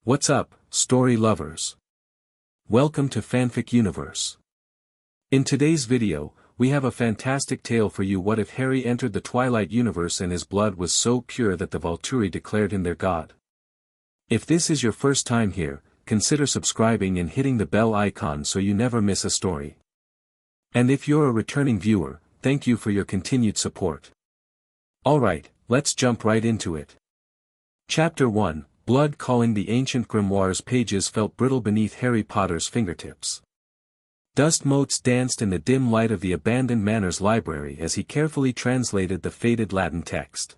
What's up, story lovers? Welcome to Fanfic Universe. In today's video, we have a fantastic tale for you. What if Harry entered the Twilight universe and his blood was so pure that the Volturi declared him their god? If this is your first time here, consider subscribing and hitting the bell icon so you never miss a story. And if you're a returning viewer, thank you for your continued support. Alright, let's jump right into it. Chapter 1, Blood. Calling the ancient grimoire's pages felt brittle beneath Harry Potter's fingertips. Dust motes danced in the dim light of the abandoned manor's library as he carefully translated the faded Latin text.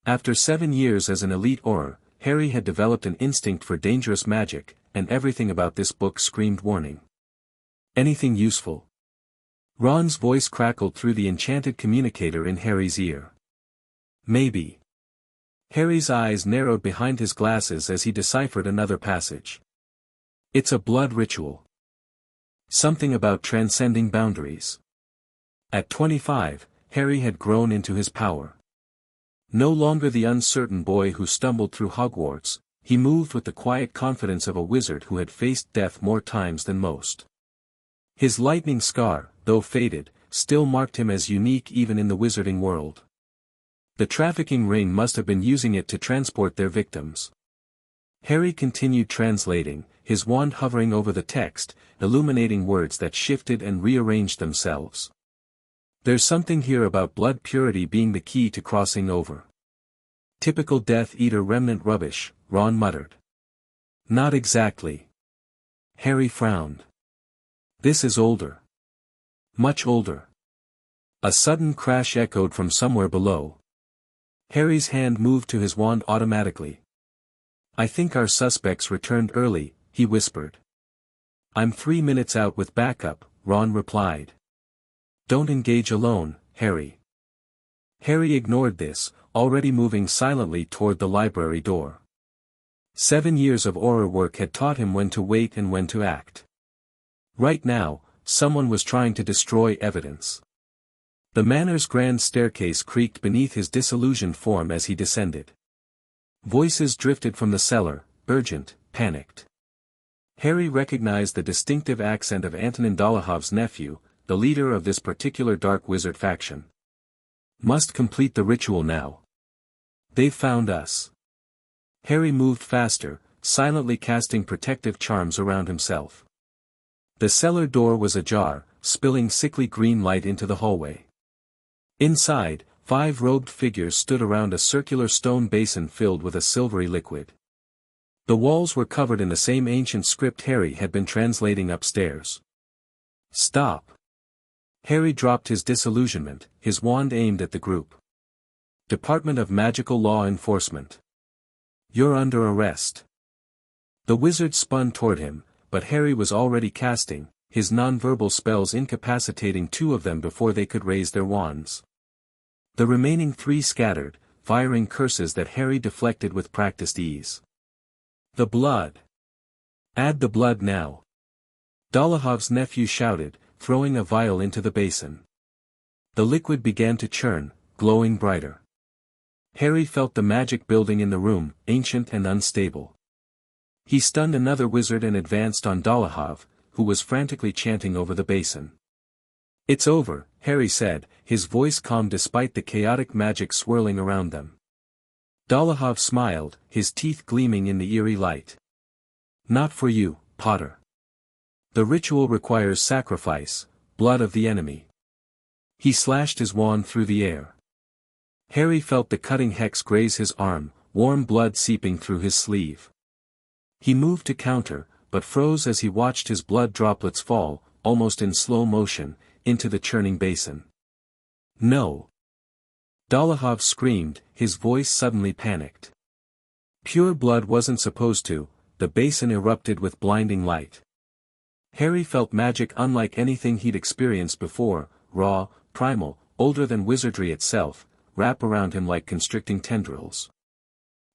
After 7 years as an elite Auror, Harry had developed an instinct for dangerous magic, and everything about this book screamed warning. Anything useful? Ron's voice crackled through the enchanted communicator in Harry's ear. Maybe. Harry's eyes narrowed behind his glasses as he deciphered another passage. It's a blood ritual. Something about transcending boundaries. At 25, Harry had grown into his power. No longer the uncertain boy who stumbled through Hogwarts, he moved with the quiet confidence of a wizard who had faced death more times than most. His lightning scar, though faded, still marked him as unique even in the wizarding world. The trafficking ring must have been using it to transport their victims. Harry continued translating, his wand hovering over the text, illuminating words that shifted and rearranged themselves. There's something here about blood purity being the key to crossing over. Typical Death Eater remnant rubbish, Ron muttered. Not exactly. Harry frowned. This is older. Much older. A sudden crash echoed from somewhere below. Harry's hand moved to his wand automatically. I think our suspects returned early, he whispered. I'm 3 minutes out with backup, Ron replied. Don't engage alone, Harry. Harry ignored this, already moving silently toward the library door. 7 years of Auror work had taught him when to wait and when to act. Right now, someone was trying to destroy evidence. The manor's grand staircase creaked beneath his disillusioned form as he descended. Voices drifted from the cellar, urgent, panicked. Harry recognized the distinctive accent of Antonin Dolahov's nephew, the leader of this particular dark wizard faction. Must complete the ritual now. They've found us. Harry moved faster, silently casting protective charms around himself. The cellar door was ajar, spilling sickly green light into the hallway. Inside, 5 robed figures stood around a circular stone basin filled with a silvery liquid. The walls were covered in the same ancient script Harry had been translating upstairs. Stop. Harry dropped his disillusionment, his wand aimed at the group. Department of Magical Law Enforcement. You're under arrest. The wizard spun toward him, but Harry was already casting, his nonverbal spells incapacitating 2 of them before they could raise their wands. The remaining 3 scattered, firing curses that Harry deflected with practiced ease. The blood. Add the blood now. Dolahov's nephew shouted, throwing a vial into the basin. The liquid began to churn, glowing brighter. Harry felt the magic building in the room, ancient and unstable. He stunned another wizard and advanced on Dolahov, who was frantically chanting over the basin. It's over, Harry said, his voice calm despite the chaotic magic swirling around them. Dolahov smiled, his teeth gleaming in the eerie light. Not for you, Potter. The ritual requires sacrifice, blood of the enemy. He slashed his wand through the air. Harry felt the cutting hex graze his arm, warm blood seeping through his sleeve. He moved to counter, but froze as he watched his blood droplets fall, almost in slow motion, into the churning basin. No. Dolahov screamed, his voice suddenly panicked. Pure blood wasn't supposed to, the basin erupted with blinding light. Harry felt magic unlike anything he'd experienced before, raw, primal, older than wizardry itself, wrap around him like constricting tendrils.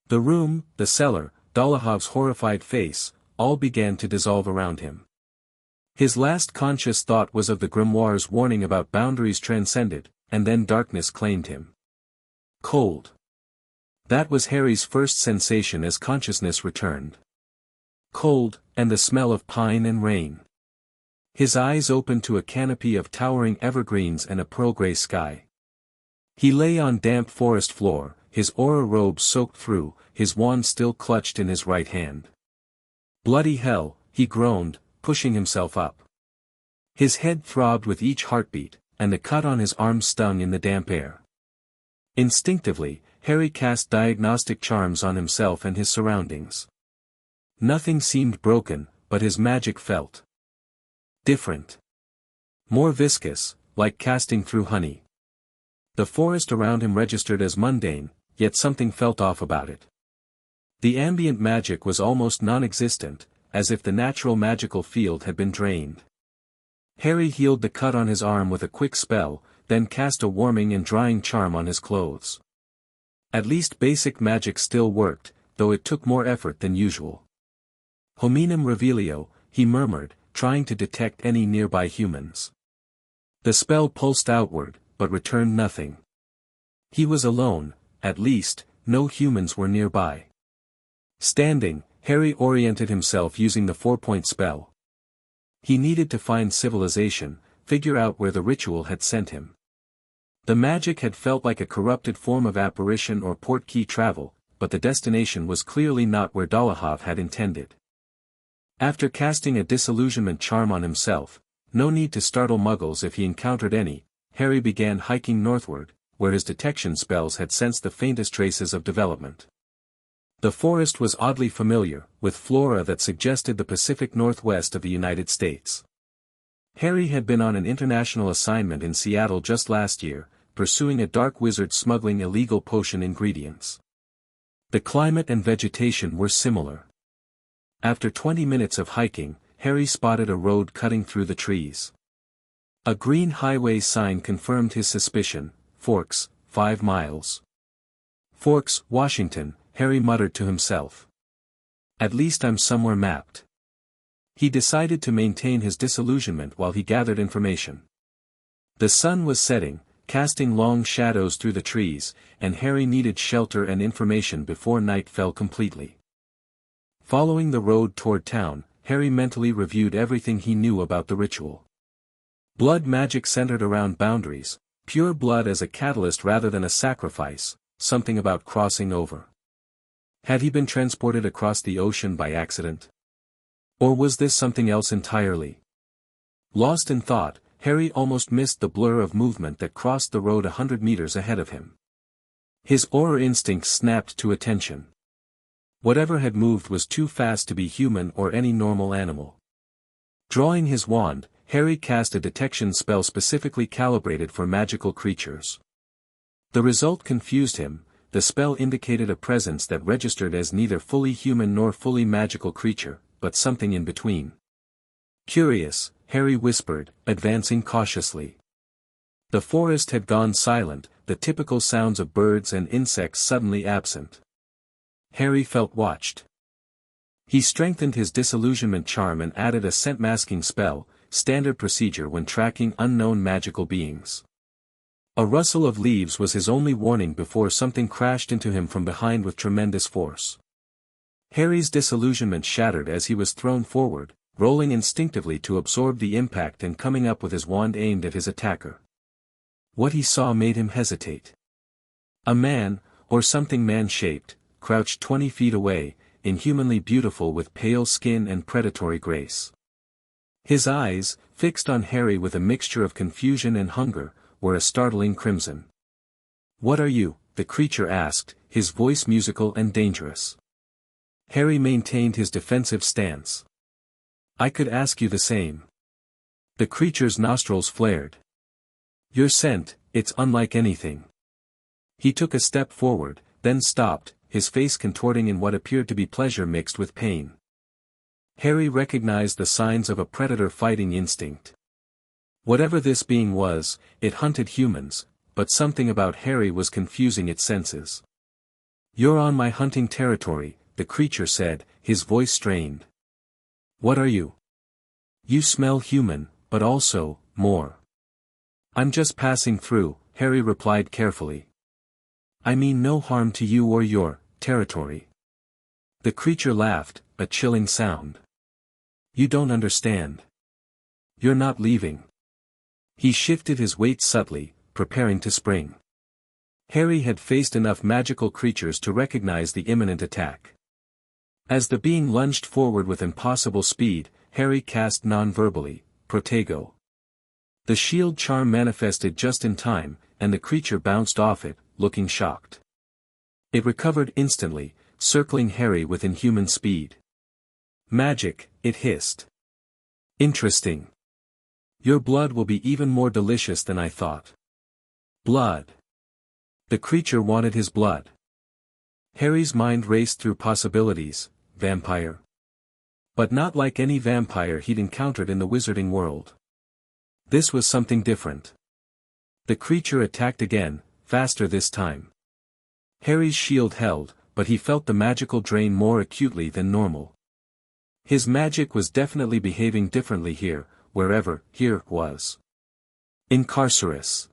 The room, the cellar, Dolahov's horrified face, all began to dissolve around him. His last conscious thought was of the grimoire's warning about boundaries transcended, and then darkness claimed him. Cold. That was Harry's first sensation as consciousness returned. cold, and the smell of pine and rain. His eyes opened to a canopy of towering evergreens and a pearl-gray sky. He lay on damp forest floor, his aura robe soaked through, his wand still clutched in his right hand. Bloody hell, he groaned, pushing himself up. His head throbbed with each heartbeat, and the cut on his arm stung in the damp air. Instinctively, Harry cast diagnostic charms on himself and his surroundings. Nothing seemed broken, but his magic felt different. More viscous, like casting through honey. The forest around him registered as mundane, yet something felt off about it. The ambient magic was almost non-existent, as if the natural magical field had been drained. Harry healed the cut on his arm with a quick spell, then cast a warming and drying charm on his clothes. At least basic magic still worked, though it took more effort than usual. Hominum revelio, he murmured, trying to detect any nearby humans. The spell pulsed outward, but returned nothing. He was alone, at least, no humans were nearby. Standing, Harry oriented himself using the 4-point spell. He needed to find civilization, figure out where the ritual had sent him. The magic had felt like a corrupted form of apparition or portkey travel, but the destination was clearly not where Dolohov had intended. After casting a disillusionment charm on himself, no need to startle muggles if he encountered any, Harry began hiking northward, where his detection spells had sensed the faintest traces of development. The forest was oddly familiar, with flora that suggested the Pacific Northwest of the United States. Harry had been on an international assignment in Seattle just last year, pursuing a dark wizard smuggling illegal potion ingredients. The climate and vegetation were similar. After 20 minutes of hiking, Harry spotted a road cutting through the trees. A green highway sign confirmed his suspicion: Forks, 5 miles. Forks, Washington, Harry muttered to himself. At least I'm somewhere mapped. He decided to maintain his disillusionment while he gathered information. The sun was setting, casting long shadows through the trees, and Harry needed shelter and information before night fell completely. Following the road toward town, Harry mentally reviewed everything he knew about the ritual. Blood magic centered around boundaries, pure blood as a catalyst rather than a sacrifice, something about crossing over. Had he been transported across the ocean by accident? Or was this something else entirely? Lost in thought, Harry almost missed the blur of movement that crossed the road 100 meters ahead of him. His aura instinct snapped to attention. Whatever had moved was too fast to be human or any normal animal. Drawing his wand, Harry cast a detection spell specifically calibrated for magical creatures. The result confused him. The spell indicated a presence that registered as neither fully human nor fully magical creature, but something in between. Curious, Harry whispered, advancing cautiously. The forest had gone silent, the typical sounds of birds and insects suddenly absent. Harry felt watched. He strengthened his disillusionment charm and added a scent masking spell, standard procedure when tracking unknown magical beings. A rustle of leaves was his only warning before something crashed into him from behind with tremendous force. Harry's disillusionment shattered as he was thrown forward, rolling instinctively to absorb the impact and coming up with his wand aimed at his attacker. What he saw made him hesitate. A man, or something man-shaped, crouched 20 feet away, inhumanly beautiful with pale skin and predatory grace. His eyes, fixed on Harry with a mixture of confusion and hunger, were a startling crimson. "What are you?" the creature asked, his voice musical and dangerous. Harry maintained his defensive stance. "I could ask you the same." The creature's nostrils flared. "Your scent, it's unlike anything." He took a step forward, then stopped, his face contorting in what appeared to be pleasure mixed with pain. Harry recognized the signs of a predator fighting instinct. Whatever this being was, it hunted humans, but something about Harry was confusing its senses. "You're on my hunting territory," the creature said, his voice strained. "What are you?" "You smell human, but also, more." "I'm just passing through," Harry replied carefully. "I mean no harm to you or your territory." The creature laughed, a chilling sound. "You don't understand. You're not leaving." He shifted his weight subtly, preparing to spring. Harry had faced enough magical creatures to recognize the imminent attack. As the being lunged forward with impossible speed, Harry cast non-verbally, "Protego." The shield charm manifested just in time, and the creature bounced off it, looking shocked. It recovered instantly, circling Harry with inhuman speed. "Magic," it hissed. "Interesting. Your blood will be even more delicious than I thought." Blood. The creature wanted his blood. Harry's mind raced through possibilities. Vampire. But not like any vampire he'd encountered in the wizarding world. This was something different. The creature attacked again, faster this time. Harry's shield held, but he felt the magical drain more acutely than normal. His magic was definitely behaving differently here, wherever "here" was. Incarcerus.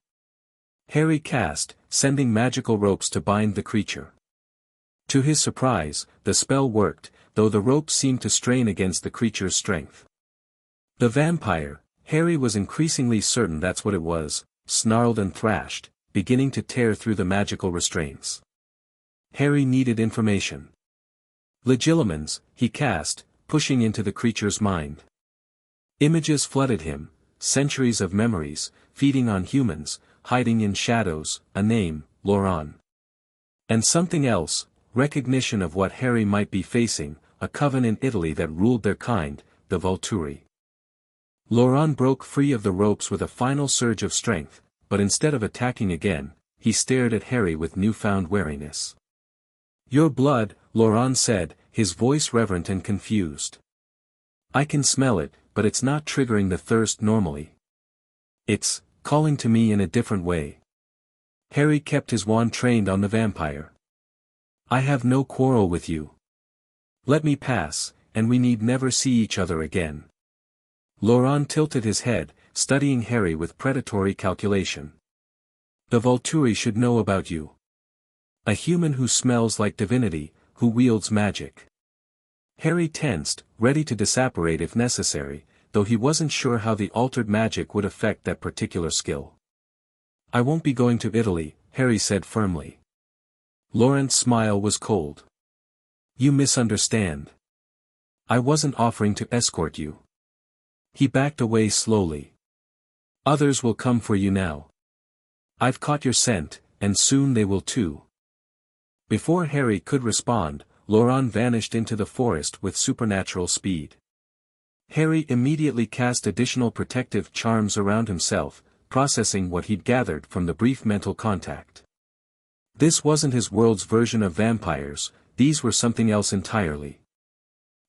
Harry cast, sending magical ropes to bind the creature. To his surprise, the spell worked, though the ropes seemed to strain against the creature's strength. The vampire, Harry was increasingly certain that's what it was, snarled and thrashed, beginning to tear through the magical restraints. Harry needed information. Legilimens, he cast, pushing into the creature's mind. Images flooded him, centuries of memories, feeding on humans, hiding in shadows, a name, Loran. And something else, recognition of what Harry might be facing, a coven in Italy that ruled their kind, the Volturi. Loran broke free of the ropes with a final surge of strength, but instead of attacking again, he stared at Harry with newfound wariness. "Your blood," Loran said, his voice reverent and confused. "I can smell it, but it's not triggering the thirst normally. It's calling to me in a different way." Harry kept his wand trained on the vampire. "I have no quarrel with you. Let me pass, and we need never see each other again." Loran tilted his head, studying Harry with predatory calculation. "The Volturi should know about you. A human who smells like divinity, who wields magic." Harry tensed, ready to disapparate if necessary, though he wasn't sure how the altered magic would affect that particular skill. "I won't be going to Italy," Harry said firmly. Laurent's smile was cold. "You misunderstand. I wasn't offering to escort you." He backed away slowly. "Others will come for you now. I've caught your scent, and soon they will too." Before Harry could respond, Loran vanished into the forest with supernatural speed. Harry immediately cast additional protective charms around himself, processing what he'd gathered from the brief mental contact. This wasn't his world's version of vampires, these were something else entirely.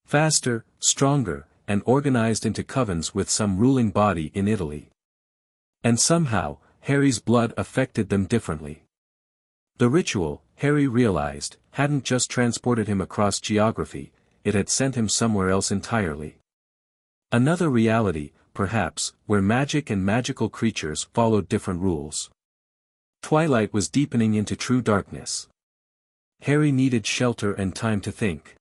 Faster, stronger, and organized into covens with some ruling body in Italy. And somehow, Harry's blood affected them differently. The ritual, Harry realized, hadn't just transported him across geography, it had sent him somewhere else entirely. Another reality, perhaps, where magic and magical creatures followed different rules. Twilight was deepening into true darkness. Harry needed shelter and time to think.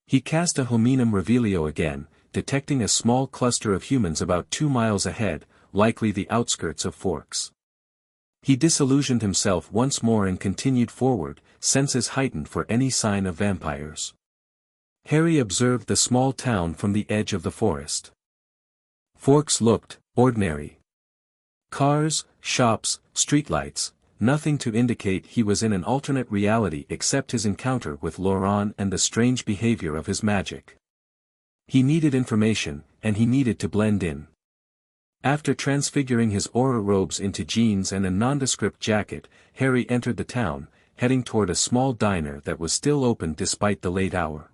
He cast a hominum revelio again, detecting a small cluster of humans about 2 miles ahead, likely the outskirts of Forks. He disillusioned himself once more and continued forward, senses heightened for any sign of vampires. Harry observed the small town from the edge of the forest. Forks looked ordinary. Cars, shops, streetlights, nothing to indicate he was in an alternate reality except his encounter with Loran and the strange behavior of his magic. He needed information, and he needed to blend in. After transfiguring his aura robes into jeans and a nondescript jacket, Harry entered the town, heading toward a small diner that was still open despite the late hour.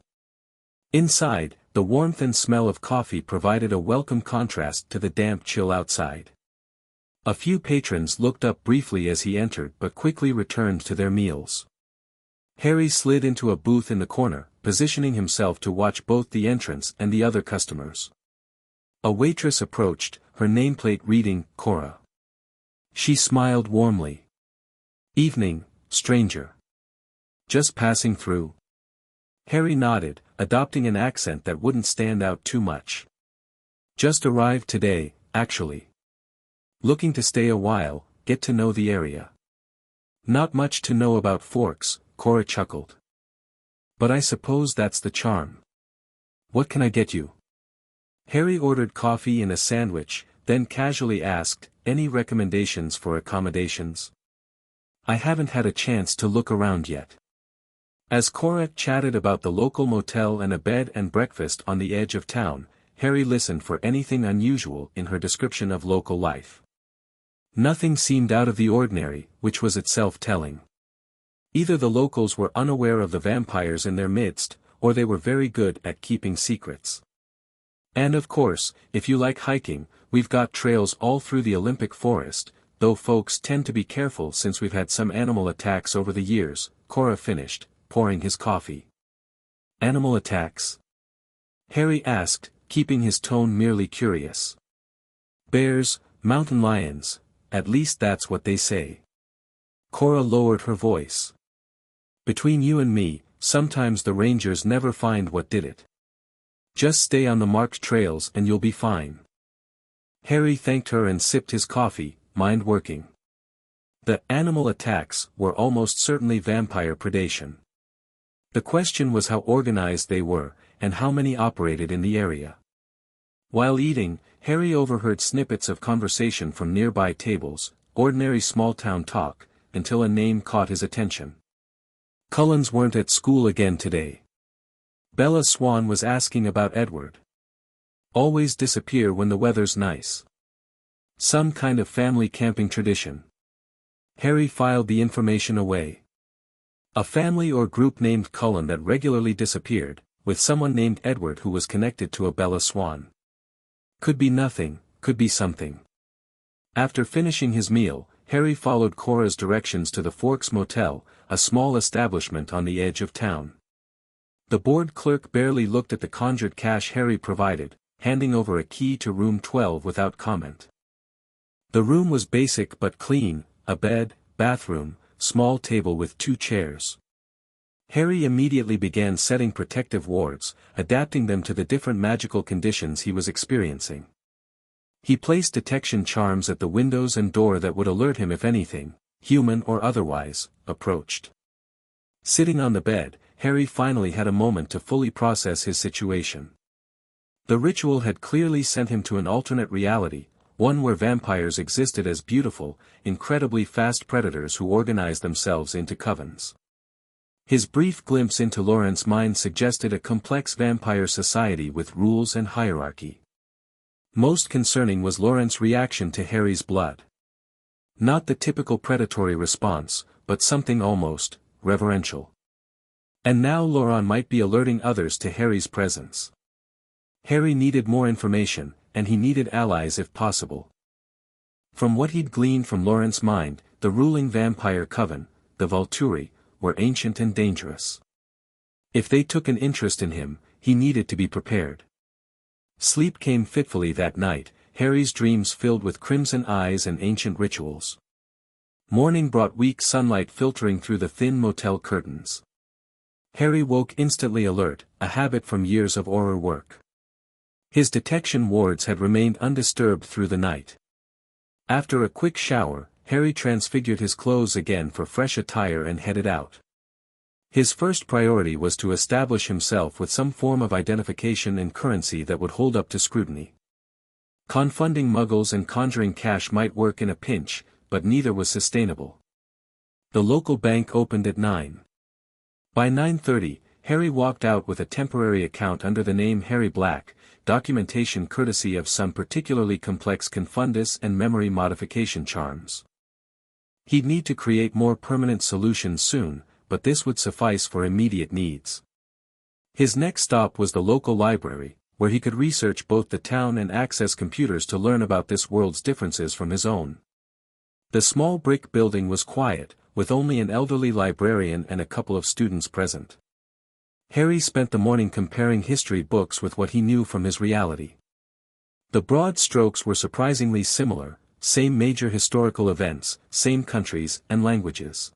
Inside, the warmth and smell of coffee provided a welcome contrast to the damp chill outside. A few patrons looked up briefly as he entered but quickly returned to their meals. Harry slid into a booth in the corner, positioning himself to watch both the entrance and the other customers. A waitress approached, her nameplate reading, Cora. She smiled warmly. "Evening, stranger. Just passing through?" Harry nodded, adopting an accent that wouldn't stand out too much. Just arrived today, actually. Looking to stay a while, get to know the area. Not much to know about Forks, Cora chuckled. But I suppose that's the charm. What can I get you? Harry ordered coffee and a sandwich, then casually asked, any recommendations for accommodations? I haven't had a chance to look around yet. As Cora chatted about the local motel and a bed and breakfast on the edge of town, Harry listened for anything unusual in her description of local life. Nothing seemed out of the ordinary, which was itself telling. Either the locals were unaware of the vampires in their midst, or they were very good at keeping secrets. And of course, if you like hiking, we've got trails all through the Olympic forest, though folks tend to be careful since we've had some animal attacks over the years, Cora finished, pouring his coffee. Animal attacks? Harry asked, keeping his tone merely curious. Bears, mountain lions, at least that's what they say. Cora lowered her voice. Between you and me, sometimes the rangers never find what did it. Just stay on the marked trails and you'll be fine. Harry thanked her and sipped his coffee, mind working. The animal attacks were almost certainly vampire predation. The question was how organized they were, and how many operated in the area. While eating, Harry overheard snippets of conversation from nearby tables, ordinary small-town talk, until a name caught his attention. Cullens weren't at school again today. Bella Swan was asking about Edward. Always disappear when the weather's nice. Some kind of family camping tradition. Harry filed the information away. A family or group named Cullen that regularly disappeared, with someone named Edward who was connected to a Bella Swan. Could be nothing, could be something. After finishing his meal, Harry followed Cora's directions to the Forks Motel, a small establishment on the edge of town. The board clerk barely looked at the conjured cash Harry provided, handing over a key to room 12 without comment. The room was basic but clean, a bed, bathroom, small table with 2 chairs. Harry immediately began setting protective wards, adapting them to the different magical conditions he was experiencing. He placed detection charms at the windows and door that would alert him if anything, human or otherwise, approached. Sitting on the bed, Harry finally had a moment to fully process his situation. The ritual had clearly sent him to an alternate reality, one where vampires existed as beautiful, incredibly fast predators who organized themselves into covens. His brief glimpse into Laurent's mind suggested a complex vampire society with rules and hierarchy. Most concerning was Laurent's reaction to Harry's blood. Not the typical predatory response, but something almost reverential. And now Laurent might be alerting others to Harry's presence. Harry needed more information, and he needed allies if possible. From what he'd gleaned from Laurent's mind, the ruling vampire coven, the Volturi, were ancient and dangerous. If they took an interest in him, he needed to be prepared. Sleep came fitfully that night, Harry's dreams filled with crimson eyes and ancient rituals. Morning brought weak sunlight filtering through the thin motel curtains. Harry woke instantly alert, a habit from years of horror work. His detection wards had remained undisturbed through the night. After a quick shower, Harry transfigured his clothes again for fresh attire and headed out. His first priority was to establish himself with some form of identification and currency that would hold up to scrutiny. Confunding muggles and conjuring cash might work in a pinch, but neither was sustainable. The local bank opened at 9. By 9:30, Harry walked out with a temporary account under the name Harry Black, documentation courtesy of some particularly complex confundus and memory modification charms. He'd need to create more permanent solutions soon, but this would suffice for immediate needs. His next stop was the local library, where he could research both the town and access computers to learn about this world's differences from his own. The small brick building was quiet, with only an elderly librarian and a couple of students present. Harry spent the morning comparing history books with what he knew from his reality. The broad strokes were surprisingly similar, same major historical events, same countries and languages.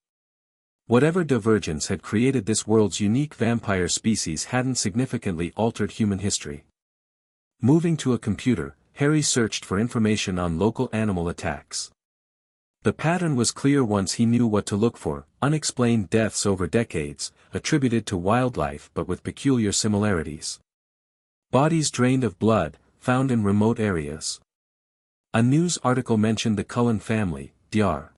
Whatever divergence had created this world's unique vampire species hadn't significantly altered human history. Moving to a computer, Harry searched for information on local animal attacks. The pattern was clear once he knew what to look for: unexplained deaths over decades, attributed to wildlife but with peculiar similarities. Bodies drained of blood, found in remote areas. A news article mentioned the Cullen family, Dr.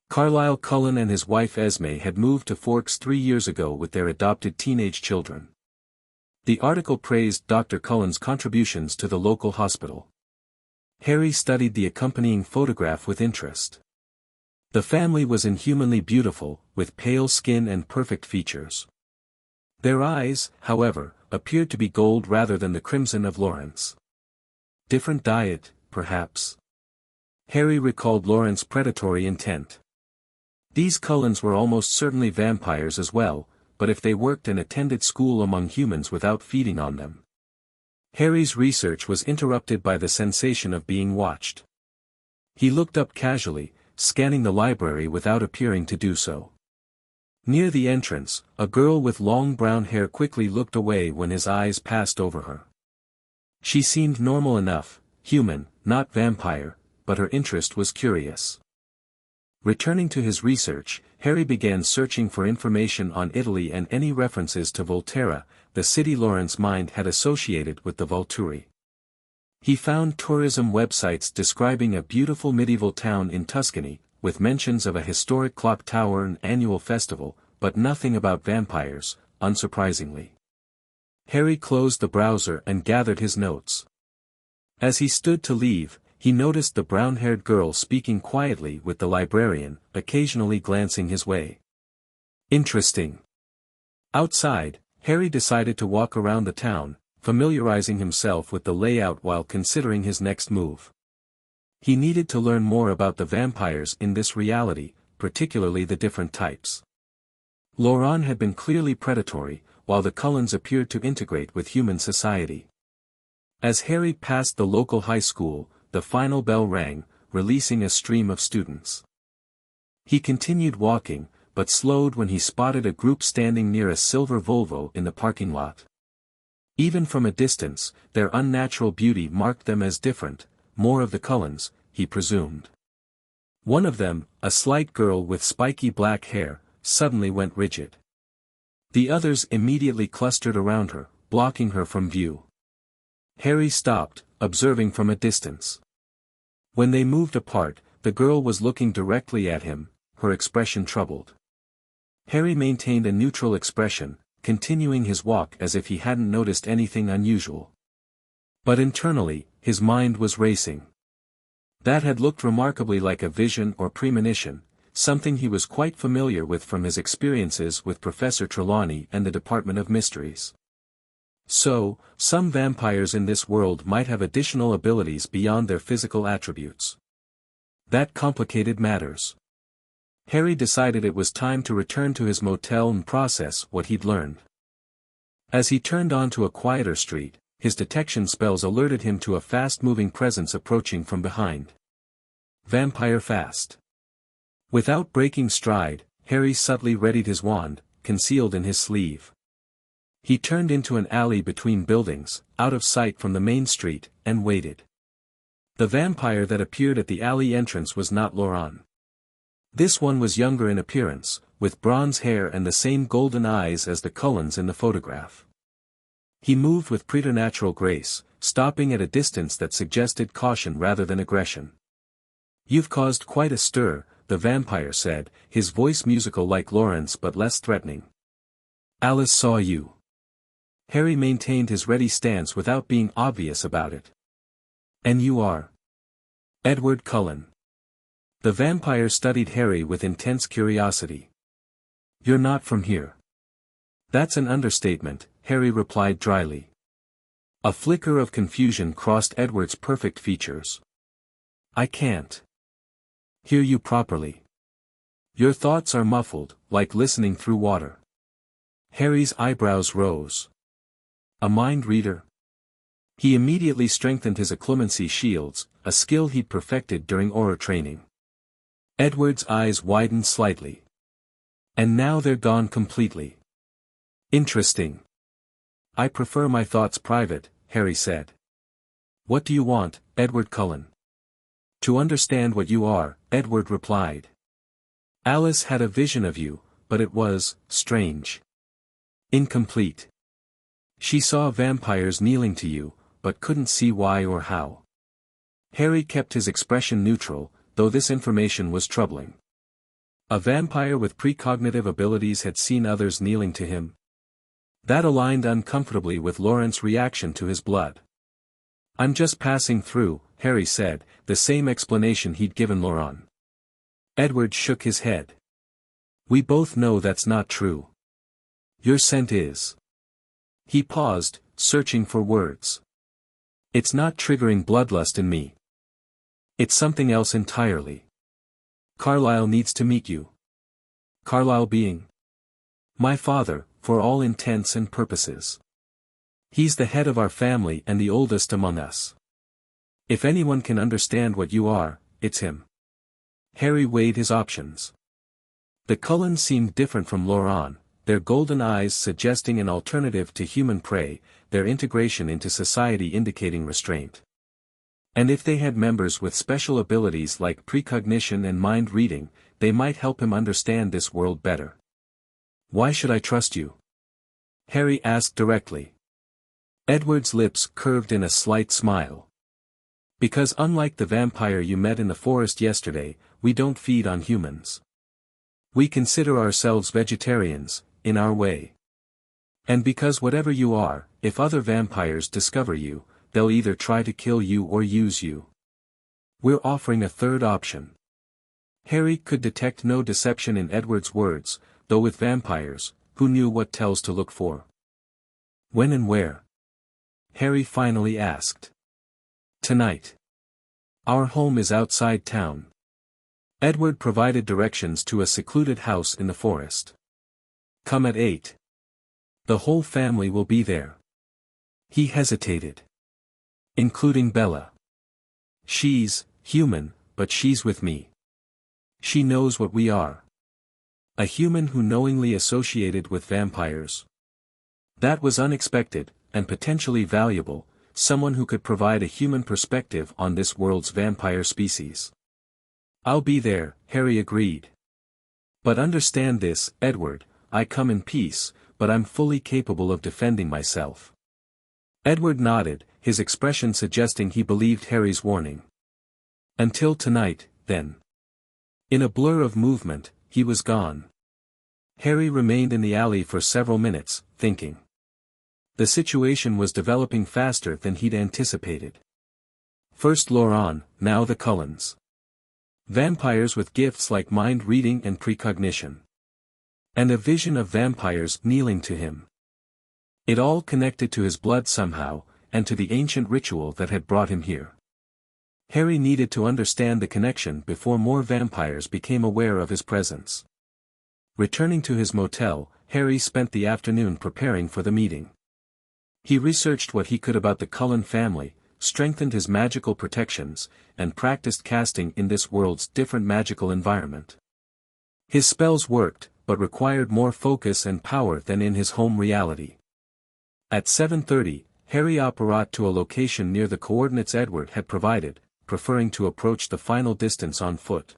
Carlisle Cullen and his wife Esme had moved to Forks 3 years ago with their adopted teenage children. The article praised Dr. Cullen's contributions to the local hospital. Harry studied the accompanying photograph with interest. The family was inhumanly beautiful, with pale skin and perfect features. Their eyes, however, appeared to be gold rather than the crimson of Lawrence. Different diet, perhaps. Harry recalled Lawrence's predatory intent. These Cullens were almost certainly vampires as well, but if they worked and attended school among humans without feeding on them. Harry's research was interrupted by the sensation of being watched. He looked up casually, scanning the library without appearing to do so. Near the entrance, a girl with long brown hair quickly looked away when his eyes passed over her. She seemed normal enough, human, not vampire, but her interest was curious. Returning to his research, Harry began searching for information on Italy and any references to Volterra, the city Lawrence's mind had associated with the Volturi. He found tourism websites describing a beautiful medieval town in Tuscany, with mentions of a historic clock tower and annual festival, but nothing about vampires, unsurprisingly. Harry closed the browser and gathered his notes. As he stood to leave, he noticed the brown-haired girl speaking quietly with the librarian, occasionally glancing his way. Interesting. Outside, Harry decided to walk around the town, familiarizing himself with the layout while considering his next move. He needed to learn more about the vampires in this reality, particularly the different types. Laurent had been clearly predatory, while the Cullens appeared to integrate with human society. As Harry passed the local high school, the final bell rang, releasing a stream of students. He continued walking, but slowed when he spotted a group standing near a silver Volvo in the parking lot. Even from a distance, their unnatural beauty marked them as different, more of the Cullens, he presumed. One of them, a slight girl with spiky black hair, suddenly went rigid. The others immediately clustered around her, blocking her from view. Harry stopped, observing from a distance. When they moved apart, the girl was looking directly at him, her expression troubled. Harry maintained a neutral expression, continuing his walk as if he hadn't noticed anything unusual. But internally, his mind was racing. That had looked remarkably like a vision or premonition, something he was quite familiar with from his experiences with Professor Trelawney and the Department of Mysteries. So, some vampires in this world might have additional abilities beyond their physical attributes. That complicated matters. Harry decided it was time to return to his motel and process what he'd learned. As he turned onto a quieter street, his detection spells alerted him to a fast-moving presence approaching from behind. Vampire fast. Without breaking stride, Harry subtly readied his wand, concealed in his sleeve. He turned into an alley between buildings, out of sight from the main street, and waited. The vampire that appeared at the alley entrance was not Laurent. This one was younger in appearance, with bronze hair and the same golden eyes as the Cullens in the photograph. He moved with preternatural grace, stopping at a distance that suggested caution rather than aggression. "You've caused quite a stir," the vampire said, his voice musical like Laurent's but less threatening. "Alice saw you." Harry maintained his ready stance without being obvious about it. "And you are?" "Edward Cullen." The vampire studied Harry with intense curiosity. "You're not from here." "That's an understatement," Harry replied dryly. A flicker of confusion crossed Edward's perfect features. "I can't hear you properly. Your thoughts are muffled, like listening through water." Harry's eyebrows rose. "A mind reader?" He immediately strengthened his occlumency shields, a skill he'd perfected during aura training. Edward's eyes widened slightly. And now they're gone completely. Interesting. I prefer my thoughts private, Harry said. What do you want, Edward Cullen? To understand what you are, Edward replied. Alice had a vision of you, but it was, strange. Incomplete. She saw vampires kneeling to you, but couldn't see why or how. Harry kept his expression neutral, though this information was troubling. A vampire with precognitive abilities had seen others kneeling to him. That aligned uncomfortably with Laurent's reaction to his blood. I'm just passing through, Harry said, the same explanation he'd given Laurent. Edward shook his head. We both know that's not true. Your scent is. He paused, searching for words. It's not triggering bloodlust in me. It's something else entirely. Carlyle needs to meet you. Carlyle being my father, for all intents and purposes. He's the head of our family and the oldest among us. If anyone can understand what you are, it's him. Harry weighed his options. The Cullens seemed different from Laurent, their golden eyes suggesting an alternative to human prey, their integration into society indicating restraint. And if they had members with special abilities like precognition and mind reading, they might help him understand this world better. Why should I trust you? Harry asked directly. Edward's lips curved in a slight smile. Because unlike the vampire you met in the forest yesterday, we don't feed on humans. We consider ourselves vegetarians, in our way. And because whatever you are, if other vampires discover you, they'll either try to kill you or use you. We're offering a third option. Harry could detect no deception in Edward's words, though with vampires, who knew what tells to look for? When and where? Harry finally asked. Tonight. Our home is outside town. Edward provided directions to a secluded house in the forest. Come at 8. The whole family will be there. He hesitated. Including Bella. She's human, but she's with me. She knows what we are. A human who knowingly associated with vampires. That was unexpected, and potentially valuable, someone who could provide a human perspective on this world's vampire species. I'll be there, Harry agreed. But understand this, Edward, I come in peace, but I'm fully capable of defending myself. Edward nodded, his expression suggesting he believed Harry's warning. Until tonight, then. In a blur of movement, he was gone. Harry remained in the alley for several minutes, thinking. The situation was developing faster than he'd anticipated. First Laurent, now the Cullens. Vampires with gifts like mind reading and precognition. And a vision of vampires kneeling to him. It all connected to his blood somehow, and to the ancient ritual that had brought him here. Harry needed to understand the connection before more vampires became aware of his presence. Returning to his motel, Harry spent the afternoon preparing for the meeting. He researched what he could about the Cullen family, strengthened his magical protections, and practiced casting in this world's different magical environment. His spells worked, but required more focus and power than in his home reality. At 7:30, Harry apparat to a location near the coordinates Edward had provided, preferring to approach the final distance on foot.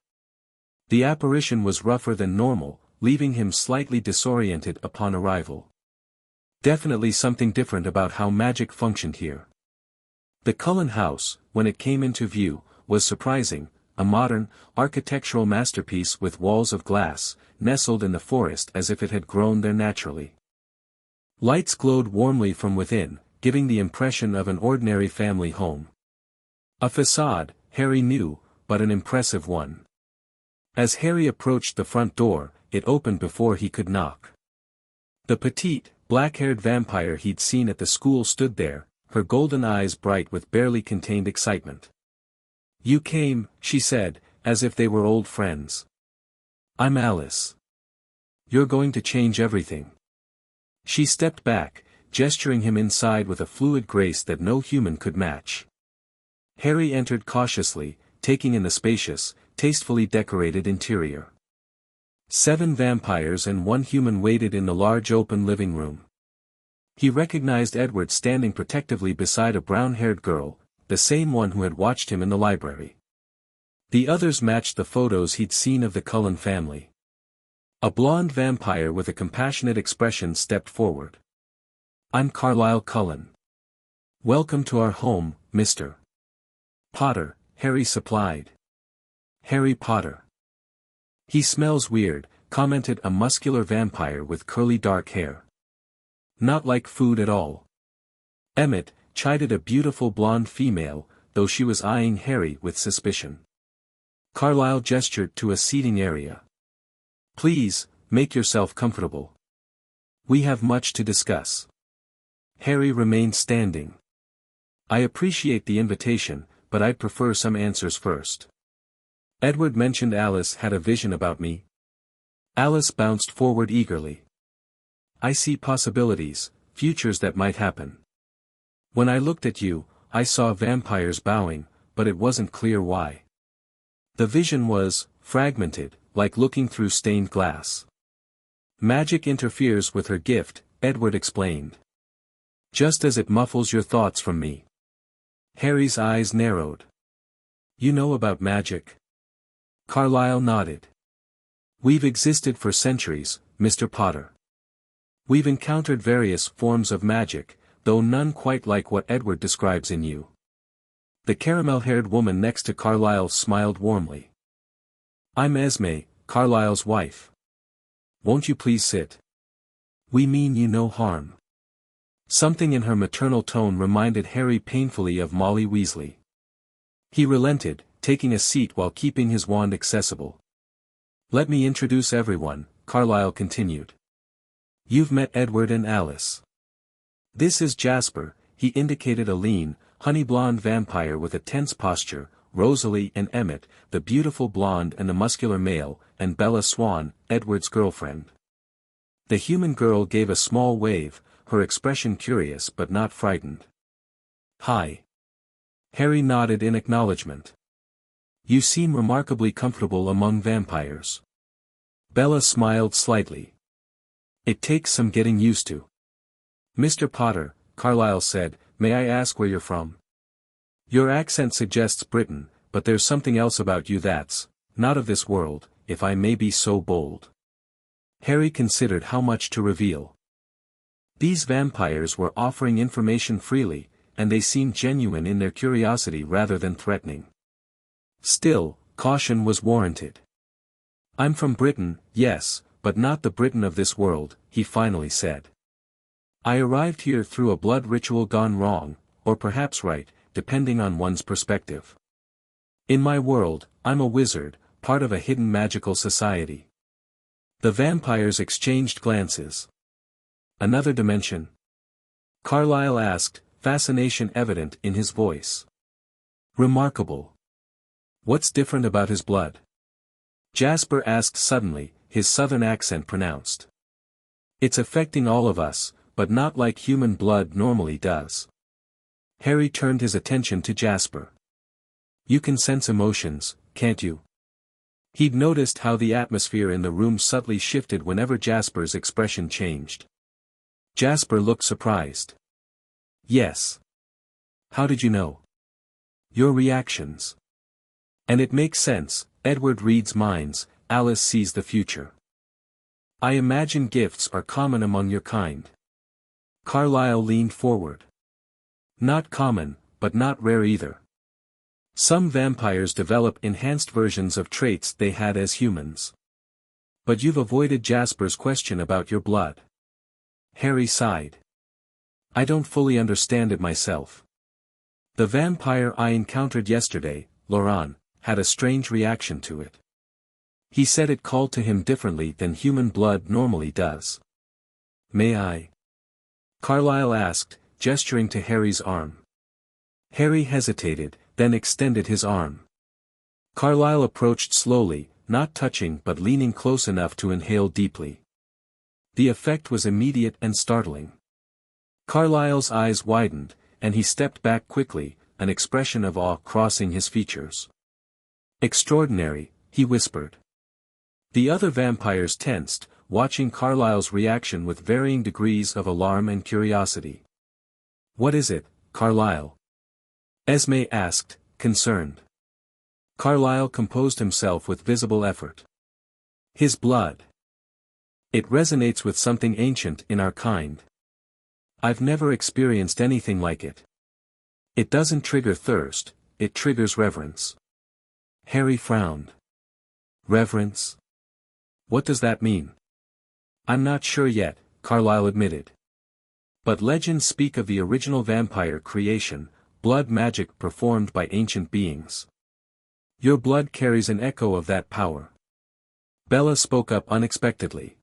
The apparition was rougher than normal, leaving him slightly disoriented upon arrival. Definitely something different about how magic functioned here. The Cullen house, when it came into view, was surprising, a modern, architectural masterpiece with walls of glass, nestled in the forest as if it had grown there naturally. Lights glowed warmly from within, giving the impression of an ordinary family home. A facade, Harry knew, but an impressive one. As Harry approached the front door, it opened before he could knock. The petite, black-haired vampire he'd seen at the school stood there, her golden eyes bright with barely contained excitement. You came, she said, as if they were old friends. I'm Alice. You're going to change everything. She stepped back, gesturing him inside with a fluid grace that no human could match. Harry entered cautiously, taking in the spacious, tastefully decorated interior. 7 vampires and 1 human waited in the large open living room. He recognized Edward standing protectively beside a brown-haired girl, the same one who had watched him in the library. The others matched the photos he'd seen of the Cullen family. A blonde vampire with a compassionate expression stepped forward. "I'm Carlisle Cullen. Welcome to our home, Mr. Potter," Harry supplied. "Harry Potter. He smells weird," commented a muscular vampire with curly dark hair. "Not like food at all." Emmett chided a beautiful blonde female, though she was eyeing Harry with suspicion. Carlisle gestured to a seating area. "Please, make yourself comfortable. We have much to discuss." Harry remained standing. "I appreciate the invitation, but I'd prefer some answers first. Edward mentioned Alice had a vision about me." Alice bounced forward eagerly. "I see possibilities, futures that might happen. When I looked at you, I saw vampires bowing, but it wasn't clear why. The vision was fragmented, like looking through stained glass. Magic interferes with her gift," Edward explained. "Just as it muffles your thoughts from me." Harry's eyes narrowed. "You know about magic?" Carlisle nodded. "We've existed for centuries, Mr. Potter. We've encountered various forms of magic, though none quite like what Edward describes in you." The caramel-haired woman next to Carlisle smiled warmly. "I'm Esme, Carlisle's wife. Won't you please sit? We mean you no harm." Something in her maternal tone reminded Harry painfully of Molly Weasley. He relented, taking a seat while keeping his wand accessible. "Let me introduce everyone," Carlisle continued. "You've met Edward and Alice. This is Jasper," he indicated a lean, honey-blonde vampire with a tense posture, "Rosalie and Emmett, the beautiful blonde and the muscular male, and Bella Swan, Edward's girlfriend." The human girl gave a small wave, her expression curious but not frightened. "Hi." Harry nodded in acknowledgement. "You seem remarkably comfortable among vampires." Bella smiled slightly. "It takes some getting used to." "Mr. Potter," Carlisle said, "may I ask where you're from? Your accent suggests Britain, but there's something else about you that's not of this world, if I may be so bold." Harry considered how much to reveal. These vampires were offering information freely, and they seemed genuine in their curiosity rather than threatening. Still, caution was warranted. "I'm from Britain, yes, but not the Britain of this world," he finally said. "I arrived here through a blood ritual gone wrong, or perhaps right, depending on one's perspective. In my world, I'm a wizard, part of a hidden magical society." The vampires exchanged glances. "Another dimension?" Carlisle asked, fascination evident in his voice. "Remarkable. What's different about his blood?" Jasper asked suddenly, his southern accent pronounced. "It's affecting all of us, but not like human blood normally does." Harry turned his attention to Jasper. "You can sense emotions, can't you?" He'd noticed how the atmosphere in the room subtly shifted whenever Jasper's expression changed. Jasper looked surprised. "Yes. How did you know?" "Your reactions. And it makes sense, Edward reads minds, Alice sees the future. I imagine gifts are common among your kind." Carlisle leaned forward. "Not common, but not rare either. Some vampires develop enhanced versions of traits they had as humans. But you've avoided Jasper's question about your blood." Harry sighed. "I don't fully understand it myself. The vampire I encountered yesterday, Laurent, had a strange reaction to it. He said it called to him differently than human blood normally does." "May I?" Carlisle asked, gesturing to Harry's arm. Harry hesitated, then extended his arm. Carlisle approached slowly, not touching but leaning close enough to inhale deeply. The effect was immediate and startling. Carlisle's eyes widened, and he stepped back quickly, an expression of awe crossing his features. "Extraordinary," he whispered. The other vampires tensed, watching Carlyle's reaction with varying degrees of alarm and curiosity. "What is it, Carlyle?" Esme asked, concerned. Carlyle composed himself with visible effort. "His blood. It resonates with something ancient in our kind. I've never experienced anything like it. It doesn't trigger thirst, it triggers reverence." Harry frowned. "Reverence? What does that mean?" "I'm not sure yet," Carlyle admitted. "But legends speak of the original vampire creation, blood magic performed by ancient beings. Your blood carries an echo of that power." Bella spoke up unexpectedly.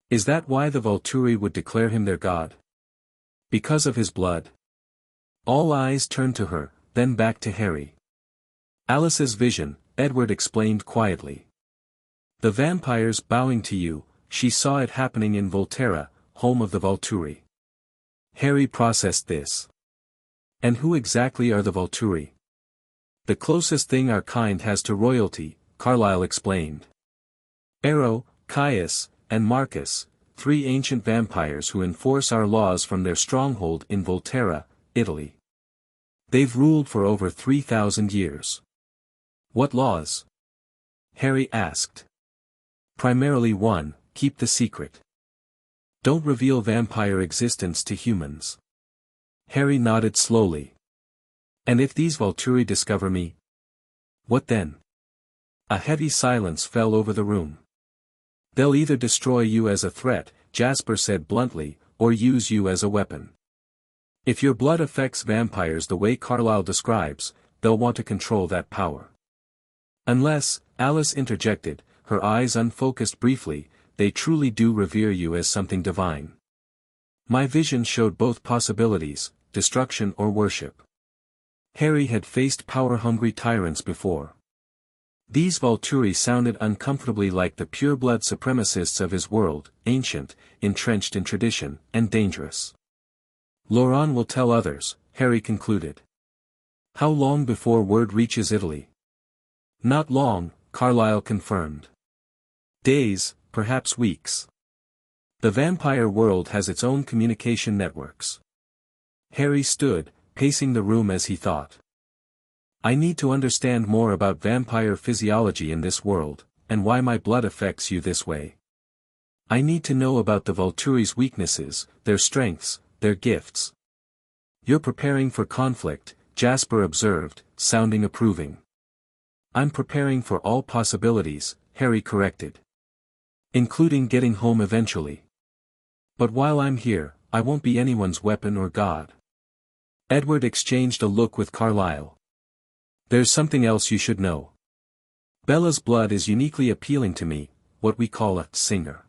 "Is that why the Volturi would declare him their god? Because of his blood?" All eyes turned to her, then back to Harry. "Alice's vision," Edward explained quietly. "The vampires bowing to you, she saw it happening in Volterra, home of the Volturi." Harry processed this. "And who exactly are the Volturi?" "The closest thing our kind has to royalty," Carlyle explained. "Ero, Caius, and Marcus, 3 ancient vampires who enforce our laws from their stronghold in Volterra, Italy. They've ruled for over 3,000 years." "What laws?" Harry asked. "Primarily one, keep the secret. Don't reveal vampire existence to humans." Harry nodded slowly. "And if these Volturi discover me? What then?" A heavy silence fell over the room. "They'll either destroy you as a threat," Jasper said bluntly, "or use you as a weapon. If your blood affects vampires the way Carlyle describes, they'll want to control that power. Unless," Alice interjected, her eyes unfocused briefly, "they truly do revere you as something divine." My vision showed both possibilities, destruction or worship. Harry had faced power-hungry tyrants before. These Volturi sounded uncomfortably like the pure-blood supremacists of his world, ancient, entrenched in tradition, and dangerous. "Laurent will tell others," Harry concluded. "How long before word reaches Italy?" "Not long," Carlyle confirmed. "Days, perhaps weeks. The vampire world has its own communication networks." Harry stood, pacing the room as he thought. "I need to understand more about vampire physiology in this world, and why my blood affects you this way. I need to know about the Volturi's weaknesses, their strengths, their gifts." "You're preparing for conflict," Jasper observed, sounding approving. "I'm preparing for all possibilities," Harry corrected. "Including getting home eventually. But while I'm here, I won't be anyone's weapon or god." Edward exchanged a look with Carlyle. "There's something else you should know. Bella's blood is uniquely appealing to me, what we call a singer.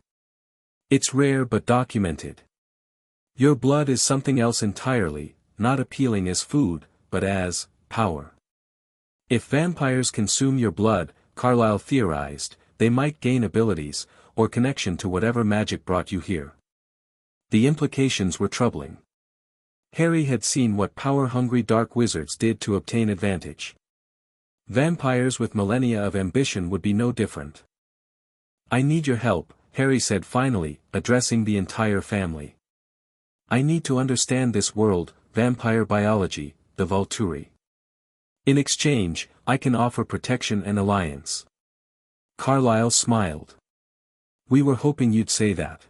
It's rare but documented. Your blood is something else entirely, not appealing as food, but as power. If vampires consume your blood," Carlyle theorized, "they might gain abilities, or connection to whatever magic brought you here." The implications were troubling. Harry had seen what power-hungry dark wizards did to obtain advantage. Vampires with millennia of ambition would be no different. "I need your help," Harry said finally, addressing the entire family. "I need to understand this world, vampire biology, the Volturi. In exchange, I can offer protection and alliance." Carlyle smiled. "We were hoping you'd say that.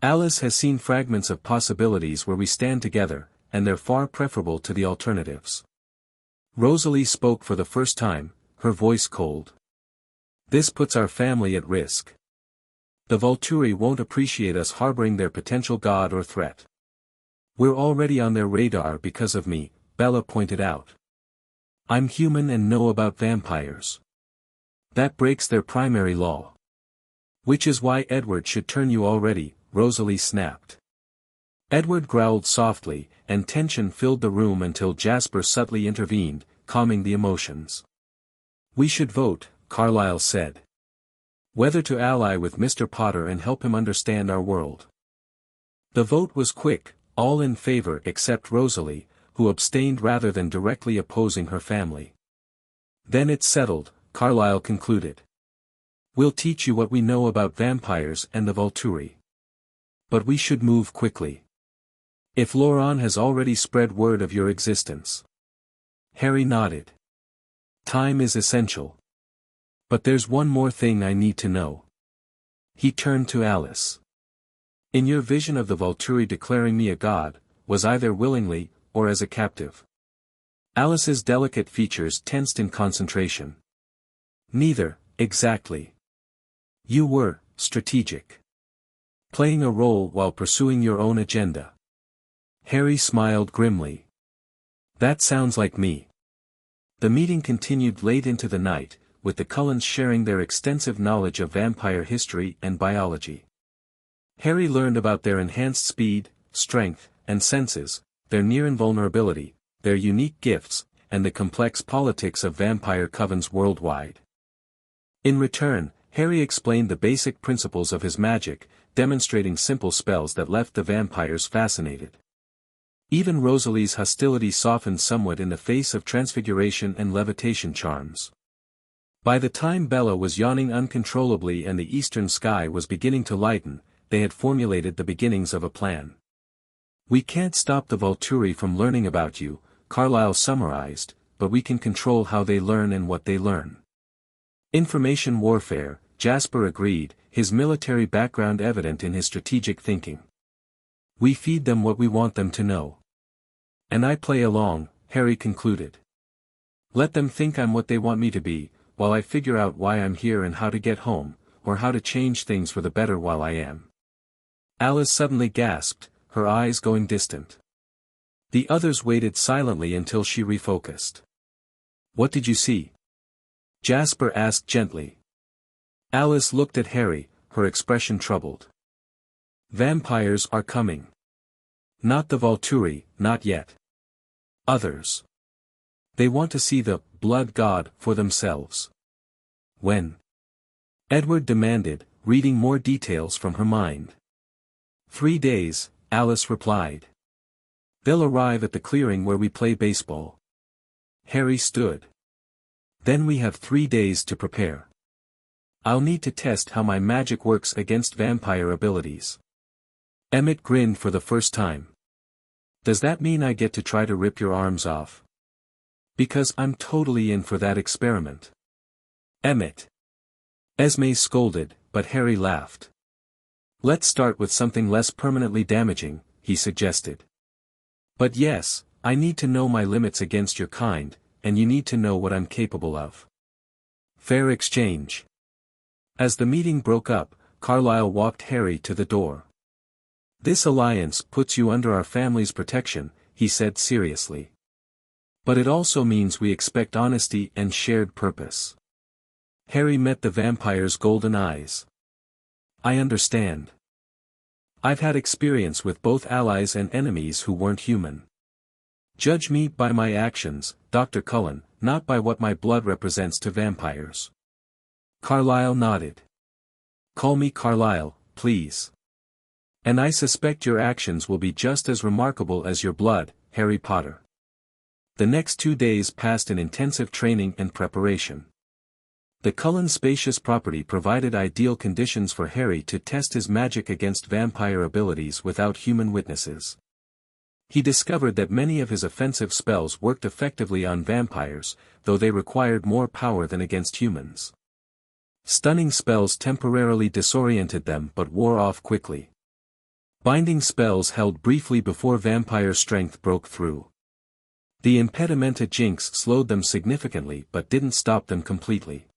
Alice has seen fragments of possibilities where we stand together, and they're far preferable to the alternatives." Rosalie spoke for the first time, her voice cold. "This puts our family at risk. The Volturi won't appreciate us harboring their potential god or threat." "We're already on their radar because of me," Bella pointed out. "I'm human and know about vampires. That breaks their primary law. Which is why Edward should turn you already," Rosalie snapped. Edward growled softly, and tension filled the room until Jasper subtly intervened, calming the emotions. "We should vote," Carlyle said. "Whether to ally with Mr. Potter and help him understand our world." The vote was quick, all in favor except Rosalie, who abstained rather than directly opposing her family. "Then it's settled," Carlyle concluded. We'll teach you what we know about vampires and the Volturi. But we should move quickly. If Lauren has already spread word of your existence. Harry nodded. Time is essential. But there's one more thing I need to know. He turned to Alice. In your vision of the Volturi declaring me a god, was I there willingly, or as a captive? Alice's delicate features tensed in concentration. Neither, exactly. You were, strategic. Playing a role while pursuing your own agenda. Harry smiled grimly. That sounds like me. The meeting continued late into the night, with the Cullens sharing their extensive knowledge of vampire history and biology. Harry learned about their enhanced speed, strength, and senses, their near invulnerability, their unique gifts, and the complex politics of vampire covens worldwide. In return, Harry explained the basic principles of his magic, demonstrating simple spells that left the vampires fascinated. Even Rosalie's hostility softened somewhat in the face of transfiguration and levitation charms. By the time Bella was yawning uncontrollably and the eastern sky was beginning to lighten, they had formulated the beginnings of a plan. We can't stop the Volturi from learning about you, Carlyle summarized, but we can control how they learn and what they learn. Information warfare, Jasper agreed, his military background evident in his strategic thinking. We feed them what we want them to know. And I play along, Harry concluded. Let them think I'm what they want me to be, while I figure out why I'm here and how to get home, or how to change things for the better while I am. Alice suddenly gasped, her eyes going distant. The others waited silently until she refocused. What did you see? Jasper asked gently. Alice looked at Harry, her expression troubled. Vampires are coming. Not the Volturi, not yet. Others. They want to see the blood god for themselves. When? Edward demanded, reading more details from her mind. 3 days, Alice replied. They'll arrive at the clearing where we play baseball. Harry stood. Then we have 3 days to prepare. I'll need to test how my magic works against vampire abilities. Emmett grinned for the first time. Does that mean I get to try to rip your arms off? Because I'm totally in for that experiment. Emmett. Esme scolded, but Harry laughed. Let's start with something less permanently damaging, he suggested. But yes, I need to know my limits against your kind, and you need to know what I'm capable of. Fair exchange. As the meeting broke up, Carlyle walked Harry to the door. This alliance puts you under our family's protection, he said seriously. But it also means we expect honesty and shared purpose. Harry met the vampire's golden eyes. I understand. I've had experience with both allies and enemies who weren't human. Judge me by my actions, Dr. Cullen, not by what my blood represents to vampires. Carlyle nodded. Call me Carlyle, please. And I suspect your actions will be just as remarkable as your blood, Harry Potter. The next 2 days passed in intensive training and preparation. The Cullen spacious property provided ideal conditions for Harry to test his magic against vampire abilities without human witnesses. He discovered that many of his offensive spells worked effectively on vampires, though they required more power than against humans. Stunning spells temporarily disoriented them but wore off quickly. Binding spells held briefly before vampire strength broke through. The impedimenta jinx slowed them significantly but didn't stop them completely.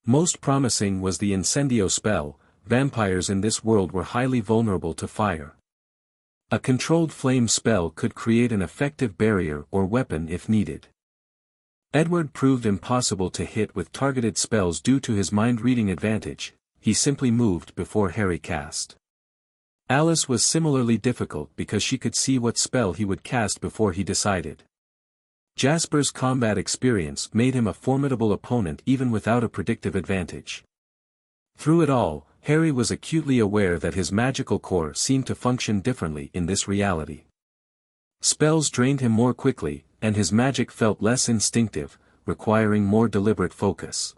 Most promising was the incendio spell. Vampires in this world were highly vulnerable to fire. A controlled flame spell could create an effective barrier or weapon if needed. Edward proved impossible to hit with targeted spells due to his mind-reading advantage. He simply moved before Harry cast. Alice was similarly difficult because she could see what spell he would cast before he decided. Jasper's combat experience made him a formidable opponent even without a predictive advantage. Through it all, Harry was acutely aware that his magical core seemed to function differently in this reality. Spells drained him more quickly, and his magic felt less instinctive, requiring more deliberate focus.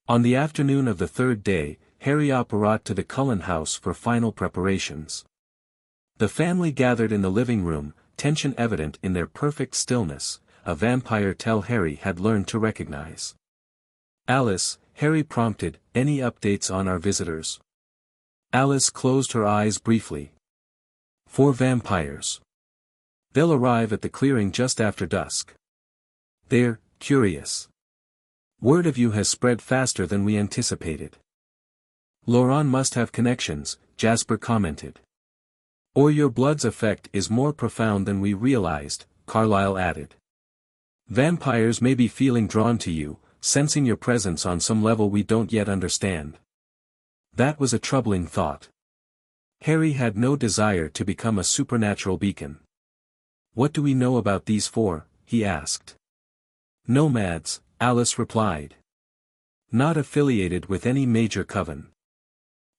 On the afternoon of the third day, Harry brought to the Cullen house for final preparations. The family gathered in the living room, tension evident in their perfect stillness, a vampire tell Harry had learned to recognize. "Alice," Harry prompted, "any updates on our visitors?" Alice closed her eyes briefly. "4 vampires. They'll arrive at the clearing just after dusk. They're curious. Word of you has spread faster than we anticipated." "Laurent must have connections," Jasper commented. "Or your blood's effect is more profound than we realized," Carlyle added. "Vampires may be feeling drawn to you, sensing your presence on some level we don't yet understand." That was a troubling thought. Harry had no desire to become a supernatural beacon. "What do we know about these 4?" he asked. "Nomads," Alice replied. "Not affiliated with any major coven.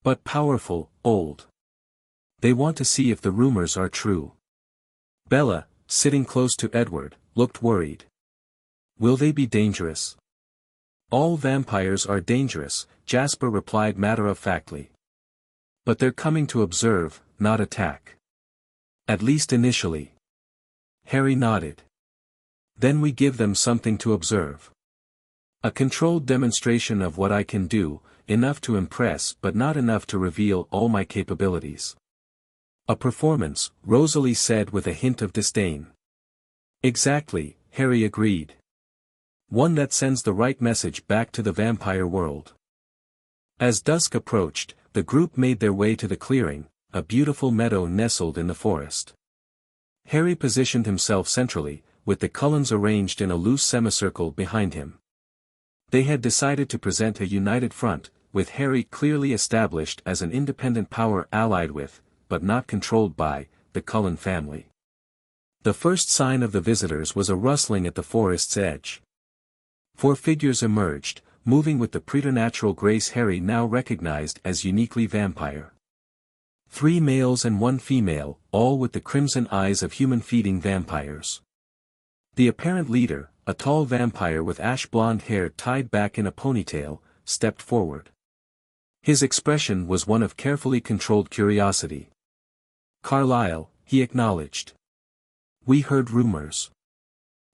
But powerful, old. They want to see if the rumors are true." Bella, sitting close to Edward, looked worried. "Will they be dangerous?" "All vampires are dangerous," Jasper replied matter-of-factly. "But they're coming to observe, not attack. At least initially." Harry nodded. "Then we give them something to observe. A controlled demonstration of what I can do, enough to impress but not enough to reveal all my capabilities." "A performance," Rosalie said with a hint of disdain. "Exactly," Harry agreed. "One that sends the right message back to the vampire world." As dusk approached, the group made their way to the clearing, a beautiful meadow nestled in the forest. Harry positioned himself centrally, with the Cullens arranged in a loose semicircle behind him. They had decided to present a united front, with Harry clearly established as an independent power allied with, but not controlled by, the Cullen family. The first sign of the visitors was a rustling at the forest's edge. 4 figures emerged, moving with the preternatural grace Harry now recognized as uniquely vampire. 3 males and 1 female, all with the crimson eyes of human-feeding vampires. The apparent leader, a tall vampire with ash-blonde hair tied back in a ponytail, stepped forward. His expression was one of carefully controlled curiosity. "Carlyle," he acknowledged. "We heard rumors.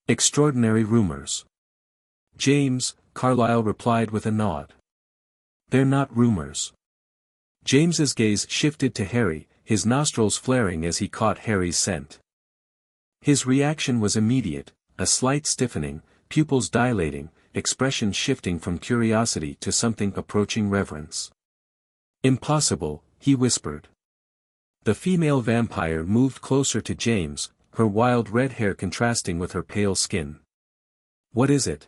Extraordinary rumors." "James," Carlyle replied with a nod. "They're not rumors." James's gaze shifted to Harry, his nostrils flaring as he caught Harry's scent. His reaction was immediate, a slight stiffening, pupils dilating, expression shifting from curiosity to something approaching reverence. "Impossible," he whispered. The female vampire moved closer to James, her wild red hair contrasting with her pale skin. "What is it?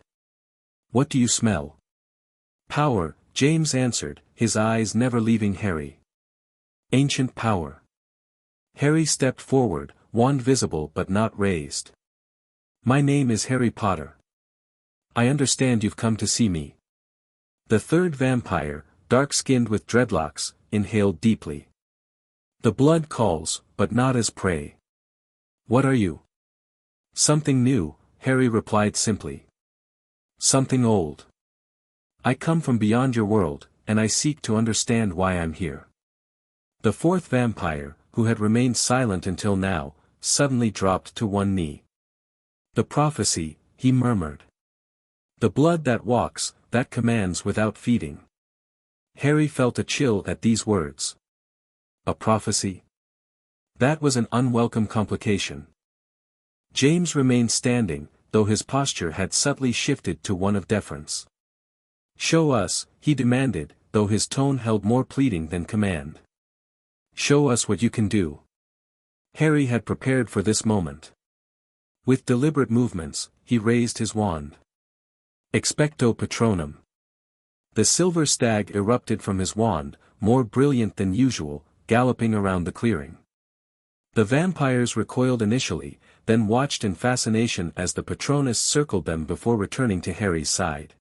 What do you smell?" "Power," James answered, his eyes never leaving Harry. "Ancient power." Harry stepped forward, wand visible but not raised. "My name is Harry Potter. I understand you've come to see me." The third vampire, dark-skinned with dreadlocks, inhaled deeply. "The blood calls, but not as prey." "What are you?" "Something new," Harry replied simply. "Something old. I come from beyond your world, and I seek to understand why I'm here." The fourth vampire, who had remained silent until now, suddenly dropped to one knee. "The prophecy," he murmured. "The blood that walks, that commands without feeding." Harry felt a chill at these words. A prophecy? That was an unwelcome complication. James remained standing, though his posture had subtly shifted to one of deference. "Show us," he demanded, though his tone held more pleading than command. "Show us what you can do." Harry had prepared for this moment. With deliberate movements, he raised his wand. Expecto Patronum. The silver stag erupted from his wand, more brilliant than usual, galloping around the clearing. The vampires recoiled initially, then watched in fascination as the Patronus circled them before returning to Harry's side.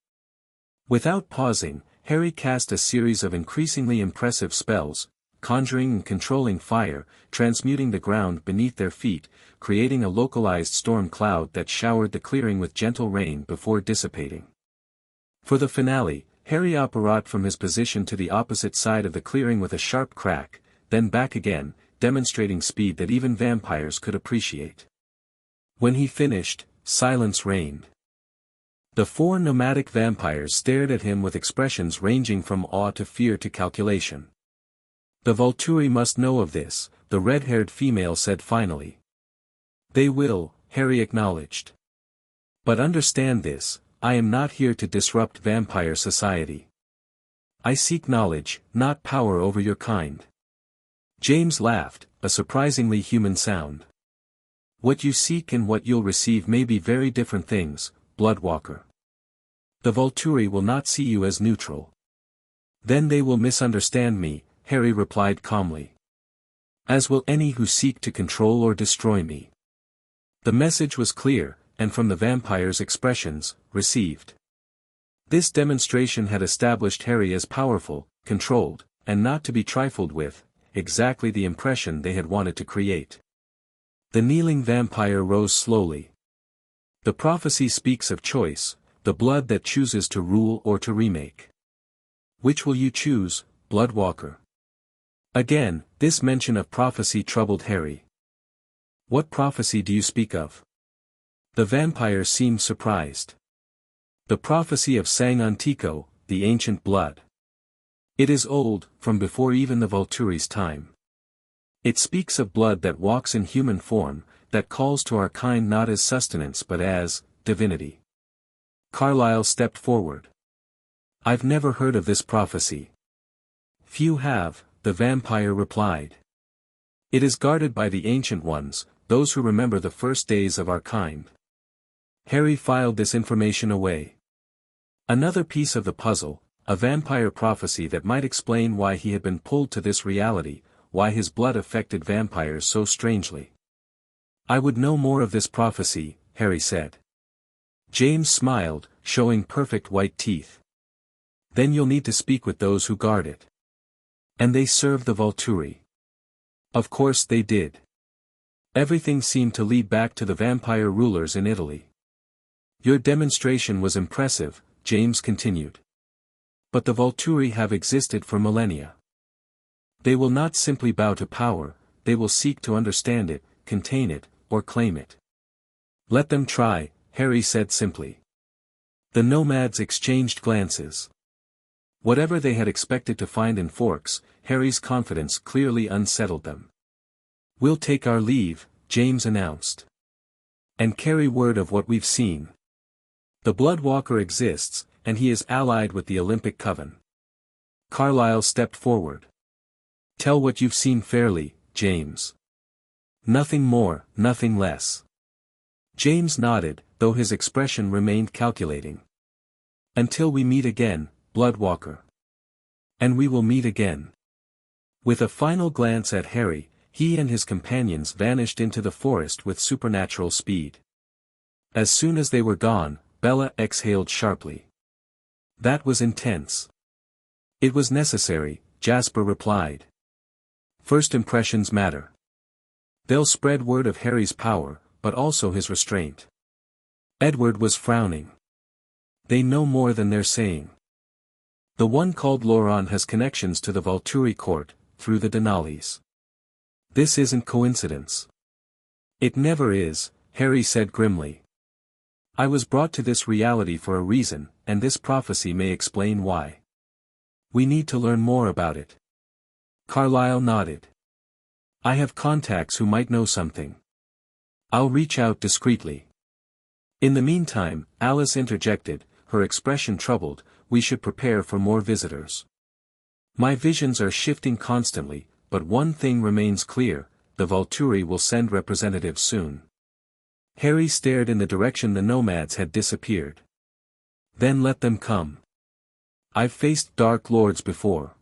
Without pausing, Harry cast a series of increasingly impressive spells, conjuring and controlling fire, transmuting the ground beneath their feet, creating a localized storm cloud that showered the clearing with gentle rain before dissipating. For the finale, Harry apparat from his position to the opposite side of the clearing with a sharp crack, then back again, demonstrating speed that even vampires could appreciate. When he finished, silence reigned. The four nomadic vampires stared at him with expressions ranging from awe to fear to calculation. The Volturi must know of this, the red-haired female said finally. They will, Harry acknowledged. But understand this, I am not here to disrupt vampire society. I seek knowledge, not power over your kind. James laughed, a surprisingly human sound. What you seek and what you'll receive may be very different things, Bloodwalker. The Volturi will not see you as neutral. Then they will misunderstand me, Harry replied calmly. As will any who seek to control or destroy me. The message was clear, and from the vampire's expressions, received. This demonstration had established Harry as powerful, controlled, and not to be trifled with, exactly the impression they had wanted to create. The kneeling vampire rose slowly. The prophecy speaks of choice, the blood that chooses to rule or to remake. Which will you choose, Bloodwalker? Again, this mention of prophecy troubled Harry. What prophecy do you speak of? The vampire seemed surprised. The prophecy of Sang Antico, the ancient blood. It is old, from before even the Volturi's time. It speaks of blood that walks in human form, that calls to our kind not as sustenance but as divinity. Carlyle stepped forward. I've never heard of this prophecy. Few have, the vampire replied. It is guarded by the ancient ones, those who remember the first days of our kind. Harry filed this information away. Another piece of the puzzle, a vampire prophecy that might explain why he had been pulled to this reality, why his blood affected vampires so strangely. I would know more of this prophecy, Harry said. James smiled, showing perfect white teeth. Then you'll need to speak with those who guard it. And they serve the Volturi. Of course they did. Everything seemed to lead back to the vampire rulers in Italy. Your demonstration was impressive, James continued. But the Volturi have existed for millennia. They will not simply bow to power, they will seek to understand it, contain it, or claim it. Let them try, Harry said simply. The nomads exchanged glances. Whatever they had expected to find in Forks, Harry's confidence clearly unsettled them. We'll take our leave, James announced. And carry word of what we've seen. The Bloodwalker exists, and he is allied with the Olympic Coven. Carlyle stepped forward. Tell what you've seen fairly, James. Nothing more, nothing less. James nodded, though his expression remained calculating. Until we meet again, Bloodwalker. And we will meet again. With a final glance at Harry, he and his companions vanished into the forest with supernatural speed. As soon as they were gone, Bella exhaled sharply. That was intense. It was necessary, Jasper replied. First impressions matter. They'll spread word of Harry's power, but also his restraint. Edward was frowning. They know more than they're saying. The one called Laurent has connections to the Volturi court, through the Denalis. This isn't coincidence. It never is, Harry said grimly. I was brought to this reality for a reason, and this prophecy may explain why. We need to learn more about it. Carlyle nodded. I have contacts who might know something. I'll reach out discreetly. In the meantime, Alice interjected, her expression troubled, we should prepare for more visitors. My visions are shifting constantly, but one thing remains clear, the Volturi will send representatives soon. Harry stared in the direction the nomads had disappeared. Then let them come. I've faced Dark Lords before.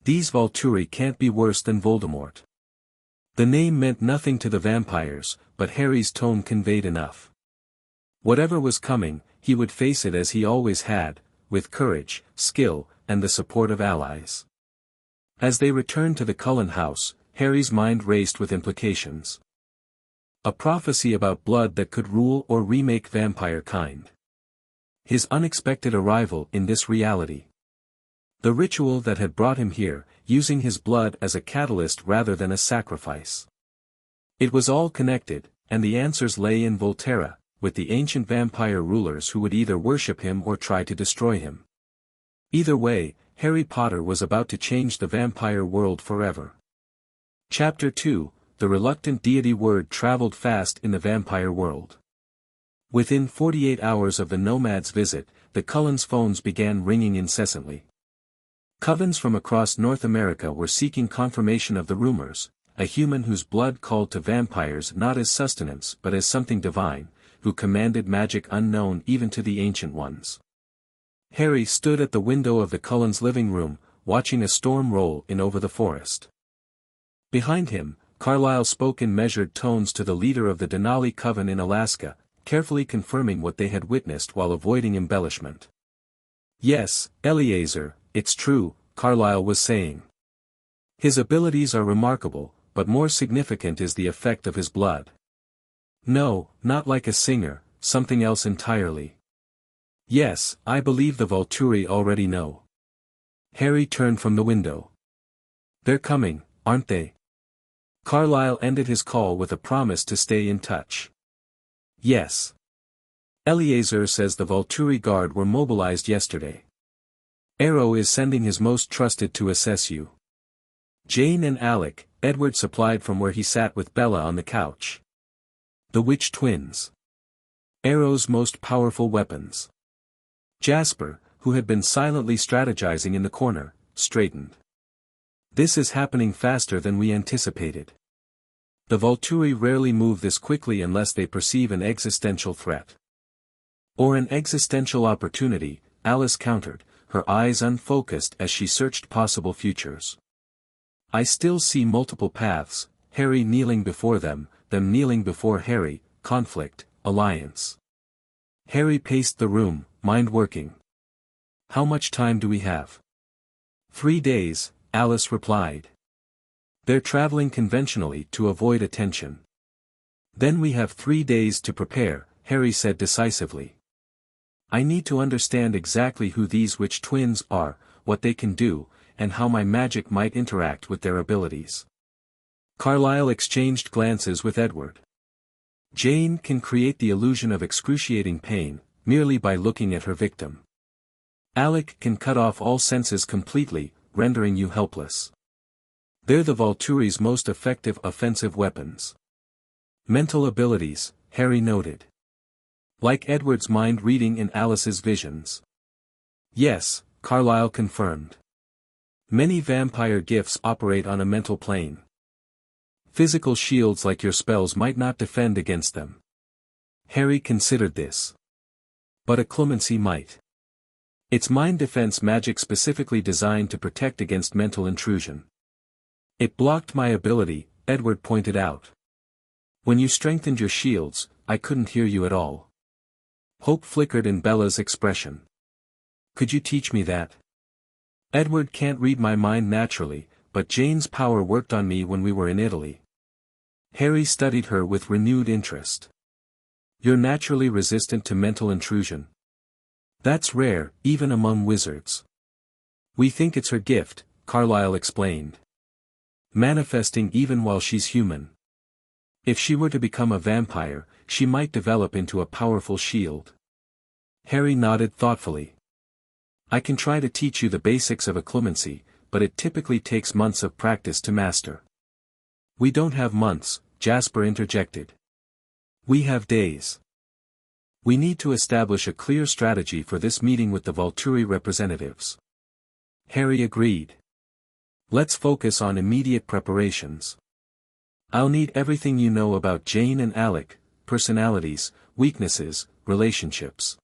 These Volturi can't be worse than Voldemort. The name meant nothing to the vampires, but Harry's tone conveyed enough. Whatever was coming, he would face it as he always had, with courage, skill, and the support of allies. As they returned to the Cullen house, Harry's mind raced with implications. A prophecy about blood that could rule or remake vampire kind. His unexpected arrival in this reality. The ritual that had brought him here, using his blood as a catalyst rather than a sacrifice. It was all connected, and the answers lay in Volterra, with the ancient vampire rulers who would either worship him or try to destroy him. Either way, Harry Potter was about to change the vampire world forever. Chapter 2, The Reluctant Deity. Word traveled fast in the vampire world. Within 48 hours of the nomad's visit, the Cullens' phones began ringing incessantly. Covens from across North America were seeking confirmation of the rumors, a human whose blood called to vampires not as sustenance but as something divine, who commanded magic unknown even to the ancient ones. Harry stood at the window of the Cullens' living room, watching a storm roll in over the forest. Behind him, Carlyle spoke in measured tones to the leader of the Denali Coven in Alaska, carefully confirming what they had witnessed while avoiding embellishment. "Yes, Eleazar, it's true," Carlyle was saying. "His abilities are remarkable, but more significant is the effect of his blood. No, not like a singer, something else entirely." "Yes, I believe the Volturi already know." Harry turned from the window. "They're coming, aren't they?" Carlyle ended his call with a promise to stay in touch. "Yes. Eleazar says the Volturi Guard were mobilized yesterday. Arrow is sending his most trusted to assess you. Jane and Alec," Edward supplied from where he sat with Bella on the couch. "The Witch Twins. Arrow's most powerful weapons." Jasper, who had been silently strategizing in the corner, straightened. "This is happening faster than we anticipated. The Volturi rarely move this quickly unless they perceive an existential threat. Or an existential opportunity," Alice countered, her eyes unfocused as she searched possible futures. "I still see multiple paths, Harry kneeling before them kneeling before Harry, conflict, alliance." Harry paced the room, mind working. "How much time do we have?" 3 days, Alice replied. "They're traveling conventionally to avoid attention." "Then we have 3 days to prepare," Harry said decisively. "I need to understand exactly who these Witch Twins are, what they can do, and how my magic might interact with their abilities." Carlyle exchanged glances with Edward. "Jane can create the illusion of excruciating pain, merely by looking at her victim. Alec can cut off all senses completely, rendering you helpless. They're the Volturi's most effective offensive weapons." "Mental abilities," Harry noted. "Like Edward's mind reading in Alice's visions." "Yes," Carlyle confirmed. "Many vampire gifts operate on a mental plane. Physical shields like your spells might not defend against them." Harry considered this. "But a clemency might. It's mind defense magic specifically designed to protect against mental intrusion." "It blocked my ability," Edward pointed out. "When you strengthened your shields, I couldn't hear you at all." Hope flickered in Bella's expression. "Could you teach me that? Edward can't read my mind naturally, but Jane's power worked on me when we were in Italy." Harry studied her with renewed interest. "You're naturally resistant to mental intrusion. That's rare, even among wizards." "We think it's her gift," Carlyle explained. "Manifesting even while she's human. If she were to become a vampire, she might develop into a powerful shield." Harry nodded thoughtfully. "I can try to teach you the basics of a clemency, but it typically takes months of practice to master." "We don't have months," Jasper interjected. "We have days. We need to establish a clear strategy for this meeting with the Volturi representatives." Harry agreed. "Let's focus on immediate preparations. I'll need everything you know about Jane and Alec, personalities, weaknesses, relationships.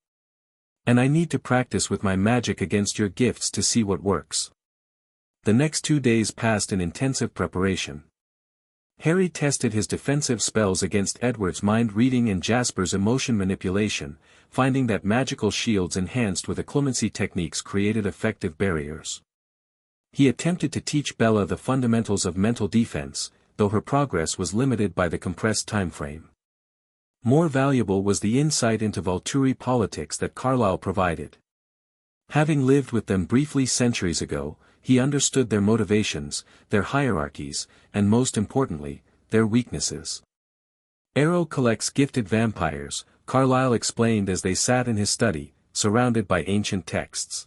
And I need to practice with my magic against your gifts to see what works." The next 2 days passed in intensive preparation. Harry tested his defensive spells against Edward's mind reading and Jasper's emotion manipulation, finding that magical shields enhanced with occlumency techniques created effective barriers. He attempted to teach Bella the fundamentals of mental defense, though her progress was limited by the compressed timeframe. More valuable was the insight into Volturi politics that Carlyle provided. Having lived with them briefly centuries ago, he understood their motivations, their hierarchies, and most importantly, their weaknesses. Arrow collects gifted vampires, Carlyle explained as they sat in his study, surrounded by ancient texts.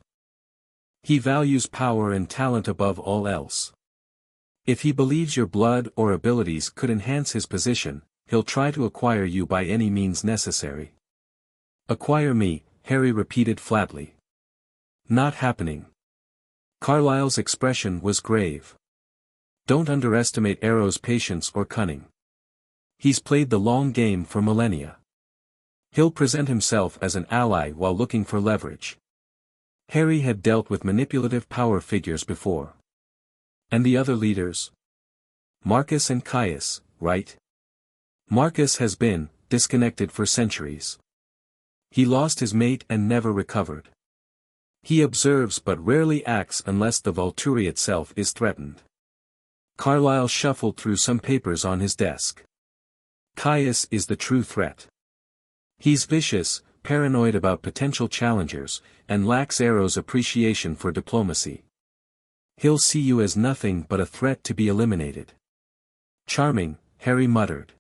He values power and talent above all else. If he believes your blood or abilities could enhance his position, he'll try to acquire you by any means necessary. Acquire me, Harry repeated flatly. Not happening. Carlyle's expression was grave. Don't underestimate Arrow's patience or cunning. He's played the long game for millennia. He'll present himself as an ally while looking for leverage. Harry had dealt with manipulative power figures before. And the other leaders? Marcus and Caius, right? Marcus has been disconnected for centuries. He lost his mate and never recovered. He observes but rarely acts unless the Volturi itself is threatened. Carlyle shuffled through some papers on his desk. Caius is the true threat. He's vicious, paranoid about potential challengers, and lacks Arrow's appreciation for diplomacy. He'll see you as nothing but a threat to be eliminated. Charming, Harry muttered.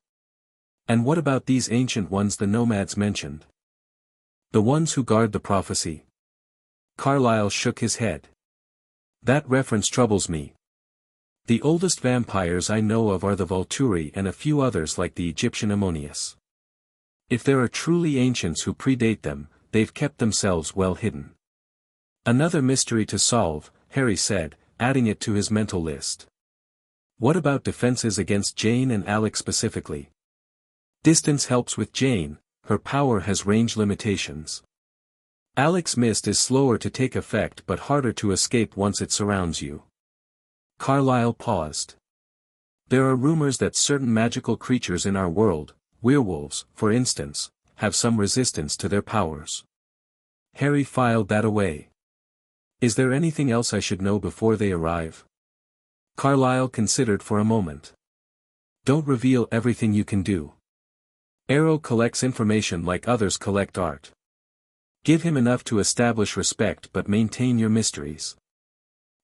And what about these ancient ones the nomads mentioned? The ones who guard the prophecy? Carlyle shook his head. That reference troubles me. The oldest vampires I know of are the Volturi and a few others like the Egyptian Ammonius. If there are truly ancients who predate them, they've kept themselves well hidden. Another mystery to solve, Harry said, adding it to his mental list. What about defenses against Jane and Alec specifically? Distance helps with Jane, her power has range limitations. Alec's mist is slower to take effect but harder to escape once it surrounds you. Carlyle paused. There are rumors that certain magical creatures in our world, werewolves, for instance, have some resistance to their powers. Harry filed that away. Is there anything else I should know before they arrive? Carlyle considered for a moment. Don't reveal everything you can do. Arrow collects information like others collect art. Give him enough to establish respect but maintain your mysteries.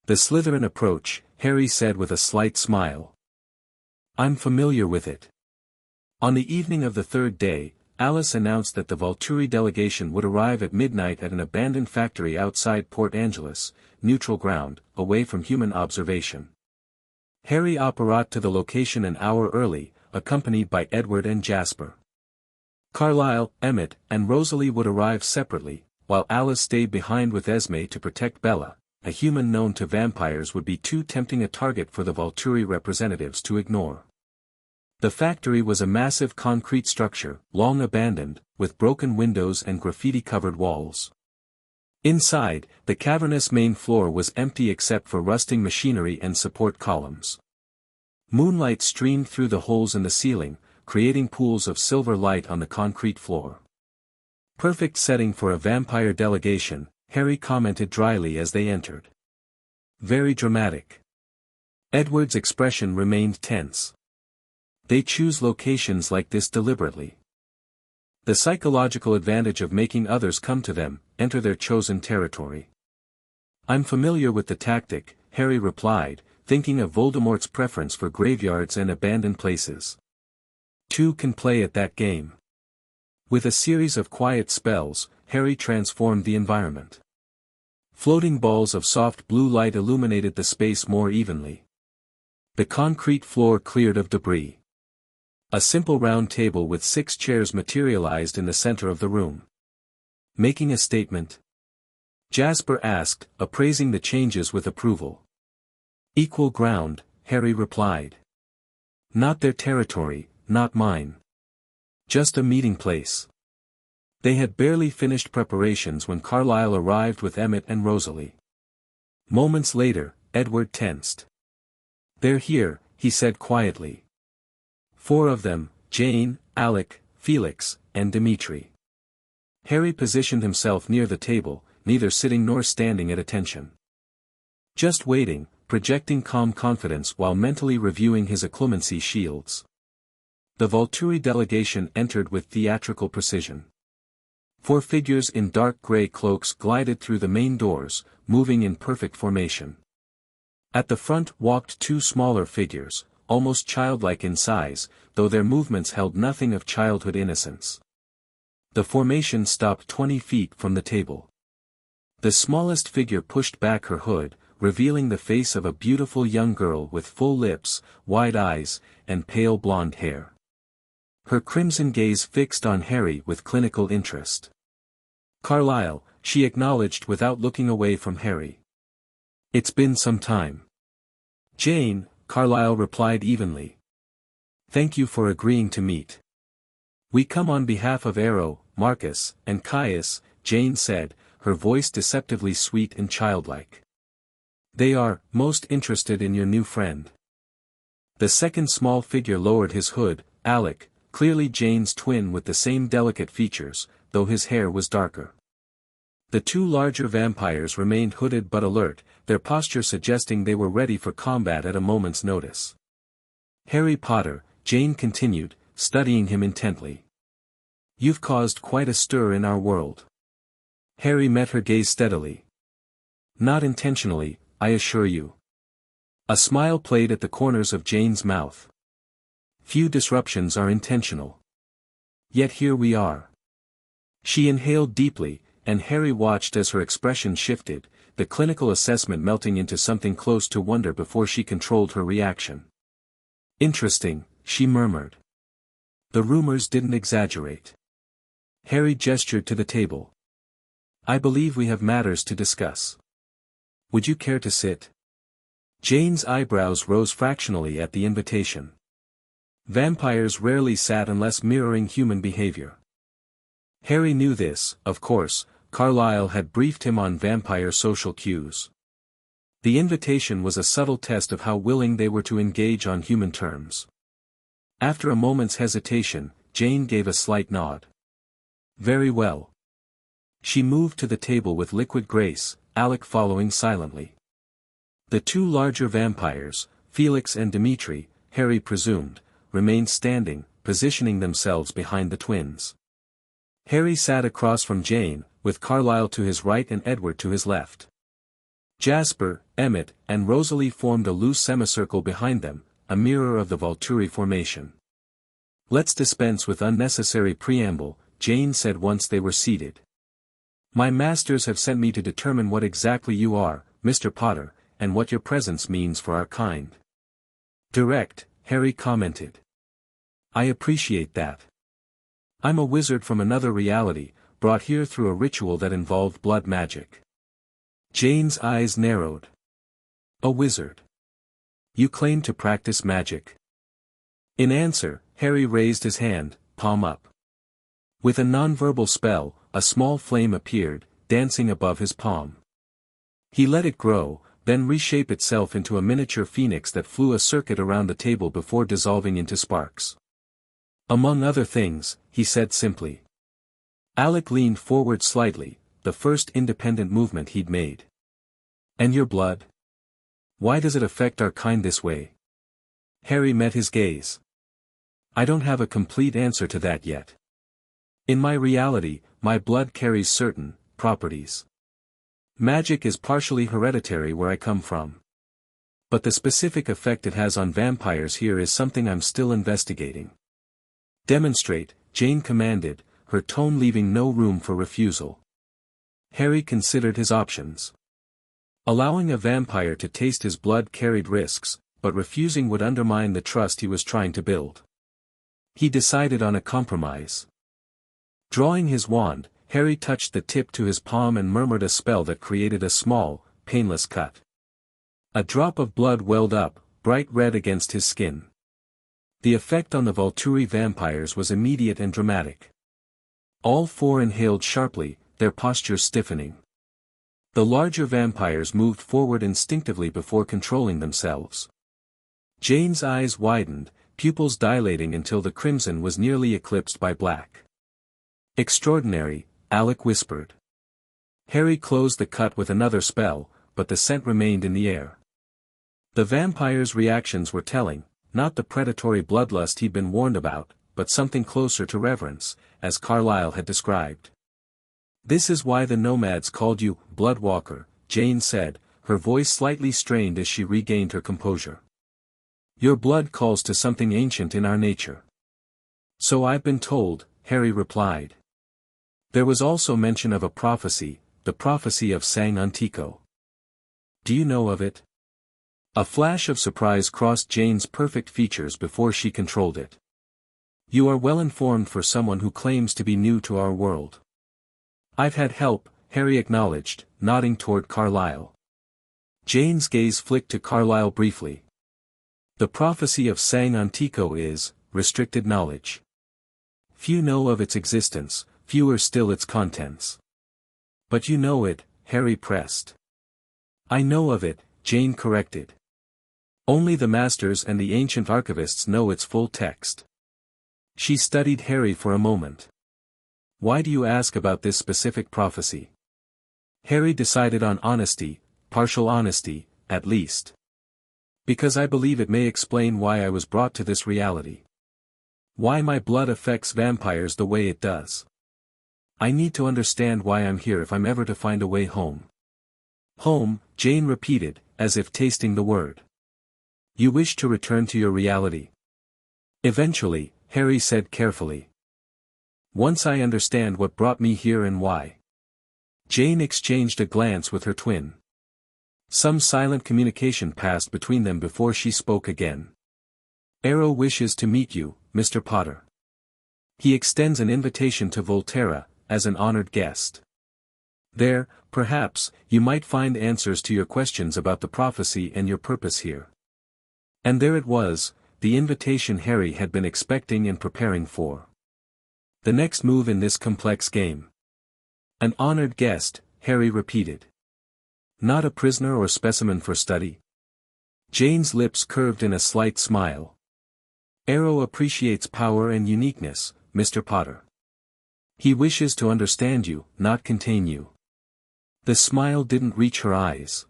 The Slytherin approach, Harry said with a slight smile. I'm familiar with it. On the evening of the third day, Alice announced that the Volturi delegation would arrive at midnight at an abandoned factory outside Port Angeles, neutral ground, away from human observation. Harry apparat to the location an hour early, accompanied by Edward and Jasper. Carlyle, Emmett, and Rosalie would arrive separately, while Alice stayed behind with Esme to protect Bella. A human known to vampires would be too tempting a target for the Volturi representatives to ignore. The factory was a massive concrete structure, long abandoned, with broken windows and graffiti-covered walls. Inside, the cavernous main floor was empty except for rusting machinery and support columns. Moonlight streamed through the holes in the ceiling, creating pools of silver light on the concrete floor. Perfect setting for a vampire delegation, Harry commented dryly as they entered. Very dramatic. Edward's expression remained tense. They choose locations like this deliberately. The psychological advantage of making others come to them, enter their chosen territory. I'm familiar with the tactic, Harry replied, thinking of Voldemort's preference for graveyards and abandoned places. Two can play at that game. With a series of quiet spells, Harry transformed the environment. Floating balls of soft blue light illuminated the space more evenly. The concrete floor cleared of debris. A simple round table with 6 chairs materialized in the center of the room. Making a statement? Jasper asked, appraising the changes with approval. Equal ground, Harry replied. Not their territory, not mine. Just a meeting place. They had barely finished preparations when Carlyle arrived with Emmett and Rosalie. Moments later, Edward tensed. They're here, he said quietly. 4 of them, Jane, Alec, Felix, and Dimitri. Harry positioned himself near the table, neither sitting nor standing at attention. Just waiting, projecting calm confidence while mentally reviewing his occlumency shields. The Volturi delegation entered with theatrical precision. 4 figures in dark gray cloaks glided through the main doors, moving in perfect formation. At the front walked 2 smaller figures, almost childlike in size, though their movements held nothing of childhood innocence. The formation stopped 20 feet from the table. The smallest figure pushed back her hood, revealing the face of a beautiful young girl with full lips, wide eyes, and pale blonde hair. Her crimson gaze fixed on Harry with clinical interest. "Carlyle," she acknowledged without looking away from Harry. "It's been some time." "Jane," Carlyle replied evenly. "Thank you for agreeing to meet." "We come on behalf of Arrow, Marcus, and Caius," Jane said, her voice deceptively sweet and childlike. "They are most interested in your new friend." The second small figure lowered his hood, Alec, clearly Jane's twin with the same delicate features, though his hair was darker. The 2 larger vampires remained hooded but alert, their posture suggesting they were ready for combat at a moment's notice. "Harry Potter," Jane continued, studying him intently. "You've caused quite a stir in our world." Harry met her gaze steadily. "Not intentionally, I assure you." A smile played at the corners of Jane's mouth. "Few disruptions are intentional. Yet here we are." She inhaled deeply, and Harry watched as her expression shifted, the clinical assessment melting into something close to wonder before she controlled her reaction. "Interesting," she murmured. "The rumors didn't exaggerate." Harry gestured to the table. "I believe we have matters to discuss. Would you care to sit?" Jane's eyebrows rose fractionally at the invitation. Vampires rarely sat unless mirroring human behavior. Harry knew this, of course. Carlyle had briefed him on vampire social cues. The invitation was a subtle test of how willing they were to engage on human terms. After a moment's hesitation, Jane gave a slight nod. "Very well." She moved to the table with liquid grace, Alec following silently. The 2 larger vampires, Felix and Dimitri, Harry presumed, remained standing, positioning themselves behind the twins. Harry sat across from Jane, with Carlyle to his right and Edward to his left. Jasper, Emmett, and Rosalie formed a loose semicircle behind them, a mirror of the Volturi formation. "Let's dispense with unnecessary preamble," Jane said once they were seated. "My masters have sent me to determine what exactly you are, Mr. Potter, and what your presence means for our kind." "Direct," Harry commented. "I appreciate that. I'm a wizard from another reality, brought here through a ritual that involved blood magic." Jane's eyes narrowed. "A wizard? You claim to practice magic?" In answer, Harry raised his hand, palm up. With a nonverbal spell, a small flame appeared, dancing above his palm. He let it grow, then reshape itself into a miniature phoenix that flew a circuit around the table before dissolving into sparks. "Among other things," he said simply. Alec leaned forward slightly, the first independent movement he'd made. "And your blood? Why does it affect our kind this way?" Harry met his gaze. "I don't have a complete answer to that yet. In my reality, my blood carries certain properties. Magic is partially hereditary where I come from. But the specific effect it has on vampires here is something I'm still investigating." "Demonstrate," Jane commanded, her tone leaving no room for refusal. Harry considered his options. Allowing a vampire to taste his blood carried risks, but refusing would undermine the trust he was trying to build. He decided on a compromise. Drawing his wand, Harry touched the tip to his palm and murmured a spell that created a small, painless cut. A drop of blood welled up, bright red against his skin. The effect on the Volturi vampires was immediate and dramatic. All 4 inhaled sharply, their postures stiffening. The larger vampires moved forward instinctively before controlling themselves. Jane's eyes widened, pupils dilating until the crimson was nearly eclipsed by black. "Extraordinary," Alec whispered. Harry closed the cut with another spell, but the scent remained in the air. The vampire's reactions were telling, not the predatory bloodlust he'd been warned about, but something closer to reverence, as Carlyle had described. "This is why the nomads called you, Bloodwalker," Jane said, her voice slightly strained as she regained her composure. "Your blood calls to something ancient in our nature." "So I've been told," Harry replied. "There was also mention of a prophecy, the prophecy of Sang Antico. Do you know of it?" A flash of surprise crossed Jane's perfect features before she controlled it. "You are well informed for someone who claims to be new to our world." "I've had help," Harry acknowledged, nodding toward Carlyle. Jane's gaze flicked to Carlyle briefly. "The prophecy of Sang Antico is restricted knowledge. Few know of its existence, fewer still its contents." "But you know it," Harry pressed. "I know of it," Jane corrected. "Only the masters and the ancient archivists know its full text." She studied Harry for a moment. "Why do you ask about this specific prophecy?" Harry decided on honesty, partial honesty, at least. "Because I believe it may explain why I was brought to this reality. Why my blood affects vampires the way it does. I need to understand why I'm here if I'm ever to find a way home." "Home," Jane repeated, as if tasting the word. "You wish to return to your reality?" "Eventually," Harry said carefully. "Once I understand what brought me here and why." Jane exchanged a glance with her twin. Some silent communication passed between them before she spoke again. "Arrow wishes to meet you, Mr. Potter. He extends an invitation to Volterra, as an honored guest. There, perhaps, you might find answers to your questions about the prophecy and your purpose here." And there it was, the invitation Harry had been expecting and preparing for. The next move in this complex game. "An honored guest," Harry repeated. "Not a prisoner or specimen for study?" Jane's lips curved in a slight smile. "Arrow appreciates power and uniqueness, Mr. Potter. He wishes to understand you, not contain you." The smile didn't reach her eyes.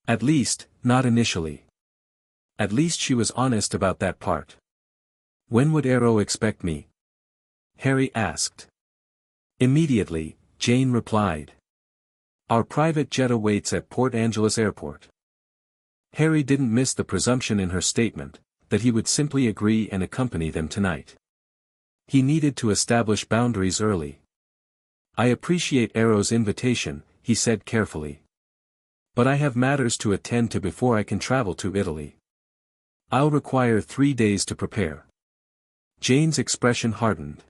At least, not initially. At least she was honest about that part. "When would Arrow expect me?" Harry asked. "Immediately," Jane replied. "Our private jet awaits at Port Angeles Airport." Harry didn't miss the presumption in her statement, that he would simply agree and accompany them tonight. He needed to establish boundaries early. "I appreciate Arrow's invitation," he said carefully. "But I have matters to attend to before I can travel to Italy. I'll require 3 days to prepare." Jane's expression hardened.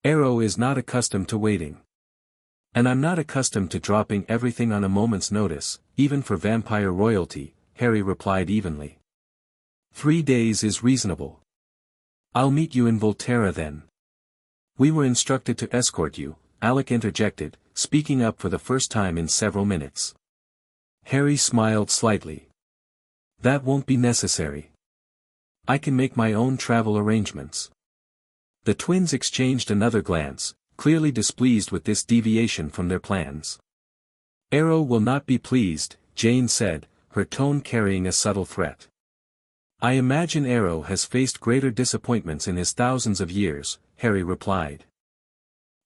"Arrow is not accustomed to waiting. And I'm not accustomed to dropping everything on a moment's notice, even for vampire royalty," Harry replied evenly. 3 days is reasonable. "I'll meet you in Volterra then." "We were instructed to escort you," Alec interjected, speaking up for the first time in several minutes. Harry smiled slightly. "That won't be necessary. I can make my own travel arrangements." The twins exchanged another glance, clearly displeased with this deviation from their plans. "Arrow will not be pleased," Jane said, her tone carrying a subtle threat. "I imagine Arrow has faced greater disappointments in his thousands of years," Harry replied.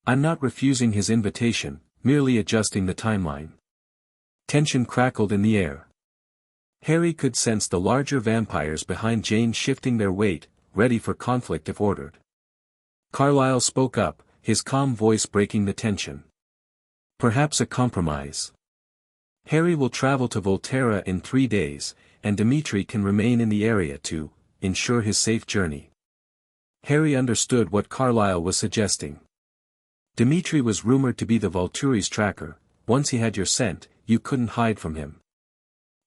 "I'm not refusing his invitation, merely adjusting the timeline." Tension crackled in the air. Harry could sense the larger vampires behind Jane shifting their weight, ready for conflict if ordered. Carlyle spoke up, his calm voice breaking the tension. "Perhaps a compromise. Harry will travel to Volterra in 3 days, and Dimitri can remain in the area to ensure his safe journey." Harry understood what Carlyle was suggesting. Dimitri was rumored to be the Volturi's tracker. Once he had your scent, you couldn't hide from him.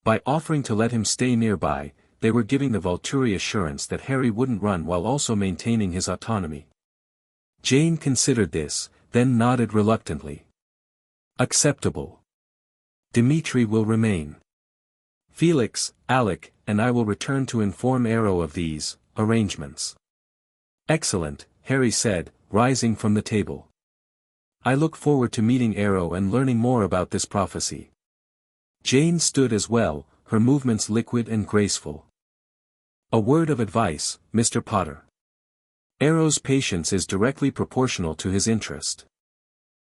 By offering to let him stay nearby, they were giving the Volturi assurance that Harry wouldn't run while also maintaining his autonomy. Jane considered this, then nodded reluctantly. "Acceptable. Dimitri will remain. Felix, Alec, and I will return to inform Arrow of these arrangements." "Excellent," Harry said, rising from the table. "I look forward to meeting Arrow and learning more about this prophecy." Jane stood as well, her movements liquid and graceful. "A word of advice, Mr. Potter. Arrow's patience is directly proportional to his interest.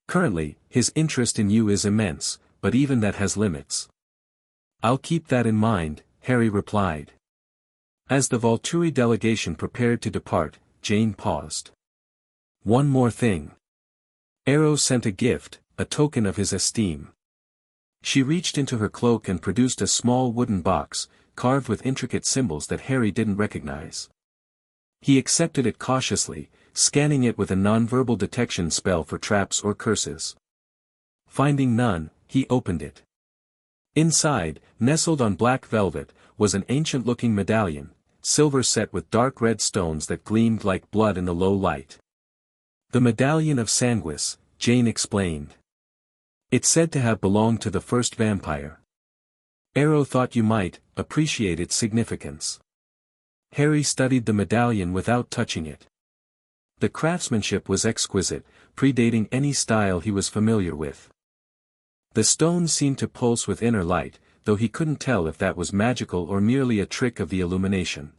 Currently, his interest in you is immense, but even that has limits. I'll keep that in mind, Harry replied. As the Volturi delegation prepared to depart, Jane paused. One more thing. Arrow sent a gift, a token of his esteem. She reached into her cloak and produced a small wooden box, carved with intricate symbols that Harry didn't recognize. He accepted it cautiously, scanning it with a nonverbal detection spell for traps or curses. Finding none, he opened it. Inside, nestled on black velvet, was an ancient-looking medallion, silver set with dark red stones that gleamed like blood in the low light. The medallion of Sanguis, Jane explained. It's said to have belonged to the first vampire. Arrow thought you might appreciate its significance. Harry studied the medallion without touching it. The craftsmanship was exquisite, predating any style he was familiar with. The stones seemed to pulse with inner light, though he couldn't tell if that was magical or merely a trick of the illumination.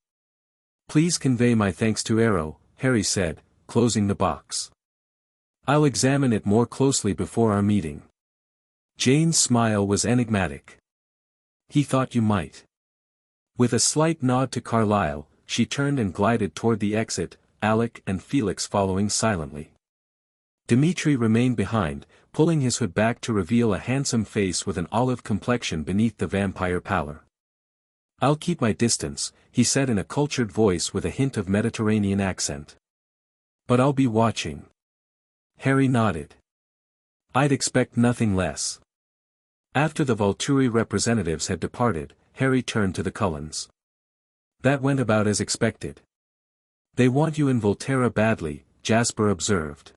Please convey my thanks to Arrow, Harry said, closing the box. I'll examine it more closely before our meeting. Jane's smile was enigmatic. He thought you might. With a slight nod to Carlyle, she turned and glided toward the exit, Alec and Felix following silently. Dimitri remained behind, pulling his hood back to reveal a handsome face with an olive complexion beneath the vampire pallor. I'll keep my distance, he said in a cultured voice with a hint of Mediterranean accent. But I'll be watching. Harry nodded. I'd expect nothing less. After the Volturi representatives had departed, Harry turned to the Cullens. That went about as expected. They want you in Volterra badly, Jasper observed.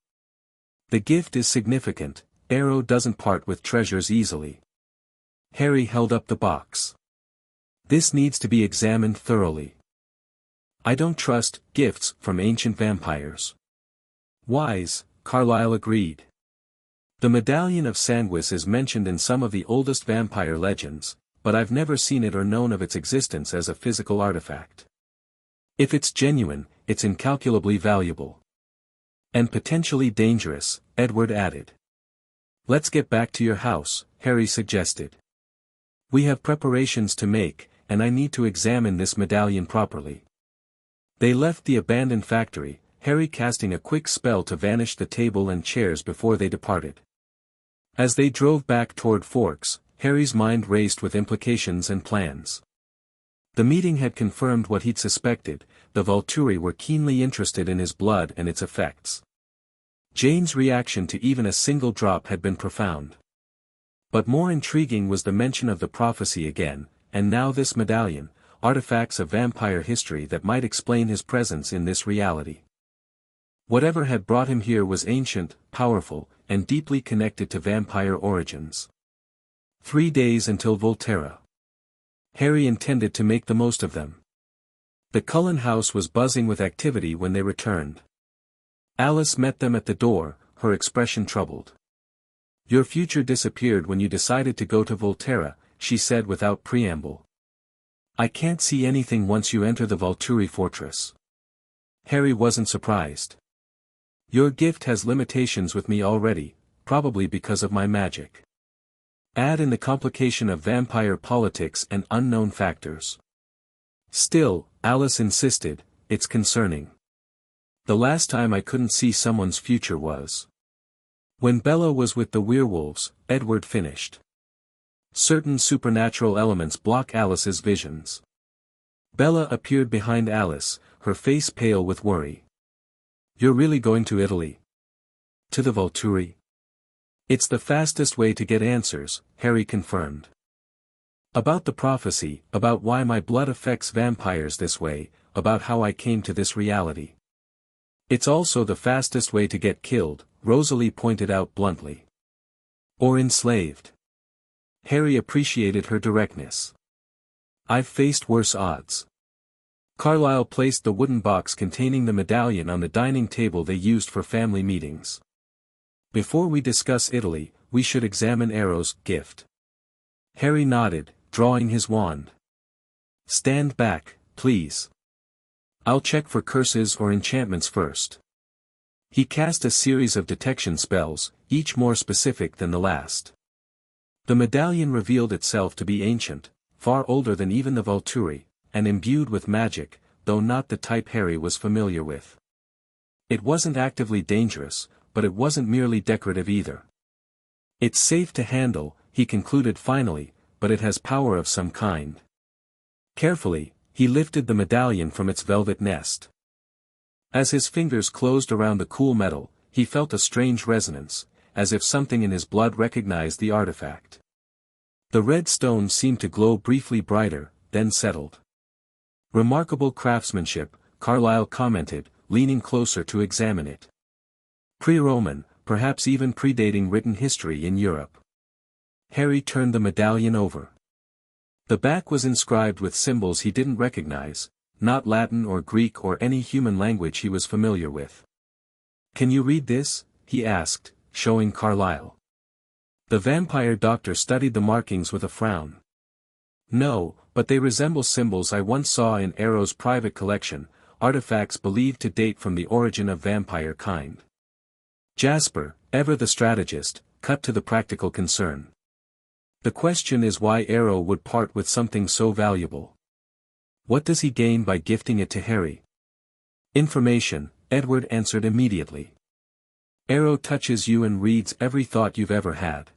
The gift is significant, Arrow doesn't part with treasures easily. Harry held up the box. This needs to be examined thoroughly. I don't trust gifts from ancient vampires. Wise, Carlyle agreed. The medallion of Sanguis is mentioned in some of the oldest vampire legends, but I've never seen it or known of its existence as a physical artifact. If it's genuine, it's incalculably valuable. And potentially dangerous, Edward added. Let's get back to your house, Harry suggested. We have preparations to make, and I need to examine this medallion properly. They left the abandoned factory, Harry casting a quick spell to vanish the table and chairs before they departed. As they drove back toward Forks, Harry's mind raced with implications and plans. The meeting had confirmed what he'd suspected, the Volturi were keenly interested in his blood and its effects. Jane's reaction to even a single drop had been profound. But more intriguing was the mention of the prophecy again, and now this medallion, artifacts of vampire history that might explain his presence in this reality. Whatever had brought him here was ancient, powerful, and deeply connected to vampire origins. 3 days until Volterra. Harry intended to make the most of them. The Cullen house was buzzing with activity when they returned. Alice met them at the door, her expression troubled. Your future disappeared when you decided to go to Volterra, she said without preamble. I can't see anything once you enter the Volturi fortress. Harry wasn't surprised. Your gift has limitations with me already, probably because of my magic. Add in the complication of vampire politics and unknown factors. Still, Alice insisted, it's concerning. The last time I couldn't see someone's future was when Bella was with the werewolves, Edward finished. Certain supernatural elements block Alice's visions. Bella appeared behind Alice, her face pale with worry. You're really going to Italy? To the Volturi? It's the fastest way to get answers, Harry confirmed. About the prophecy, about why my blood affects vampires this way, about how I came to this reality. It's also the fastest way to get killed, Rosalie pointed out bluntly. Or enslaved. Harry appreciated her directness. I've faced worse odds. Carlyle placed the wooden box containing the medallion on the dining table they used for family meetings. Before we discuss Italy, we should examine Arrow's gift. Harry nodded, drawing his wand. Stand back, please. I'll check for curses or enchantments first. He cast a series of detection spells, each more specific than the last. The medallion revealed itself to be ancient, far older than even the Volturi, and imbued with magic, though not the type Harry was familiar with. It wasn't actively dangerous, but it wasn't merely decorative either. It's safe to handle, he concluded finally, but it has power of some kind. Carefully, he lifted the medallion from its velvet nest. As his fingers closed around the cool metal, he felt a strange resonance, as if something in his blood recognized the artifact. The red stone seemed to glow briefly brighter, then settled. Remarkable craftsmanship, Carlyle commented, leaning closer to examine it. Pre-Roman, perhaps even predating written history in Europe. Harry turned the medallion over. The back was inscribed with symbols he didn't recognize, not Latin or Greek or any human language he was familiar with. "Can you read this?" he asked, showing Carlyle. The vampire doctor studied the markings with a frown. "No, but they resemble symbols I once saw in Arrow's private collection, artifacts believed to date from the origin of vampire kind." Jasper, ever the strategist, cut to the practical concern. "The question is why Arrow would part with something so valuable. What does he gain by gifting it to Harry?" "Information," Edward answered immediately. "Arrow touches you and reads every thought you've ever had.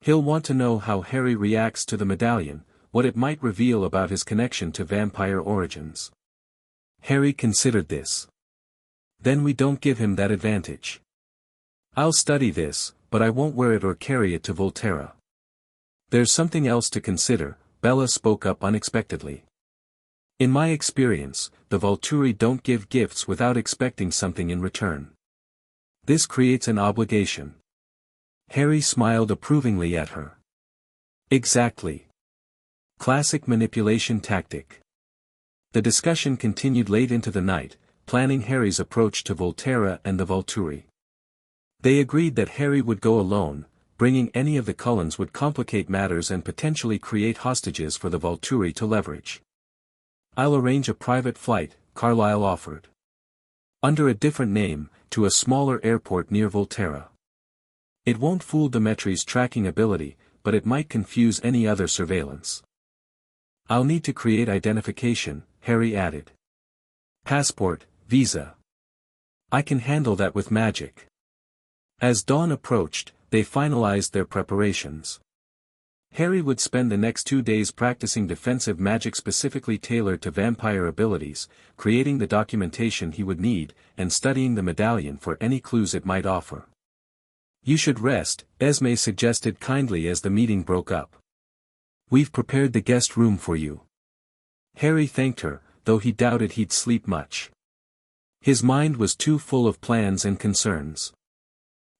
He'll want to know how Harry reacts to the medallion, what it might reveal about his connection to vampire origins." Harry considered this. "Then we don't give him that advantage. I'll study this, but I won't wear it or carry it to Volterra." "There's something else to consider," Bella spoke up unexpectedly. "In my experience, the Volturi don't give gifts without expecting something in return. This creates an obligation." Harry smiled approvingly at her. "Exactly. Classic manipulation tactic." The discussion continued late into the night, planning Harry's approach to Volterra and the Volturi. They agreed that Harry would go alone. Bringing any of the Cullens would complicate matters and potentially create hostages for the Volturi to leverage. "I'll arrange a private flight," Carlyle offered. "Under a different name, to a smaller airport near Volterra. It won't fool Demetri's tracking ability, but it might confuse any other surveillance." "I'll need to create identification," Harry added. "Passport, visa. I can handle that with magic." As dawn approached, they finalized their preparations. Harry would spend the next 2 days practicing defensive magic specifically tailored to vampire abilities, creating the documentation he would need, and studying the medallion for any clues it might offer. "You should rest," Esme suggested kindly as the meeting broke up. "We've prepared the guest room for you." Harry thanked her, though he doubted he'd sleep much. His mind was too full of plans and concerns.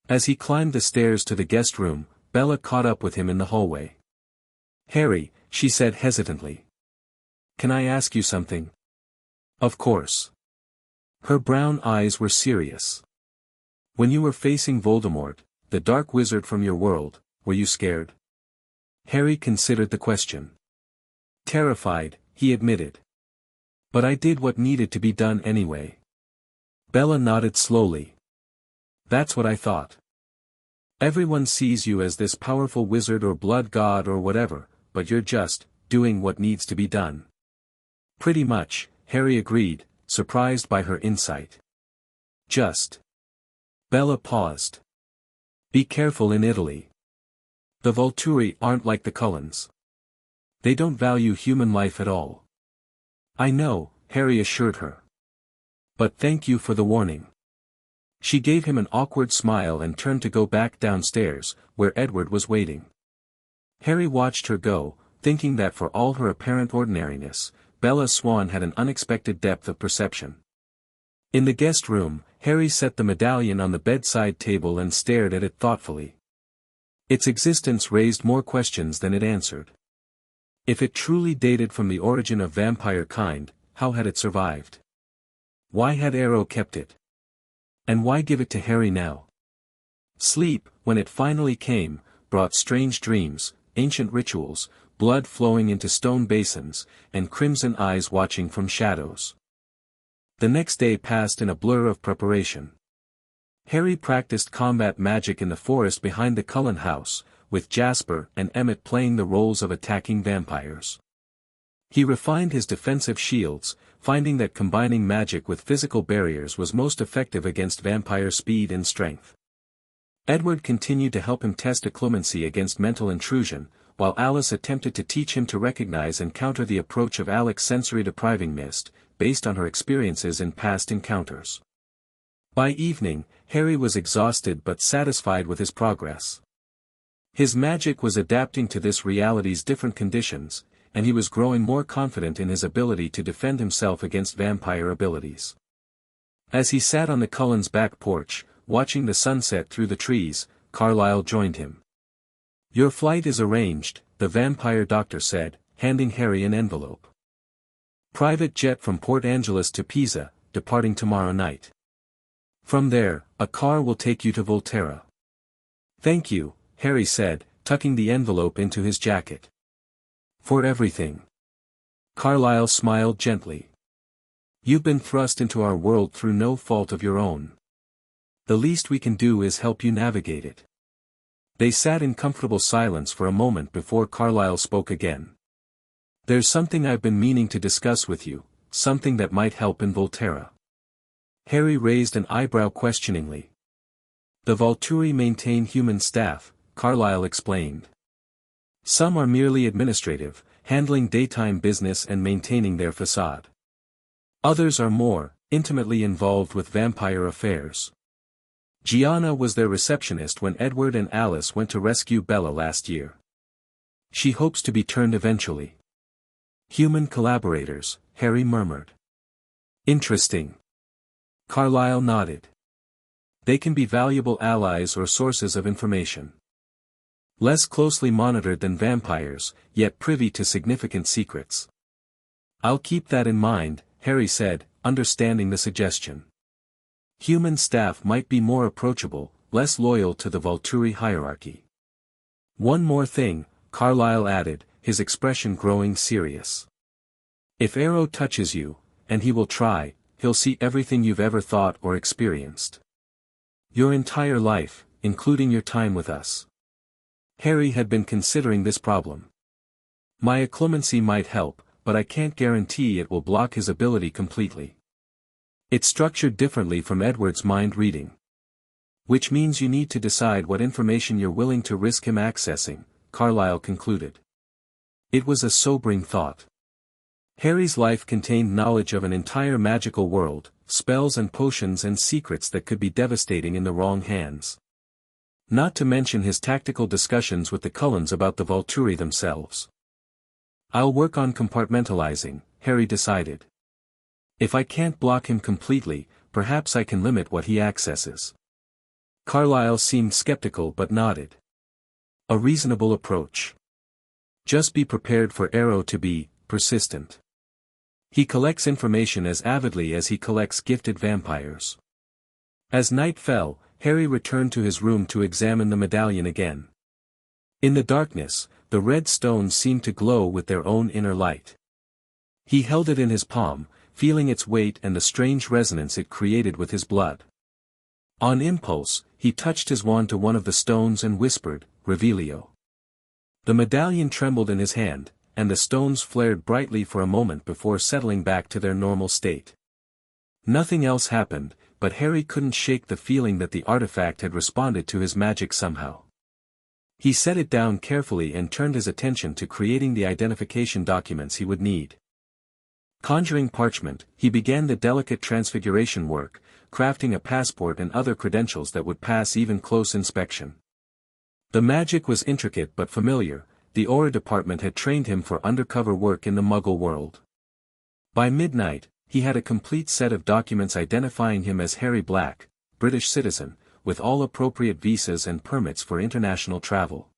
As he climbed the stairs to the guest room, Bella caught up with him in the hallway. "Harry," she said hesitantly. "Can I ask you something?" "Of course." Her brown eyes were serious. "When you were facing Voldemort, the dark wizard from your world, were you scared?" Harry considered the question. "Terrified," he admitted. "But I did what needed to be done anyway." Bella nodded slowly. "That's what I thought. Everyone sees you as this powerful wizard or blood god or whatever, but you're just doing what needs to be done." "Pretty much," Harry agreed, surprised by her insight. "Just." Bella paused. "Be careful in Italy. The Volturi aren't like the Cullens. They don't value human life at all." "I know," Harry assured her. "But thank you for the warning." She gave him an awkward smile and turned to go back downstairs, where Edward was waiting. Harry watched her go, thinking that for all her apparent ordinariness, Bella Swan had an unexpected depth of perception. In the guest room, Harry set the medallion on the bedside table and stared at it thoughtfully. Its existence raised more questions than it answered. If it truly dated from the origin of vampire kind, how had it survived? Why had Arrow kept it? And why give it to Harry now? Sleep, when it finally came, brought strange dreams, ancient rituals, blood flowing into stone basins, and crimson eyes watching from shadows. The next day passed in a blur of preparation. Harry practiced combat magic in the forest behind the Cullen house, with Jasper and Emmett playing the roles of attacking vampires. He refined his defensive shields, finding that combining magic with physical barriers was most effective against vampire speed and strength. Edward continued to help him test occlumency against mental intrusion, while Alice attempted to teach him to recognize and counter the approach of Alec's sensory-depriving mist, based on her experiences in past encounters. By evening, Harry was exhausted but satisfied with his progress. His magic was adapting to this reality's different conditions, and he was growing more confident in his ability to defend himself against vampire abilities. As he sat on the Cullens' back porch, watching the sunset through the trees, Carlyle joined him. "Your flight is arranged," the vampire doctor said, handing Harry an envelope. "Private jet from Port Angeles to Pisa, departing tomorrow night. From there, a car will take you to Volterra." "Thank you," Harry said, tucking the envelope into his jacket. "For everything." Carlyle smiled gently. "You've been thrust into our world through no fault of your own. The least we can do is help you navigate it." They sat in comfortable silence for a moment before Carlyle spoke again. "There's something I've been meaning to discuss with you, something that might help in Volterra." Harry raised an eyebrow questioningly. "The Volturi maintain human staff," Carlyle explained. "Some are merely administrative, handling daytime business and maintaining their facade. Others are more intimately involved with vampire affairs. Gianna was their receptionist when Edward and Alice went to rescue Bella last year. She hopes to be turned eventually." "Human collaborators," Harry murmured. "Interesting." Carlyle nodded. "They can be valuable allies or sources of information. Less closely monitored than vampires, yet privy to significant secrets." "I'll keep that in mind," Harry said, understanding the suggestion. Human staff might be more approachable, less loyal to the Volturi hierarchy. "One more thing," Carlyle added, his expression growing serious. "If Arrow touches you, and he will try, he'll see everything you've ever thought or experienced. Your entire life, including your time with us." Harry had been considering this problem. "My occlumency might help, but I can't guarantee it will block his ability completely. It's structured differently from Edward's mind reading. Which means you need to decide what information you're willing to risk him accessing," Carlyle concluded. It was a sobering thought. Harry's life contained knowledge of an entire magical world, spells and potions and secrets that could be devastating in the wrong hands. Not to mention his tactical discussions with the Cullens about the Volturi themselves. "I'll work on compartmentalizing," Harry decided. "If I can't block him completely, perhaps I can limit what he accesses." Carlyle seemed skeptical but nodded. "A reasonable approach. Just be prepared for Arrow to be persistent. He collects information as avidly as he collects gifted vampires." As night fell, Harry returned to his room to examine the medallion again. In the darkness, the red stones seemed to glow with their own inner light. He held it in his palm, feeling its weight and the strange resonance it created with his blood. On impulse, he touched his wand to one of the stones and whispered, "Revelio." The medallion trembled in his hand, and the stones flared brightly for a moment before settling back to their normal state. Nothing else happened, but Harry couldn't shake the feeling that the artifact had responded to his magic somehow. He set it down carefully and turned his attention to creating the identification documents he would need. Conjuring parchment, he began the delicate transfiguration work, crafting a passport and other credentials that would pass even close inspection. The magic was intricate but familiar. The Aura department had trained him for undercover work in the Muggle world. By midnight, he had a complete set of documents identifying him as Harry Black, British citizen, with all appropriate visas and permits for international travel.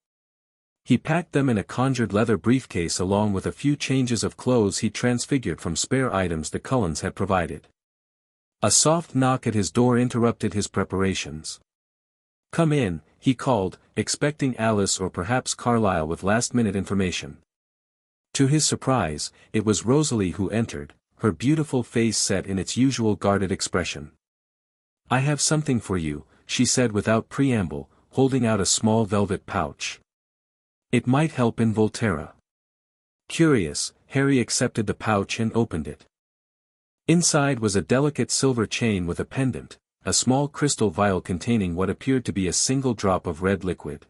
He packed them in a conjured leather briefcase along with a few changes of clothes he transfigured from spare items the Cullens had provided. A soft knock at his door interrupted his preparations. "Come in," he called, expecting Alice or perhaps Carlyle with last-minute information. To his surprise, it was Rosalie who entered, her beautiful face set in its usual guarded expression. "I have something for you," she said without preamble, holding out a small velvet pouch. "It might help in Volterra." Curious, Harry accepted the pouch and opened it. Inside was a delicate silver chain with a pendant, a small crystal vial containing what appeared to be a single drop of red liquid.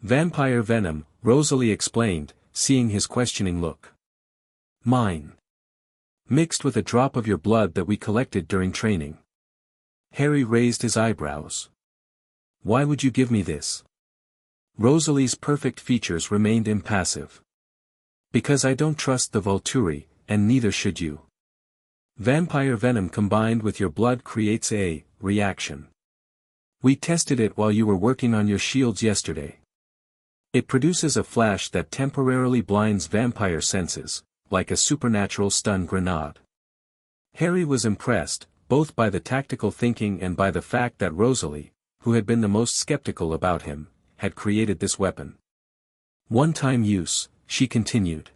"Vampire venom," Rosalie explained, seeing his questioning look. "Mine. Mixed with a drop of your blood that we collected during training." Harry raised his eyebrows. "Why would you give me this?" Rosalie's perfect features remained impassive. "Because I don't trust the Volturi, and neither should you. Vampire venom combined with your blood creates a reaction. We tested it while you were working on your shields yesterday. It produces a flash that temporarily blinds vampire senses, like a supernatural stun grenade." Harry was impressed, both by the tactical thinking and by the fact that Rosalie, who had been the most skeptical about him, had created this weapon. "One-time use," she continued.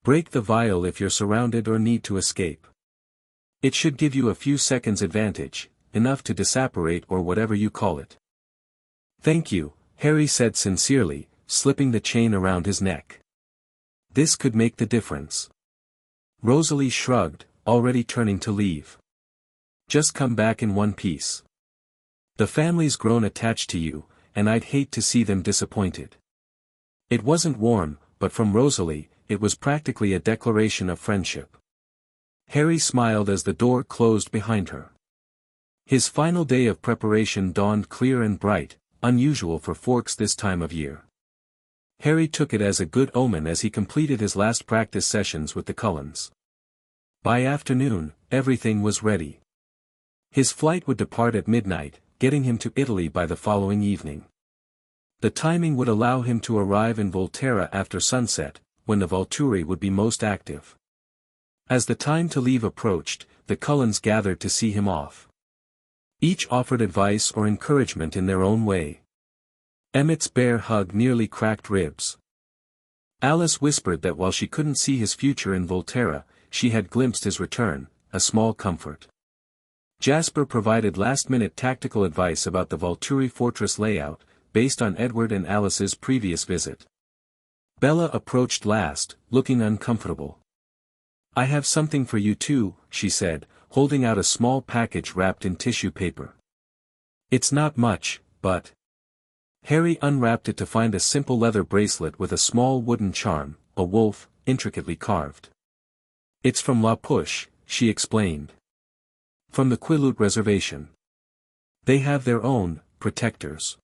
"Break the vial if you're surrounded or need to escape. It should give you a few seconds advantage, enough to disapparate or whatever you call it." "Thank you," Harry said sincerely, slipping the chain around his neck. "This could make the difference." Rosalie shrugged, already turning to leave. "Just come back in one piece. The family's grown attached to you, and I'd hate to see them disappointed." It wasn't warm, but from Rosalie, it was practically a declaration of friendship. Harry smiled as the door closed behind her. His final day of preparation dawned clear and bright, unusual for Forks this time of year. Harry took it as a good omen as he completed his last practice sessions with the Cullens. By afternoon, everything was ready. His flight would depart at midnight, getting him to Italy by the following evening. The timing would allow him to arrive in Volterra after sunset, when the Volturi would be most active. As the time to leave approached, the Cullens gathered to see him off. Each offered advice or encouragement in their own way. Emmett's bear hug nearly cracked ribs. Alice whispered that while she couldn't see his future in Volterra, she had glimpsed his return, a small comfort. Jasper provided last-minute tactical advice about the Volturi fortress layout, based on Edward and Alice's previous visit. Bella approached last, looking uncomfortable. "I have something for you too," she said, holding out a small package wrapped in tissue paper. "It's not much, but—" Harry unwrapped it to find a simple leather bracelet with a small wooden charm, a wolf, intricately carved. "It's from La Push," she explained. "From the Quilut Reservation. They have their own protectors.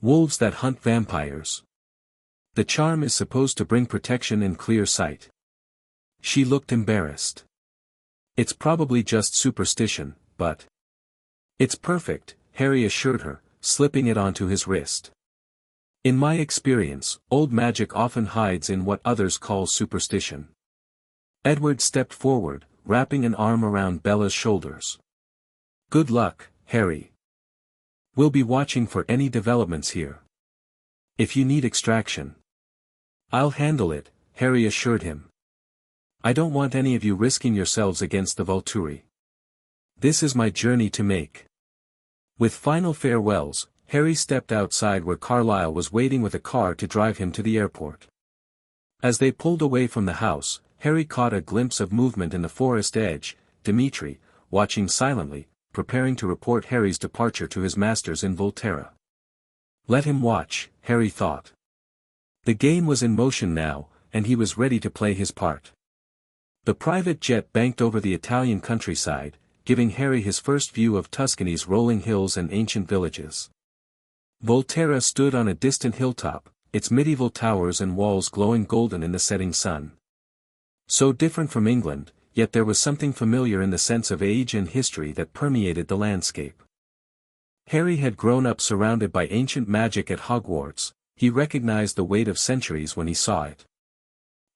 Wolves that hunt vampires. The charm is supposed to bring protection in clear sight." She looked embarrassed. "It's probably just superstition, but—" "It's perfect," Harry assured her, slipping it onto his wrist. "In my experience, old magic often hides in what others call superstition." Edward stepped forward, wrapping an arm around Bella's shoulders. "Good luck, Harry. We'll be watching for any developments here. If you need extraction." "I'll handle it," Harry assured him. "I don't want any of you risking yourselves against the Volturi. This is my journey to make." With final farewells, Harry stepped outside where Carlyle was waiting with a car to drive him to the airport. As they pulled away from the house, Harry caught a glimpse of movement in the forest edge, Dimitri, watching silently, preparing to report Harry's departure to his masters in Volterra. Let him watch, Harry thought. The game was in motion now, and he was ready to play his part. The private jet banked over the Italian countryside, giving Harry his first view of Tuscany's rolling hills and ancient villages. Volterra stood on a distant hilltop, its medieval towers and walls glowing golden in the setting sun. So different from England, yet there was something familiar in the sense of age and history that permeated the landscape. Harry had grown up surrounded by ancient magic at Hogwarts. He recognized the weight of centuries when he saw it.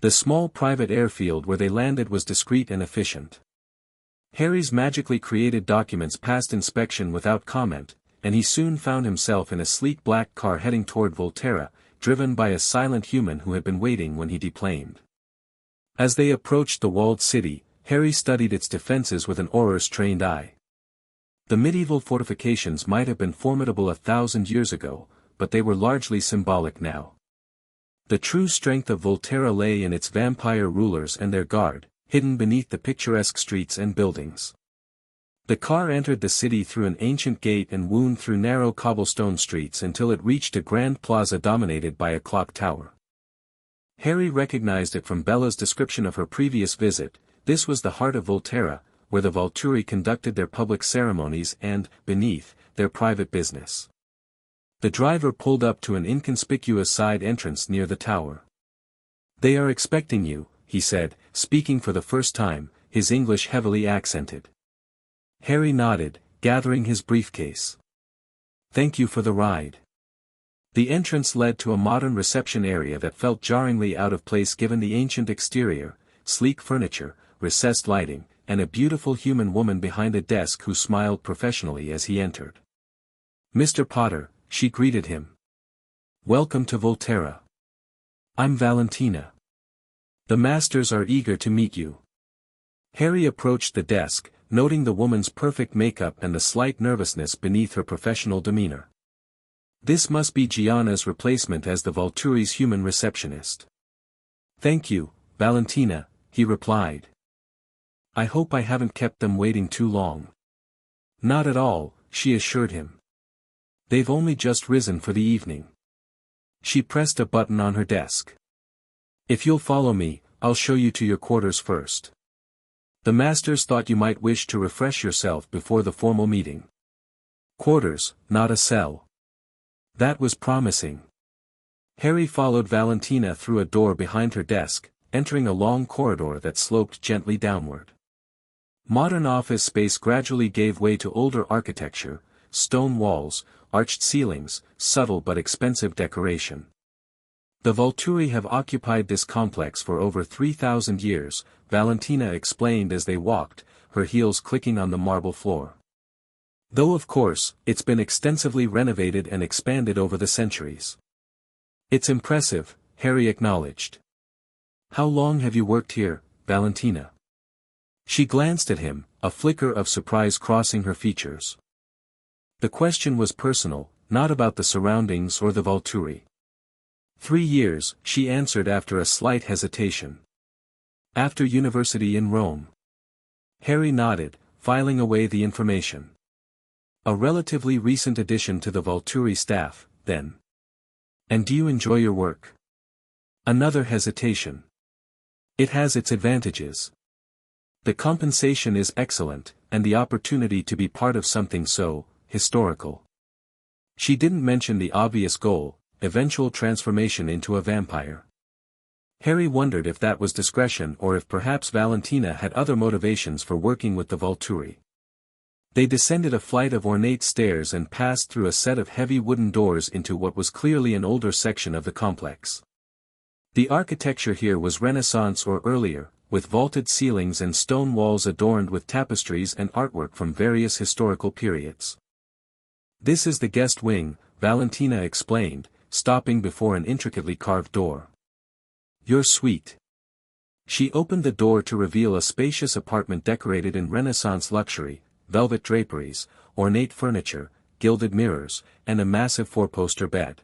The small private airfield where they landed was discreet and efficient. Harry's magically created documents passed inspection without comment, and he soon found himself in a sleek black car heading toward Volterra, driven by a silent human who had been waiting when he deplaned. As they approached the walled city, Harry studied its defenses with an auror's trained eye. The medieval fortifications might have been formidable 1,000 years ago, but they were largely symbolic now. The true strength of Volterra lay in its vampire rulers and their guard, hidden beneath the picturesque streets and buildings. The car entered the city through an ancient gate and wound through narrow cobblestone streets until it reached a grand plaza dominated by a clock tower. Harry recognized it from Bella's description of her previous visit. This was the heart of Volterra, where the Volturi conducted their public ceremonies and, beneath, their private business. The driver pulled up to an inconspicuous side entrance near the tower. "They are expecting you," he said, speaking for the first time, his English heavily accented. Harry nodded, gathering his briefcase. "Thank you for the ride." The entrance led to a modern reception area that felt jarringly out of place given the ancient exterior, sleek furniture, recessed lighting, and a beautiful human woman behind a desk who smiled professionally as he entered. "Mr. Potter," she greeted him. "Welcome to Volterra. I'm Valentina. The masters are eager to meet you." Harry approached the desk, noting the woman's perfect makeup and the slight nervousness beneath her professional demeanor. This must be Gianna's replacement as the Volturi's human receptionist. "Thank you, Valentina," he replied. "I hope I haven't kept them waiting too long." "Not at all," she assured him. "They've only just risen for the evening." She pressed a button on her desk. "If you'll follow me, I'll show you to your quarters first. The masters thought you might wish to refresh yourself before the formal meeting." Quarters, not a cell. That was promising. Harry followed Valentina through a door behind her desk, entering a long corridor that sloped gently downward. Modern office space gradually gave way to older architecture, stone walls, arched ceilings, subtle but expensive decoration. The Volturi have occupied this complex for over 3,000 years, Valentina explained as they walked, her heels clicking on the marble floor. Though of course, it's been extensively renovated and expanded over the centuries. "It's impressive," Harry acknowledged. "How long have you worked here, Valentina?" She glanced at him, a flicker of surprise crossing her features. The question was personal, not about the surroundings or the Volturi. 3 years, she answered after a slight hesitation. "After university in Rome." Harry nodded, filing away the information. "A relatively recent addition to the Volturi staff, then. And do you enjoy your work?" Another hesitation. "It has its advantages. The compensation is excellent, and the opportunity to be part of something so historical." She didn't mention the obvious goal, eventual transformation into a vampire. Harry wondered if that was discretion or if perhaps Valentina had other motivations for working with the Volturi. They descended a flight of ornate stairs and passed through a set of heavy wooden doors into what was clearly an older section of the complex. The architecture here was Renaissance or earlier, with vaulted ceilings and stone walls adorned with tapestries and artwork from various historical periods. "This is the guest wing," Valentina explained, stopping before an intricately carved door. "Your suite." She opened the door to reveal a spacious apartment decorated in Renaissance luxury, velvet draperies, ornate furniture, gilded mirrors, and a massive four-poster bed.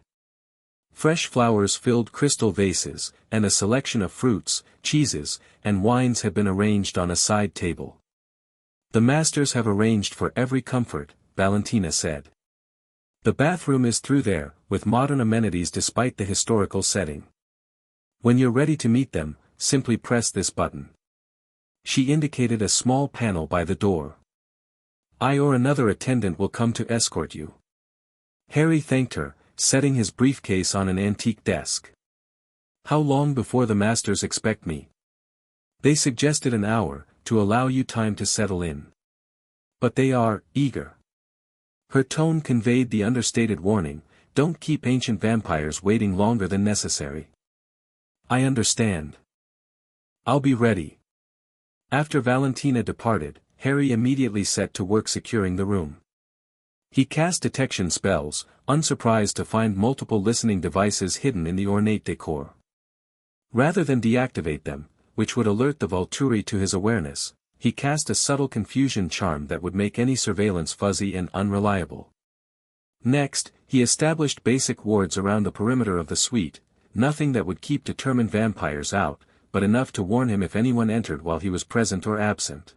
Fresh flowers filled crystal vases, and a selection of fruits, cheeses, and wines had been arranged on a side table. "The masters have arranged for every comfort," Valentina said. "The bathroom is through there, with modern amenities despite the historical setting. When you're ready to meet them, simply press this button." She indicated a small panel by the door. "I or another attendant will come to escort you." Harry thanked her, setting his briefcase on an antique desk. "How long before the masters expect me?" "They suggested an hour, to allow you time to settle in. But they are eager." Her tone conveyed the understated warning, "Don't keep ancient vampires waiting longer than necessary." "I understand. I'll be ready." After Valentina departed, Harry immediately set to work securing the room. He cast detection spells, unsurprised to find multiple listening devices hidden in the ornate decor. Rather than deactivate them, which would alert the Volturi to his awareness. He cast a subtle confusion charm that would make any surveillance fuzzy and unreliable. Next, he established basic wards around the perimeter of the suite, nothing that would keep determined vampires out, but enough to warn him if anyone entered while he was present or absent.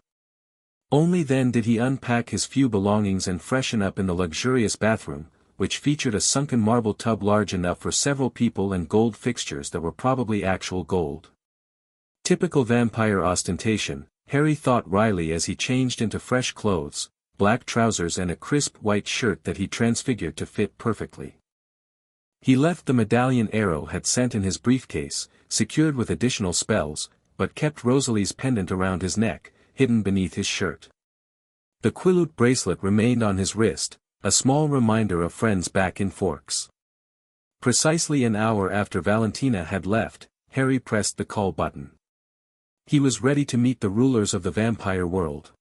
Only then did he unpack his few belongings and freshen up in the luxurious bathroom, which featured a sunken marble tub large enough for several people and gold fixtures that were probably actual gold. Typical vampire ostentation, Harry thought wryly as he changed into fresh clothes, black trousers and a crisp white shirt that he transfigured to fit perfectly. He left the medallion Arrow had sent in his briefcase, secured with additional spells, but kept Rosalie's pendant around his neck, hidden beneath his shirt. The Quilute bracelet remained on his wrist, a small reminder of friends back in Forks. Precisely an hour after Valentina had left, Harry pressed the call button. He was ready to meet the rulers of the vampire world.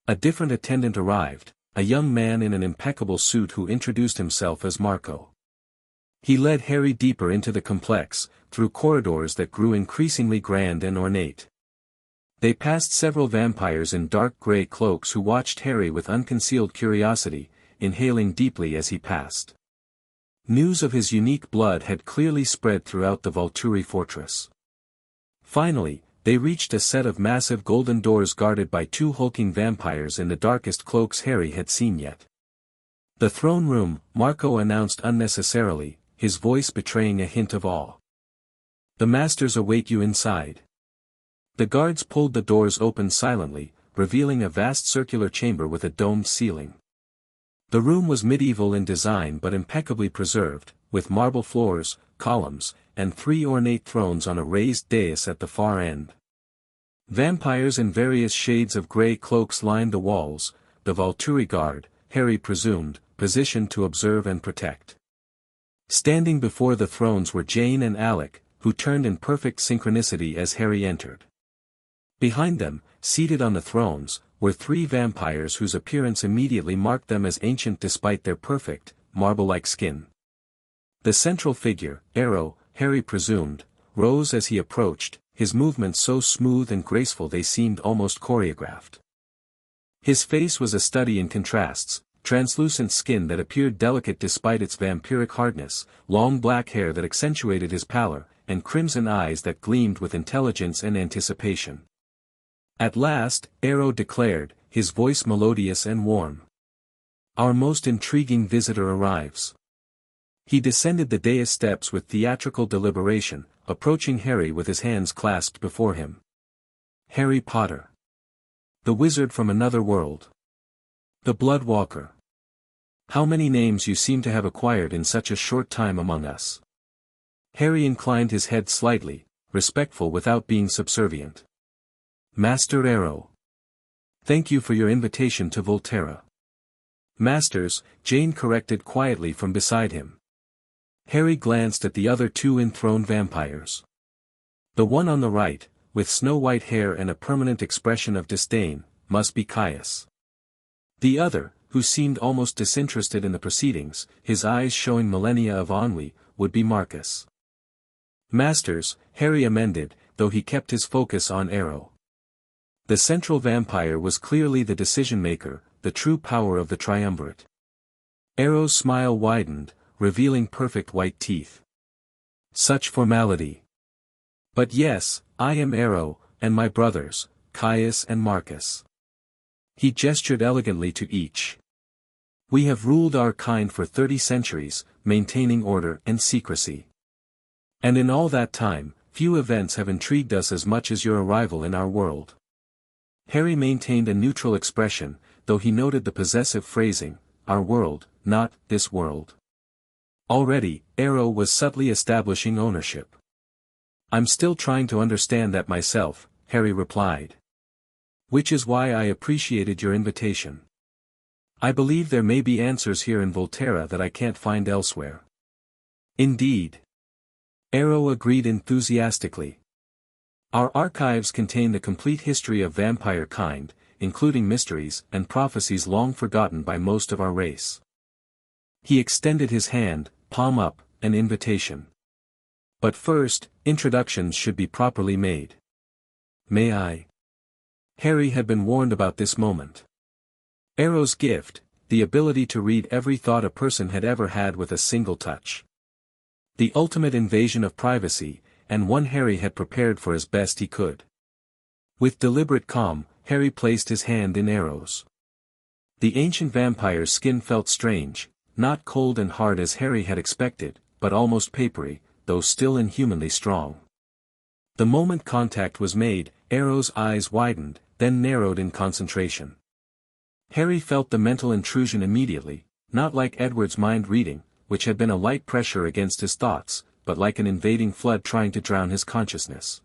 A different attendant arrived, a young man in an impeccable suit who introduced himself as Marco. He led Harry deeper into the complex, through corridors that grew increasingly grand and ornate. They passed several vampires in dark grey cloaks who watched Harry with unconcealed curiosity, inhaling deeply as he passed. News of his unique blood had clearly spread throughout the Volturi fortress. Finally, they reached a set of massive golden doors guarded by two hulking vampires in the darkest cloaks Harry had seen yet. "The throne room," Marco announced unnecessarily, his voice betraying a hint of awe. "The masters await you inside." The guards pulled the doors open silently, revealing a vast circular chamber with a domed ceiling. The room was medieval in design but impeccably preserved, with marble floors, columns, and three ornate thrones on a raised dais at the far end. Vampires in various shades of grey cloaks lined the walls, the Volturi guard, Harry presumed, positioned to observe and protect. Standing before the thrones were Jane and Alec, who turned in perfect synchronicity as Harry entered. Behind them, seated on the thrones, were three vampires whose appearance immediately marked them as ancient despite their perfect, marble-like skin. The central figure, Arrow, Harry presumed, rose as he approached, his movements so smooth and graceful they seemed almost choreographed. His face was a study in contrasts, translucent skin that appeared delicate despite its vampiric hardness, long black hair that accentuated his pallor, and crimson eyes that gleamed with intelligence and anticipation. At last, Arrow declared, his voice melodious and warm. "Our most intriguing visitor arrives." He descended the dais steps with theatrical deliberation, approaching Harry with his hands clasped before him. "Harry Potter. The wizard from another world. The Bloodwalker. How many names you seem to have acquired in such a short time among us." Harry inclined his head slightly, respectful without being subservient. "Master Arrow. Thank you for your invitation to Volterra." "Masters," Jane corrected quietly from beside him. Harry glanced at the other two enthroned vampires. The one on the right, with snow-white hair and a permanent expression of disdain, must be Caius. The other, who seemed almost disinterested in the proceedings, his eyes showing millennia of ennui, would be Marcus. "Masters," Harry amended, though he kept his focus on Arrow. The central vampire was clearly the decision-maker, the true power of the triumvirate. Arrow's smile widened, revealing perfect white teeth. "Such formality. But yes, I am Arrow, and my brothers, Caius and Marcus." He gestured elegantly to each. "We have ruled our kind for 30 centuries, maintaining order and secrecy. And in all that time, few events have intrigued us as much as your arrival in our world." Harry maintained a neutral expression, though he noted the possessive phrasing, "our world, not this world." Already, Arrow was subtly establishing ownership. "I'm still trying to understand that myself," Harry replied. "Which is why I appreciated your invitation. I believe there may be answers here in Volterra that I can't find elsewhere." "Indeed." Arrow agreed enthusiastically. "Our archives contain the complete history of vampire kind, including mysteries and prophecies long forgotten by most of our race." He extended his hand, palm up, an invitation. "But first, introductions should be properly made. May I? Harry had been warned about this moment. Arrow's gift, the ability to read every thought a person had ever had with a single touch. The ultimate invasion of privacy, and one Harry had prepared for as best he could. With deliberate calm, Harry placed his hand in Arrow's. The ancient vampire's skin felt strange, not cold and hard as Harry had expected, but almost papery, though still inhumanly strong. The moment contact was made, Arrow's eyes widened, then narrowed in concentration. Harry felt the mental intrusion immediately, not like Edward's mind reading, which had been a light pressure against his thoughts, but like an invading flood trying to drown his consciousness.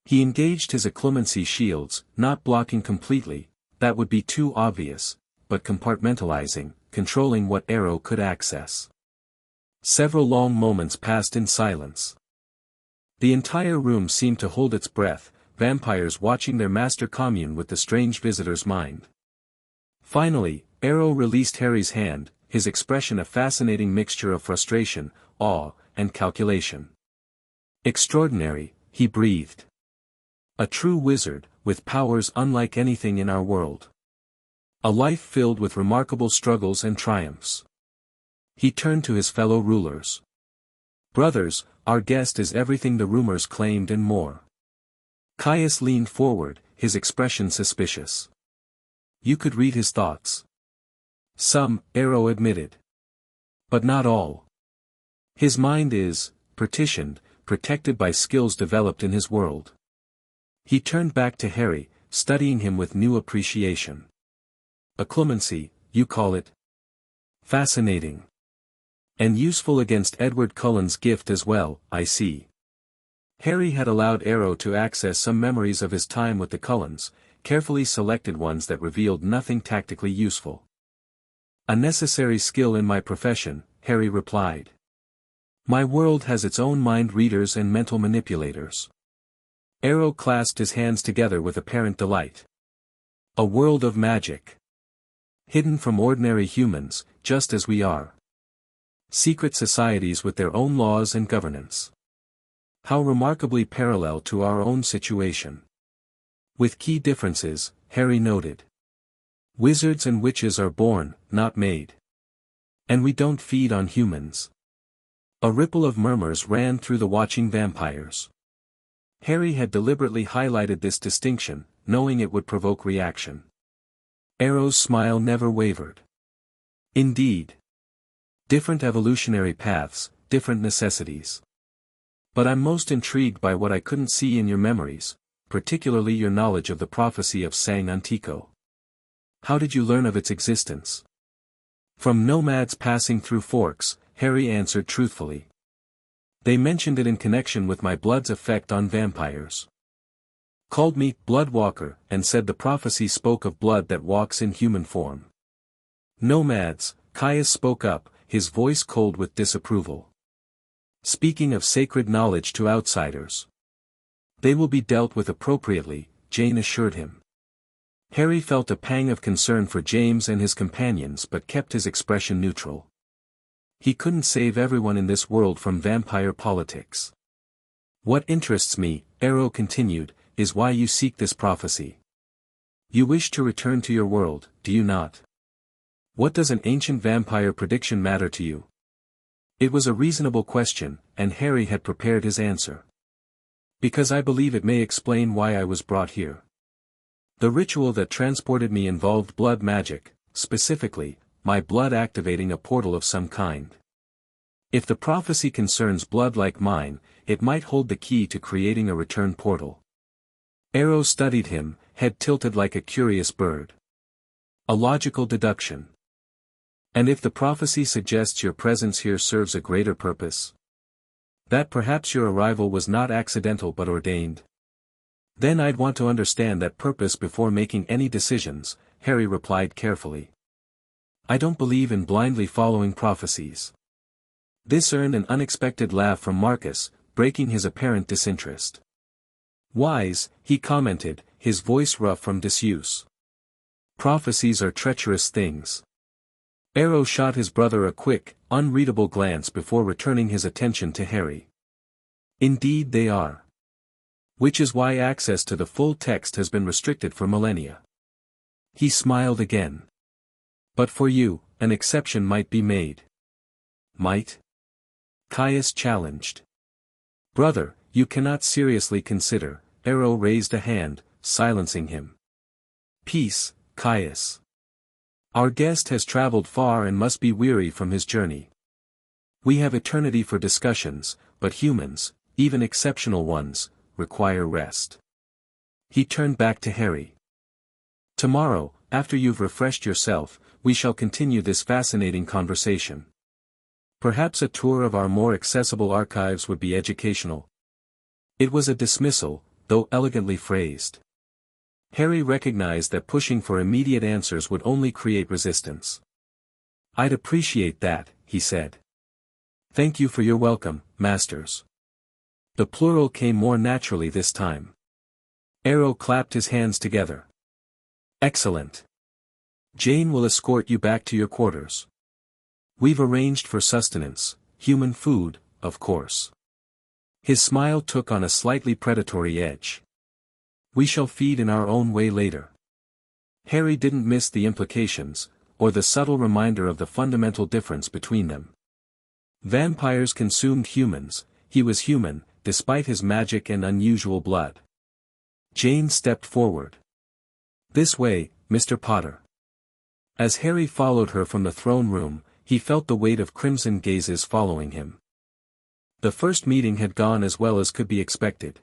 He engaged his occlumency shields, not blocking completely, that would be too obvious, but compartmentalizing, controlling what Arrow could access. Several long moments passed in silence. The entire room seemed to hold its breath, vampires watching their master commune with the strange visitor's mind. Finally, Arrow released Harry's hand, his expression a fascinating mixture of frustration, awe, and calculation. Extraordinary, he breathed. A true wizard, with powers unlike anything in our world. A life filled with remarkable struggles and triumphs. He turned to his fellow rulers. Brothers, our guest is everything the rumors claimed and more. Caius leaned forward, his expression suspicious. You could read his thoughts. Some, Arrow admitted. But not all. His mind is, partitioned, protected by skills developed in his world. He turned back to Harry, studying him with new appreciation. Occlumency, you call it? Fascinating. And useful against Edward Cullen's gift as well, I see. Harry had allowed Arrow to access some memories of his time with the Cullens, carefully selected ones that revealed nothing tactically useful. A necessary skill in my profession, Harry replied. My world has its own mind readers and mental manipulators. Arrow clasped his hands together with apparent delight. A world of magic. Hidden from ordinary humans, just as we are. Secret societies with their own laws and governance. How remarkably parallel to our own situation. With key differences, Harry noted. Wizards and witches are born, not made. And we don't feed on humans. A ripple of murmurs ran through the watching vampires. Harry had deliberately highlighted this distinction, knowing it would provoke reaction. Arrow's smile never wavered. Indeed. Different evolutionary paths, different necessities. But I'm most intrigued by what I couldn't see in your memories, particularly your knowledge of the prophecy of Sang Antico. How did you learn of its existence? From nomads passing through forks, Harry answered truthfully. They mentioned it in connection with my blood's effect on vampires. Called me Bloodwalker, and said the prophecy spoke of blood that walks in human form. Nomads, Caius spoke up, his voice cold with disapproval. Speaking of sacred knowledge to outsiders. They will be dealt with appropriately, Jane assured him. Harry felt a pang of concern for James and his companions but kept his expression neutral. He couldn't save everyone in this world from vampire politics. What interests me, Arrow continued, is why you seek this prophecy. You wish to return to your world, do you not? What does an ancient vampire prediction matter to you? It was a reasonable question, and Harry had prepared his answer. Because I believe it may explain why I was brought here. The ritual that transported me involved blood magic, specifically, my blood activating a portal of some kind. If the prophecy concerns blood like mine, it might hold the key to creating a return portal. Arrow studied him, head tilted like a curious bird. A logical deduction. And if the prophecy suggests your presence here serves a greater purpose? That perhaps your arrival was not accidental but ordained? Then I'd want to understand that purpose before making any decisions, Harry replied carefully. I don't believe in blindly following prophecies. This earned an unexpected laugh from Marcus, breaking his apparent disinterest. Wise, he commented, his voice rough from disuse. Prophecies are treacherous things. Arrow shot his brother a quick, unreadable glance before returning his attention to Harry. Indeed they are. Which is why access to the full text has been restricted for millennia. He smiled again. But for you, an exception might be made. Might? Caius challenged. Brother, you cannot seriously consider. Ero raised a hand, silencing him. Peace, Caius. Our guest has traveled far and must be weary from his journey. We have eternity for discussions, but humans, even exceptional ones, require rest. He turned back to Harry. Tomorrow, after you've refreshed yourself, we shall continue this fascinating conversation. Perhaps a tour of our more accessible archives would be educational. It was a dismissal, though elegantly phrased. Harry recognized that pushing for immediate answers would only create resistance. I'd appreciate that, he said. Thank you for your welcome, masters. The plural came more naturally this time. Ero clapped his hands together. Excellent. Jane will escort you back to your quarters. We've arranged for sustenance, human food, of course. His smile took on a slightly predatory edge. We shall feed in our own way later. Harry didn't miss the implications, or the subtle reminder of the fundamental difference between them. Vampires consumed humans, he was human, despite his magic and unusual blood. Jane stepped forward. This way, Mr. Potter. As Harry followed her from the throne room, he felt the weight of crimson gazes following him. The first meeting had gone as well as could be expected.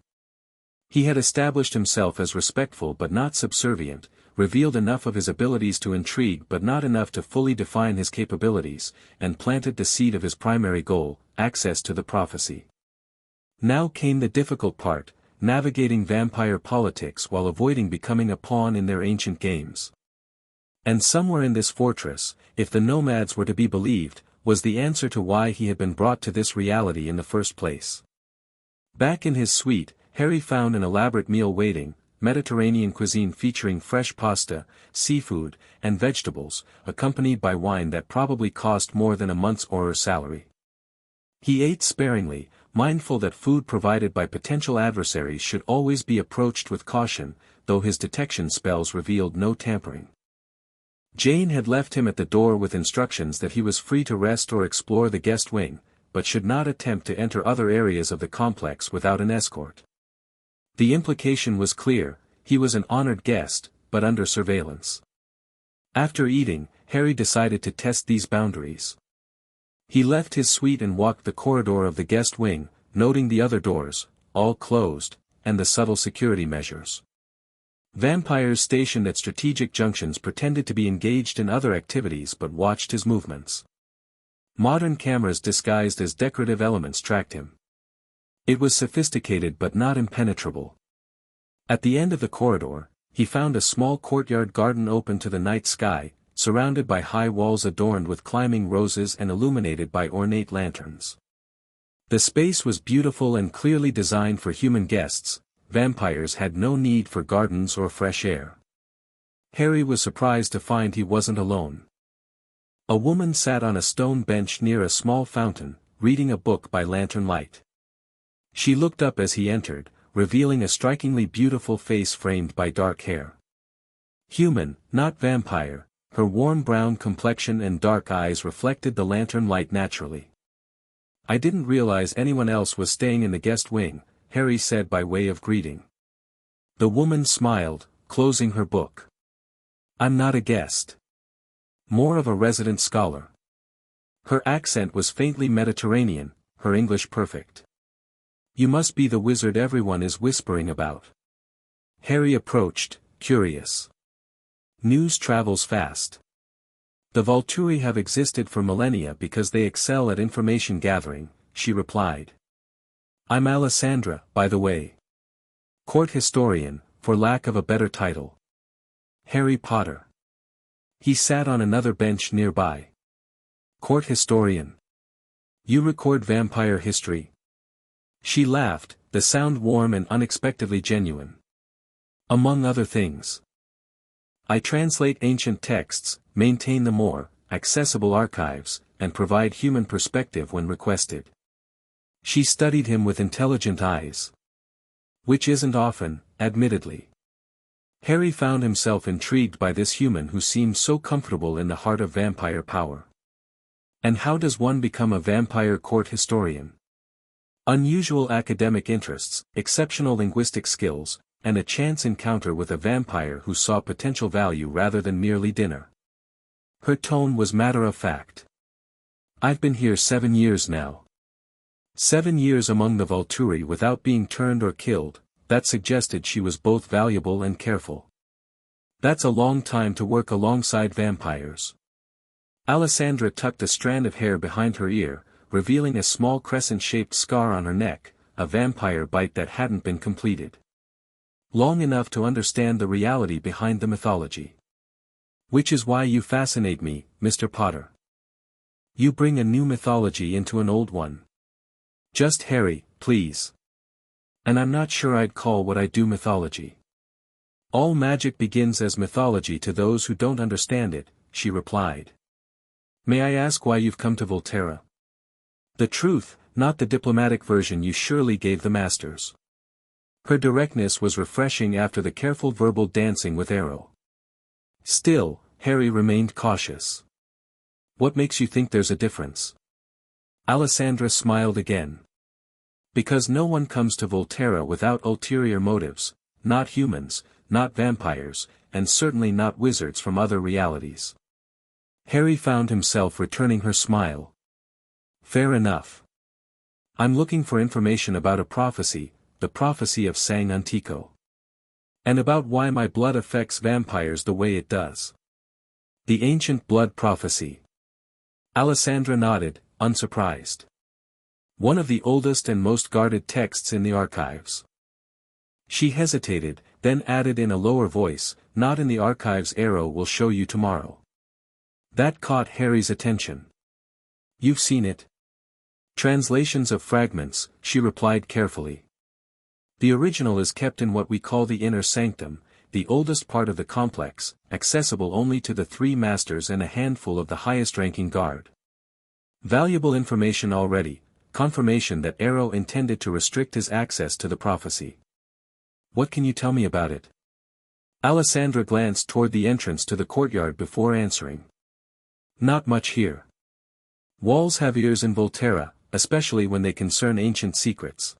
He had established himself as respectful but not subservient, revealed enough of his abilities to intrigue but not enough to fully define his capabilities, and planted the seed of his primary goal, access to the prophecy. Now came the difficult part, navigating vampire politics while avoiding becoming a pawn in their ancient games. And somewhere in this fortress, if the nomads were to be believed, was the answer to why he had been brought to this reality in the first place. Back in his suite, Harry found an elaborate meal waiting, Mediterranean cuisine featuring fresh pasta, seafood, and vegetables, accompanied by wine that probably cost more than a month's Auror salary. He ate sparingly, mindful that food provided by potential adversaries should always be approached with caution, though his detection spells revealed no tampering. Jane had left him at the door with instructions that he was free to rest or explore the guest wing, but should not attempt to enter other areas of the complex without an escort. The implication was clear, he was an honored guest, but under surveillance. After eating, Harry decided to test these boundaries. He left his suite and walked the corridor of the guest wing, noting the other doors, all closed, and the subtle security measures. Vampires stationed at strategic junctions pretended to be engaged in other activities but watched his movements. Modern cameras disguised as decorative elements tracked him. It was sophisticated but not impenetrable. At the end of the corridor, he found a small courtyard garden open to the night sky, surrounded by high walls adorned with climbing roses and illuminated by ornate lanterns. The space was beautiful and clearly designed for human guests. Vampires had no need for gardens or fresh air. Harry was surprised to find he wasn't alone. A woman sat on a stone bench near a small fountain, reading a book by lantern light. She looked up as he entered, revealing a strikingly beautiful face framed by dark hair. Human, not vampire, her warm brown complexion and dark eyes reflected the lantern light naturally. I didn't realize anyone else was staying in the guest wing, Harry said by way of greeting. The woman smiled, closing her book. I'm not a guest. More of a resident scholar. Her accent was faintly Mediterranean, her English perfect. You must be the wizard everyone is whispering about. Harry approached, curious. News travels fast. The Volturi have existed for millennia because they excel at information gathering, she replied. I'm Alessandra, by the way. Court historian, for lack of a better title. Harry Potter. He sat on another bench nearby. Court historian. You record vampire history? She laughed, the sound warm and unexpectedly genuine. Among other things. I translate ancient texts, maintain the more accessible archives, and provide human perspective when requested. She studied him with intelligent eyes. Which isn't often, admittedly. Harry found himself intrigued by this human who seemed so comfortable in the heart of vampire power. And how does one become a vampire court historian? Unusual academic interests, exceptional linguistic skills, and a chance encounter with a vampire who saw potential value rather than merely dinner. Her tone was matter-of-fact. I've been here 7 years now. 7 years among the Volturi without being turned or killed. That suggested she was both valuable and careful. That's a long time to work alongside vampires. Alessandra tucked a strand of hair behind her ear, revealing a small crescent-shaped scar on her neck, a vampire bite that hadn't been completed. Long enough to understand the reality behind the mythology. Which is why you fascinate me, Mr. Potter. You bring a new mythology into an old one. Just Harry, please. And I'm not sure I'd call what I do mythology. All magic begins as mythology to those who don't understand it, she replied. May I ask why you've come to Volterra? The truth, not the diplomatic version you surely gave the masters. Her directness was refreshing after the careful verbal dancing with Arrow. Still, Harry remained cautious. What makes you think there's a difference? Alessandra smiled again. Because no one comes to Volterra without ulterior motives, not humans, not vampires, and certainly not wizards from other realities. Harry found himself returning her smile. Fair enough. I'm looking for information about a prophecy, the prophecy of Sang Antico. And about why my blood affects vampires the way it does. The ancient blood prophecy. Alessandra nodded, unsurprised. One of the oldest and most guarded texts in the archives. She hesitated, then added in a lower voice, not in the archives Arrow will show you tomorrow. That caught Harry's attention. You've seen it? Translations of fragments, she replied carefully. The original is kept in what we call the inner sanctum, the oldest part of the complex, accessible only to the 3 masters and a handful of the highest-ranking guard. Valuable information already. Confirmation that Arrow intended to restrict his access to the prophecy. What can you tell me about it? Alessandra glanced toward the entrance to the courtyard before answering. Not much here. Walls have ears in Volterra, especially when they concern ancient secrets.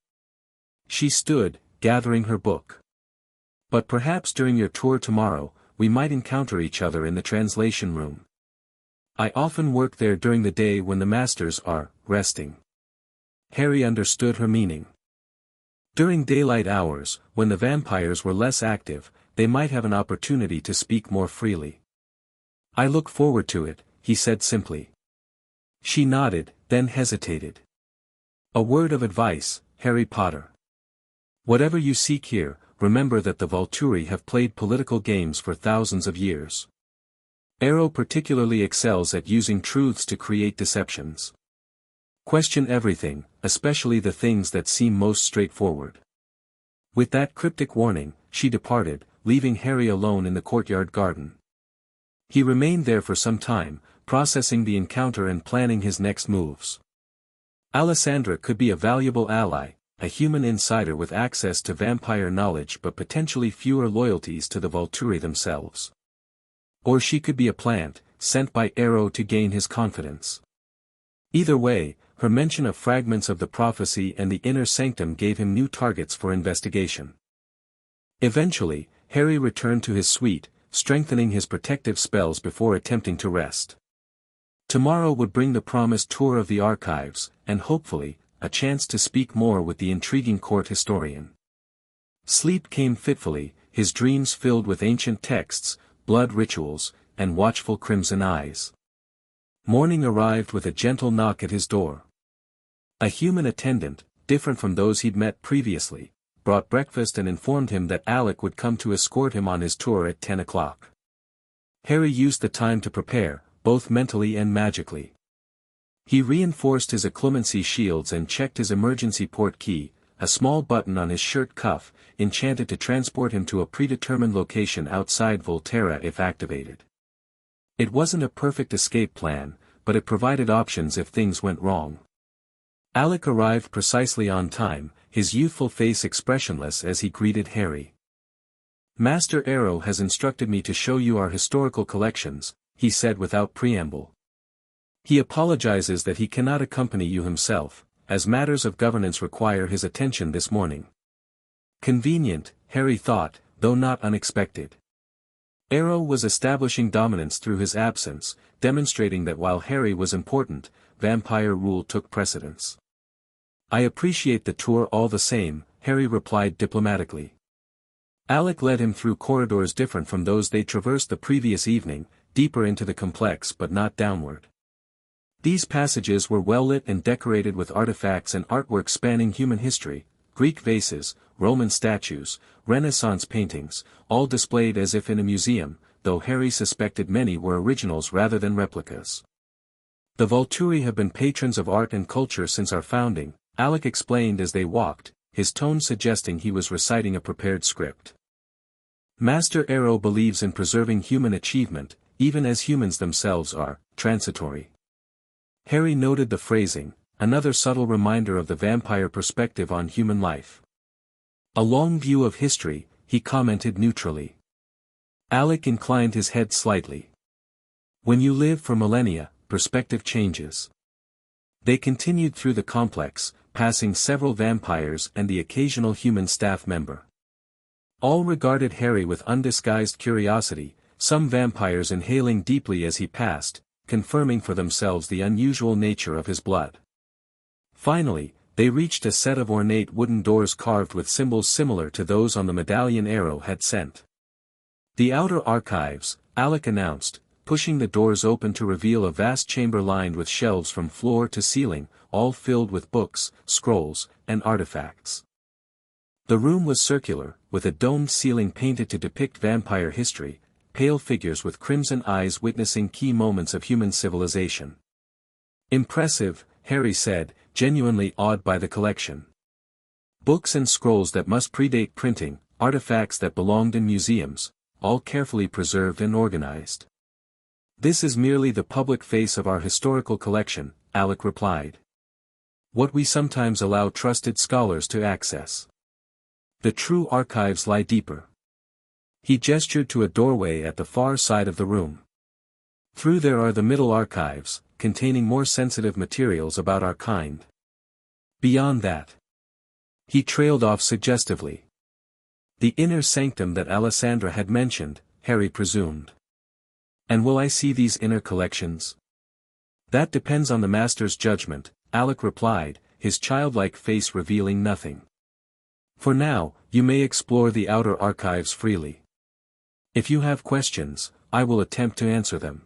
She stood, gathering her book. But perhaps during your tour tomorrow, we might encounter each other in the translation room. I often work there during the day when the masters are resting. Harry understood her meaning. During daylight hours, when the vampires were less active, they might have an opportunity to speak more freely. I look forward to it, he said simply. She nodded, then hesitated. A word of advice, Harry Potter. Whatever you seek here, remember that the Volturi have played political games for thousands of years. Arrow particularly excels at using truths to create deceptions. Question everything, especially the things that seem most straightforward. With that cryptic warning, she departed, leaving Harry alone in the courtyard garden. He remained there for some time, processing the encounter and planning his next moves. Alessandra could be a valuable ally, a human insider with access to vampire knowledge but potentially fewer loyalties to the Volturi themselves. Or she could be a plant, sent by Arrow to gain his confidence. Either way, her mention of fragments of the prophecy and the inner sanctum gave him new targets for investigation. Eventually, Harry returned to his suite, strengthening his protective spells before attempting to rest. Tomorrow would bring the promised tour of the archives, and hopefully, a chance to speak more with the intriguing court historian. Sleep came fitfully, his dreams filled with ancient texts, blood rituals, and watchful crimson eyes. Morning arrived with a gentle knock at his door. A human attendant, different from those he'd met previously, brought breakfast and informed him that Alec would come to escort him on his tour at 10 o'clock. Harry used the time to prepare, both mentally and magically. He reinforced his occlumency shields and checked his emergency port key, a small button on his shirt cuff, enchanted to transport him to a predetermined location outside Volterra if activated. It wasn't a perfect escape plan, but it provided options if things went wrong. Alec arrived precisely on time, his youthful face expressionless as he greeted Harry. "Master Arrow has instructed me to show you our historical collections," he said without preamble. "He apologizes that he cannot accompany you himself, as matters of governance require his attention this morning." Convenient, Harry thought, though not unexpected. Arrow was establishing dominance through his absence, demonstrating that while Harry was important, vampire rule took precedence. "I appreciate the tour all the same," Harry replied diplomatically. Alec led him through corridors different from those they traversed the previous evening, deeper into the complex but not downward. These passages were well lit and decorated with artifacts and artwork spanning human history, Greek vases, Roman statues, Renaissance paintings, all displayed as if in a museum, though Harry suspected many were originals rather than replicas. "The Volturi have been patrons of art and culture since our founding," Alec explained as they walked, his tone suggesting he was reciting a prepared script. "Master Arrow believes in preserving human achievement, even as humans themselves are transitory." Harry noted the phrasing, another subtle reminder of the vampire perspective on human life. "A long view of history," he commented neutrally. Alec inclined his head slightly. "When you live for millennia, perspective changes." They continued through the complex, passing several vampires and the occasional human staff member. All regarded Harry with undisguised curiosity, some vampires inhaling deeply as he passed, confirming for themselves the unusual nature of his blood. Finally, they reached a set of ornate wooden doors carved with symbols similar to those on the medallion Arrow had sent. "The outer archives," Alec announced, pushing the doors open to reveal a vast chamber lined with shelves from floor to ceiling, all filled with books, scrolls, and artifacts. The room was circular, with a domed ceiling painted to depict vampire history, pale figures with crimson eyes witnessing key moments of human civilization. "Impressive," Harry said, genuinely awed by the collection. Books and scrolls that must predate printing, artifacts that belonged in museums, all carefully preserved and organized. "This is merely the public face of our historical collection," Alec replied. "What we sometimes allow trusted scholars to access. The true archives lie deeper." He gestured to a doorway at the far side of the room. "Through there are the middle archives, containing more sensitive materials about our kind. Beyond that." He trailed off suggestively. "The inner sanctum that Alessandra had mentioned," Harry presumed. "And will I see these inner collections?" "That depends on the master's judgment," Alec replied, his childlike face revealing nothing. "For now, you may explore the outer archives freely. If you have questions, I will attempt to answer them."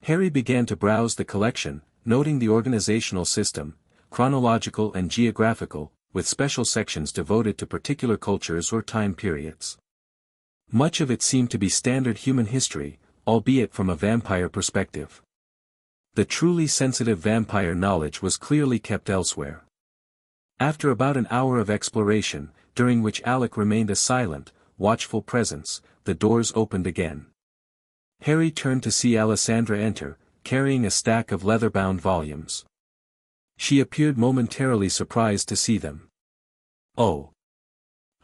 Harry began to browse the collection, noting the organizational system, chronological and geographical, with special sections devoted to particular cultures or time periods. Much of it seemed to be standard human history, albeit from a vampire perspective. The truly sensitive vampire knowledge was clearly kept elsewhere. After about an hour of exploration, during which Alec remained a silent, watchful presence, the doors opened again. Harry turned to see Alessandra enter, carrying a stack of leather-bound volumes. She appeared momentarily surprised to see them. "Oh.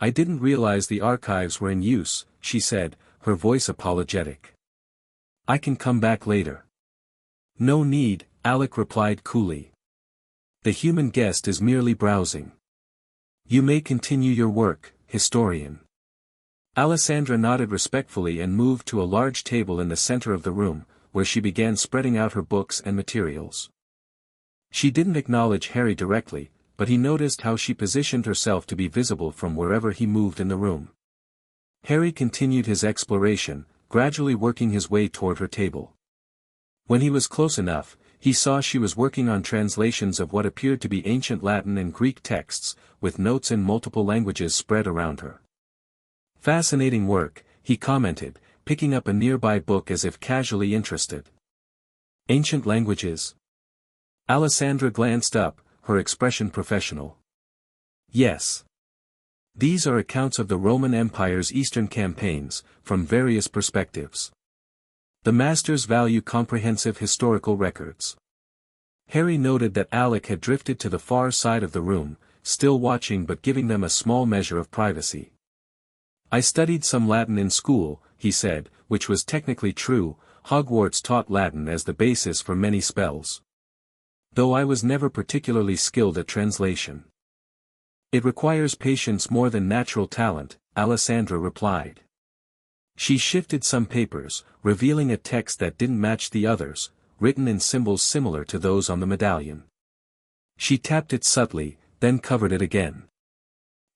I didn't realize the archives were in use," she said, her voice apologetic. "I can come back later." "No need," Alec replied coolly. "The human guest is merely browsing. You may continue your work, historian." Alessandra nodded respectfully and moved to a large table in the center of the room, where she began spreading out her books and materials. She didn't acknowledge Harry directly, but he noticed how she positioned herself to be visible from wherever he moved in the room. Harry continued his exploration, gradually working his way toward her table. When he was close enough, he saw she was working on translations of what appeared to be ancient Latin and Greek texts, with notes in multiple languages spread around her. "Fascinating work," he commented, picking up a nearby book as if casually interested. "Ancient languages?" Alessandra glanced up, her expression professional. "Yes. These are accounts of the Roman Empire's eastern campaigns, from various perspectives. The masters value comprehensive historical records." Harry noted that Alec had drifted to the far side of the room, still watching but giving them a small measure of privacy. "I studied some Latin in school," he said, which was technically true. Hogwarts taught Latin as the basis for many spells. "Though I was never particularly skilled at translation. It requires patience more than natural talent," Alessandra replied. She shifted some papers, revealing a text that didn't match the others, written in symbols similar to those on the medallion. She tapped it subtly, then covered it again.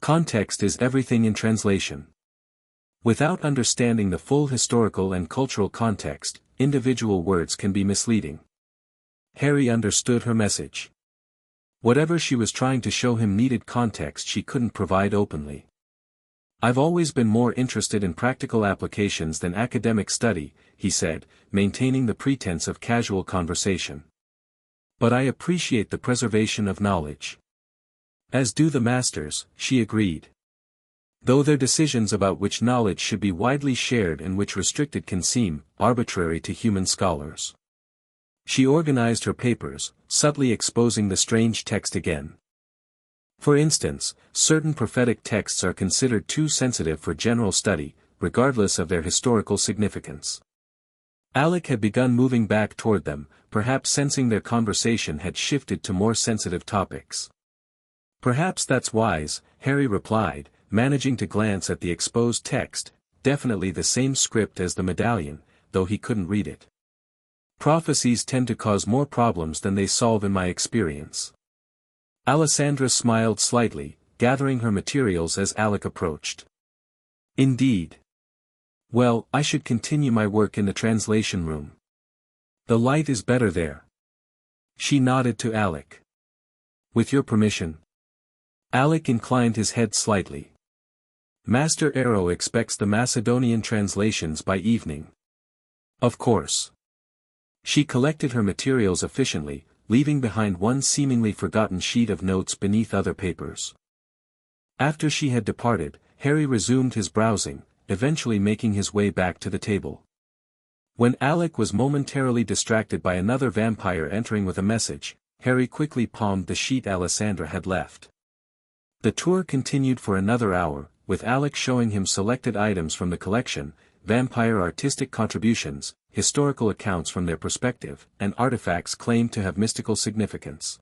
Context is everything in translation. Without understanding the full historical and cultural context, individual words can be misleading. Harry understood her message. Whatever she was trying to show him needed context she couldn't provide openly. "I've always been more interested in practical applications than academic study," he said, maintaining the pretense of casual conversation. "But I appreciate the preservation of knowledge." "As do the masters," she agreed. "Though their decisions about which knowledge should be widely shared and which restricted can seem arbitrary to human scholars." She organized her papers, subtly exposing the strange text again. "For instance, certain prophetic texts are considered too sensitive for general study, regardless of their historical significance." Alec had begun moving back toward them, perhaps sensing their conversation had shifted to more sensitive topics. "Perhaps that's wise," Harry replied, managing to glance at the exposed text, definitely the same script as the medallion, though he couldn't read it. "Prophecies tend to cause more problems than they solve in my experience." Alessandra smiled slightly, gathering her materials as Alec approached. "Indeed. Well, I should continue my work in the translation room. The light is better there." She nodded to Alec. "With your permission." Alec inclined his head slightly. "Master Arrow expects the Macedonian translations by evening." "Of course." She collected her materials efficiently, leaving behind one seemingly forgotten sheet of notes beneath other papers. After she had departed, Harry resumed his browsing, eventually making his way back to the table. When Alec was momentarily distracted by another vampire entering with a message, Harry quickly palmed the sheet Alessandra had left. The tour continued for another hour, with Alec showing him selected items from the collection, vampire artistic contributions, historical accounts from their perspective, and artifacts claimed to have mystical significance.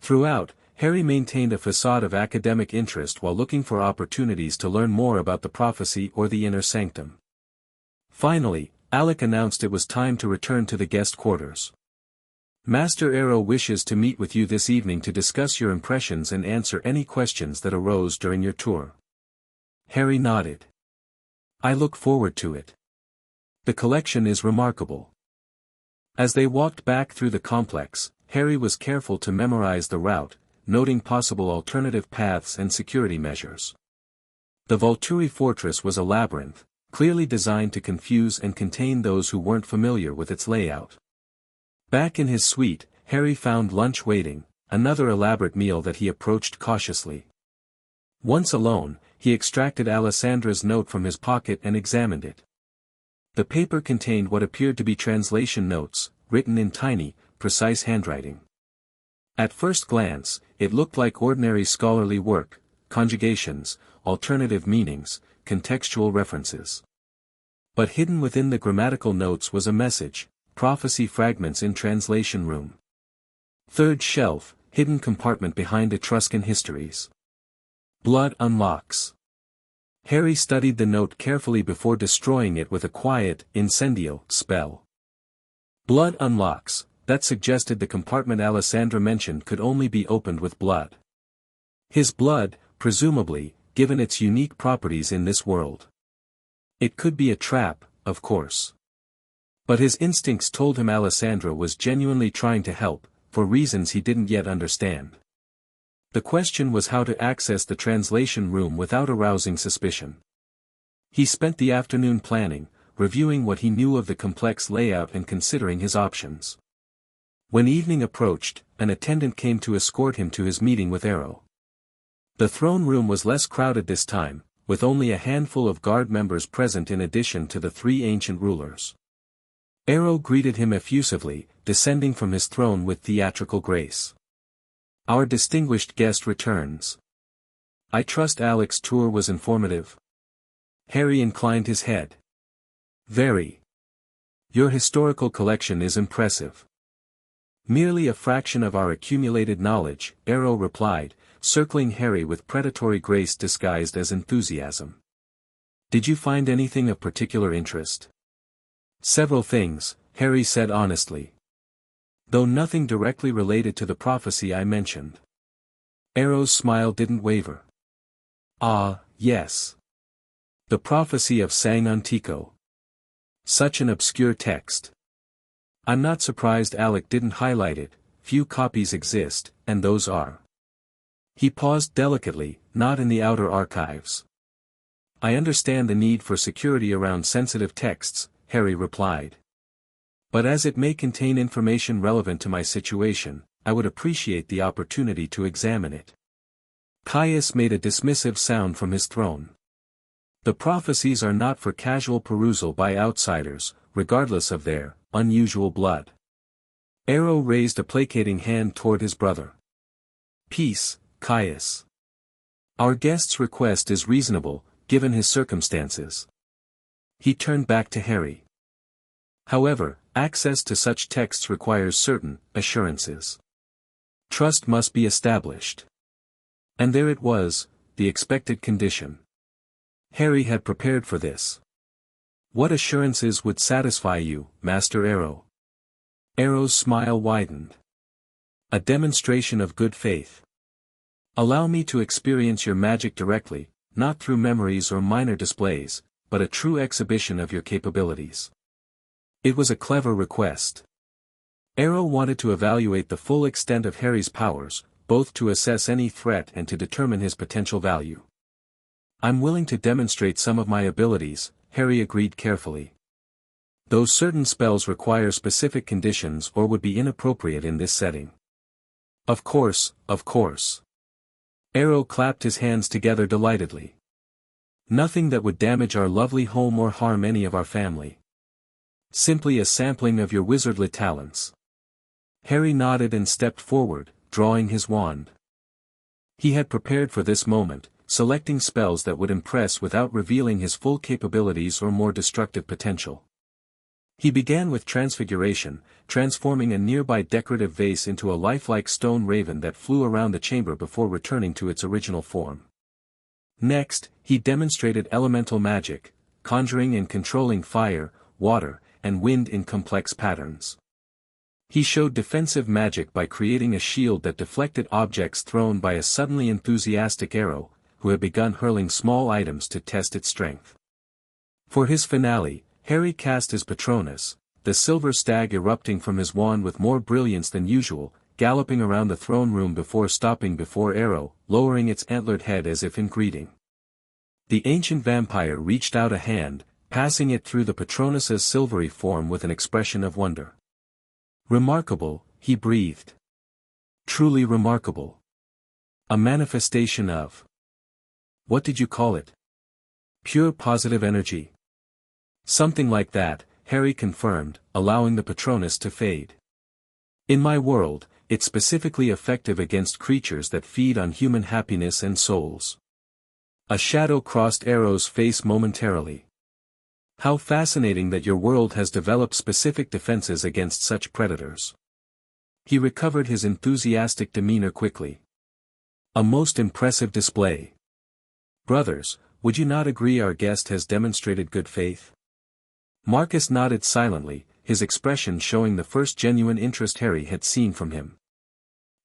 Throughout, Harry maintained a facade of academic interest while looking for opportunities to learn more about the prophecy or the inner sanctum. Finally, Alec announced it was time to return to the guest quarters. "Master Arrow wishes to meet with you this evening to discuss your impressions and answer any questions that arose during your tour." Harry nodded. "I look forward to it. The collection is remarkable." As they walked back through the complex, Harry was careful to memorize the route, noting possible alternative paths and security measures. The Volturi fortress was a labyrinth, clearly designed to confuse and contain those who weren't familiar with its layout. Back in his suite, Harry found lunch waiting, another elaborate meal that he approached cautiously. Once alone, he extracted Alessandra's note from his pocket and examined it. The paper contained what appeared to be translation notes, written in tiny, precise handwriting. At first glance, it looked like ordinary scholarly work, conjugations, alternative meanings, contextual references. But hidden within the grammatical notes was a message: prophecy fragments in translation room. Third shelf, hidden compartment behind Etruscan histories. Blood unlocks. Harry studied the note carefully before destroying it with a quiet, incendio spell. Blood unlocks, that suggested the compartment Alessandra mentioned could only be opened with blood. His blood, presumably, given its unique properties in this world. It could be a trap, of course. But his instincts told him Alessandra was genuinely trying to help, for reasons he didn't yet understand. The question was how to access the translation room without arousing suspicion. He spent the afternoon planning, reviewing what he knew of the complex layout and considering his options. When evening approached, an attendant came to escort him to his meeting with Arrow. The throne room was less crowded this time, with only a handful of guard members present in addition to the three ancient rulers. Arrow greeted him effusively, descending from his throne with theatrical grace. Our distinguished guest returns. I trust Alec's tour was informative. Harry inclined his head. Very. Your historical collection is impressive. Merely a fraction of our accumulated knowledge, Arrow replied, circling Harry with predatory grace disguised as enthusiasm. Did you find anything of particular interest? Several things, Harry said honestly. Though nothing directly related to the prophecy I mentioned. Arrow's smile didn't waver. Ah, yes. The prophecy of Sang Antico. Such an obscure text. I'm not surprised Alec didn't highlight it, few copies exist, and those are. He paused delicately, not in the outer archives. I understand the need for security around sensitive texts, Harry replied. But as it may contain information relevant to my situation, I would appreciate the opportunity to examine it. Caius made a dismissive sound from his throne. The prophecies are not for casual perusal by outsiders, regardless of their unusual blood. Arrow raised a placating hand toward his brother. Peace, Caius. Our guest's request is reasonable, given his circumstances. He turned back to Harry. However, access to such texts requires certain assurances. Trust must be established. And there it was, the expected condition. Harry had prepared for this. What assurances would satisfy you, Master Arrow? Arrow's smile widened. A demonstration of good faith. Allow me to experience your magic directly, not through memories or minor displays, but a true exhibition of your capabilities. It was a clever request. Arrow wanted to evaluate the full extent of Harry's powers, both to assess any threat and to determine his potential value. I'm willing to demonstrate some of my abilities, Harry agreed carefully. Though certain spells require specific conditions or would be inappropriate in this setting. Of course, of course. Arrow clapped his hands together delightedly. Nothing that would damage our lovely home or harm any of our family. Simply a sampling of your wizardly talents. Harry nodded and stepped forward, drawing his wand. He had prepared for this moment, selecting spells that would impress without revealing his full capabilities or more destructive potential. He began with transfiguration, transforming a nearby decorative vase into a lifelike stone raven that flew around the chamber before returning to its original form. Next, he demonstrated elemental magic, conjuring and controlling fire, water, and wind in complex patterns. He showed defensive magic by creating a shield that deflected objects thrown by a suddenly enthusiastic Arrow, who had begun hurling small items to test its strength. For his finale, Harry cast his Patronus, the silver stag erupting from his wand with more brilliance than usual, galloping around the throne room before stopping before Arrow, lowering its antlered head as if in greeting. The ancient vampire reached out a hand, passing it through the Patronus's silvery form with an expression of wonder. Remarkable, he breathed. Truly remarkable. A manifestation of. What did you call it? Pure positive energy. Something like that, Harry confirmed, allowing the Patronus to fade. In my world, it's specifically effective against creatures that feed on human happiness and souls. A shadow crossed Arrow's face momentarily. How fascinating that your world has developed specific defenses against such predators. He recovered his enthusiastic demeanor quickly. A most impressive display. Brothers, would you not agree our guest has demonstrated good faith? Marcus nodded silently, his expression showing the first genuine interest Harry had seen from him.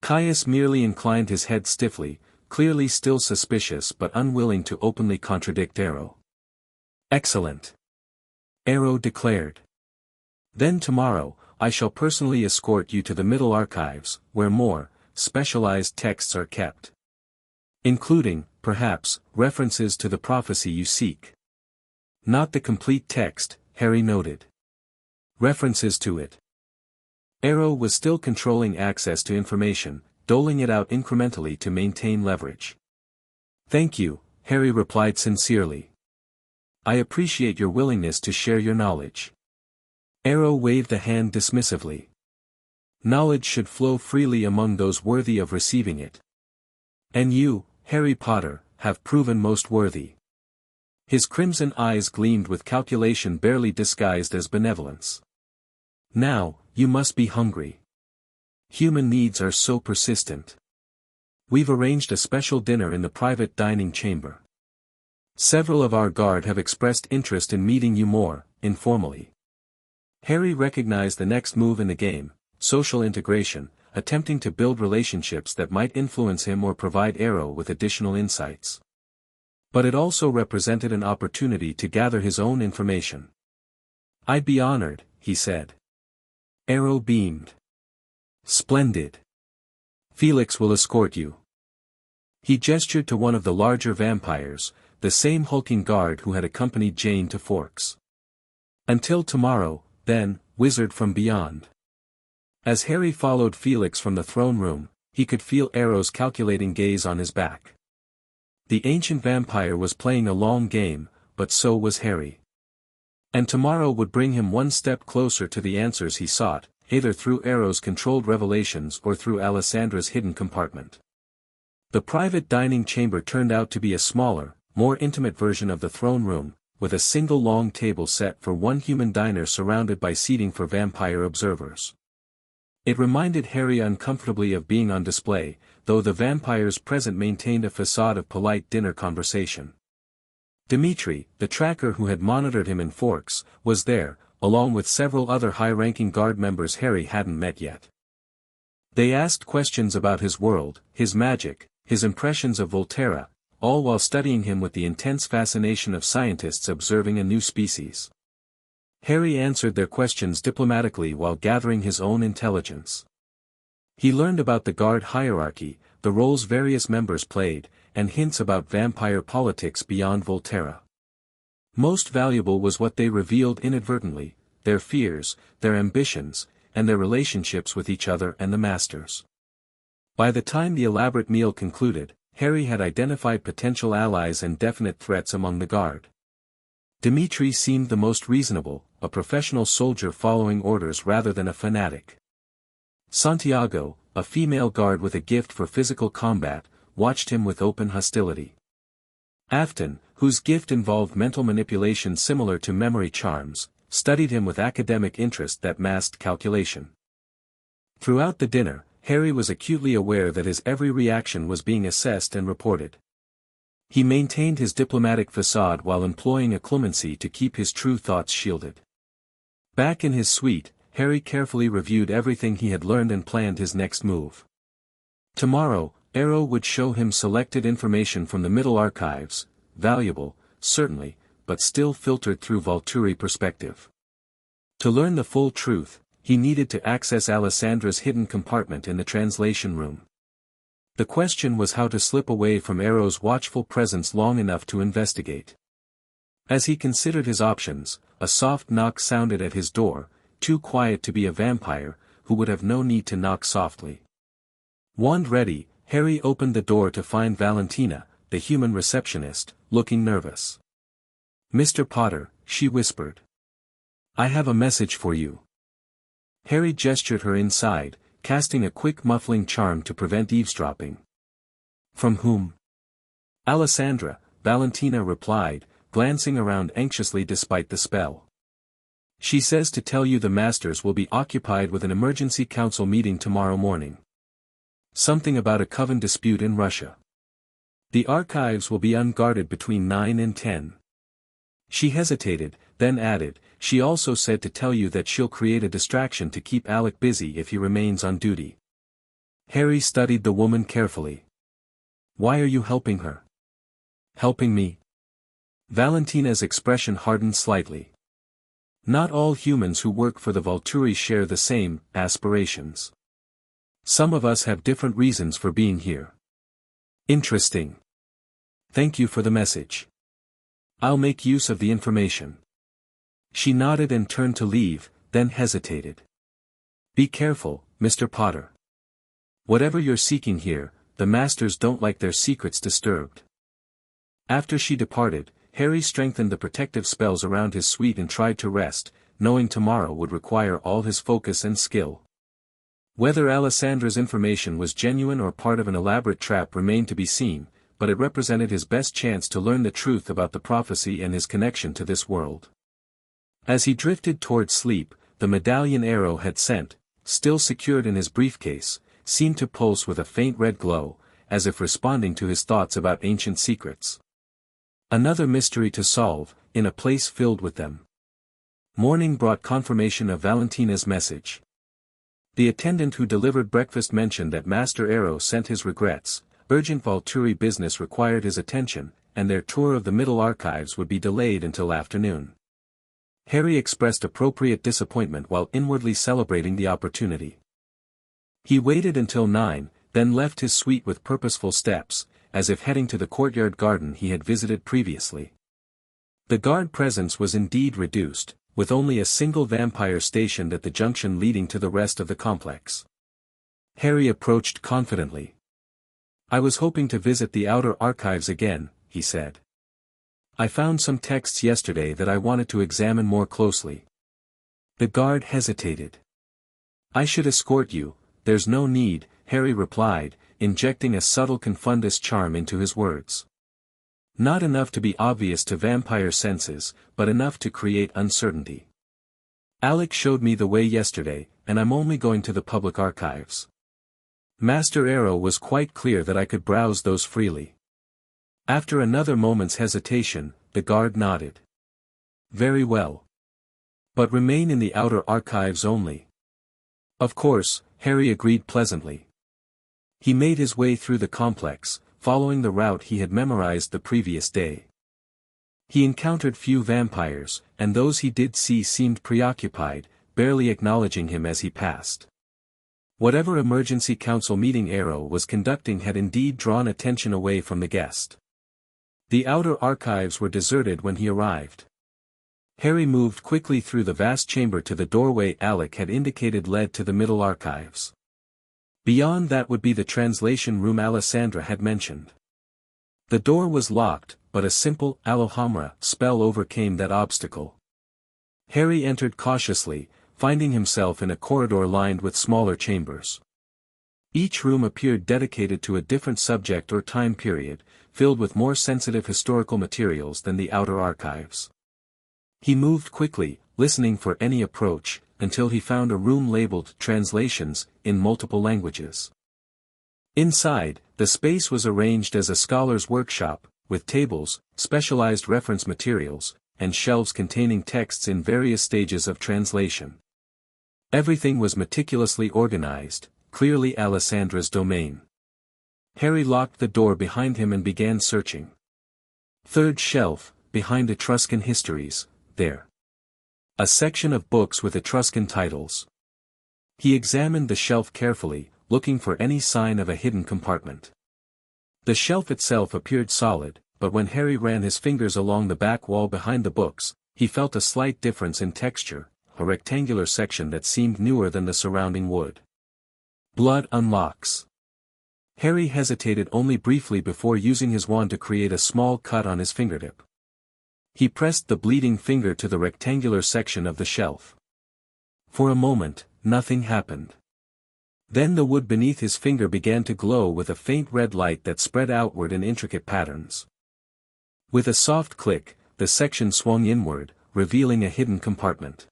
Caius merely inclined his head stiffly, clearly still suspicious but unwilling to openly contradict Arrow. Excellent. Arrow declared. Then tomorrow, I shall personally escort you to the Middle Archives, where more, specialized texts are kept. Including, perhaps, references to the prophecy you seek. Not the complete text, Harry noted. References to it. Arrow was still controlling access to information, doling it out incrementally to maintain leverage. Thank you, Harry replied sincerely. I appreciate your willingness to share your knowledge. Arrow waved a hand dismissively. Knowledge should flow freely among those worthy of receiving it. And you, Harry Potter, have proven most worthy. His crimson eyes gleamed with calculation barely disguised as benevolence. Now, you must be hungry. Human needs are so persistent. We've arranged a special dinner in the private dining chamber. Several of our guard have expressed interest in meeting you more, informally. Harry recognized the next move in the game, social integration, attempting to build relationships that might influence him or provide Arrow with additional insights. But it also represented an opportunity to gather his own information. I'd be honored, he said. Arrow beamed. Splendid. Felix will escort you. He gestured to one of the larger vampires, the same hulking guard who had accompanied Jane to Forks. Until tomorrow, then, wizard from beyond. As Harry followed Felix from the throne room, he could feel Arrow's calculating gaze on his back. The ancient vampire was playing a long game, but so was Harry. And tomorrow would bring him one step closer to the answers he sought, either through Arrow's controlled revelations or through Alessandra's hidden compartment. The private dining chamber turned out to be a smaller, more intimate version of the throne room, with a single long table set for one human diner surrounded by seating for vampire observers. It reminded Harry uncomfortably of being on display, though the vampires present maintained a facade of polite dinner conversation. Dimitri, the tracker who had monitored him in Forks, was there, along with several other high-ranking guard members Harry hadn't met yet. They asked questions about his world, his magic, his impressions of Volterra, all while studying him with the intense fascination of scientists observing a new species. Harry answered their questions diplomatically while gathering his own intelligence. He learned about the guard hierarchy, the roles various members played, and hints about vampire politics beyond Volterra. Most valuable was what they revealed inadvertently, their fears, their ambitions, and their relationships with each other and the Masters. By the time the elaborate meal concluded, Harry had identified potential allies and definite threats among the guard. Dimitri seemed the most reasonable, a professional soldier following orders rather than a fanatic. Santiago, a female guard with a gift for physical combat, watched him with open hostility. Afton, whose gift involved mental manipulation similar to memory charms, studied him with academic interest that masked calculation. Throughout the dinner, Harry was acutely aware that his every reaction was being assessed and reported. He maintained his diplomatic facade while employing a clemency to keep his true thoughts shielded. Back in his suite, Harry carefully reviewed everything he had learned and planned his next move. Tomorrow, Arrow would show him selected information from the Middle Archives, valuable, certainly, but still filtered through Volturi perspective. To learn the full truth, he needed to access Alessandra's hidden compartment in the translation room. The question was how to slip away from Arrow's watchful presence long enough to investigate. As he considered his options, a soft knock sounded at his door, too quiet to be a vampire, who would have no need to knock softly. Wand ready, Harry opened the door to find Valentina, the human receptionist, looking nervous. "Mr. Potter," she whispered. "I have a message for you." Harry gestured her inside, casting a quick muffling charm to prevent eavesdropping. "From whom?" "Alessandra," Valentina replied, glancing around anxiously despite the spell. "She says to tell you the Masters will be occupied with an emergency council meeting tomorrow morning. Something about a coven dispute in Russia. The archives will be unguarded between 9 and 10. She hesitated, then added, "She also said to tell you that she'll create a distraction to keep Alec busy if he remains on duty." Harry studied the woman carefully. "Why are you helping her?" "Helping me?" Valentina's expression hardened slightly. "Not all humans who work for the Volturi share the same aspirations. Some of us have different reasons for being here." "Interesting. Thank you for the message. I'll make use of the information." She nodded and turned to leave, then hesitated. "Be careful, Mr. Potter. Whatever you're seeking here, the Masters don't like their secrets disturbed." After she departed, Harry strengthened the protective spells around his suite and tried to rest, knowing tomorrow would require all his focus and skill. Whether Alessandra's information was genuine or part of an elaborate trap remained to be seen, but it represented his best chance to learn the truth about the prophecy and his connection to this world. As he drifted toward sleep, the medallion Arrow had sent, still secured in his briefcase, seemed to pulse with a faint red glow, as if responding to his thoughts about ancient secrets. Another mystery to solve, in a place filled with them. Morning brought confirmation of Valentina's message. The attendant who delivered breakfast mentioned that Master Arrow sent his regrets. Urgent Volturi business required his attention, and their tour of the Middle Archives would be delayed until afternoon. Harry expressed appropriate disappointment while inwardly celebrating the opportunity. He waited until 9, then left his suite with purposeful steps, as if heading to the courtyard garden he had visited previously. The guard presence was indeed reduced, with only a single vampire stationed at the junction leading to the rest of the complex. Harry approached confidently. "I was hoping to visit the outer archives again," he said. "I found some texts yesterday that I wanted to examine more closely." The guard hesitated. "I should escort you, there's no need," Harry replied, injecting a subtle confundus charm into his words. Not enough to be obvious to vampire senses, but enough to create uncertainty. "Alec showed me the way yesterday, and I'm only going to the public archives. Master Arrow was quite clear that I could browse those freely." After another moment's hesitation, the guard nodded. "Very well. But remain in the outer archives only." "Of course," Harry agreed pleasantly. He made his way through the complex, following the route he had memorized the previous day. He encountered few vampires, and those he did see seemed preoccupied, barely acknowledging him as he passed. Whatever emergency council meeting Arrow was conducting had indeed drawn attention away from the guest. The outer archives were deserted when he arrived. Harry moved quickly through the vast chamber to the doorway Alec had indicated led to the Middle Archives. Beyond that would be the translation room Alessandra had mentioned. The door was locked, but a simple Alohomra spell overcame that obstacle. Harry entered cautiously, finding himself in a corridor lined with smaller chambers. Each room appeared dedicated to a different subject or time period, filled with more sensitive historical materials than the outer archives. He moved quickly, listening for any approach, until he found a room labeled Translations, in multiple languages. Inside, the space was arranged as a scholar's workshop, with tables, specialized reference materials, and shelves containing texts in various stages of translation. Everything was meticulously organized, clearly Alessandra's domain. Harry locked the door behind him and began searching. Third shelf, behind Etruscan histories, there. A section of books with Etruscan titles. He examined the shelf carefully, looking for any sign of a hidden compartment. The shelf itself appeared solid, but when Harry ran his fingers along the back wall behind the books, he felt a slight difference in texture, a rectangular section that seemed newer than the surrounding wood. Blood unlocks. Harry hesitated only briefly before using his wand to create a small cut on his fingertip. He pressed the bleeding finger to the rectangular section of the shelf. For a moment, nothing happened. Then the wood beneath his finger began to glow with a faint red light that spread outward in intricate patterns. With a soft click, the section swung inward, revealing a hidden compartment.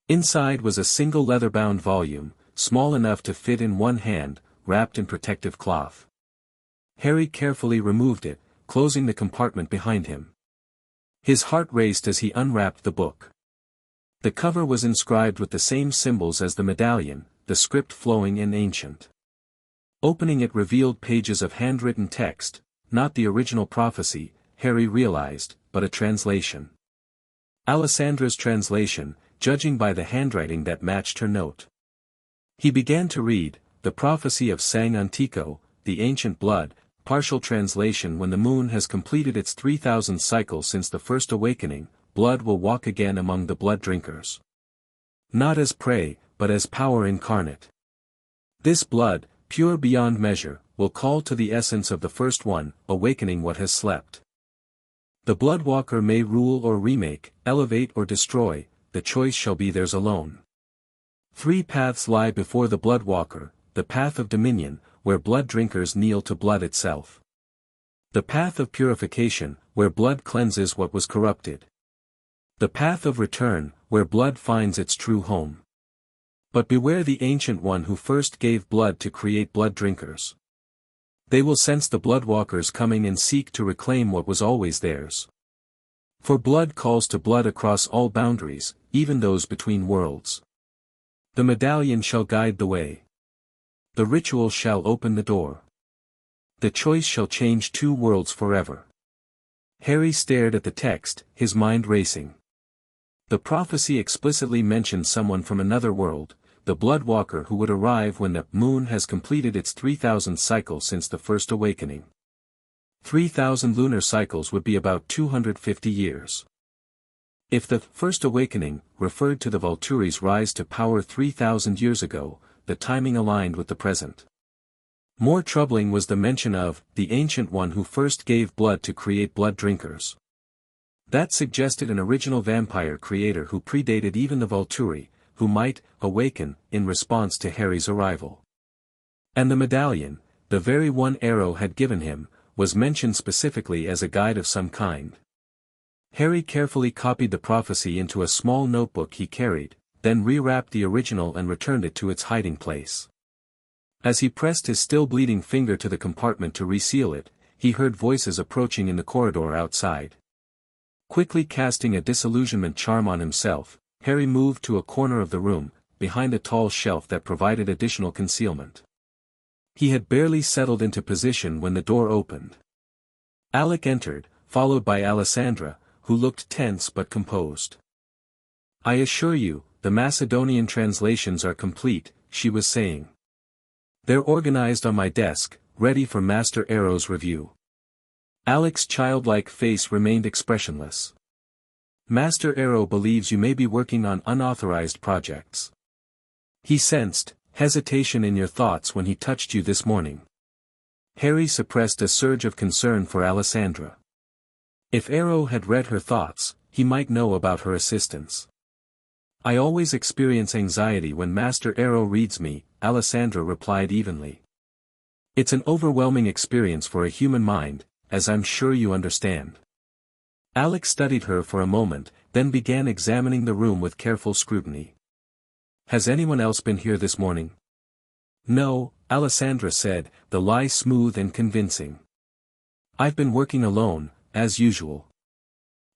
Inside was a single leather-bound volume, small enough to fit in one hand, wrapped in protective cloth. Harry carefully removed it, closing the compartment behind him. His heart raced as he unwrapped the book. The cover was inscribed with the same symbols as the medallion, the script flowing and ancient. Opening it revealed pages of handwritten text, not the original prophecy, Harry realized, but a translation. Alessandra's translation, judging by the handwriting that matched her note. He began to read, "The prophecy of Sang Antico, the ancient blood, partial translation. When the moon has completed its 3,000 cycles since the first awakening, blood will walk again among the blood drinkers. Not as prey, but as power incarnate. This blood, pure beyond measure, will call to the essence of the first one, awakening what has slept. The bloodwalker may rule or remake, elevate or destroy, the choice shall be theirs alone. Three paths lie before the Bloodwalker: the path of dominion, where blood drinkers kneel to blood itself. The path of purification, where blood cleanses what was corrupted. The path of return, where blood finds its true home. But beware the Ancient One who first gave blood to create blood drinkers. They will sense the Bloodwalkers coming and seek to reclaim what was always theirs. For blood calls to blood across all boundaries, even those between worlds. The medallion shall guide the way. The ritual shall open the door. The choice shall change two worlds forever. Harry stared at the text, his mind racing. The prophecy explicitly mentioned someone from another world, the Bloodwalker who would arrive when the moon has completed its 3,000 cycles since the First Awakening. 3,000 lunar cycles would be about 250 years. If the First Awakening referred to the Volturi's rise to power 3,000 years ago, the timing aligned with the present. More troubling was the mention of the Ancient One who first gave blood to create blood drinkers. That suggested an original vampire creator who predated even the Volturi, who might awaken in response to Harry's arrival. And the medallion, the very one Arrow had given him, was mentioned specifically as a guide of some kind. Harry carefully copied the prophecy into a small notebook he carried, then rewrapped the original and returned it to its hiding place. As he pressed his still bleeding finger to the compartment to reseal it, he heard voices approaching in the corridor outside. Quickly casting a disillusionment charm on himself, Harry moved to a corner of the room, behind a tall shelf that provided additional concealment. He had barely settled into position when the door opened. Alec entered, followed by Alessandra, who looked tense but composed. "I assure you, the Macedonian translations are complete," she was saying. "They're organized on my desk, ready for Master Arrow's review." Alec's childlike face remained expressionless. "Master Arrow believes you may be working on unauthorized projects. He sensed hesitation in your thoughts when he touched you this morning." Harry suppressed a surge of concern for Alessandra. If Arrow had read her thoughts, he might know about her assistance. "I always experience anxiety when Master Arrow reads me," Alessandra replied evenly. "It's an overwhelming experience for a human mind, as I'm sure you understand." Alec studied her for a moment, then began examining the room with careful scrutiny. "Has anyone else been here this morning?" "No," Alessandra said, the lie smooth and convincing. "I've been working alone, as usual."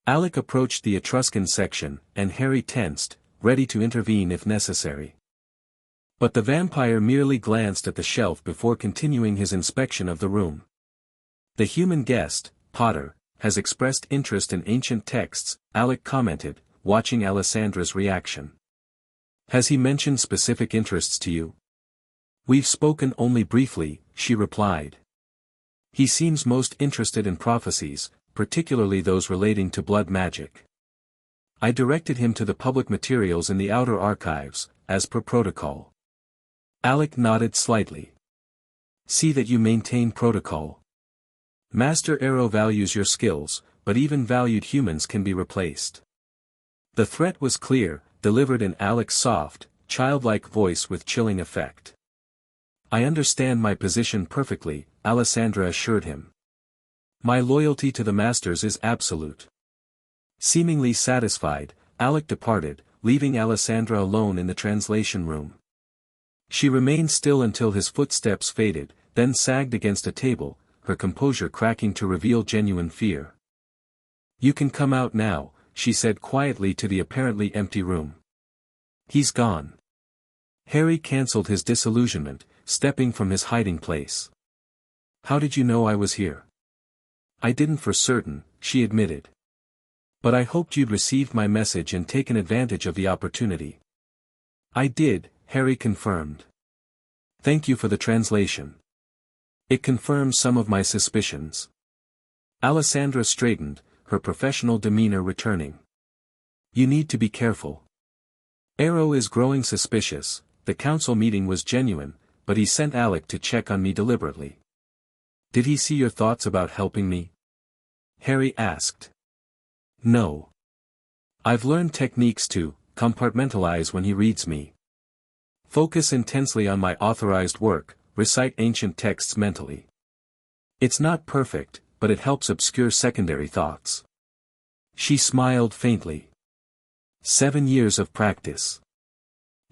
Alec approached the Etruscan section, and Harry tensed, ready to intervene if necessary. But the vampire merely glanced at the shelf before continuing his inspection of the room. "The human guest, Potter, has expressed interest in ancient texts," Alec commented, watching Alessandra's reaction. "Has he mentioned specific interests to you?" "We've spoken only briefly," she replied. "He seems most interested in prophecies, particularly those relating to blood magic. I directed him to the public materials in the outer archives, as per protocol." Alec nodded slightly. "See that you maintain protocol. Master Arrow values your skills, but even valued humans can be replaced." The threat was clear, delivered in Alec's soft, childlike voice with chilling effect. "I understand my position perfectly," Alessandra assured him. "My loyalty to the Masters is absolute." Seemingly satisfied, Alec departed, leaving Alessandra alone in the translation room. She remained still until his footsteps faded, then sagged against a table, her composure cracking to reveal genuine fear. "You can come out now," she said quietly to the apparently empty room. "He's gone." Harry cancelled his disillusionment, stepping from his hiding place. "How did you know I was here?" "I didn't for certain," she admitted. "But I hoped you'd received my message and taken advantage of the opportunity." "I did," Harry confirmed. "Thank you for the translation. It confirms some of my suspicions." Alessandra straightened, her professional demeanor returning. "You need to be careful. Arrow is growing suspicious. The council meeting was genuine, but he sent Alec to check on me deliberately." "Did he see your thoughts about helping me?" Harry asked. "No. I've learned techniques to compartmentalize when he reads me. Focus intensely on my authorized work, recite ancient texts mentally. It's not perfect, but it helps obscure secondary thoughts. She smiled faintly. 7 years of practice.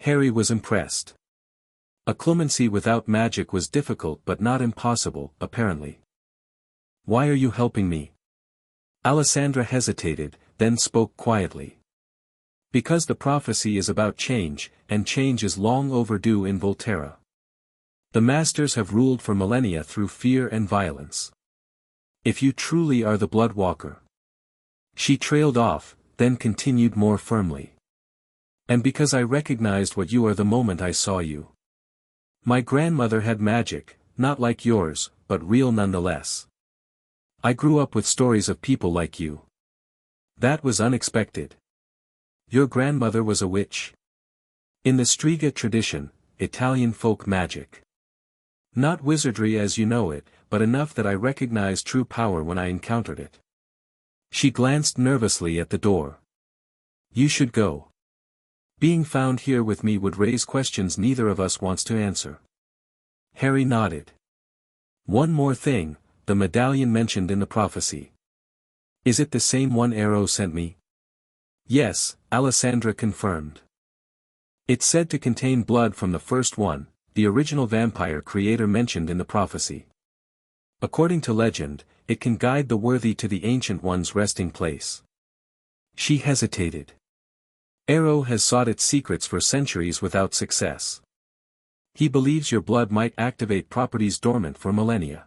Harry was impressed. Occlumency without magic was difficult but not impossible, apparently. Why are you helping me? Alessandra hesitated, then spoke quietly. Because the prophecy is about change, and change is long overdue in Volterra. The masters have ruled for millennia through fear and violence. If you truly are the Bloodwalker. She trailed off, then continued more firmly. And because I recognized what you are the moment I saw you. My grandmother had magic, not like yours, but real nonetheless. I grew up with stories of people like you. That was unexpected. Your grandmother was a witch. In the Striga tradition, Italian folk magic. Not wizardry as you know it, but enough that I recognized true power when I encountered it. She glanced nervously at the door. You should go. Being found here with me would raise questions neither of us wants to answer. Harry nodded. One more thing, the medallion mentioned in the prophecy. Is it the same one Arrow sent me? Yes, Alessandra confirmed. It's said to contain blood from the first one, the original vampire creator mentioned in the prophecy. According to legend, it can guide the worthy to the Ancient One's resting place. She hesitated. Arrow has sought its secrets for centuries without success. He believes your blood might activate properties dormant for millennia.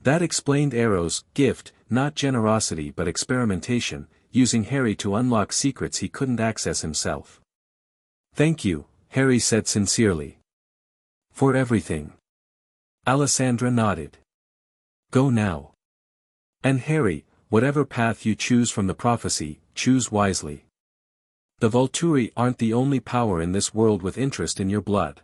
That explained Arrow's gift, not generosity but experimentation, using Harry to unlock secrets he couldn't access himself. Thank you, Harry said sincerely. For everything. Alessandra nodded. Go now. And Harry, whatever path you choose from the prophecy, choose wisely. The Volturi aren't the only power in this world with interest in your blood.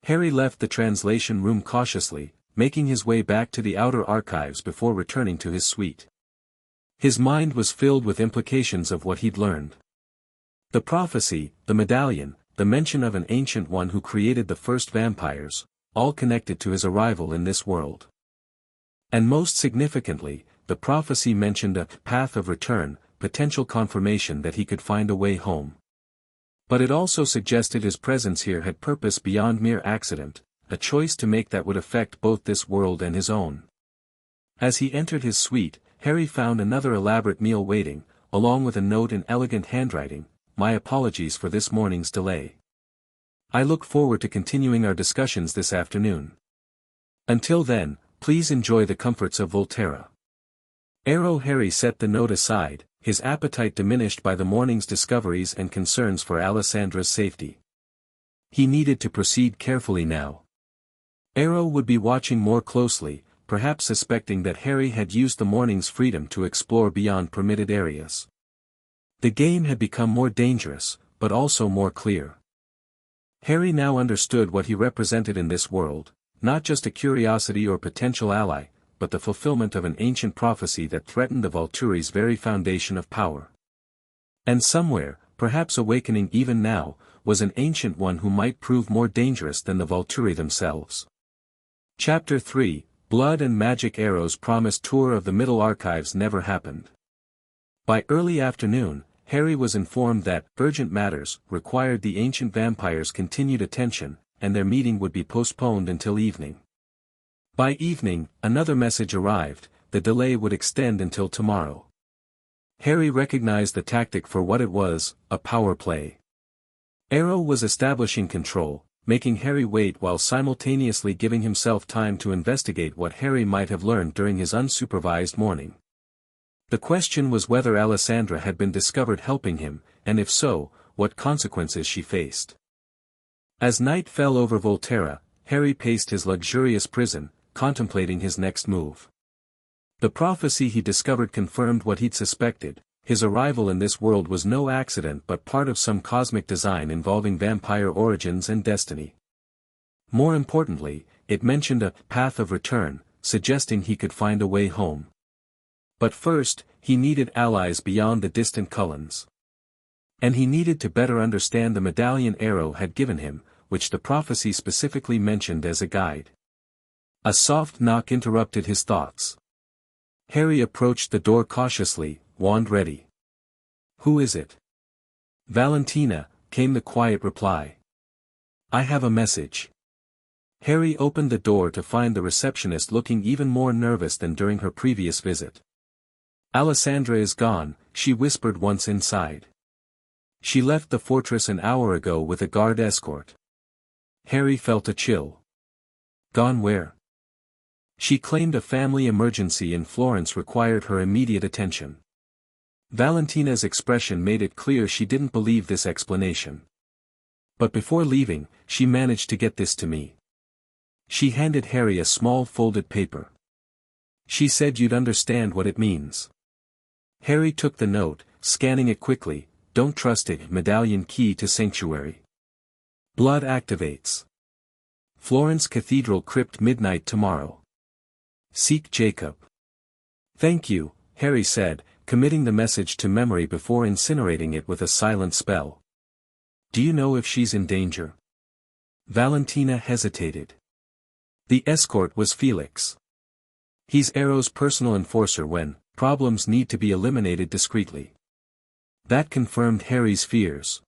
Harry left the translation room cautiously, making his way back to the outer archives before returning to his suite. His mind was filled with implications of what he'd learned. The prophecy, the medallion, the mention of an ancient one who created the first vampires, all connected to his arrival in this world. And most significantly, the prophecy mentioned a path of return, potential confirmation that he could find a way home. But it also suggested his presence here had purpose beyond mere accident, a choice to make that would affect both this world and his own. As he entered his suite, Harry found another elaborate meal waiting, along with a note in elegant handwriting. My apologies for this morning's delay. I look forward to continuing our discussions this afternoon. Until then, please enjoy the comforts of Volterra. Harry set the note aside, his appetite diminished by the morning's discoveries and concerns for Alessandra's safety. He needed to proceed carefully now. Arrow would be watching more closely, perhaps suspecting that Harry had used the morning's freedom to explore beyond permitted areas. The game had become more dangerous, but also more clear. Harry now understood what he represented in this world, not just a curiosity or potential ally, but the fulfillment of an ancient prophecy that threatened the Volturi's very foundation of power. And somewhere, perhaps awakening even now, was an ancient one who might prove more dangerous than the Volturi themselves. Chapter 3, Blood and Magic. Arrow's promised tour of the Middle Archives never happened. By early afternoon, Harry was informed that urgent matters required the ancient vampires' continued attention, and their meeting would be postponed until evening. By evening, another message arrived, the delay would extend until tomorrow. Harry recognized the tactic for what it was, a power play. Arrow was establishing control, making Harry wait while simultaneously giving himself time to investigate what Harry might have learned during his unsupervised morning. The question was whether Alessandra had been discovered helping him, and if so, what consequences she faced. As night fell over Volterra, Harry paced his luxurious prison, contemplating his next move. The prophecy he discovered confirmed what he'd suspected. His arrival in this world was no accident but part of some cosmic design involving vampire origins and destiny. More importantly, it mentioned a path of return, suggesting he could find a way home. But first, he needed allies beyond the distant Cullens. And he needed to better understand the medallion Arrow had given him, which the prophecy specifically mentioned as a guide. A soft knock interrupted his thoughts. Harry approached the door cautiously, wand ready. "Who is it?" "Valentina," came the quiet reply. "I have a message." Harry opened the door to find the receptionist looking even more nervous than during her previous visit. "Alessandra is gone," she whispered once inside. "She left the fortress an hour ago with a guard escort." Harry felt a chill. "Gone where?" "She claimed a family emergency in Florence required her immediate attention." Valentina's expression made it clear she didn't believe this explanation. "But before leaving, she managed to get this to me." She handed Harry a small folded paper. "She said you'd understand what it means." Harry took the note, scanning it quickly. "Don't trust it. Medallion key to sanctuary. Blood activates. Florence Cathedral crypt midnight tomorrow. Seek Jacob." "Thank you," Harry said, committing the message to memory before incinerating it with a silent spell. "Do you know if she's in danger?" Valentina hesitated. "The escort was Felix. He's Arrow's personal enforcer when problems need to be eliminated discreetly." That confirmed Harry's fears.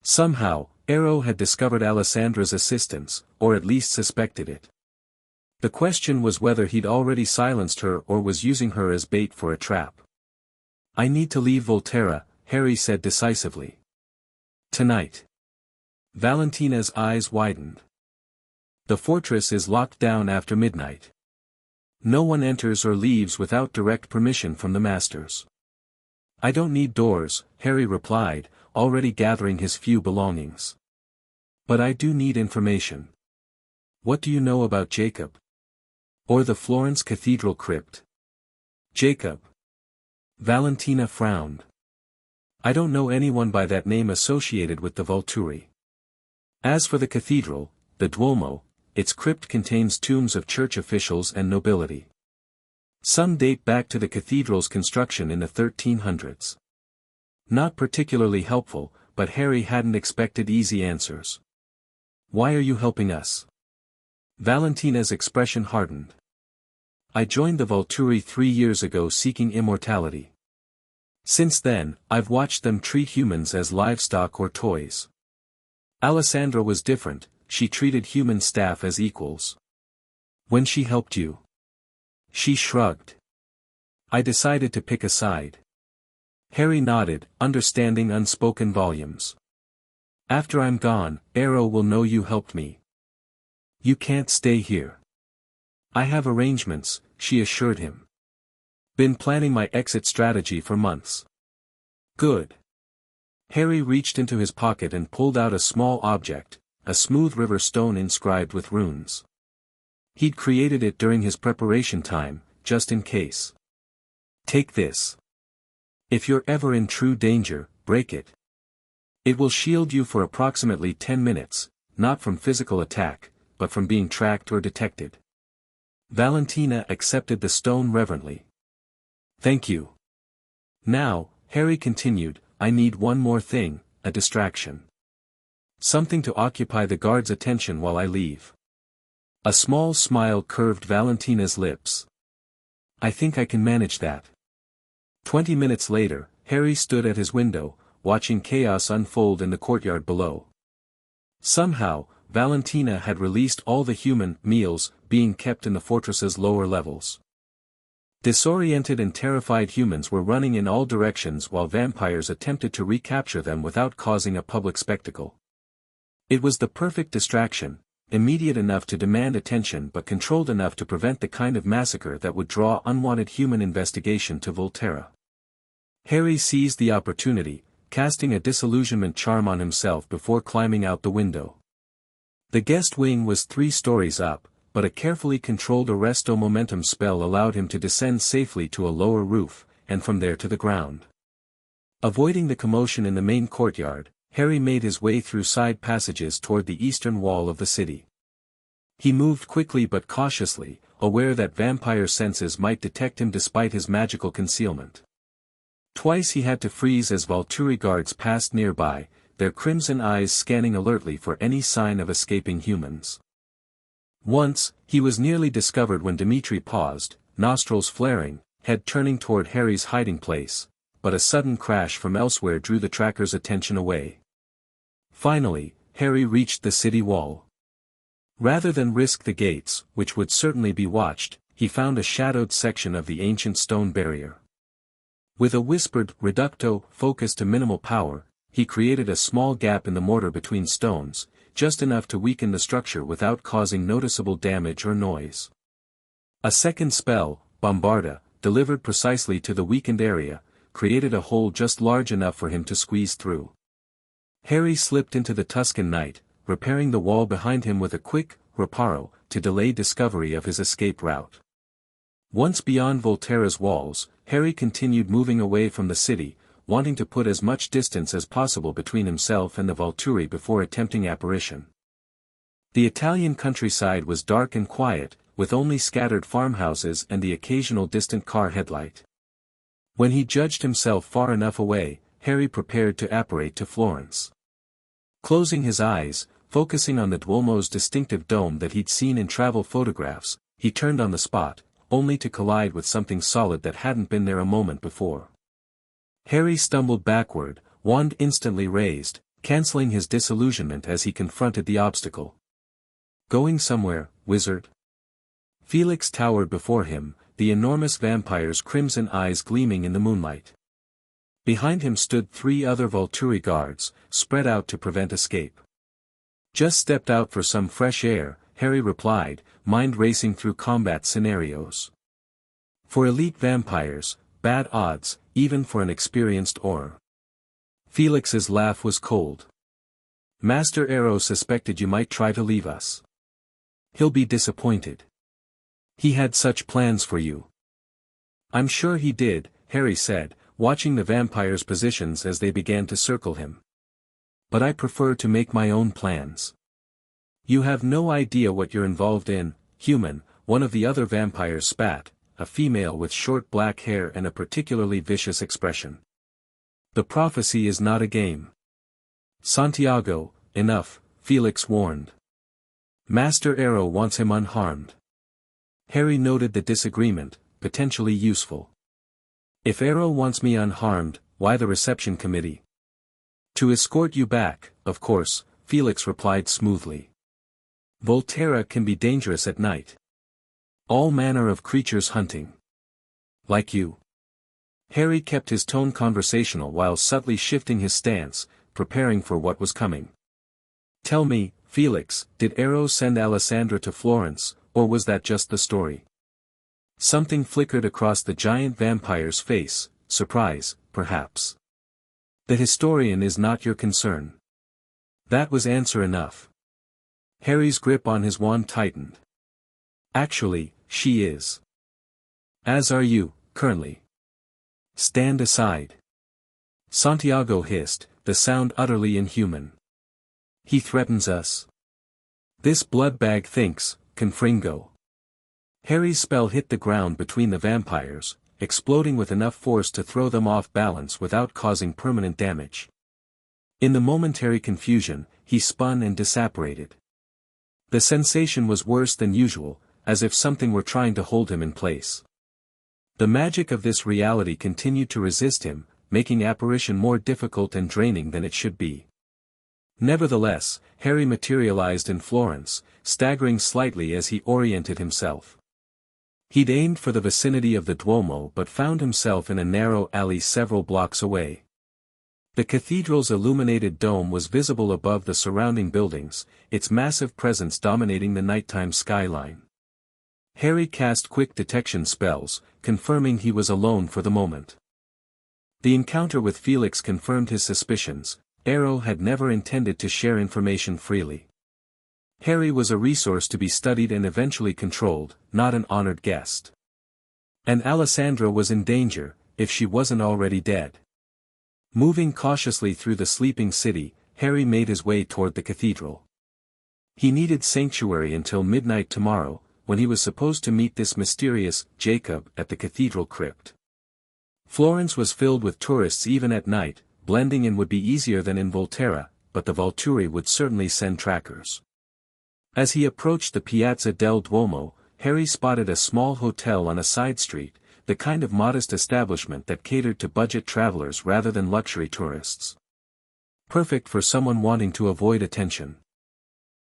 Somehow, Arrow had discovered Alessandra's assistance, or at least suspected it. The question was whether he'd already silenced her or was using her as bait for a trap. "I need to leave Volterra," Harry said decisively. "Tonight." Valentina's eyes widened. "The fortress is locked down after midnight. No one enters or leaves without direct permission from the masters." "I don't need doors," Harry replied, already gathering his few belongings. "But I do need information. What do you know about Jacob? Or the Florence Cathedral crypt?" "Jacob." Valentina frowned. "I don't know anyone by that name associated with the Volturi. As for the cathedral, the Duomo, its crypt contains tombs of church officials and nobility. Some date back to the cathedral's construction in the 1300s. Not particularly helpful, but Harry hadn't expected easy answers. "Why are you helping us?" Valentina's expression hardened. "I joined the Volturi 3 years ago seeking immortality. Since then, I've watched them treat humans as livestock or toys. Alessandra was different, she treated human staff as equals." "When she helped you?" She shrugged. "I decided to pick a side." Harry nodded, understanding unspoken volumes. "After I'm gone, Arrow will know you helped me." "You can't stay here." "I have arrangements," she assured him. "Been planning my exit strategy for months." "Good." Harry reached into his pocket and pulled out a small object, a smooth river stone inscribed with runes. He'd created it during his preparation time, just in case. "Take this. If you're ever in true danger, break it. It will shield you for approximately 10 minutes, not from physical attack, but from being tracked or detected." Valentina accepted the stone reverently. "Thank you." "Now," Harry continued, "I need one more thing, a distraction. Something to occupy the guard's attention while I leave." A small smile curved Valentina's lips. "I think I can manage that." 20 minutes later, Harry stood at his window, watching chaos unfold in the courtyard below. Somehow, Valentina had released all the human meals being kept in the fortress's lower levels. Disoriented and terrified humans were running in all directions while vampires attempted to recapture them without causing a public spectacle. It was the perfect distraction, immediate enough to demand attention but controlled enough to prevent the kind of massacre that would draw unwanted human investigation to Volterra. Harry seized the opportunity, casting a disillusionment charm on himself before climbing out the window. The guest wing was 3 stories up, but a carefully controlled arresto momentum spell allowed him to descend safely to a lower roof, and from there to the ground. Avoiding the commotion in the main courtyard, Harry made his way through side passages toward the eastern wall of the city. He moved quickly but cautiously, aware that vampire senses might detect him despite his magical concealment. Twice he had to freeze as Volturi guards passed nearby, their crimson eyes scanning alertly for any sign of escaping humans. Once, he was nearly discovered when Dmitri paused, nostrils flaring, head turning toward Harry's hiding place, but a sudden crash from elsewhere drew the tracker's attention away. Finally, Harry reached the city wall. Rather than risk the gates, which would certainly be watched, he found a shadowed section of the ancient stone barrier. With a whispered reducto focused to minimal power, he created a small gap in the mortar between stones, just enough to weaken the structure without causing noticeable damage or noise. A second spell, Bombarda, delivered precisely to the weakened area, created a hole just large enough for him to squeeze through. Harry slipped into the Tuscan night, repairing the wall behind him with a quick reparo to delay discovery of his escape route. Once beyond Volterra's walls, Harry continued moving away from the city, wanting to put as much distance as possible between himself and the Volturi before attempting apparition. The Italian countryside was dark and quiet, with only scattered farmhouses and the occasional distant car headlight. When he judged himself far enough away, Harry prepared to apparate to Florence. Closing his eyes, focusing on the Duomo's distinctive dome that he'd seen in travel photographs, he turned on the spot, only to collide with something solid that hadn't been there a moment before. Harry stumbled backward, wand instantly raised, canceling his disillusionment as he confronted the obstacle. Going somewhere, wizard? Felix towered before him, the enormous vampire's crimson eyes gleaming in the moonlight. Behind him stood 3 other Volturi guards, spread out to prevent escape. Just stepped out for some fresh air, Harry replied, mind racing through combat scenarios. For elite vampires, bad odds, even for an experienced Auror. Felix's laugh was cold. Master Arrow suspected you might try to leave us. He'll be disappointed. He had such plans for you. I'm sure he did, Harry said, watching the vampires' positions as they began to circle him. But I prefer to make my own plans. You have no idea what you're involved in, human, one of the other vampires spat, a female with short black hair and a particularly vicious expression. The prophecy is not a game. Santiago, enough, Felix warned. Master Arrow wants him unharmed. Harry noted the disagreement, potentially useful. If Arrow wants me unharmed, why the reception committee? To escort you back, of course, Felix replied smoothly. Volterra can be dangerous at night. All manner of creatures hunting. Like you. Harry kept his tone conversational while subtly shifting his stance, preparing for what was coming. Tell me, Felix, did Arrow send Alessandra to Florence, or was that just the story? Something flickered across the giant vampire's face, surprise, perhaps. The historian is not your concern. That was answer enough. Harry's grip on his wand tightened. Actually, she is. As are you, currently. Stand aside. Santiago hissed, the sound utterly inhuman. He threatens us. This bloodbag thinks, Confringo. Harry's spell hit the ground between the vampires, exploding with enough force to throw them off balance without causing permanent damage. In the momentary confusion, he spun and disapparated. The sensation was worse than usual, as if something were trying to hold him in place. The magic of this reality continued to resist him, making apparition more difficult and draining than it should be. Nevertheless, Harry materialized in Florence, staggering slightly as he oriented himself. He'd aimed for the vicinity of the Duomo but found himself in a narrow alley several blocks away. The cathedral's illuminated dome was visible above the surrounding buildings, its massive presence dominating the nighttime skyline. Harry cast quick detection spells, confirming he was alone for the moment. The encounter with Felix confirmed his suspicions. Arrow had never intended to share information freely. Harry was a resource to be studied and eventually controlled, not an honored guest. And Alessandra was in danger, if she wasn't already dead. Moving cautiously through the sleeping city, Harry made his way toward the cathedral. He needed sanctuary until midnight tomorrow, when he was supposed to meet this mysterious Jacob at the cathedral crypt. Florence was filled with tourists even at night, blending in would be easier than in Volterra, but the Volturi would certainly send trackers. As he approached the Piazza del Duomo, Harry spotted a small hotel on a side street, the kind of modest establishment that catered to budget travelers rather than luxury tourists. Perfect for someone wanting to avoid attention.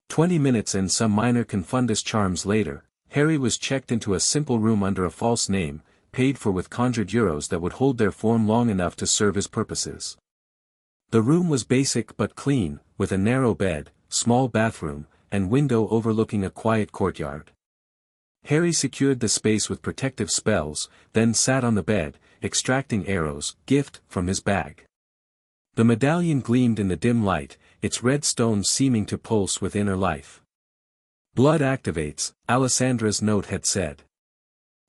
20 minutes and some minor confundus charms later, Harry was checked into a simple room under a false name, paid for with conjured euros that would hold their form long enough to serve his purposes. The room was basic but clean, with a narrow bed, small bathroom, and window overlooking a quiet courtyard. Harry secured the space with protective spells, then sat on the bed, extracting arrows, gift, from his bag. The medallion gleamed in the dim light, its red stones seeming to pulse with inner life. Blood activates, Alessandra's note had said.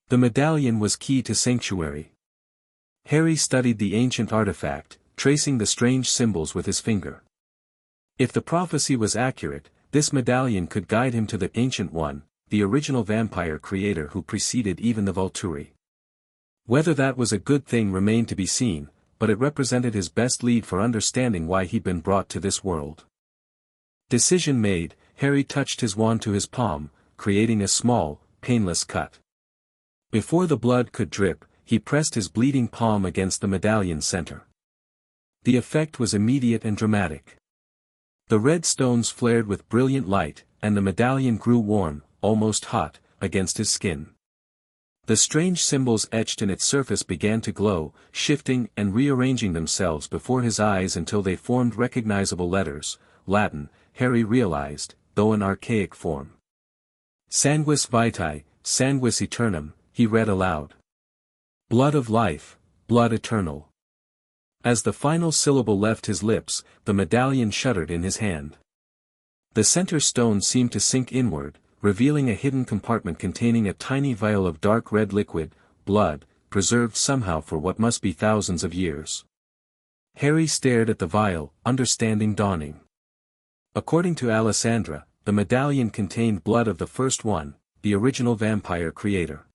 The medallion was key to sanctuary. Harry studied the ancient artifact, tracing the strange symbols with his finger. If the prophecy was accurate, this medallion could guide him to the Ancient One, the original vampire creator who preceded even the Volturi. Whether that was a good thing remained to be seen, but it represented his best lead for understanding why he'd been brought to this world. Decision made, Harry touched his wand to his palm, creating a small, painless cut. Before the blood could drip, he pressed his bleeding palm against the medallion's center. The effect was immediate and dramatic. The red stones flared with brilliant light, and the medallion grew warm, almost hot, against his skin. The strange symbols etched in its surface began to glow, shifting and rearranging themselves before his eyes until they formed recognizable letters, Latin, Harry realized, though in archaic form. Sanguis vitae, sanguis aeternum, he read aloud. Blood of life, blood eternal. As the final syllable left his lips, the medallion shuddered in his hand. The center stone seemed to sink inward, revealing a hidden compartment containing a tiny vial of dark red liquid, blood, preserved somehow for what must be thousands of years. Harry stared at the vial, understanding dawning. According to Alessandra, the medallion contained blood of the first one, the original vampire creator.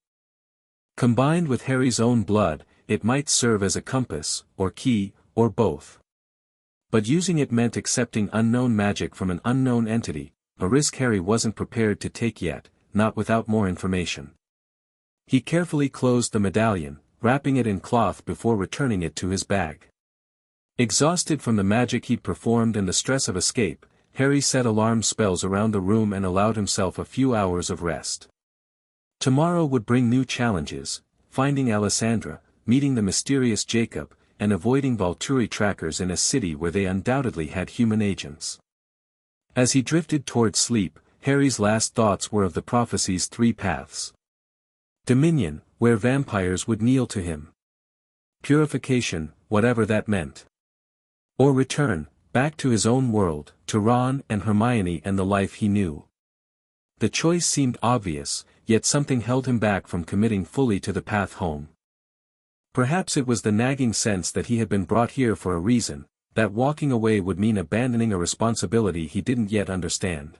Combined with Harry's own blood, it might serve as a compass, or key, or both. But using it meant accepting unknown magic from an unknown entity, a risk Harry wasn't prepared to take yet, not without more information. He carefully closed the medallion, wrapping it in cloth before returning it to his bag. Exhausted from the magic he'd performed and the stress of escape, Harry set alarm spells around the room and allowed himself a few hours of rest. Tomorrow would bring new challenges, finding Alessandra, meeting the mysterious Jacob, and avoiding Volturi trackers in a city where they undoubtedly had human agents. As he drifted toward sleep, Harry's last thoughts were of the prophecy's 3 paths. Dominion, where vampires would kneel to him. Purification, whatever that meant. Or return, back to his own world, to Ron and Hermione and the life he knew. The choice seemed obvious, yet something held him back from committing fully to the path home. Perhaps it was the nagging sense that he had been brought here for a reason, that walking away would mean abandoning a responsibility he didn't yet understand.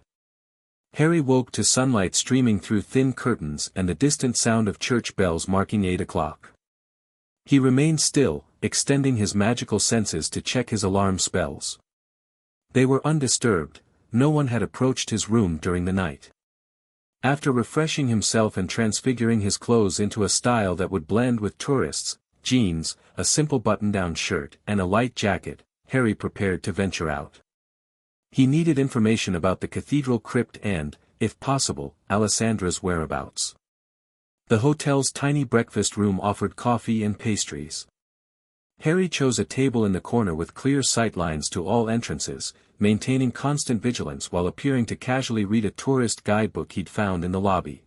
Harry woke to sunlight streaming through thin curtains and the distant sound of church bells marking 8 o'clock. He remained still, extending his magical senses to check his alarm spells. They were undisturbed, no one had approached his room during the night. After refreshing himself and transfiguring his clothes into a style that would blend with tourists, jeans, a simple button-down shirt, and a light jacket, Harry prepared to venture out. He needed information about the cathedral crypt and, if possible, Alessandra's whereabouts. The hotel's tiny breakfast room offered coffee and pastries. Harry chose a table in the corner with clear sightlines to all entrances, maintaining constant vigilance while appearing to casually read a tourist guidebook he'd found in the lobby.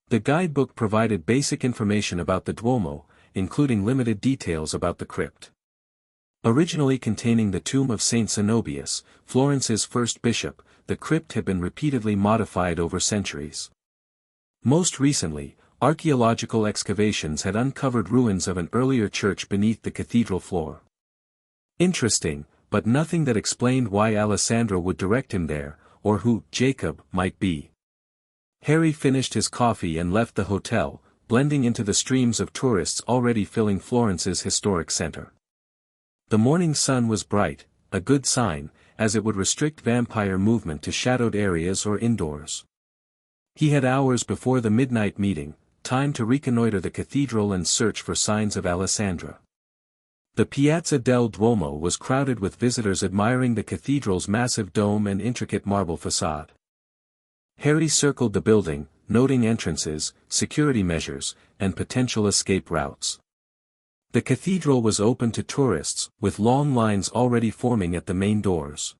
The guidebook provided basic information about the Duomo, including limited details about the crypt. Originally containing the tomb of Saint Zenobius, Florence's first bishop, the crypt had been repeatedly modified over centuries. Most recently, archaeological excavations had uncovered ruins of an earlier church beneath the cathedral floor. Interesting, but nothing that explained why Alessandra would direct him there, or who Jacob might be. Harry finished his coffee and left the hotel, blending into the streams of tourists already filling Florence's historic center. The morning sun was bright, a good sign, as it would restrict vampire movement to shadowed areas or indoors. He had hours before the midnight meeting, time to reconnoiter the cathedral and search for signs of Alessandra. The Piazza del Duomo was crowded with visitors admiring the cathedral's massive dome and intricate marble facade. Harry circled the building, noting entrances, security measures, and potential escape routes. The cathedral was open to tourists, with long lines already forming at the main doors.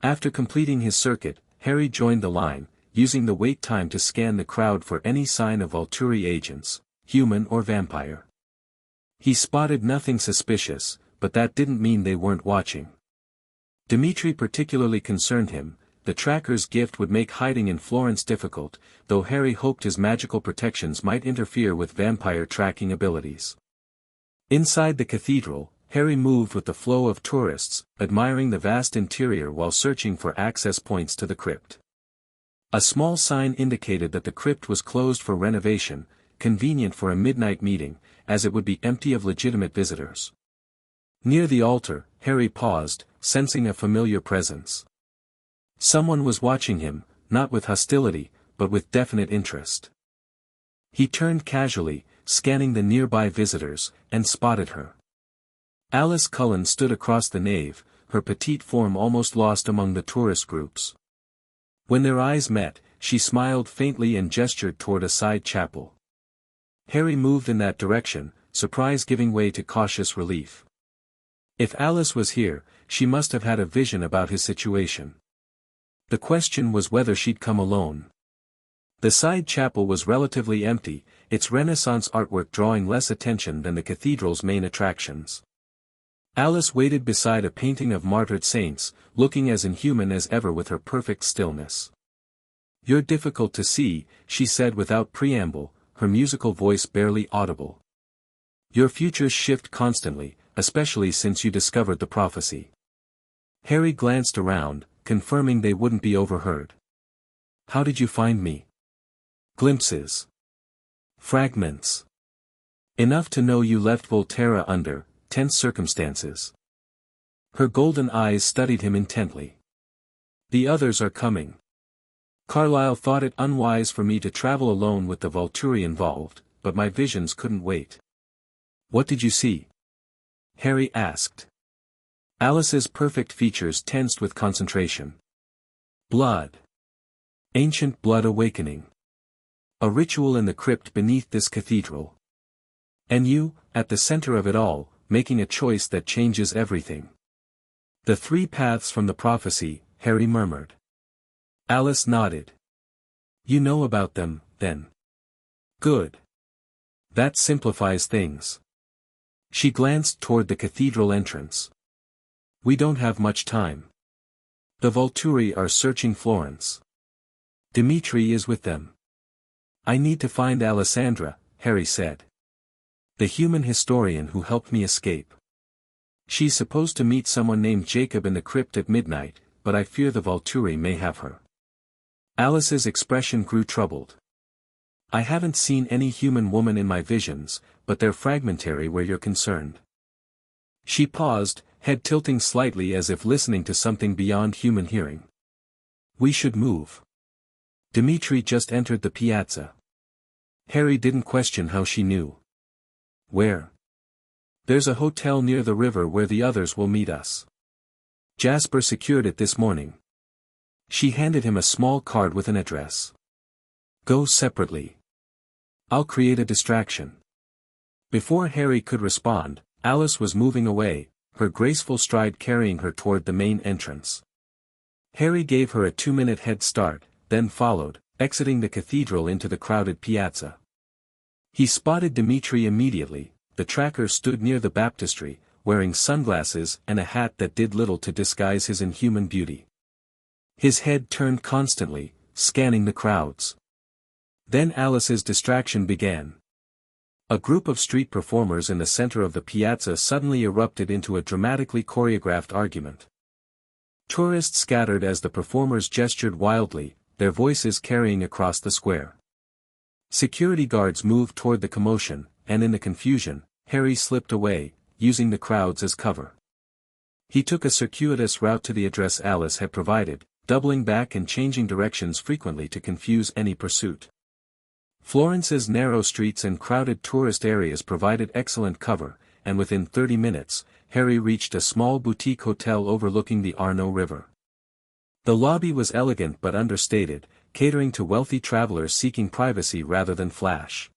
After completing his circuit, Harry joined the line, using the wait time to scan the crowd for any sign of Volturi agents, human or vampire. He spotted nothing suspicious, but that didn't mean they weren't watching. Dimitri particularly concerned him. The tracker's gift would make hiding in Florence difficult, though Harry hoped his magical protections might interfere with vampire tracking abilities. Inside the cathedral, Harry moved with the flow of tourists, admiring the vast interior while searching for access points to the crypt. A small sign indicated that the crypt was closed for renovation, convenient for a midnight meeting, as it would be empty of legitimate visitors. Near the altar, Harry paused, sensing a familiar presence. Someone was watching him, not with hostility, but with definite interest. He turned casually, scanning the nearby visitors, and spotted her. Alice Cullen stood across the nave, her petite form almost lost among the tourist groups. When their eyes met, she smiled faintly and gestured toward a side chapel. Harry moved in that direction, surprise giving way to cautious relief. If Alice was here, she must have had a vision about his situation. The question was whether she'd come alone. The side chapel was relatively empty, its Renaissance artwork drawing less attention than the cathedral's main attractions. Alice waited beside a painting of martyred saints, looking as inhuman as ever with her perfect stillness. "You're difficult to see," she said without preamble, her musical voice barely audible. "Your futures shift constantly, especially since you discovered the prophecy." Harry glanced around, confirming they wouldn't be overheard. "How did you find me?" "Glimpses. Fragments. Enough to know you left Volterra under tense circumstances." Her golden eyes studied him intently. "The others are coming. Carlyle thought it unwise for me to travel alone with the Volturi involved, but my visions couldn't wait." "What did you see?" Harry asked. Alice's perfect features tensed with concentration. "Blood. Ancient blood awakening. A ritual in the crypt beneath this cathedral. And you, at the center of it all, making a choice that changes everything." "The three paths from the prophecy," Harry murmured. Alice nodded. "You know about them, then." "Good. That simplifies things." She glanced toward the cathedral entrance. "We don't have much time. The Volturi are searching Florence. Dimitri is with them." "I need to find Alessandra," Harry said. "The human historian who helped me escape. She's supposed to meet someone named Jacob in the crypt at midnight, but I fear the Volturi may have her." Alice's expression grew troubled. "I haven't seen any human woman in my visions, but they're fragmentary where you're concerned." She paused, head tilting slightly as if listening to something beyond human hearing. "We should move. Dimitri just entered the piazza." Harry didn't question how she knew. "Where?" "There's a hotel near the river where the others will meet us. Jasper secured it this morning." She handed him a small card with an address. "Go separately. I'll create a distraction." Before Harry could respond, Alice was moving away, her graceful stride carrying her toward the main entrance. Harry gave her a 2-minute head start, then followed, exiting the cathedral into the crowded piazza. He spotted Dimitri immediately. The tracker stood near the baptistry, wearing sunglasses and a hat that did little to disguise his inhuman beauty. His head turned constantly, scanning the crowds. Then Alice's distraction began. A group of street performers in the center of the piazza suddenly erupted into a dramatically choreographed argument. Tourists scattered as the performers gestured wildly, their voices carrying across the square. Security guards moved toward the commotion, and in the confusion, Harry slipped away, using the crowds as cover. He took a circuitous route to the address Alice had provided, doubling back and changing directions frequently to confuse any pursuit. Florence's narrow streets and crowded tourist areas provided excellent cover, and within 30 minutes, Harry reached a small boutique hotel overlooking the Arno River. The lobby was elegant but understated, catering to wealthy travelers seeking privacy rather than flash.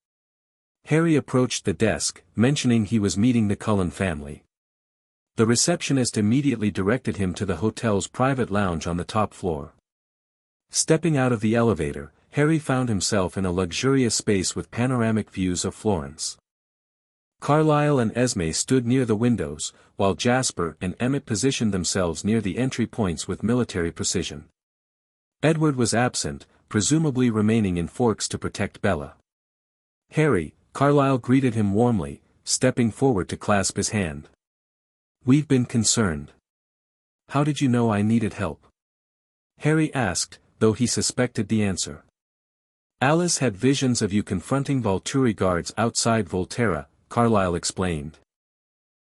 Harry approached the desk, mentioning he was meeting the Cullen family. The receptionist immediately directed him to the hotel's private lounge on the top floor. Stepping out of the elevator, Harry found himself in a luxurious space with panoramic views of Florence. Carlyle and Esme stood near the windows, while Jasper and Emmett positioned themselves near the entry points with military precision. Edward was absent, presumably remaining in Forks to protect Bella. "Harry," Carlyle greeted him warmly, stepping forward to clasp his hand. "We've been concerned." "How did you know I needed help?" Harry asked, though he suspected the answer. "Alice had visions of you confronting Volturi guards outside Volterra," Carlyle explained.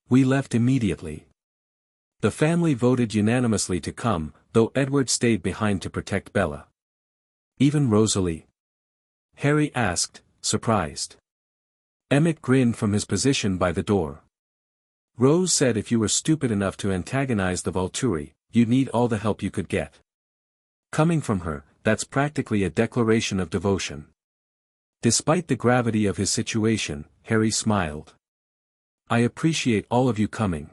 "We left immediately. The family voted unanimously to come, though Edward stayed behind to protect Bella." "Even Rosalie?" Harry asked, surprised. Emmett grinned from his position by the door. "Rose said if you were stupid enough to antagonize the Volturi, you'd need all the help you could get. Coming from her, that's practically a declaration of devotion." Despite the gravity of his situation, Harry smiled. "I appreciate all of you coming.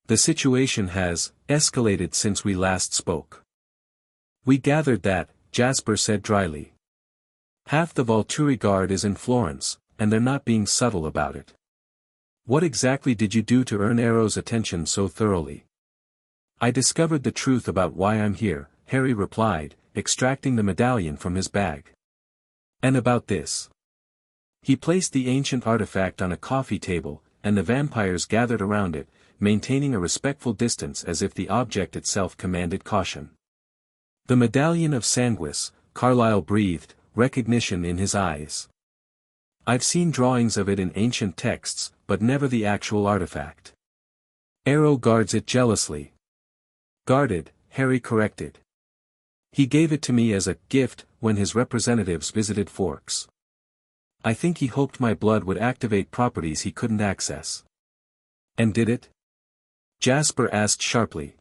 The situation has escalated since we last spoke." "We gathered that," Jasper said dryly. "Half the Volturi guard is in Florence, and they're not being subtle about it." "What exactly did you do to earn Arrow's attention so thoroughly?" "I discovered the truth about why I'm here," Harry replied, extracting the medallion from his bag. "And about this?" He placed the ancient artifact on a coffee table, and the vampires gathered around it, maintaining a respectful distance as if the object itself commanded caution. "The medallion of Sanguis," Carlyle breathed, recognition in his eyes. "I've seen drawings of it in ancient texts, but never the actual artifact." "Arrow guards it jealously." "Guarded," Harry corrected. "He gave it to me as a gift when his representatives visited Forks. I think he hoped my blood would activate properties he couldn't access." "And did it?" Jasper asked sharply.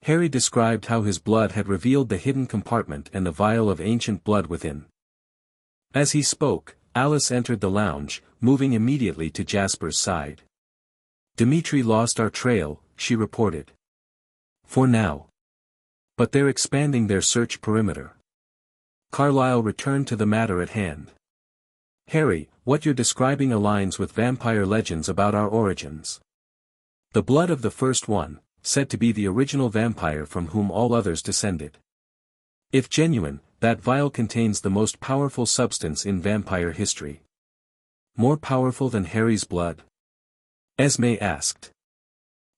Harry described how his blood had revealed the hidden compartment and the vial of ancient blood within. As he spoke, Alice entered the lounge, moving immediately to Jasper's side. "Dimitri lost our trail," she reported. "For now. But they're expanding their search perimeter." Carlyle returned to the matter at hand. "Harry, what you're describing aligns with vampire legends about our origins. The blood of the first one, said to be the original vampire from whom all others descended. If genuine, that vial contains the most powerful substance in vampire history." "More powerful than Harry's blood?" Esme asked.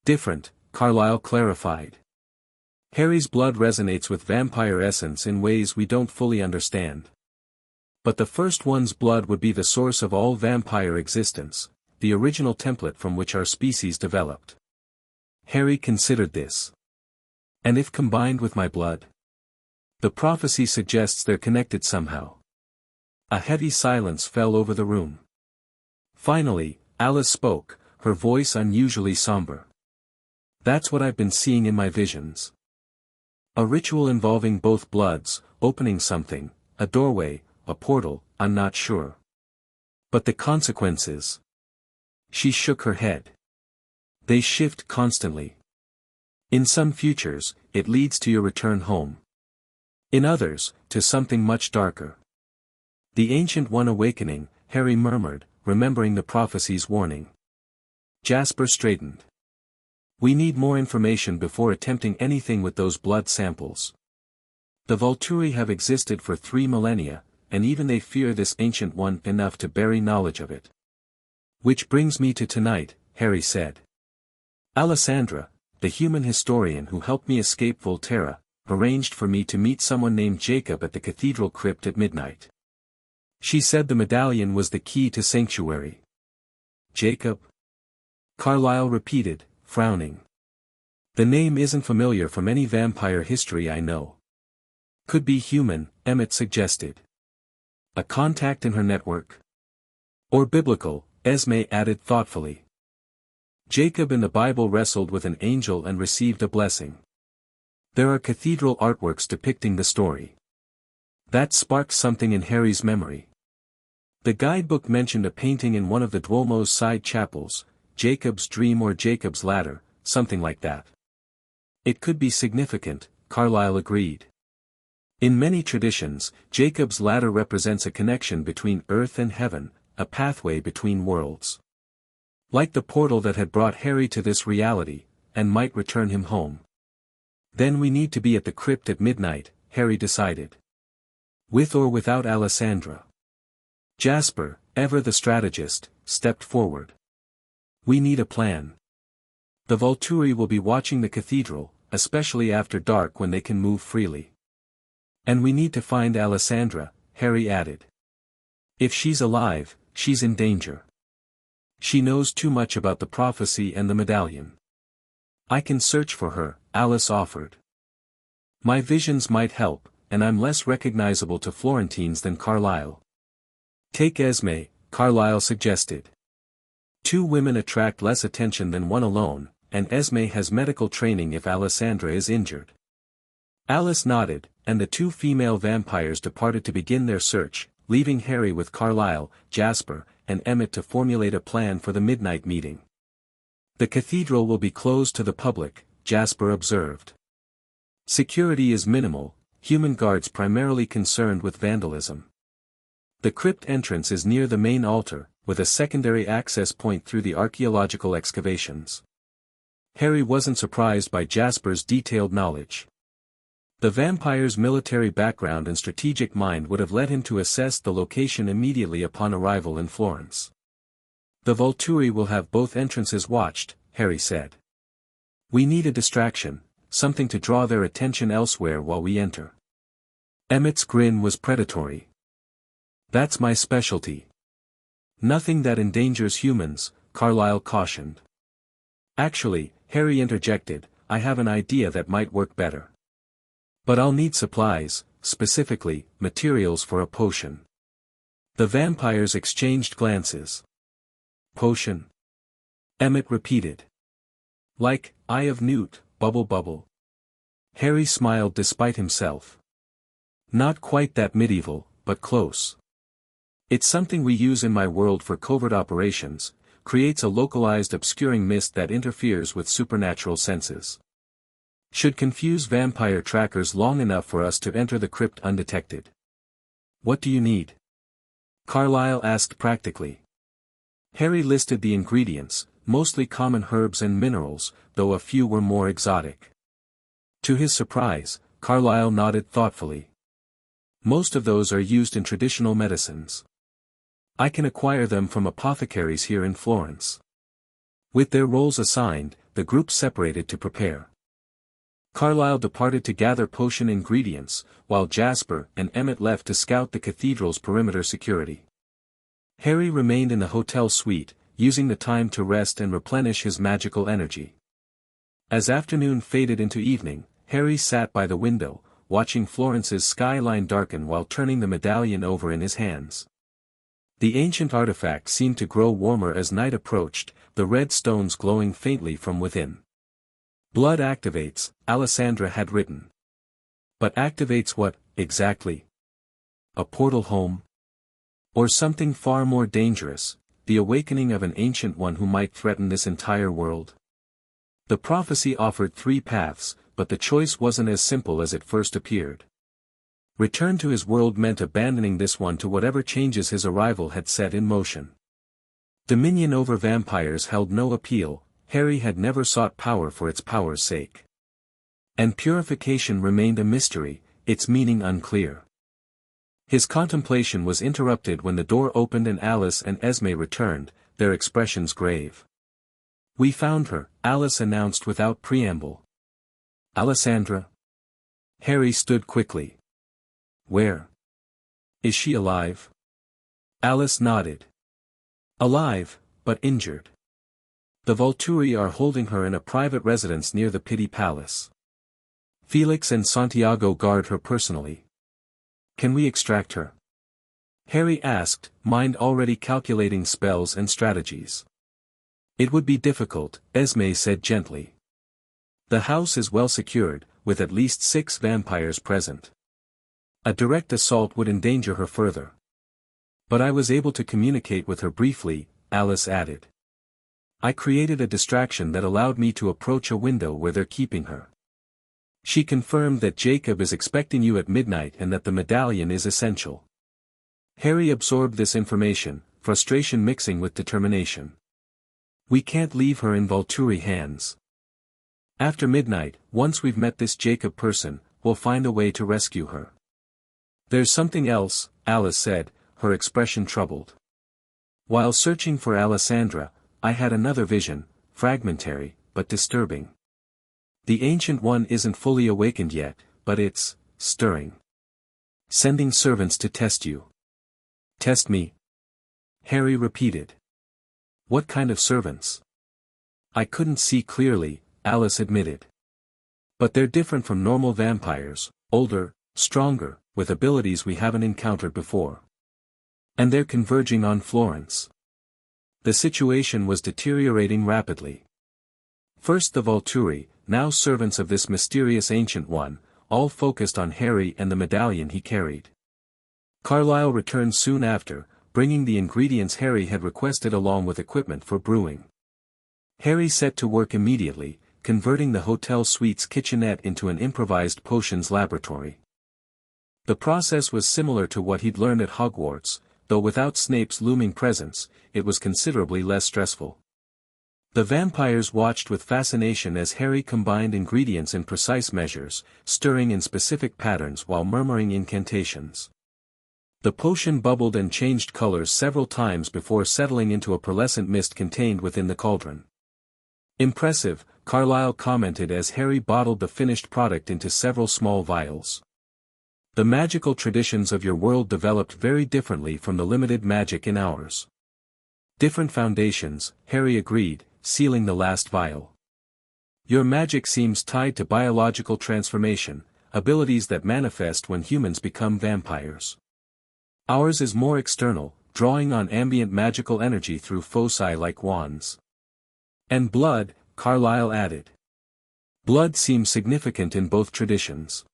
"Different," Carlyle clarified. "Harry's blood resonates with vampire essence in ways we don't fully understand. But the first one's blood would be the source of all vampire existence, the original template from which our species developed." Harry considered this. "And if combined with my blood? The prophecy suggests they're connected somehow." A heavy silence fell over the room. Finally, Alice spoke, her voice unusually somber. "That's what I've been seeing in my visions. A ritual involving both bloods, opening something, a doorway, a portal, I'm not sure. But the consequences..." She shook her head. "They shift constantly. In some futures, it leads to your return home. In others, to something much darker." "The Ancient One awakening," Harry murmured, remembering the prophecy's warning. Jasper straightened. "We need more information before attempting anything with those blood samples. The Volturi have existed for 3 millennia, and even they fear this Ancient One enough to bury knowledge of it." "Which brings me to tonight," Harry said. "Alessandra, the human historian who helped me escape Volterra, arranged for me to meet someone named Jacob at the cathedral crypt at midnight. She said the medallion was the key to sanctuary." "Jacob?" Carlyle repeated, frowning. The name isn't familiar from any vampire history I know. Could be human, Emmett suggested. A contact in her network? Or biblical, Esme added thoughtfully. Jacob in the Bible wrestled with an angel and received a blessing. There are cathedral artworks depicting the story. That sparked something in Harry's memory. The guidebook mentioned a painting in one of the Duomo's side chapels, Jacob's Dream or Jacob's Ladder, something like that. It could be significant, Carlyle agreed. In many traditions, Jacob's Ladder represents a connection between earth and heaven, a pathway between worlds. Like the portal that had brought Harry to this reality, and might return him home. Then we need to be at the crypt at midnight, Harry decided. With or without Alessandra. Jasper, ever the strategist, stepped forward. We need a plan. The Volturi will be watching the cathedral, especially after dark when they can move freely. And we need to find Alessandra, Harry added. If she's alive, she's in danger. She knows too much about the prophecy and the medallion. I can search for her, Alice offered. My visions might help, and I'm less recognizable to Florentines than Carlyle. Take Esme, Carlyle suggested. 2 women attract less attention than one alone, and Esme has medical training if Alessandra is injured. Alice nodded, and the 2 female vampires departed to begin their search, leaving Harry with Carlyle, Jasper, and Emmett to formulate a plan for the midnight meeting. The cathedral will be closed to the public, Jasper observed. Security is minimal, human guards primarily concerned with vandalism. The crypt entrance is near the main altar, with a secondary access point through the archaeological excavations. Harry wasn't surprised by Jasper's detailed knowledge. The vampire's military background and strategic mind would have led him to assess the location immediately upon arrival in Florence. The Volturi will have both entrances watched, Harry said. We need a distraction, something to draw their attention elsewhere while we enter. Emmett's grin was predatory. That's my specialty. Nothing that endangers humans, Carlyle cautioned. Actually, Harry interjected, I have an idea that might work better. But I'll need supplies, specifically, materials for a potion. The vampires exchanged glances. Potion? Emmett repeated. Like, Eye of Newt, bubble bubble. Harry smiled despite himself. Not quite that medieval, but close. It's something we use in my world for covert operations, creates a localized obscuring mist that interferes with supernatural senses. Should confuse vampire trackers long enough for us to enter the crypt undetected. What do you need? Carlyle asked practically. Harry listed the ingredients, mostly common herbs and minerals, though a few were more exotic. To his surprise, Carlyle nodded thoughtfully. Most of those are used in traditional medicines. I can acquire them from apothecaries here in Florence. With their roles assigned, the group separated to prepare. Carlyle departed to gather potion ingredients, while Jasper and Emmett left to scout the cathedral's perimeter security. Harry remained in the hotel suite, using the time to rest and replenish his magical energy. As afternoon faded into evening, Harry sat by the window, watching Florence's skyline darken while turning the medallion over in his hands. The ancient artifact seemed to grow warmer as night approached, the red stones glowing faintly from within. Blood activates, Alessandra had written. But activates what, exactly? A portal home? Or something far more dangerous, the awakening of an ancient one who might threaten this entire world? The prophecy offered 3 paths, but the choice wasn't as simple as it first appeared. Return to his world meant abandoning this one to whatever changes his arrival had set in motion. Dominion over vampires held no appeal, Harry had never sought power for its power's sake. And purification remained a mystery, its meaning unclear. His contemplation was interrupted when the door opened and Alice and Esme returned, their expressions grave. We found her, Alice announced without preamble. Alessandra? Harry stood quickly. Where? Is she alive? Alice nodded. Alive, but injured. The Volturi are holding her in a private residence near the Pity Palace. Felix and Santiago guard her personally. Can we extract her? Harry asked, mind already calculating spells and strategies. It would be difficult, Esme said gently. The house is well secured, with at least 6 vampires present. A direct assault would endanger her further. But I was able to communicate with her briefly, Alice added. I created a distraction that allowed me to approach a window where they're keeping her. She confirmed that Jacob is expecting you at midnight and that the medallion is essential. Harry absorbed this information, frustration mixing with determination. We can't leave her in Volturi hands. After midnight, once we've met this Jacob person, we'll find a way to rescue her. There's something else, Alice said, her expression troubled. While searching for Alessandra, I had another vision, fragmentary, but disturbing. The Ancient One isn't fully awakened yet, but it's stirring. Sending servants to test you. Test me? Harry repeated. What kind of servants? I couldn't see clearly, Alice admitted. But they're different from normal vampires, older, stronger, with abilities we haven't encountered before. And they're converging on Florence. The situation was deteriorating rapidly. First the Volturi, now servants of this mysterious Ancient One, all focused on Harry and the medallion he carried. Carlyle returned soon after, bringing the ingredients Harry had requested along with equipment for brewing. Harry set to work immediately, converting the hotel suite's kitchenette into an improvised potions laboratory. The process was similar to what he'd learned at Hogwarts, though without Snape's looming presence, it was considerably less stressful. The vampires watched with fascination as Harry combined ingredients in precise measures, stirring in specific patterns while murmuring incantations. The potion bubbled and changed colors several times before settling into a pearlescent mist contained within the cauldron. Impressive, Carlyle commented as Harry bottled the finished product into several small vials. The magical traditions of your world developed very differently from the limited magic in ours. Different foundations, Harry agreed, sealing the last vial. Your magic seems tied to biological transformation, abilities that manifest when humans become vampires. Ours is more external, drawing on ambient magical energy through foci like wands. And blood, Carlyle added. Blood seems significant in both traditions.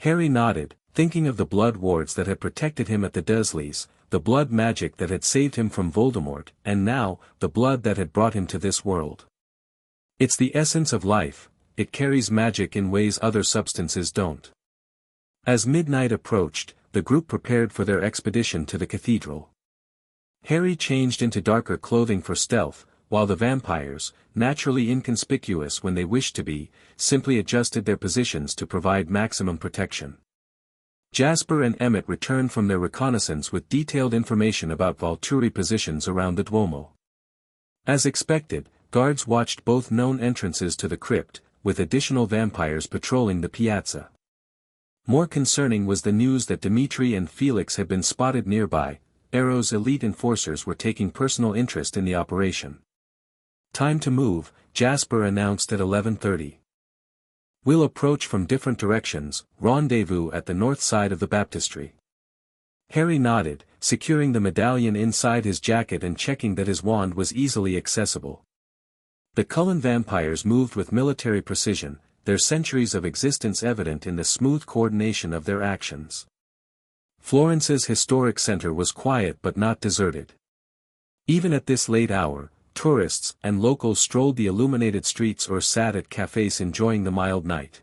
Harry nodded, thinking of the blood wards that had protected him at the Dursleys, the blood magic that had saved him from Voldemort, and now, the blood that had brought him to this world. It's the essence of life, it carries magic in ways other substances don't. As midnight approached, the group prepared for their expedition to the cathedral. Harry changed into darker clothing for stealth, while the vampires, naturally inconspicuous when they wished to be, simply adjusted their positions to provide maximum protection. Jasper and Emmett returned from their reconnaissance with detailed information about Volturi positions around the Duomo. As expected, guards watched both known entrances to the crypt, with additional vampires patrolling the piazza. More concerning was the news that Dimitri and Felix had been spotted nearby. Arrow's elite enforcers were taking personal interest in the operation. Time to move, Jasper announced at 11:30. We'll approach from different directions, rendezvous at the north side of the baptistry. Harry nodded, securing the medallion inside his jacket and checking that his wand was easily accessible. The Cullen vampires moved with military precision, their centuries of existence evident in the smooth coordination of their actions. Florence's historic center was quiet but not deserted. Even at this late hour, tourists and locals strolled the illuminated streets or sat at cafes enjoying the mild night.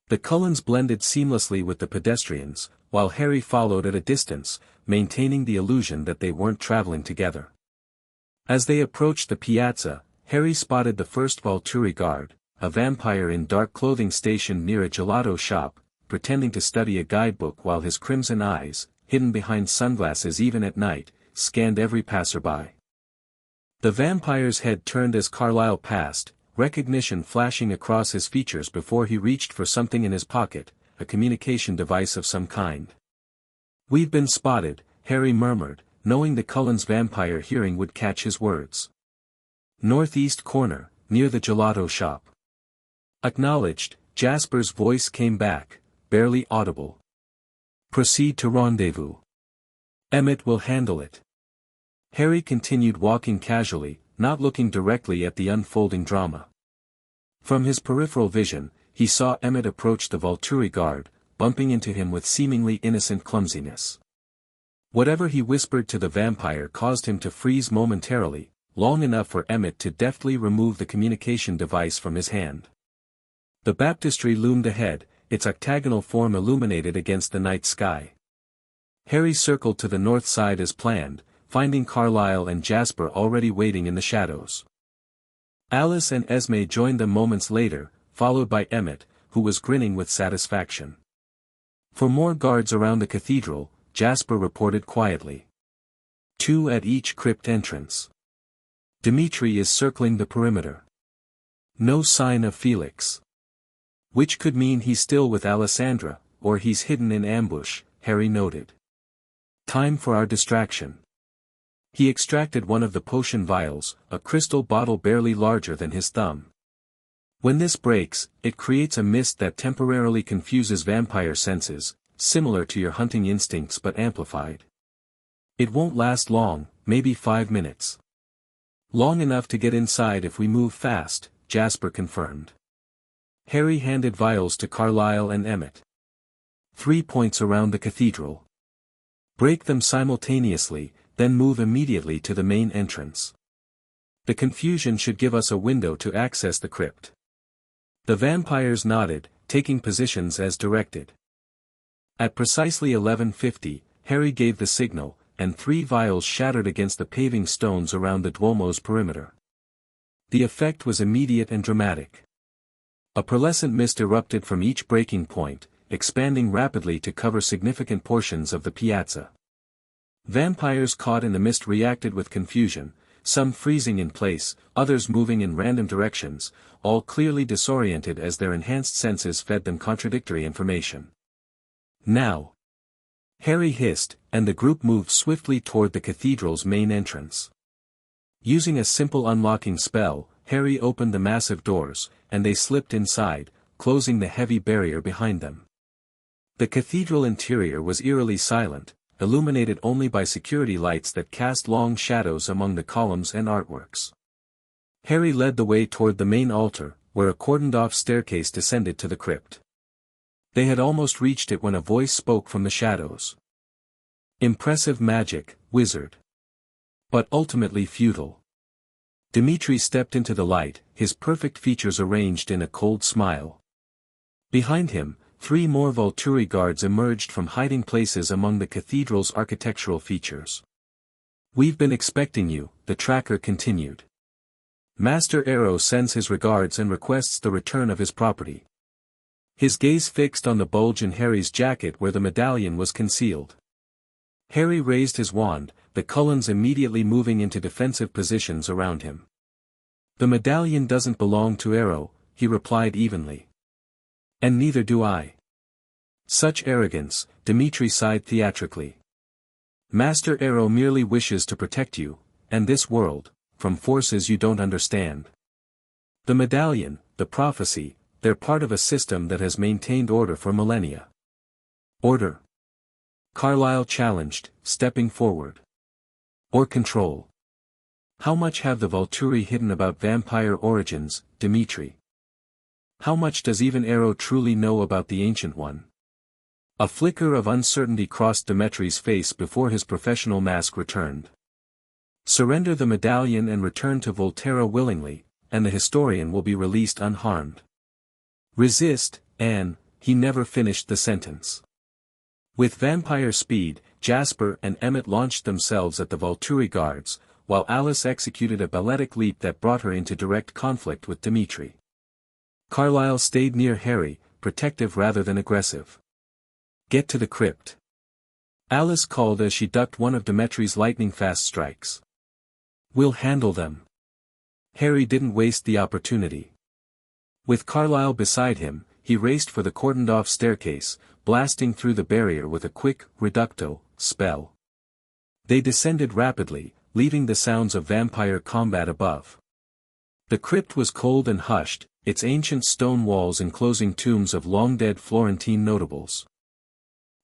The Cullens blended seamlessly with the pedestrians, while Harry followed at a distance, maintaining the illusion that they weren't traveling together. As they approached the piazza, Harry spotted the first Volturi guard, a vampire in dark clothing stationed near a gelato shop, pretending to study a guidebook while his crimson eyes, hidden behind sunglasses even at night, scanned every passerby. The vampire's head turned as Carlyle passed, recognition flashing across his features before he reached for something in his pocket, a communication device of some kind. We've been spotted, Harry murmured, knowing the Cullen's vampire hearing would catch his words. Northeast corner, near the gelato shop. Acknowledged, Jasper's voice came back, barely audible. Proceed to rendezvous. Emmett will handle it. Harry continued walking casually, not looking directly at the unfolding drama. From his peripheral vision, he saw Emmett approach the Volturi guard, bumping into him with seemingly innocent clumsiness. Whatever he whispered to the vampire caused him to freeze momentarily, long enough for Emmett to deftly remove the communication device from his hand. The baptistry loomed ahead, its octagonal form illuminated against the night sky. Harry circled to the north side as planned, finding Carlyle and Jasper already waiting in the shadows. Alice and Esme joined them moments later, followed by Emmett, who was grinning with satisfaction. For more guards around the cathedral, Jasper reported quietly. 2 at each crypt entrance. Dimitri is circling the perimeter. No sign of Felix. Which could mean he's still with Alessandra, or he's hidden in ambush, Harry noted. Time for our distraction. He extracted one of the potion vials, a crystal bottle barely larger than his thumb. When this breaks, it creates a mist that temporarily confuses vampire senses, similar to your hunting instincts but amplified. It won't last long, maybe 5 minutes. Long enough to get inside if we move fast, Jasper confirmed. Harry handed vials to Carlyle and Emmett. 3 points around the cathedral. Break them simultaneously, then move immediately to the main entrance. The confusion should give us a window to access the crypt. The vampires nodded, taking positions as directed. At precisely 11:50, Harry gave the signal, and 3 vials shattered against the paving stones around the Duomo's perimeter. The effect was immediate and dramatic. A pearlescent mist erupted from each breaking point, expanding rapidly to cover significant portions of the piazza. Vampires caught in the mist reacted with confusion, some freezing in place, others moving in random directions, all clearly disoriented as their enhanced senses fed them contradictory information. Now! Harry hissed, and the group moved swiftly toward the cathedral's main entrance. Using a simple unlocking spell, Harry opened the massive doors, and they slipped inside, closing the heavy barrier behind them. The cathedral interior was eerily silent, illuminated only by security lights that cast long shadows among the columns and artworks. Harry led the way toward the main altar, where a cordoned-off staircase descended to the crypt. They had almost reached it when a voice spoke from the shadows. Impressive magic, wizard. But ultimately futile. Dimitri stepped into the light, his perfect features arranged in a cold smile. Behind him, 3 more Volturi guards emerged from hiding places among the cathedral's architectural features. We've been expecting you, the tracker continued. Master Arrow sends his regards and requests the return of his property. His gaze fixed on the bulge in Harry's jacket where the medallion was concealed. Harry raised his wand, the Cullens immediately moving into defensive positions around him. The medallion doesn't belong to Arrow, he replied evenly. And neither do I. Such arrogance, Dimitri sighed theatrically. Master Arrow merely wishes to protect you, and this world, from forces you don't understand. The medallion, the prophecy, they're part of a system that has maintained order for millennia. Order? Carlyle challenged, stepping forward. Or control? How much have the Volturi hidden about vampire origins, Dimitri? How much does even Arrow truly know about the Ancient One? A flicker of uncertainty crossed Dimitri's face before his professional mask returned. Surrender the medallion and return to Volterra willingly, and the historian will be released unharmed. Resist, and, he never finished the sentence. With vampire speed, Jasper and Emmett launched themselves at the Volturi guards, while Alice executed a balletic leap that brought her into direct conflict with Dimitri. Carlyle stayed near Harry, protective rather than aggressive. Get to the crypt. Alice called as she ducked one of Dimitri's lightning-fast strikes. We'll handle them. Harry didn't waste the opportunity. With Carlyle beside him, he raced for the cordoned-off staircase, blasting through the barrier with a quick, reducto, spell. They descended rapidly, leaving the sounds of vampire combat above. The crypt was cold and hushed, its ancient stone walls enclosing tombs of long-dead Florentine notables.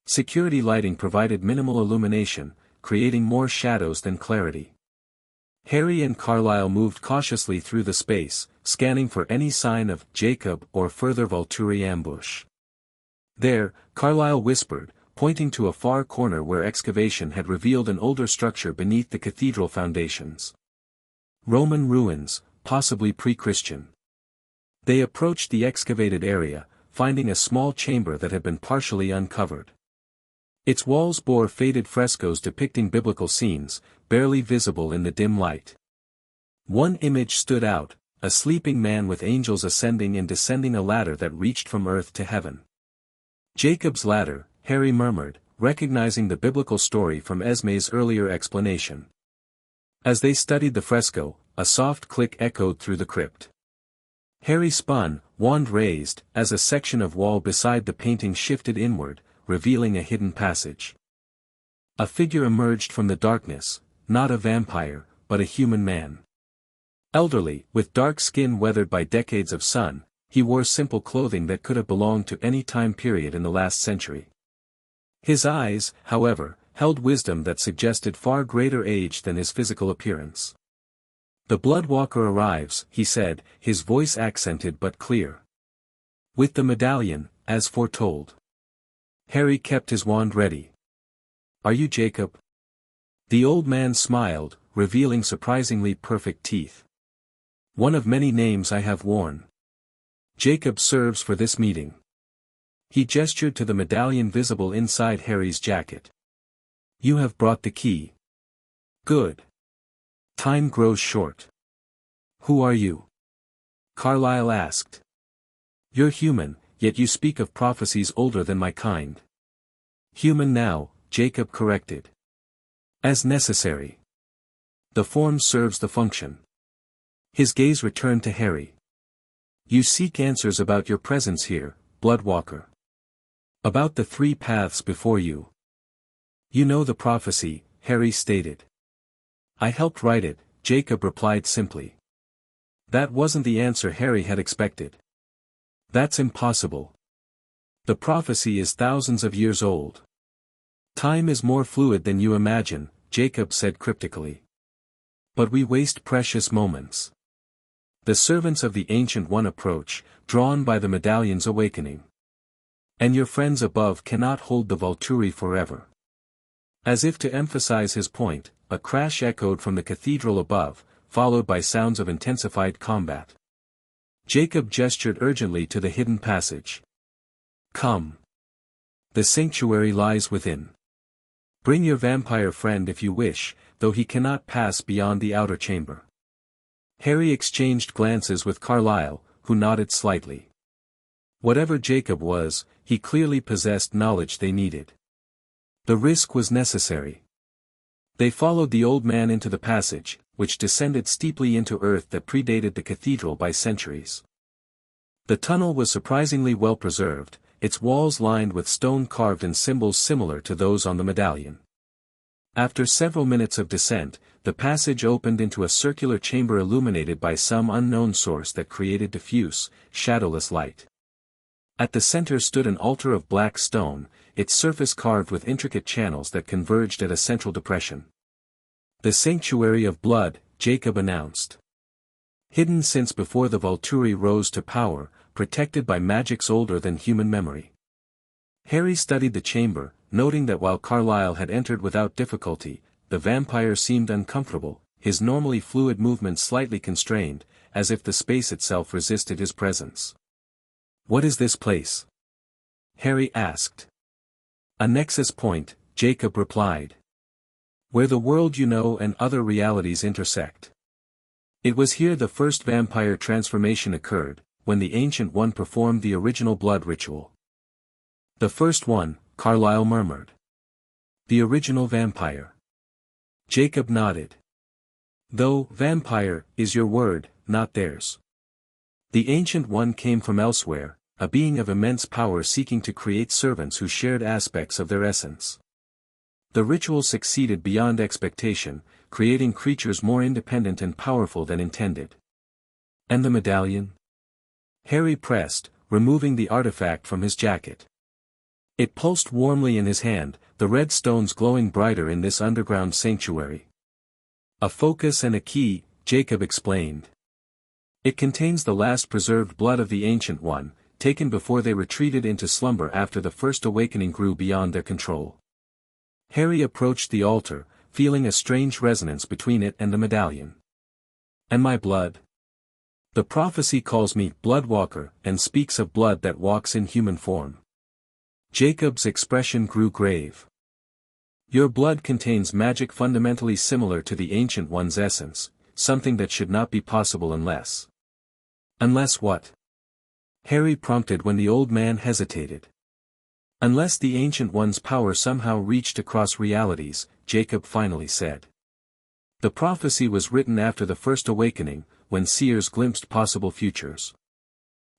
Security lighting provided minimal illumination, creating more shadows than clarity. Harry and Carlyle moved cautiously through the space, scanning for any sign of Jacob or further Volturi ambush. There, Carlyle whispered, pointing to a far corner where excavation had revealed an older structure beneath the cathedral foundations. Roman ruins, possibly pre-Christian. They approached the excavated area, finding a small chamber that had been partially uncovered. Its walls bore faded frescoes depicting biblical scenes, barely visible in the dim light. One image stood out, a sleeping man with angels ascending and descending a ladder that reached from earth to heaven. Jacob's ladder, Harry murmured, recognizing the biblical story from Esme's earlier explanation. As they studied the fresco, a soft click echoed through the crypt. Harry spun, wand raised, as a section of wall beside the painting shifted inward, revealing a hidden passage. A figure emerged from the darkness, not a vampire, but a human man. Elderly, with dark skin weathered by decades of sun, he wore simple clothing that could have belonged to any time period in the last century. His eyes, however, held wisdom that suggested far greater age than his physical appearance. "The Bloodwalker arrives," he said, his voice accented but clear. "With the medallion, as foretold." Harry kept his wand ready. "Are you Jacob?" The old man smiled, revealing surprisingly perfect teeth. "One of many names I have worn. Jacob serves for this meeting." He gestured to the medallion visible inside Harry's jacket. "You have brought the key. Good. Time grows short." "Who are you?" Carlyle asked. "You're human, yet you speak of prophecies older than my kind." "Human now," Jacob corrected. "As necessary. The form serves the function." His gaze returned to Harry. "You seek answers about your presence here, Bloodwalker. About the three paths before you." "You know the prophecy," Harry stated. "I helped write it," Jacob replied simply. That wasn't the answer Harry had expected. "That's impossible. The prophecy is thousands of years old." "Time is more fluid than you imagine," Jacob said cryptically. "But we waste precious moments. The servants of the Ancient One approach, drawn by the medallion's awakening. And your friends above cannot hold the Volturi forever." As if to emphasize his point, a crash echoed from the cathedral above, followed by sounds of intensified combat. Jacob gestured urgently to the hidden passage. "Come. The sanctuary lies within. Bring your vampire friend if you wish, though he cannot pass beyond the outer chamber." Harry exchanged glances with Carlyle, who nodded slightly. Whatever Jacob was, he clearly possessed knowledge they needed. The risk was necessary. They followed the old man into the passage, which descended steeply into earth that predated the cathedral by centuries. The tunnel was surprisingly well preserved, its walls lined with stone carved in symbols similar to those on the medallion. After several minutes of descent, the passage opened into a circular chamber illuminated by some unknown source that created diffuse, shadowless light. At the center stood an altar of black stone, its surface carved with intricate channels that converged at a central depression. "The Sanctuary of Blood," Jacob announced. "Hidden since before the Volturi rose to power, protected by magics older than human memory." Harry studied the chamber, noting that while Carlyle had entered without difficulty, the vampire seemed uncomfortable, his normally fluid movements slightly constrained, as if the space itself resisted his presence. "What is this place?" Harry asked. "A nexus point," Jacob replied. "Where the world you know and other realities intersect." It was here the first vampire transformation occurred, when the Ancient One performed the original blood ritual. "The first one," Carlyle murmured. "The original vampire." Jacob nodded. "Though, vampire, is your word, not theirs. The Ancient One came from elsewhere, a being of immense power seeking to create servants who shared aspects of their essence. The ritual succeeded beyond expectation, creating creatures more independent and powerful than intended. And the medallion? Harry pressed, removing the artifact from his jacket. It pulsed warmly in his hand, the red stones glowing brighter in this underground sanctuary. A focus and a key, Jacob explained. It contains the last preserved blood of the Ancient One, taken before they retreated into slumber after the first awakening grew beyond their control. Harry approached the altar, feeling a strange resonance between it and the medallion. And my blood? The prophecy calls me Bloodwalker and speaks of blood that walks in human form. Jacob's expression grew grave. Your blood contains magic fundamentally similar to the Ancient One's essence, something that should not be possible unless. Unless what? Harry prompted when the old man hesitated. Unless the Ancient One's power somehow reached across realities, Jacob finally said. The prophecy was written after the First Awakening, when seers glimpsed possible futures.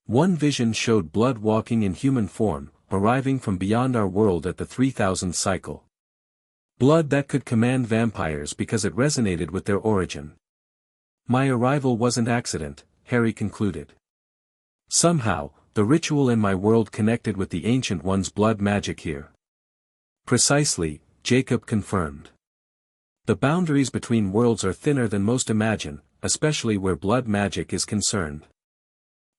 One vision showed blood walking in human form, arriving from beyond our world at the 3000th cycle. Blood that could command vampires because it resonated with their origin. My arrival was an accident, Harry concluded. Somehow, the ritual in my world connected with the Ancient One's blood magic here. Precisely, Jacob confirmed. The boundaries between worlds are thinner than most imagine, especially where blood magic is concerned.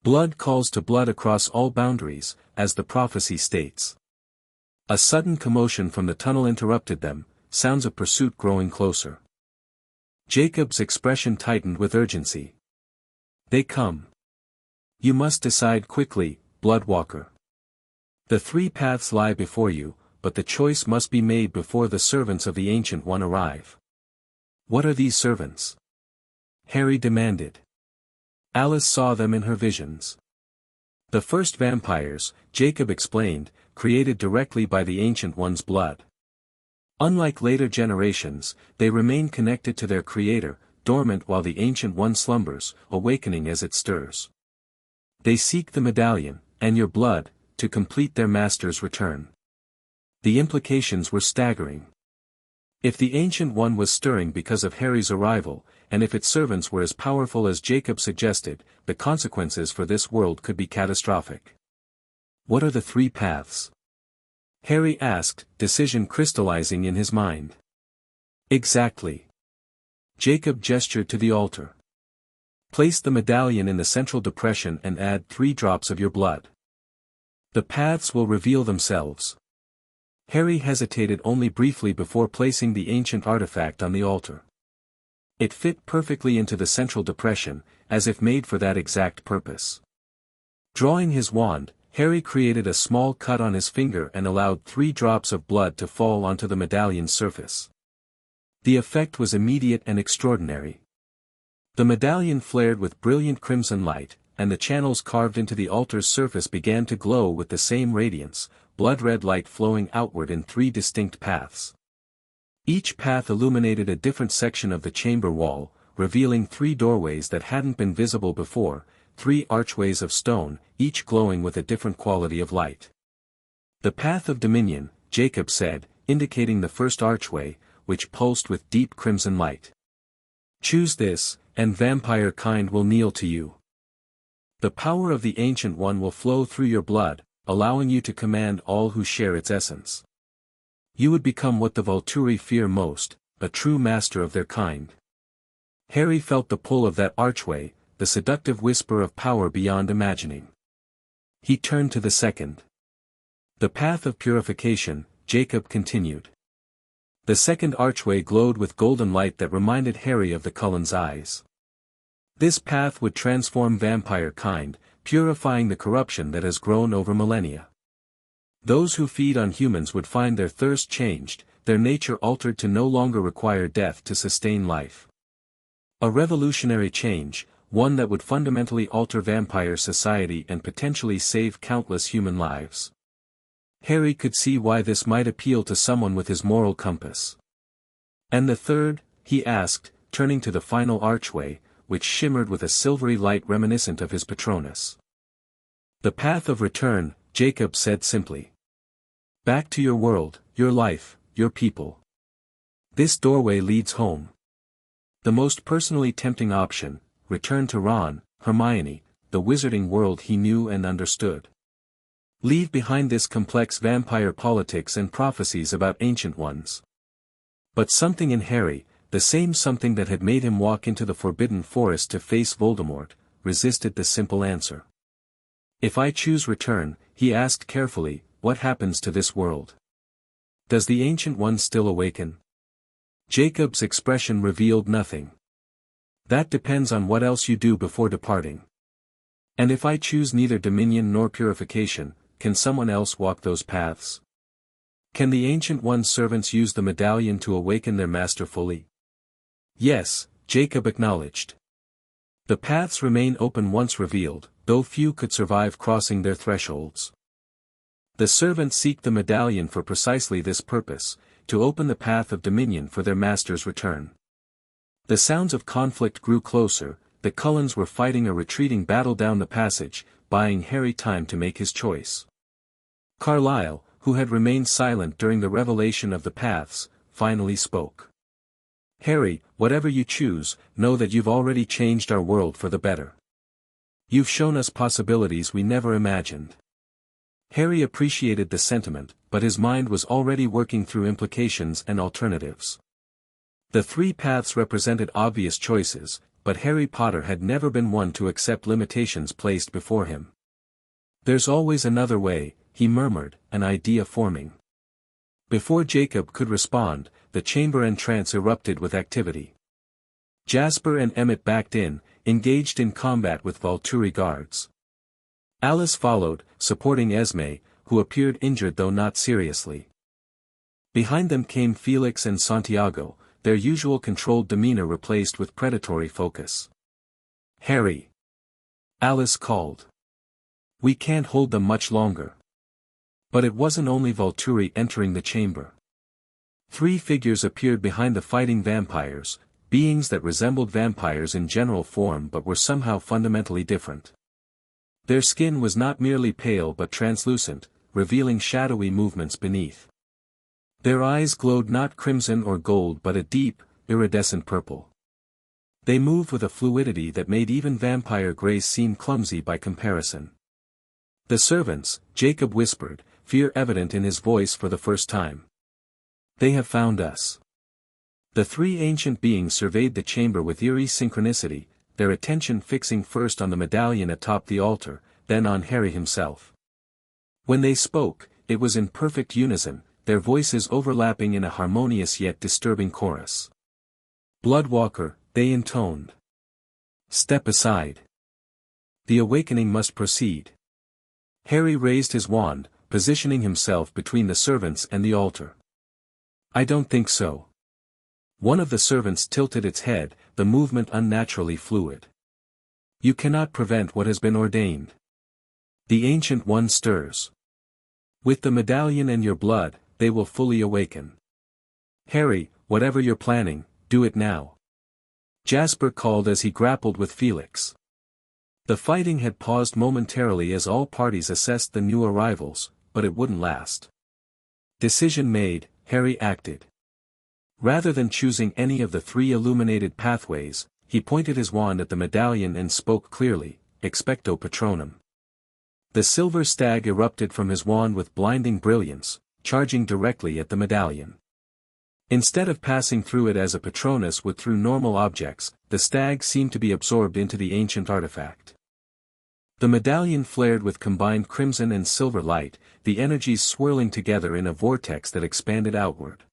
Blood calls to blood across all boundaries, as the prophecy states. A sudden commotion from the tunnel interrupted them, sounds of pursuit growing closer. Jacob's expression tightened with urgency. They come. You must decide quickly, Bloodwalker. The three paths lie before you, but the choice must be made before the servants of the Ancient One arrive. What are these servants? Harry demanded. Alice saw them in her visions. The first vampires, Jacob explained, created directly by the Ancient One's blood. Unlike later generations, they remain connected to their creator, dormant while the Ancient One slumbers, awakening as it stirs. They seek the medallion, and your blood, to complete their master's return. The implications were staggering. If the Ancient One was stirring because of Harry's arrival, and if its servants were as powerful as Jacob suggested, the consequences for this world could be catastrophic. What are the three paths? Harry asked, decision crystallizing in his mind. Exactly. Jacob gestured to the altar. Place the medallion in the central depression and add 3 drops of your blood. The paths will reveal themselves. Harry hesitated only briefly before placing the ancient artifact on the altar. It fit perfectly into the central depression, as if made for that exact purpose. Drawing his wand, Harry created a small cut on his finger and allowed 3 drops of blood to fall onto the medallion's surface. The effect was immediate and extraordinary. The medallion flared with brilliant crimson light, and the channels carved into the altar's surface began to glow with the same radiance, blood-red light flowing outward in 3 distinct paths. Each path illuminated a different section of the chamber wall, revealing 3 doorways that hadn't been visible before, 3 archways of stone, each glowing with a different quality of light. The path of dominion, Jacob said, indicating the first archway, which pulsed with deep crimson light. Choose this, and vampire kind will kneel to you. The power of the Ancient One will flow through your blood, allowing you to command all who share its essence. You would become what the Volturi fear most, a true master of their kind. Harry felt the pull of that archway, the seductive whisper of power beyond imagining. He turned to the second. The path of purification, Jacob continued. The second archway glowed with golden light that reminded Harry of the Cullen's eyes. This path would transform vampire kind, purifying the corruption that has grown over millennia. Those who feed on humans would find their thirst changed, their nature altered to no longer require death to sustain life. A revolutionary change, one that would fundamentally alter vampire society and potentially save countless human lives. Harry could see why this might appeal to someone with his moral compass. And the third, he asked, turning to the final archway, which shimmered with a silvery light reminiscent of his Patronus. The path of return, Jacob said simply. Back to your world, your life, your people. This doorway leads home. The most personally tempting option, return to Ron, Hermione, the wizarding world he knew and understood. Leave behind this complex vampire politics and prophecies about ancient ones. But something in Harry, the same something that had made him walk into the Forbidden Forest to face Voldemort, resisted the simple answer. If I choose return, he asked carefully, what happens to this world? Does the Ancient One still awaken? Jacob's expression revealed nothing. That depends on what else you do before departing. And if I choose neither dominion nor purification, can someone else walk those paths? Can the Ancient One's servants use the medallion to awaken their master fully? Yes, Jacob acknowledged. The paths remain open once revealed, though few could survive crossing their thresholds. The servants seek the medallion for precisely this purpose, to open the path of dominion for their master's return. The sounds of conflict grew closer. The Cullens were fighting a retreating battle down the passage, buying Harry time to make his choice. Carlyle, who had remained silent during the revelation of the paths, finally spoke. Harry, whatever you choose, know that you've already changed our world for the better. You've shown us possibilities we never imagined. Harry appreciated the sentiment, but his mind was already working through implications and alternatives. The three paths represented obvious choices, but Harry Potter had never been one to accept limitations placed before him. There's always another way, he murmured, an idea forming. Before Jacob could respond, the chamber entrance erupted with activity. Jasper and Emmett backed in, engaged in combat with Volturi guards. Alice followed, supporting Esme, who appeared injured though not seriously. Behind them came Felix and Santiago, their usual controlled demeanor replaced with predatory focus. Harry! Alice called. We can't hold them much longer. But it wasn't only Volturi entering the chamber. Three figures appeared behind the fighting vampires, beings that resembled vampires in general form but were somehow fundamentally different. Their skin was not merely pale but translucent, revealing shadowy movements beneath. Their eyes glowed not crimson or gold but a deep, iridescent purple. They moved with a fluidity that made even vampire grace seem clumsy by comparison. The servants, Jacob whispered, fear evident in his voice for the first time. They have found us. The three ancient beings surveyed the chamber with eerie synchronicity, their attention fixing first on the medallion atop the altar, then on Harry himself. When they spoke, it was in perfect unison, their voices overlapping in a harmonious yet disturbing chorus. Bloodwalker, they intoned. Step aside. The awakening must proceed. Harry raised his wand, positioning himself between the servants and the altar. I don't think so. One of the servants tilted its head, the movement unnaturally fluid. You cannot prevent what has been ordained. The Ancient One stirs. With the medallion and your blood, they will fully awaken. Harry, whatever you're planning, do it now. Jasper called as he grappled with Felix. The fighting had paused momentarily as all parties assessed the new arrivals, but it wouldn't last. Decision made, Harry acted. Rather than choosing any of the three illuminated pathways, he pointed his wand at the medallion and spoke clearly, Expecto Patronum. The silver stag erupted from his wand with blinding brilliance, charging directly at the medallion. Instead of passing through it as a Patronus would through normal objects, the stag seemed to be absorbed into the ancient artifact. The medallion flared with combined crimson and silver light, the energies swirling together in a vortex that expanded outward.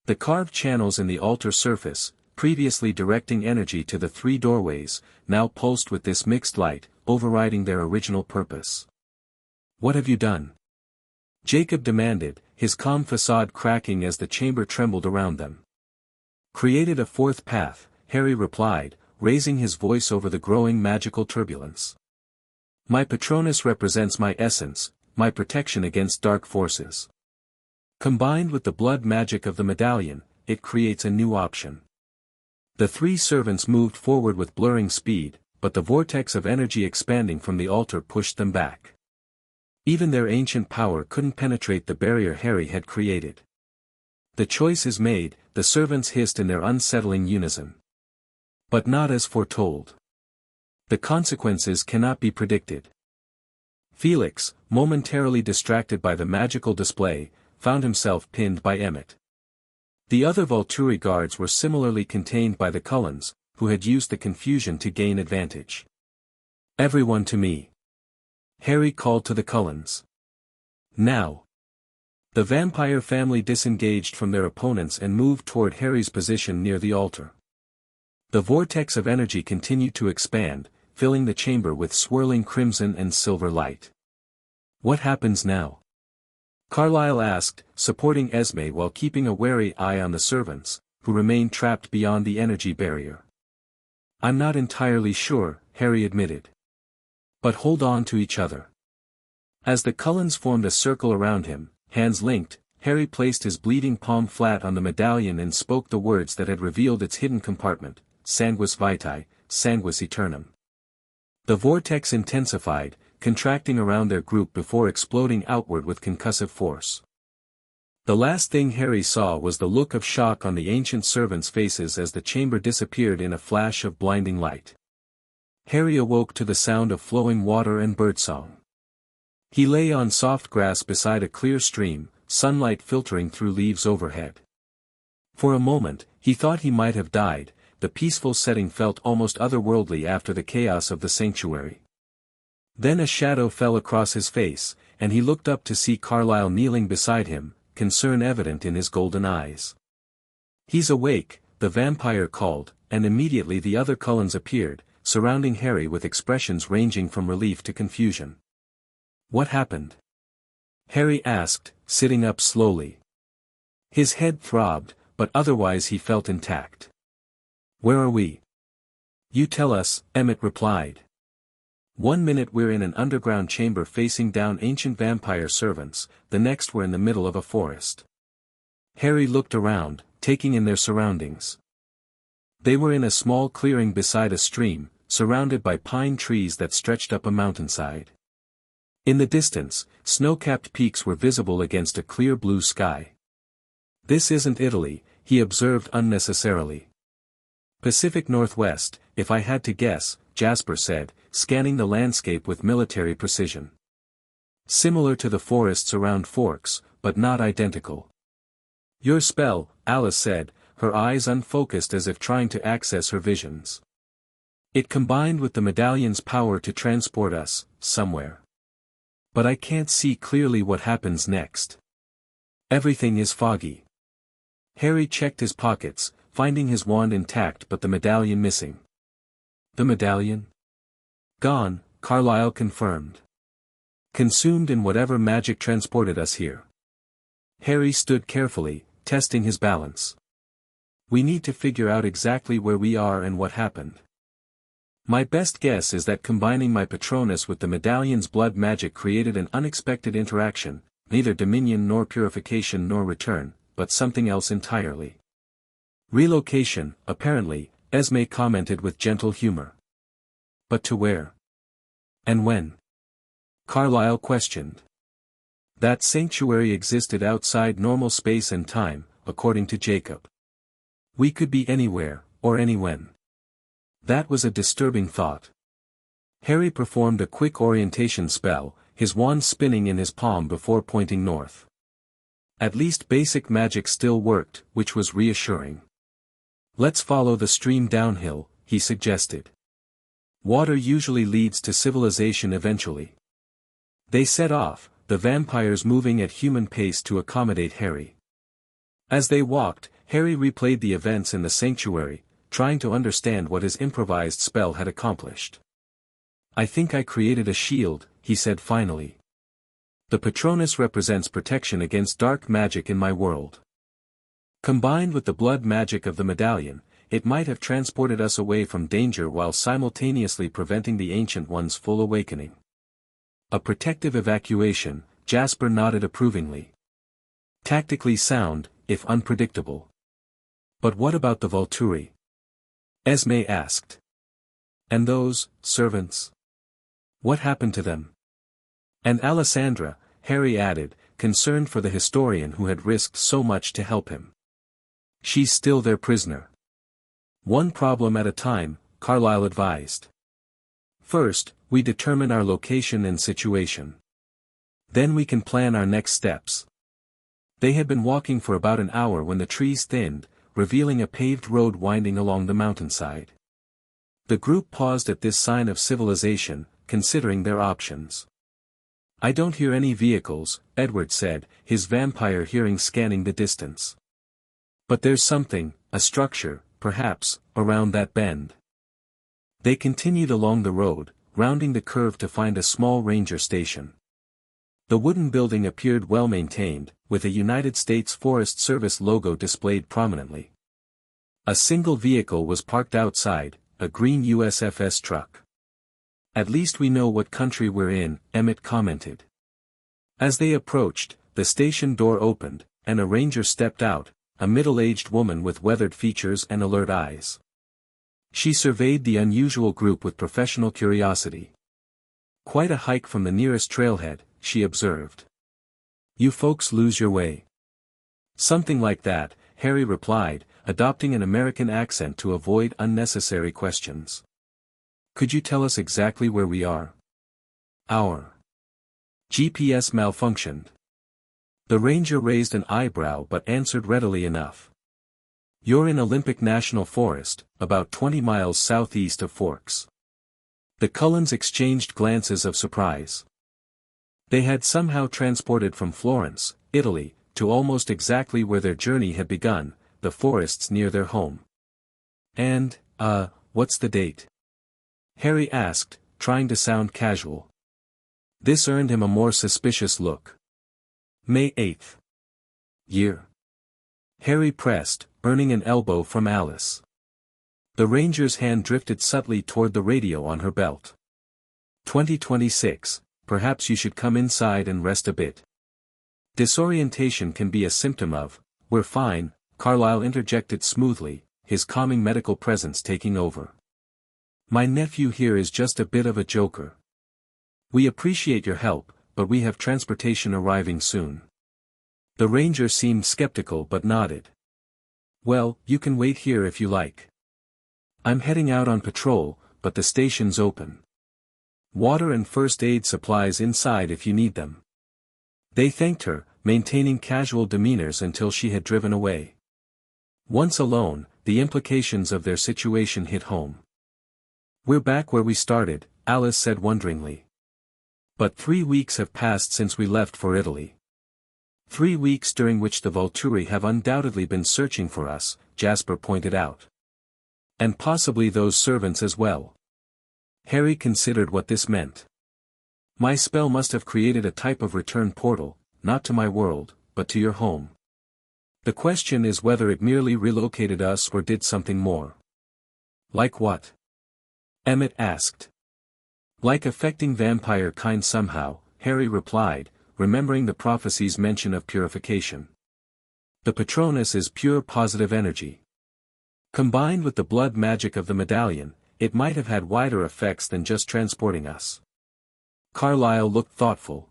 The carved channels in the altar surface, previously directing energy to the three doorways, now pulsed with this mixed light, overriding their original purpose. What have you done? Jacob demanded, his calm facade cracking as the chamber trembled around them. Created a fourth path, Harry replied, raising his voice over the growing magical turbulence. My Patronus represents my essence, my protection against dark forces. Combined with the blood magic of the medallion, it creates a new option. The three servants moved forward with blurring speed, but the vortex of energy expanding from the altar pushed them back. Even their ancient power couldn't penetrate the barrier Harry had created. The choice is made, the servants hissed in their unsettling unison. But not as foretold. The consequences cannot be predicted. Felix, momentarily distracted by the magical display, found himself pinned by Emmett. The other Volturi guards were similarly contained by the Cullens, who had used the confusion to gain advantage. "Everyone to me," Harry called to the Cullens. "Now." The vampire family disengaged from their opponents and moved toward Harry's position near the altar. The vortex of energy continued to expand, filling the chamber with swirling crimson and silver light. "What happens now?" Carlyle asked, supporting Esme while keeping a wary eye on the servants, who remained trapped beyond the energy barrier. "I'm not entirely sure," Harry admitted. "But hold on to each other." As the Cullens formed a circle around him, hands linked, Harry placed his bleeding palm flat on the medallion and spoke the words that had revealed its hidden compartment, Sanguis Vitae, Sanguis Aeternum. The vortex intensified, contracting around their group before exploding outward with concussive force. The last thing Harry saw was the look of shock on the ancient servants' faces as the chamber disappeared in a flash of blinding light. Harry awoke to the sound of flowing water and birdsong. He lay on soft grass beside a clear stream, sunlight filtering through leaves overhead. For a moment, he thought he might have died. The peaceful setting felt almost otherworldly after the chaos of the sanctuary. Then a shadow fell across his face, and he looked up to see Carlyle kneeling beside him, concern evident in his golden eyes. "He's awake," the vampire called, and immediately the other Cullens appeared, surrounding Harry with expressions ranging from relief to confusion. "What happened?" Harry asked, sitting up slowly. His head throbbed, but otherwise he felt intact. "Where are we?" "You tell us," Emmett replied. "One minute we're in an underground chamber facing down ancient vampire servants, the next we're in the middle of a forest." Harry looked around, taking in their surroundings. They were in a small clearing beside a stream, surrounded by pine trees that stretched up a mountainside. In the distance, snow-capped peaks were visible against a clear blue sky. "This isn't Italy," he observed unnecessarily. "Pacific Northwest, if I had to guess," Jasper said, scanning the landscape with military precision. "Similar to the forests around Forks, but not identical." "Your spell," Alice said, her eyes unfocused as if trying to access her visions. "It combined with the medallion's power to transport us, somewhere. But I can't see clearly what happens next. Everything is foggy." Harry checked his pockets, finding his wand intact but the medallion missing. "The medallion?" "Gone," Carlyle confirmed. "Consumed in whatever magic transported us here." Harry stood carefully, testing his balance. "We need to figure out exactly where we are and what happened. My best guess is that combining my Patronus with the medallion's blood magic created an unexpected interaction, neither dominion nor purification nor return, but something else entirely." "Relocation, apparently," Esme commented with gentle humor. "But to where? And when?" Carlyle questioned. "That sanctuary existed outside normal space and time, according to Jacob. We could be anywhere, or anywhen." That was a disturbing thought. Harry performed a quick orientation spell, his wand spinning in his palm before pointing north. At least basic magic still worked, which was reassuring. "Let's follow the stream downhill," he suggested. "Water usually leads to civilization eventually." They set off, the vampires moving at human pace to accommodate Harry. As they walked, Harry replayed the events in the sanctuary, trying to understand what his improvised spell had accomplished. "I think I created a shield," he said finally. "The Patronus represents protection against dark magic in my world. Combined with the blood magic of the medallion, it might have transported us away from danger while simultaneously preventing the Ancient One's full awakening." "A protective evacuation," Jasper nodded approvingly. "Tactically sound, if unpredictable." "But what about the Volturi?" Esme asked. "And those servants? What happened to them?" "And Alessandra," Harry added, concerned for the historian who had risked so much to help him. "She's still their prisoner." "One problem at a time," Carlyle advised. First, we determine our location and situation. Then we can plan our next steps. They had been walking for about an hour when the trees thinned, revealing a paved road winding along the mountainside. The group paused at this sign of civilization, considering their options. "I don't hear any vehicles," Edward said, his vampire hearing scanning the distance. "But there's something, a structure, perhaps, around that bend." They continued along the road, rounding the curve to find a small ranger station. The wooden building appeared well maintained, with a United States Forest Service logo displayed prominently. A single vehicle was parked outside, a green USFS truck. "At least we know what country we're in," Emmett commented. As they approached, the station door opened, and a ranger stepped out, a middle-aged woman with weathered features and alert eyes. She surveyed the unusual group with professional curiosity. "Quite a hike from the nearest trailhead," she observed. "You folks lose your way." "Something like that," Harry replied, adopting an American accent to avoid unnecessary questions. "Could you tell us exactly where we are?" "Our GPS malfunctioned." The ranger raised an eyebrow but answered readily enough. "You're in Olympic National Forest, about 20 miles southeast of Forks." The Cullens exchanged glances of surprise. They had somehow transported from Florence, Italy, to almost exactly where their journey had begun, the forests near their home. "And, what's the date?" Harry asked, trying to sound casual. This earned him a more suspicious look. "May 8th. Year?" Harry pressed, earning an elbow from Alice. The ranger's hand drifted subtly toward the radio on her belt. 2026, perhaps you should come inside and rest a bit. Disorientation can be a symptom of, "We're fine," Carlyle interjected smoothly, his calming medical presence taking over. "My nephew here is just a bit of a joker. We appreciate your help, but we have transportation arriving soon." The ranger seemed skeptical but nodded. "Well, you can wait here if you like. I'm heading out on patrol, but the station's open. Water and first aid supplies inside if you need them." They thanked her, maintaining casual demeanors until she had driven away. Once alone, the implications of their situation hit home. "We're back where we started," Alice said wonderingly. "But 3 weeks have passed since we left for Italy." 3 weeks during which the Volturi have undoubtedly been searching for us, Jasper pointed out. "And possibly those servants as well." Harry considered what this meant. "My spell must have created a type of return portal, not to my world, but to your home. The question is whether it merely relocated us or did something more." "Like what?" Emmett asked. "Like affecting vampire kind somehow," Harry replied, remembering the prophecy's mention of purification. "The Patronus is pure positive energy. Combined with the blood magic of the medallion, it might have had wider effects than just transporting us." Carlyle looked thoughtful.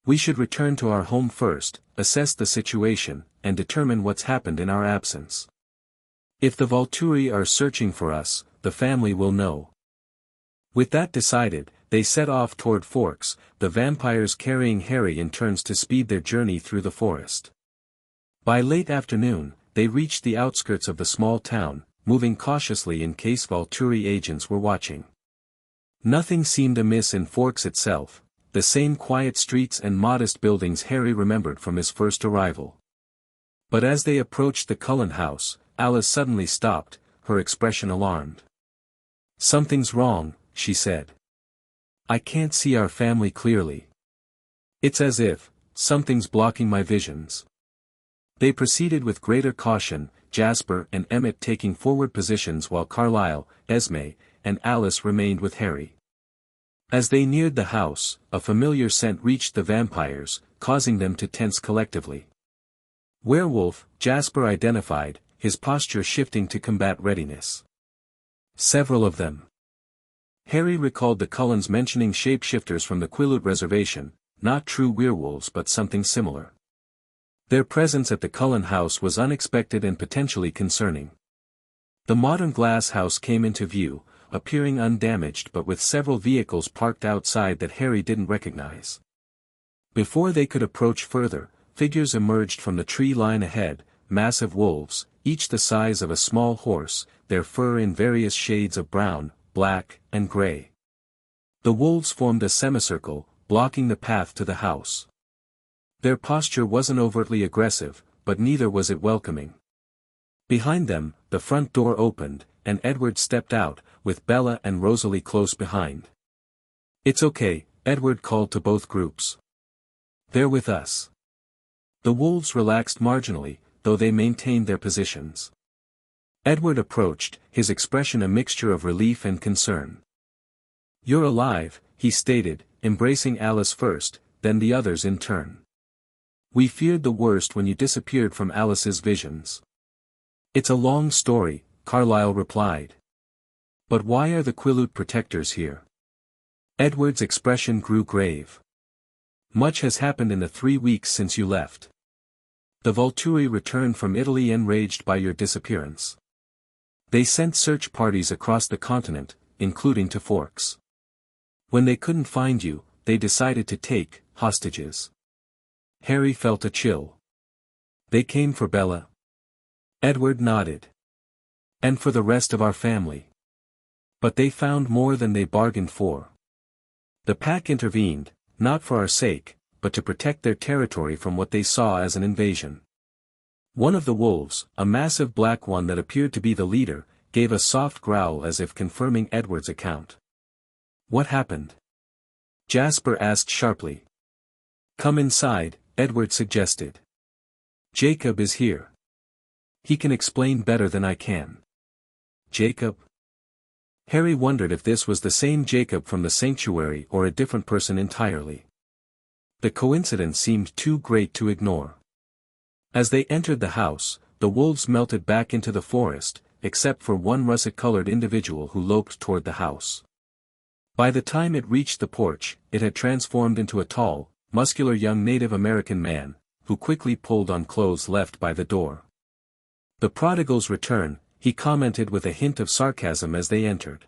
"We should return to our home first, assess the situation, and determine what's happened in our absence. If the Volturi are searching for us, the family will know." With that decided, they set off toward Forks, the vampires carrying Harry in turns to speed their journey through the forest. By late afternoon, they reached the outskirts of the small town, moving cautiously in case Volturi agents were watching. Nothing seemed amiss in Forks itself, the same quiet streets and modest buildings Harry remembered from his first arrival. But as they approached the Cullen house, Alice suddenly stopped, her expression alarmed. "Something's wrong," she said. "I can't see our family clearly. It's as if something's blocking my visions." They proceeded with greater caution, Jasper and Emmett taking forward positions while Carlyle, Esme, and Alice remained with Harry. As they neared the house, a familiar scent reached the vampires, causing them to tense collectively. "Werewolf," Jasper identified, his posture shifting to combat readiness. "Several of them." Harry recalled the Cullens mentioning shapeshifters from the Quileute Reservation, not true werewolves but something similar. Their presence at the Cullen house was unexpected and potentially concerning. The modern glass house came into view, appearing undamaged but with several vehicles parked outside that Harry didn't recognize. Before they could approach further, figures emerged from the tree line ahead, massive wolves, each the size of a small horse, their fur in various shades of brown, black, and gray. The wolves formed a semicircle, blocking the path to the house. Their posture wasn't overtly aggressive, but neither was it welcoming. Behind them, the front door opened, and Edward stepped out, with Bella and Rosalie close behind. "It's okay," Edward called to both groups. "They're with us." The wolves relaxed marginally, though they maintained their positions. Edward approached, his expression a mixture of relief and concern. "You're alive," he stated, embracing Alice first, then the others in turn. "We feared the worst when you disappeared from Alice's visions." "It's a long story," Carlyle replied. "But why are the Quileute protectors here?" Edward's expression grew grave. "Much has happened in the 3 weeks since you left. The Volturi returned from Italy enraged by your disappearance. They sent search parties across the continent, including to Forks. When they couldn't find you, they decided to take hostages." Harry felt a chill. "They came for Bella?" Edward nodded. "And for the rest of our family. But they found more than they bargained for. The pack intervened, not for our sake, but to protect their territory from what they saw as an invasion." One of the wolves, a massive black one that appeared to be the leader, gave a soft growl as if confirming Edward's account. "What happened?" Jasper asked sharply. "Come inside," Edward suggested. "Jacob is here. He can explain better than I can." "Jacob?" Harry wondered if this was the same Jacob from the sanctuary or a different person entirely. The coincidence seemed too great to ignore. As they entered the house, the wolves melted back into the forest, except for one russet-colored individual who loped toward the house. By the time it reached the porch, it had transformed into a tall, muscular young Native American man, who quickly pulled on clothes left by the door. "The prodigal's return," he commented with a hint of sarcasm as they entered.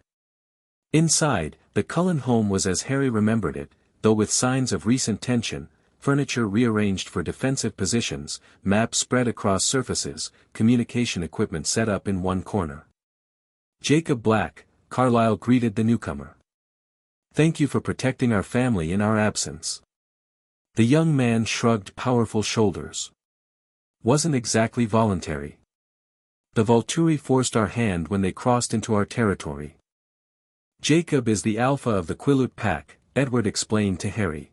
Inside, the Cullen home was as Harry remembered it, though with signs of recent tension, furniture rearranged for defensive positions, maps spread across surfaces, communication equipment set up in one corner. "Jacob Black," Carlyle greeted the newcomer. "Thank you for protecting our family in our absence." The young man shrugged powerful shoulders. "Wasn't exactly voluntary. The Volturi forced our hand when they crossed into our territory." "Jacob is the alpha of the Quileute pack," Edward explained to Harry.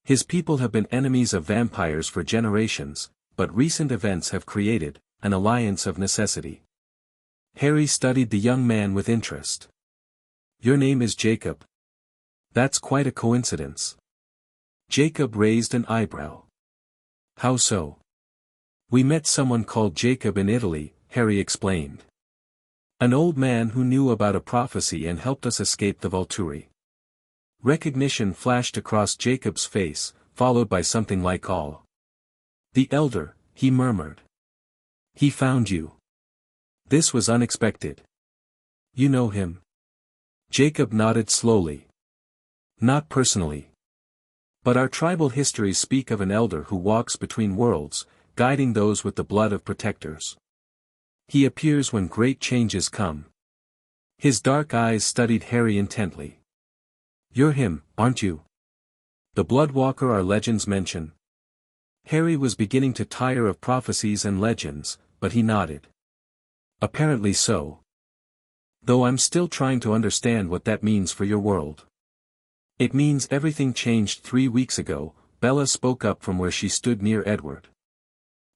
"His people have been enemies of vampires for generations, but recent events have created an alliance of necessity." Harry studied the young man with interest. "Your name is Jacob? That's quite a coincidence." Jacob raised an eyebrow. "How so?" "We met someone called Jacob in Italy," Harry explained. "An old man who knew about a prophecy and helped us escape the Volturi." Recognition flashed across Jacob's face, followed by something like awe. "The elder," he murmured. "He found you." This was unexpected. "You know him?" Jacob nodded slowly. "Not personally. But our tribal histories speak of an elder who walks between worlds, guiding those with the blood of protectors. He appears when great changes come." His dark eyes studied Harry intently. "You're him, aren't you? The Bloodwalker our legends mention?" Harry was beginning to tire of prophecies and legends, but he nodded. "Apparently so. Though I'm still trying to understand what that means for your world." "It means everything changed 3 weeks ago," Bella spoke up from where she stood near Edward.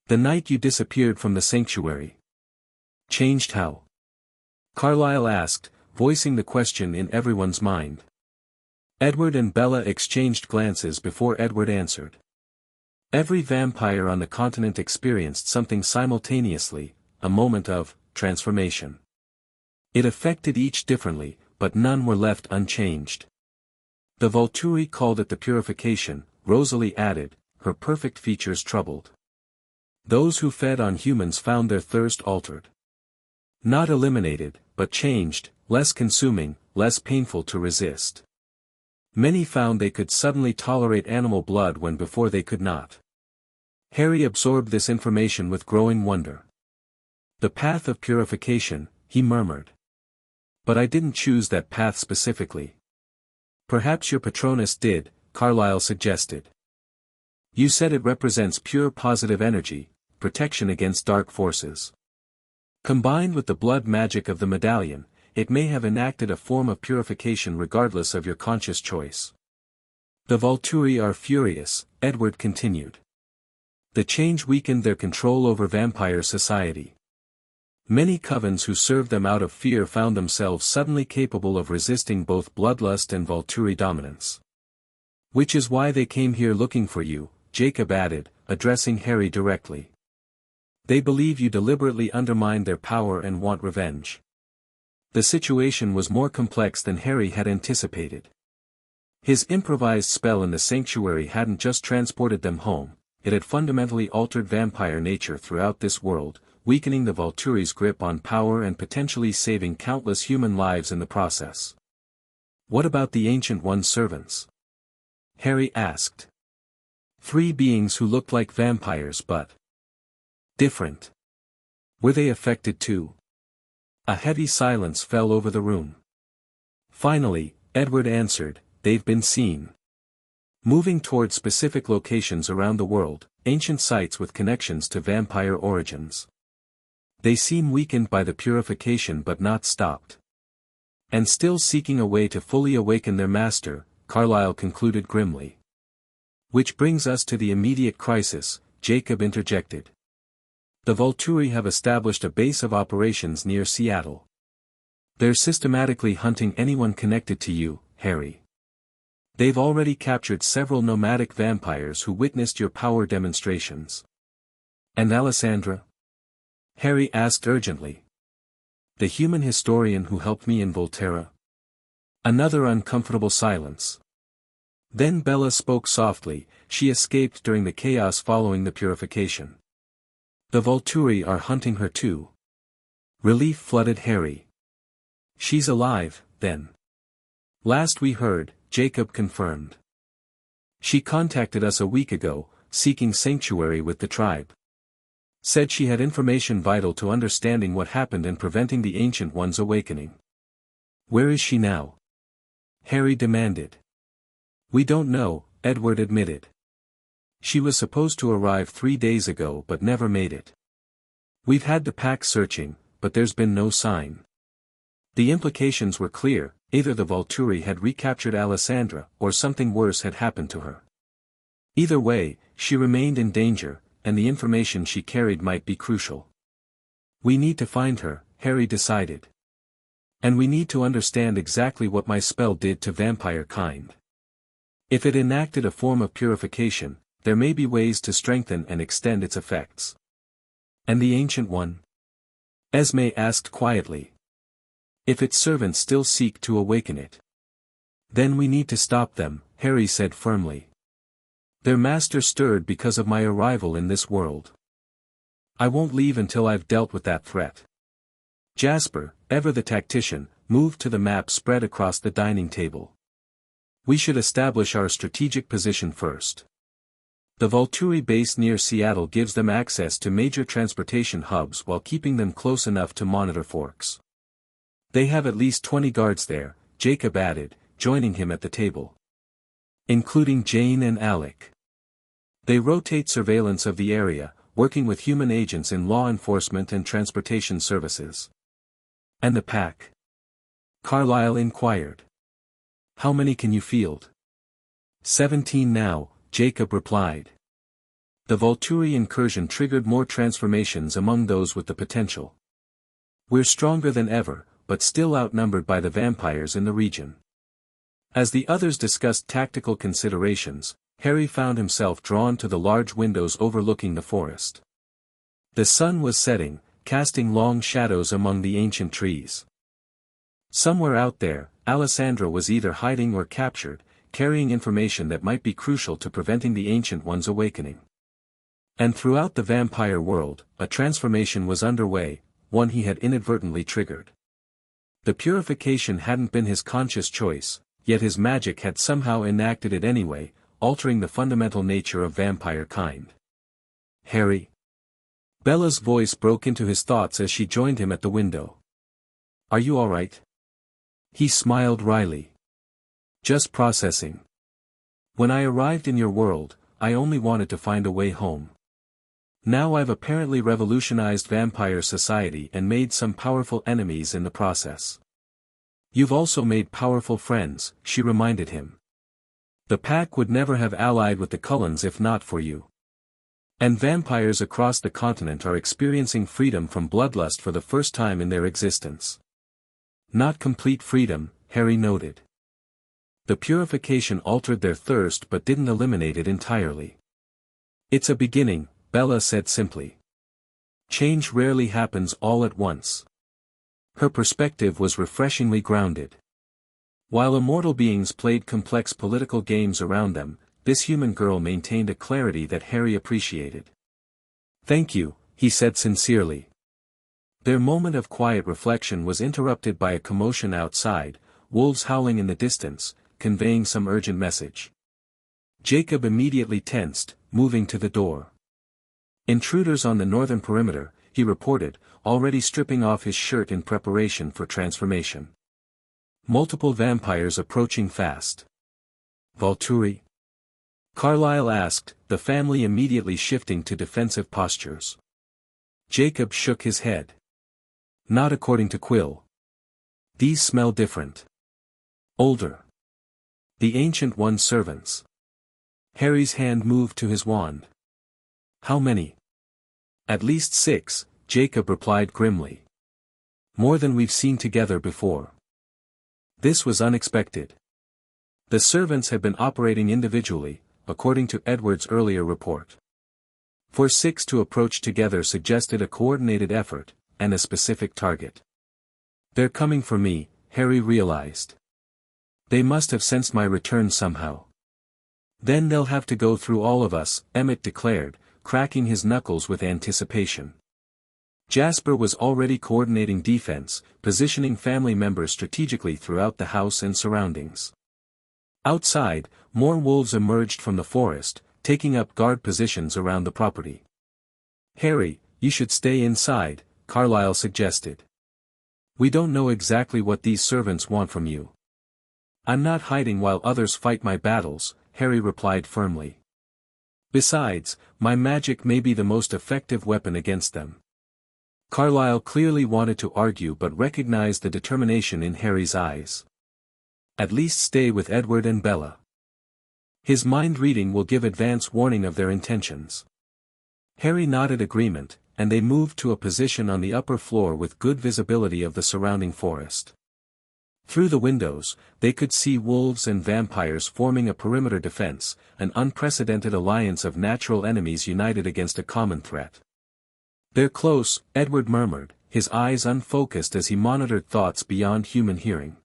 "The night you disappeared from the sanctuary." "Changed how?" Carlyle asked, voicing the question in everyone's mind. Edward and Bella exchanged glances before Edward answered. "Every vampire on the continent experienced something simultaneously, a moment of transformation. It affected each differently, but none were left unchanged. The Volturi called it the purification," Rosalie added, her perfect features troubled. "Those who fed on humans found their thirst altered. Not eliminated, but changed, less consuming, less painful to resist. Many found they could suddenly tolerate animal blood when before they could not. Harry absorbed this information with growing wonder. The path of purification, he murmured. But I didn't choose that path specifically. Perhaps your Patronus did, Carlyle suggested. You said it represents pure positive energy, protection against dark forces. Combined with the blood magic of the medallion, it may have enacted a form of purification regardless of your conscious choice. The Volturi are furious, Edward continued. The change weakened their control over vampire society. Many covens who served them out of fear found themselves suddenly capable of resisting both bloodlust and Volturi dominance. Which is why they came here looking for you, Jacob added, addressing Harry directly. They believe you deliberately undermined their power and want revenge. The situation was more complex than Harry had anticipated. His improvised spell in the sanctuary hadn't just transported them home, it had fundamentally altered vampire nature throughout this world, weakening the Volturi's grip on power and potentially saving countless human lives in the process. What about the Ancient One's servants? Harry asked. 3 beings who looked like vampires but different. Were they affected too? A heavy silence fell over the room. Finally, Edward answered, they've been seen. Moving toward specific locations around the world, ancient sites with connections to vampire origins. They seem weakened by the purification but not stopped. And still seeking a way to fully awaken their master, Carlyle concluded grimly. Which brings us to the immediate crisis, Jacob interjected. The Volturi have established a base of operations near Seattle. They're systematically hunting anyone connected to you, Harry. They've already captured several nomadic vampires who witnessed your power demonstrations. And Alessandra? Harry asked urgently. The human historian who helped me in Volterra? Another uncomfortable silence. Then Bella spoke softly, she escaped during the chaos following the purification. The Volturi are hunting her too. Relief flooded Harry. She's alive, then. Last we heard, Jacob confirmed. She contacted us a week ago, seeking sanctuary with the tribe. Said she had information vital to understanding what happened and preventing the Ancient One's awakening. Where is she now? Harry demanded. We don't know, Edward admitted. She was supposed to arrive 3 days ago but never made it. We've had the pack searching, but there's been no sign. The implications were clear, either the Volturi had recaptured Alessandra or something worse had happened to her. Either way, she remained in danger, and the information she carried might be crucial. We need to find her, Harry decided. And we need to understand exactly what my spell did to vampire kind. If it enacted a form of purification, there may be ways to strengthen and extend its effects. And the Ancient One? Esme asked quietly. If its servants still seek to awaken it. Then we need to stop them, Harry said firmly. Their master stirred because of my arrival in this world. I won't leave until I've dealt with that threat. Jasper, ever the tactician, moved to the map spread across the dining table. We should establish our strategic position first. The Volturi base near Seattle gives them access to major transportation hubs while keeping them close enough to monitor Forks. They have at least 20 guards there, Jacob added, joining him at the table. Including Jane and Alec. They rotate surveillance of the area, working with human agents in law enforcement and transportation services. And the pack? Carlyle inquired. How many can you field? 17 now, Jacob replied. The Volturi incursion triggered more transformations among those with the potential. We're stronger than ever, but still outnumbered by the vampires in the region. As the others discussed tactical considerations, Harry found himself drawn to the large windows overlooking the forest. The sun was setting, casting long shadows among the ancient trees. Somewhere out there, Alessandra was either hiding or captured, carrying information that might be crucial to preventing the Ancient One's awakening. And throughout the vampire world, a transformation was underway, one he had inadvertently triggered. The purification hadn't been his conscious choice, yet his magic had somehow enacted it anyway, altering the fundamental nature of vampire kind. "Harry?" Bella's voice broke into his thoughts as she joined him at the window. "Are you all right?" He smiled wryly. "Just processing. When I arrived in your world, I only wanted to find a way home. Now I've apparently revolutionized vampire society and made some powerful enemies in the process." "You've also made powerful friends," she reminded him. "The pack would never have allied with the Cullens if not for you. And vampires across the continent are experiencing freedom from bloodlust for the first time in their existence." "Not complete freedom," Harry noted. "The purification altered their thirst but didn't eliminate it entirely." "It's a beginning," Bella said simply. "Change rarely happens all at once." Her perspective was refreshingly grounded. While immortal beings played complex political games around them, this human girl maintained a clarity that Harry appreciated. "Thank you," he said sincerely. Their moment of quiet reflection was interrupted by a commotion outside, wolves howling in the distance, conveying some urgent message. Jacob immediately tensed, moving to the door. "Intruders on the northern perimeter," he reported, already stripping off his shirt in preparation for transformation. "Multiple vampires approaching fast." "Volturi?" Carlyle asked, the family immediately shifting to defensive postures. Jacob shook his head. "Not according to Quill. These smell different. Older. The Ancient One's servants." Harry's hand moved to his wand. "How many?" "At least 6, Jacob replied grimly. "More than we've seen together before." This was unexpected. The servants had been operating individually, according to Edward's earlier report. For 6 to approach together suggested a coordinated effort, and a specific target. "They're coming for me," Harry realized. "They must have sensed my return somehow. Then they'll have to go through all of us," Emmett declared, cracking his knuckles with anticipation. Jasper was already coordinating defense, positioning family members strategically throughout the house and surroundings. Outside, more wolves emerged from the forest, taking up guard positions around the property. "Harry, you should stay inside," Carlyle suggested. "We don't know exactly what these servants want from you." "I'm not hiding while others fight my battles," Harry replied firmly. "Besides, my magic may be the most effective weapon against them." Carlyle clearly wanted to argue but recognized the determination in Harry's eyes. "At least stay with Edward and Bella. His mind reading will give advance warning of their intentions." Harry nodded agreement, and they moved to a position on the upper floor with good visibility of the surrounding forest. Through the windows, they could see wolves and vampires forming a perimeter defense, an unprecedented alliance of natural enemies united against a common threat. "They're close," Edward murmured, his eyes unfocused as he monitored thoughts beyond human hearing.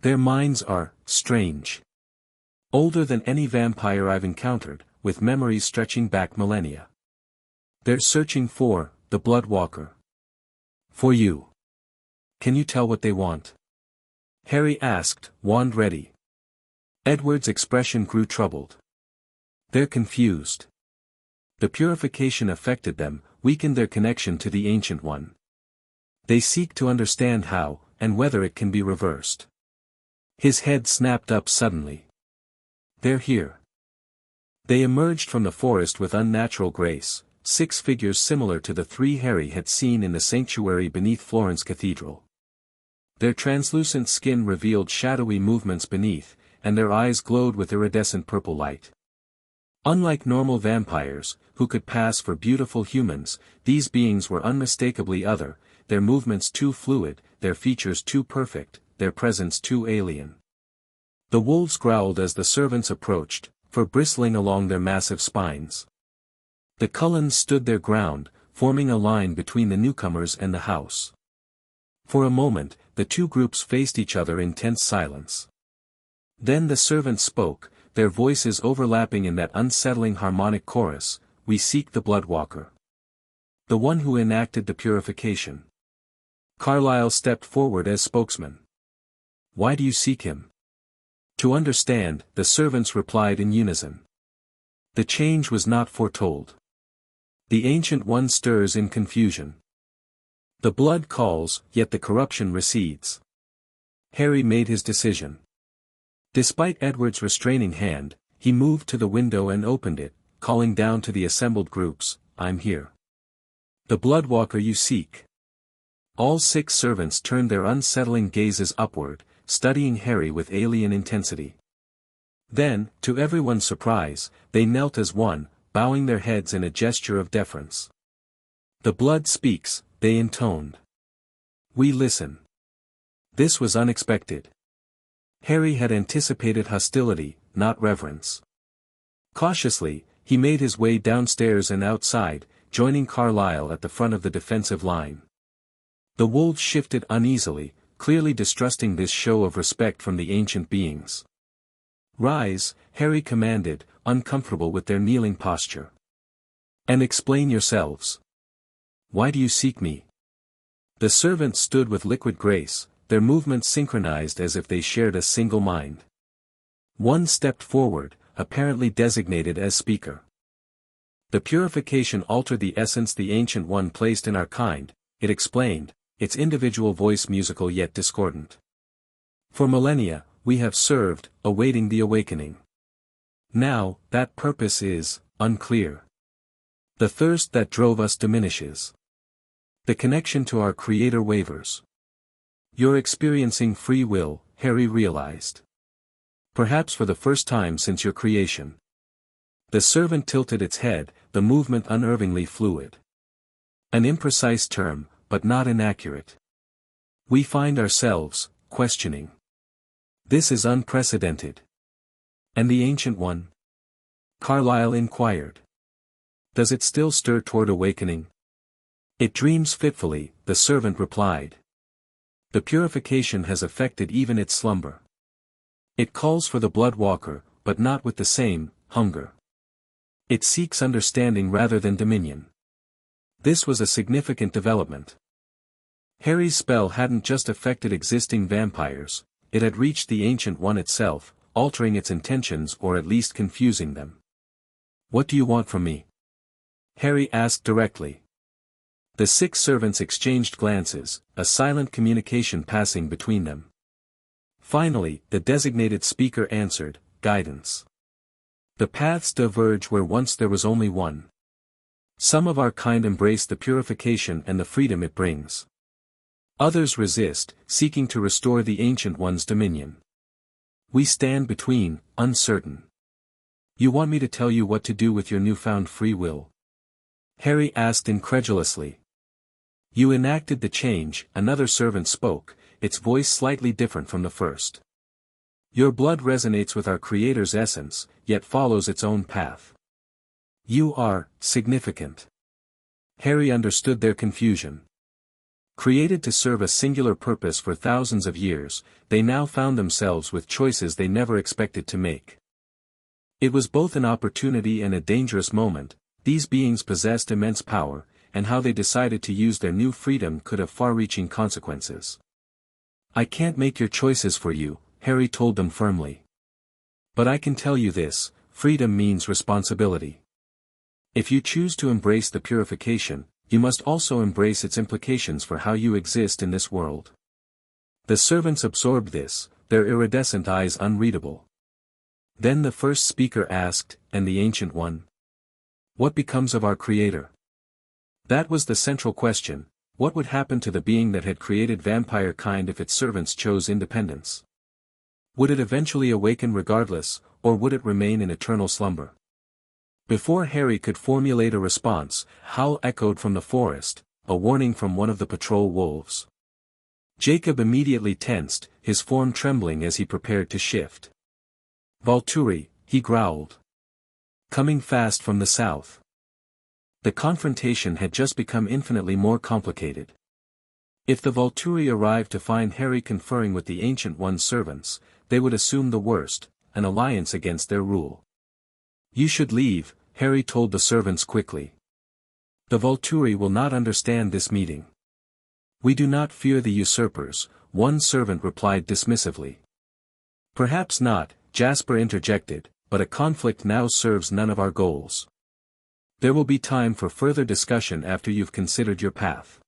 "Their minds are strange. Older than any vampire I've encountered, with memories stretching back millennia. They're searching for the Bloodwalker. For you. Can you tell what they want?" Harry asked, wand ready. Edward's expression grew troubled. "They're confused. The purification affected them, weakened their connection to the Ancient One. They seek to understand how, and whether it can be reversed." His head snapped up suddenly. "They're here." They emerged from the forest with unnatural grace, 6 figures similar to the 3 Harry had seen in the sanctuary beneath Florence Cathedral. Their translucent skin revealed shadowy movements beneath, and their eyes glowed with iridescent purple light. Unlike normal vampires, who could pass for beautiful humans, these beings were unmistakably other, their movements too fluid, their features too perfect, their presence too alien. The wolves growled as the servants approached, fur bristling along their massive spines. The Cullens stood their ground, forming a line between the newcomers and the house. For a moment, the two groups faced each other in tense silence. Then the servants spoke, their voices overlapping in that unsettling harmonic chorus, "We seek the Bloodwalker." The one who enacted the purification. Carlyle stepped forward as spokesman. Why do you seek him? To understand, the servants replied in unison. The change was not foretold. The Ancient One stirs in confusion. The blood calls, yet the corruption recedes. Harry made his decision. Despite Edward's restraining hand, he moved to the window and opened it, calling down to the assembled groups, I'm here. The Bloodwalker you seek. All 6 servants turned their unsettling gazes upward, studying Harry with alien intensity. Then, to everyone's surprise, they knelt as one, bowing their heads in a gesture of deference. The blood speaks, they intoned. We listen. This was unexpected. Harry had anticipated hostility, not reverence. Cautiously, he made his way downstairs and outside, joining Carlyle at the front of the defensive line. The wolves shifted uneasily, clearly distrusting this show of respect from the ancient beings. Rise, Harry commanded, uncomfortable with their kneeling posture. And explain yourselves. Why do you seek me? The servants stood with liquid grace, their movements synchronized as if they shared a single mind. One stepped forward, apparently designated as speaker. The purification altered the essence the Ancient One placed in our kind, it explained, its individual voice musical yet discordant. For millennia, we have served, awaiting the awakening. Now, that purpose is unclear. The thirst that drove us diminishes. The connection to our Creator wavers. You're experiencing free will, Harry realized. Perhaps for the first time since your creation. The servant tilted its head, the movement unnervingly fluid. An imprecise term, but not inaccurate. We find ourselves, questioning. This is unprecedented. And the Ancient One? Carlyle inquired. Does it still stir toward awakening? It dreams fitfully, the servant replied. The purification has affected even its slumber. It calls for the Bloodwalker, but not with the same hunger. It seeks understanding rather than dominion. This was a significant development. Harry's spell hadn't just affected existing vampires, it had reached the Ancient One itself, altering its intentions or at least confusing them. What do you want from me? Harry asked directly. The 6 servants exchanged glances, a silent communication passing between them. Finally, the designated speaker answered, guidance. The paths diverge where once there was only one. Some of our kind embrace the purification and the freedom it brings. Others resist, seeking to restore the Ancient One's dominion. We stand between, uncertain. You want me to tell you what to do with your newfound free will? Harry asked incredulously. You enacted the change, another servant spoke, its voice slightly different from the first. Your blood resonates with our Creator's essence, yet follows its own path. You are significant. Harry understood their confusion. Created to serve a singular purpose for thousands of years, they now found themselves with choices they never expected to make. It was both an opportunity and a dangerous moment. These beings possessed immense power, and how they decided to use their new freedom could have far-reaching consequences. I can't make your choices for you, Harry told them firmly. But I can tell you this, freedom means responsibility. If you choose to embrace the purification, you must also embrace its implications for how you exist in this world. The servants absorbed this, their iridescent eyes unreadable. Then the first speaker asked, and the Ancient One? What becomes of our Creator? That was the central question. What would happen to the being that had created vampire kind if its servants chose independence? Would it eventually awaken regardless, or would it remain in eternal slumber? Before Harry could formulate a response, howl echoed from the forest, a warning from one of the patrol wolves. Jacob immediately tensed, his form trembling as he prepared to shift. Volturi, he growled. Coming fast from the south. The confrontation had just become infinitely more complicated. If the Volturi arrived to find Harry conferring with the Ancient One's servants, they would assume the worst, an alliance against their rule. You should leave, Harry told the servants quickly. The Volturi will not understand this meeting. We do not fear the usurpers, one servant replied dismissively. Perhaps not, Jasper interjected, but a conflict now serves none of our goals. There will be time for further discussion after you've considered your path.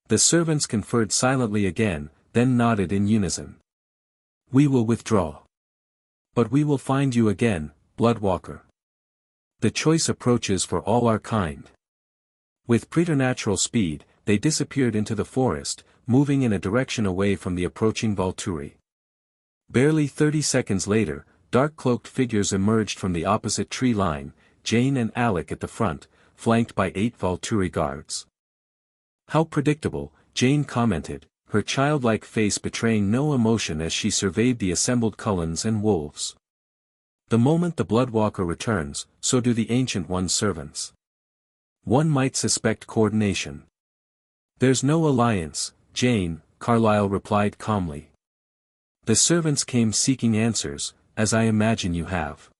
The servants conferred silently again, then nodded in unison. We will withdraw. But we will find you again, Bloodwalker. The choice approaches for all our kind. With preternatural speed, they disappeared into the forest, moving in a direction away from the approaching Volturi. Barely 30 seconds later, dark-cloaked figures emerged from the opposite tree line, Jane and Alec at the front, flanked by 8 Volturi guards. How predictable, Jane commented, her childlike face betraying no emotion as she surveyed the assembled Cullens and wolves. The moment the Bloodwalker returns, so do the Ancient One's servants. One might suspect coordination. There's no alliance, Jane, Carlyle replied calmly. The servants came seeking answers, as I imagine you have.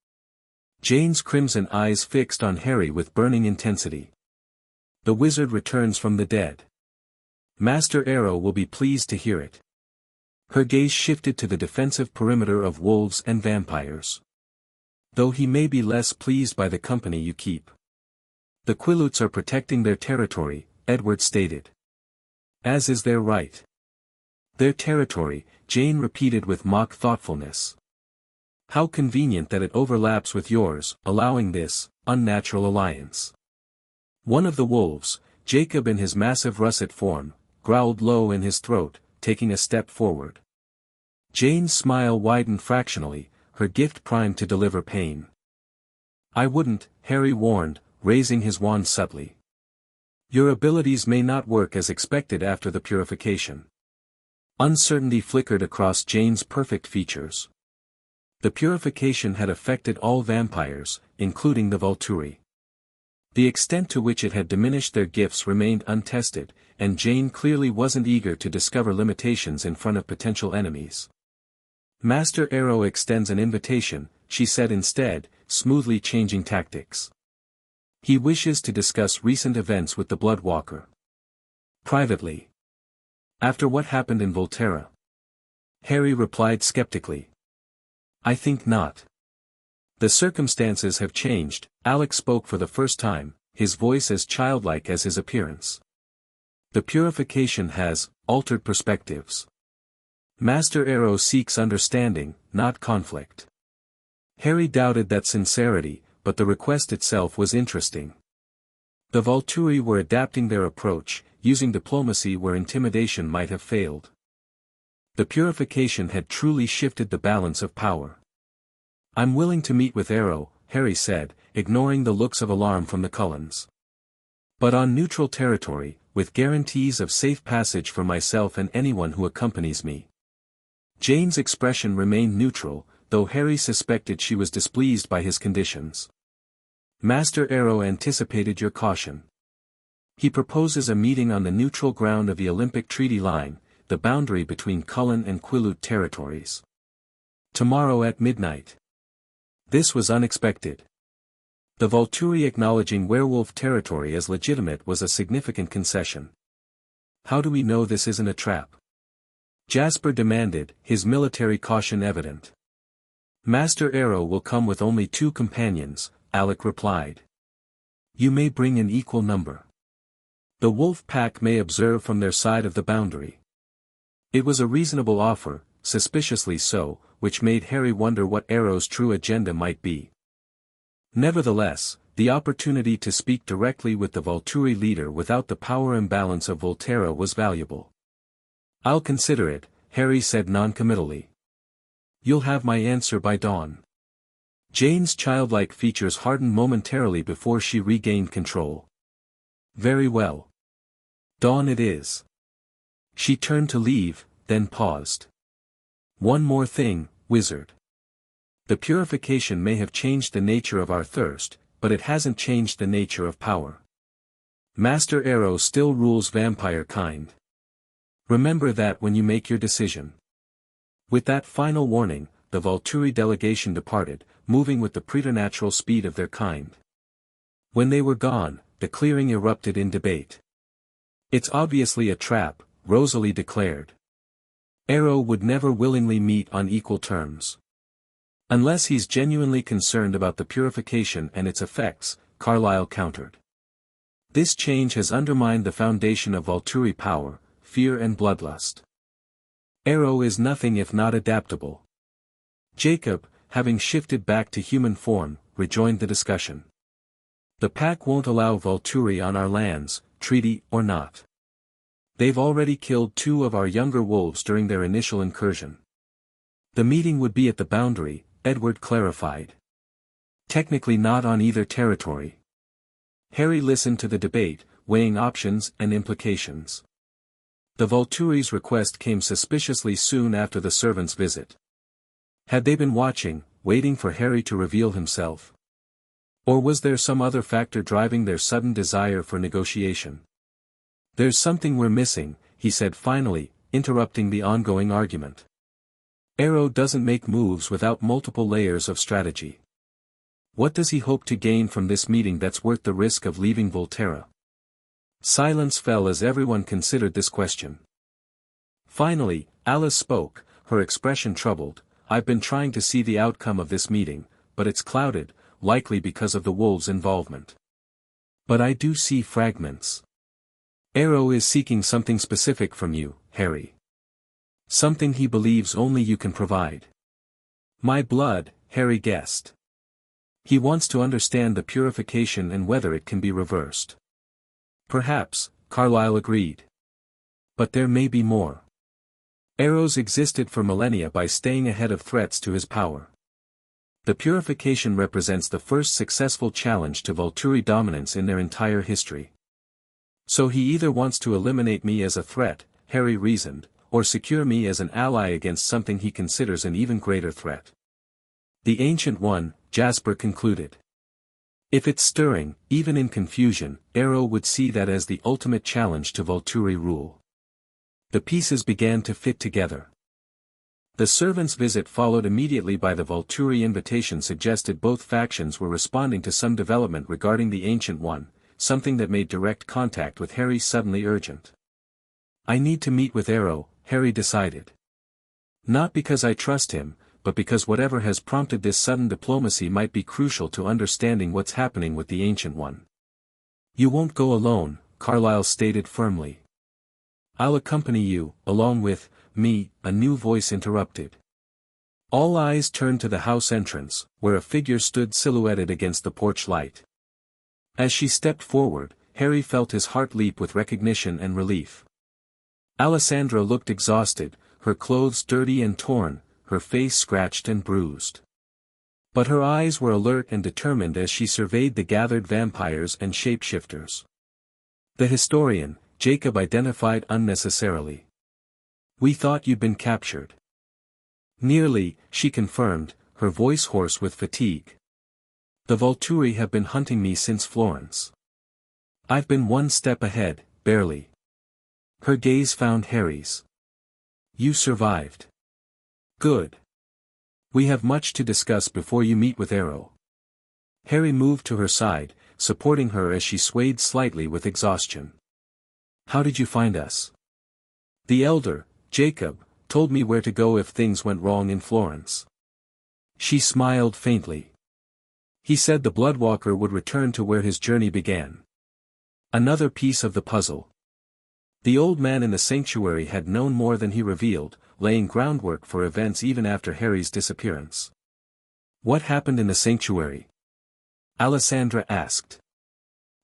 Jane's crimson eyes fixed on Harry with burning intensity. The wizard returns from the dead. Master Arrow will be pleased to hear it. Her gaze shifted to the defensive perimeter of wolves and vampires. Though he may be less pleased by the company you keep. The Quilutes are protecting their territory, Edward stated. As is their right. Their territory, Jane repeated with mock thoughtfulness. How convenient that it overlaps with yours, allowing this unnatural alliance. One of the wolves, Jacob in his massive russet form, growled low in his throat, taking a step forward. Jane's smile widened fractionally, her gift primed to deliver pain. I wouldn't, Harry warned, raising his wand subtly. Your abilities may not work as expected after the purification. Uncertainty flickered across Jane's perfect features. The purification had affected all vampires, including the Volturi. The extent to which it had diminished their gifts remained untested, and Jane clearly wasn't eager to discover limitations in front of potential enemies. Master Arrow extends an invitation, she said instead, smoothly changing tactics. He wishes to discuss recent events with the Bloodwalker. Privately. After what happened in Volterra? Harry replied skeptically. I think not. The circumstances have changed, Alec spoke for the first time, his voice as childlike as his appearance. The purification has altered perspectives. Master Arrow seeks understanding, not conflict. Harry doubted that sincerity, but the request itself was interesting. The Volturi were adapting their approach, using diplomacy where intimidation might have failed. The purification had truly shifted the balance of power. I'm willing to meet with Arrow, Harry said, ignoring the looks of alarm from the Cullens. But on neutral territory, with guarantees of safe passage for myself and anyone who accompanies me. Jane's expression remained neutral, though Harry suspected she was displeased by his conditions. Master Arrow anticipated your caution. He proposes a meeting on the neutral ground of the Olympic Treaty Line, the boundary between Cullen and Quilute territories. Tomorrow at midnight. This was unexpected. The Volturi acknowledging werewolf territory as legitimate was a significant concession. How do we know this isn't a trap? Jasper demanded, his military caution evident. Master Arrow will come with only 2 companions, Alec replied. You may bring an equal number. The wolf pack may observe from their side of the boundary. It was a reasonable offer, suspiciously so, which made Harry wonder what Arrow's true agenda might be. Nevertheless, the opportunity to speak directly with the Volturi leader without the power imbalance of Volterra was valuable. I'll consider it, Harry said noncommittally. You'll have my answer by dawn. Jane's childlike features hardened momentarily before she regained control. Very well. Dawn it is. She turned to leave, then paused. One more thing, wizard. The purification may have changed the nature of our thirst, but it hasn't changed the nature of power. Master Arrow still rules vampire kind. Remember that when you make your decision. With that final warning, the Volturi delegation departed, moving with the preternatural speed of their kind. When they were gone, the clearing erupted in debate. "It's obviously a trap," Rosalie declared. "Arrow would never willingly meet on equal terms. Unless he's genuinely concerned about the purification and its effects," Carlyle countered. "This change has undermined the foundation of Volturi power, fear and bloodlust. Arrow is nothing if not adaptable." Jacob, having shifted back to human form, rejoined the discussion. "The pack won't allow Volturi on our lands, treaty or not. They've already killed 2 of our younger wolves during their initial incursion." "The meeting would be at the boundary," Edward clarified. "Technically not on either territory." Harry listened to the debate, weighing options and implications. The Volturi's request came suspiciously soon after the servant's visit. Had they been watching, waiting for Harry to reveal himself? Or was there some other factor driving their sudden desire for negotiation? "There's something we're missing," he said finally, interrupting the ongoing argument. "Arrow doesn't make moves without multiple layers of strategy. What does he hope to gain from this meeting that's worth the risk of leaving Volterra?" Silence fell as everyone considered this question. Finally, Alice spoke, her expression troubled. "I've been trying to see the outcome of this meeting, but it's clouded, likely because of the wolves' involvement. But I do see fragments. Arrow is seeking something specific from you, Harry. Something he believes only you can provide." "My blood," Harry guessed. "He wants to understand the purification and whether it can be reversed." "Perhaps," Carlyle agreed. "But there may be more. Arrows existed for millennia by staying ahead of threats to his power. The purification represents the first successful challenge to Volturi dominance in their entire history. So he either wants to eliminate me as a threat," Harry reasoned, "or secure me as an ally against something he considers an even greater threat. The Ancient One," Jasper concluded. "If it's stirring, even in confusion, Arrow would see that as the ultimate challenge to Volturi rule." The pieces began to fit together. The servant's visit followed immediately by the Volturi invitation suggested both factions were responding to some development regarding the Ancient One, something that made direct contact with Harry suddenly urgent. "I need to meet with Arrow," Harry decided. "Not because I trust him, but because whatever has prompted this sudden diplomacy might be crucial to understanding what's happening with the Ancient One." "You won't go alone," Carlyle stated firmly. "I'll accompany you, along with me," a new voice interrupted. All eyes turned to the house entrance, where a figure stood silhouetted against the porch light. As she stepped forward, Harry felt his heart leap with recognition and relief. Alessandra looked exhausted, her clothes dirty and torn, her face scratched and bruised. But her eyes were alert and determined as she surveyed the gathered vampires and shapeshifters. The historian, Jacob, identified unnecessarily. "We thought you'd been captured." "Nearly," she confirmed, her voice hoarse with fatigue. "The Volturi have been hunting me since Florence. I've been one step ahead, barely." Her gaze found Harry's. "You survived. Good. We have much to discuss before you meet with Arrow." Harry moved to her side, supporting her as she swayed slightly with exhaustion. "How did you find us?" "The elder, Jacob, told me where to go if things went wrong in Florence." She smiled faintly. "He said the Bloodwalker would return to where his journey began." Another piece of the puzzle. The old man in the sanctuary had known more than he revealed, laying groundwork for events even after Harry's disappearance. "What happened in the sanctuary?" Alessandra asked.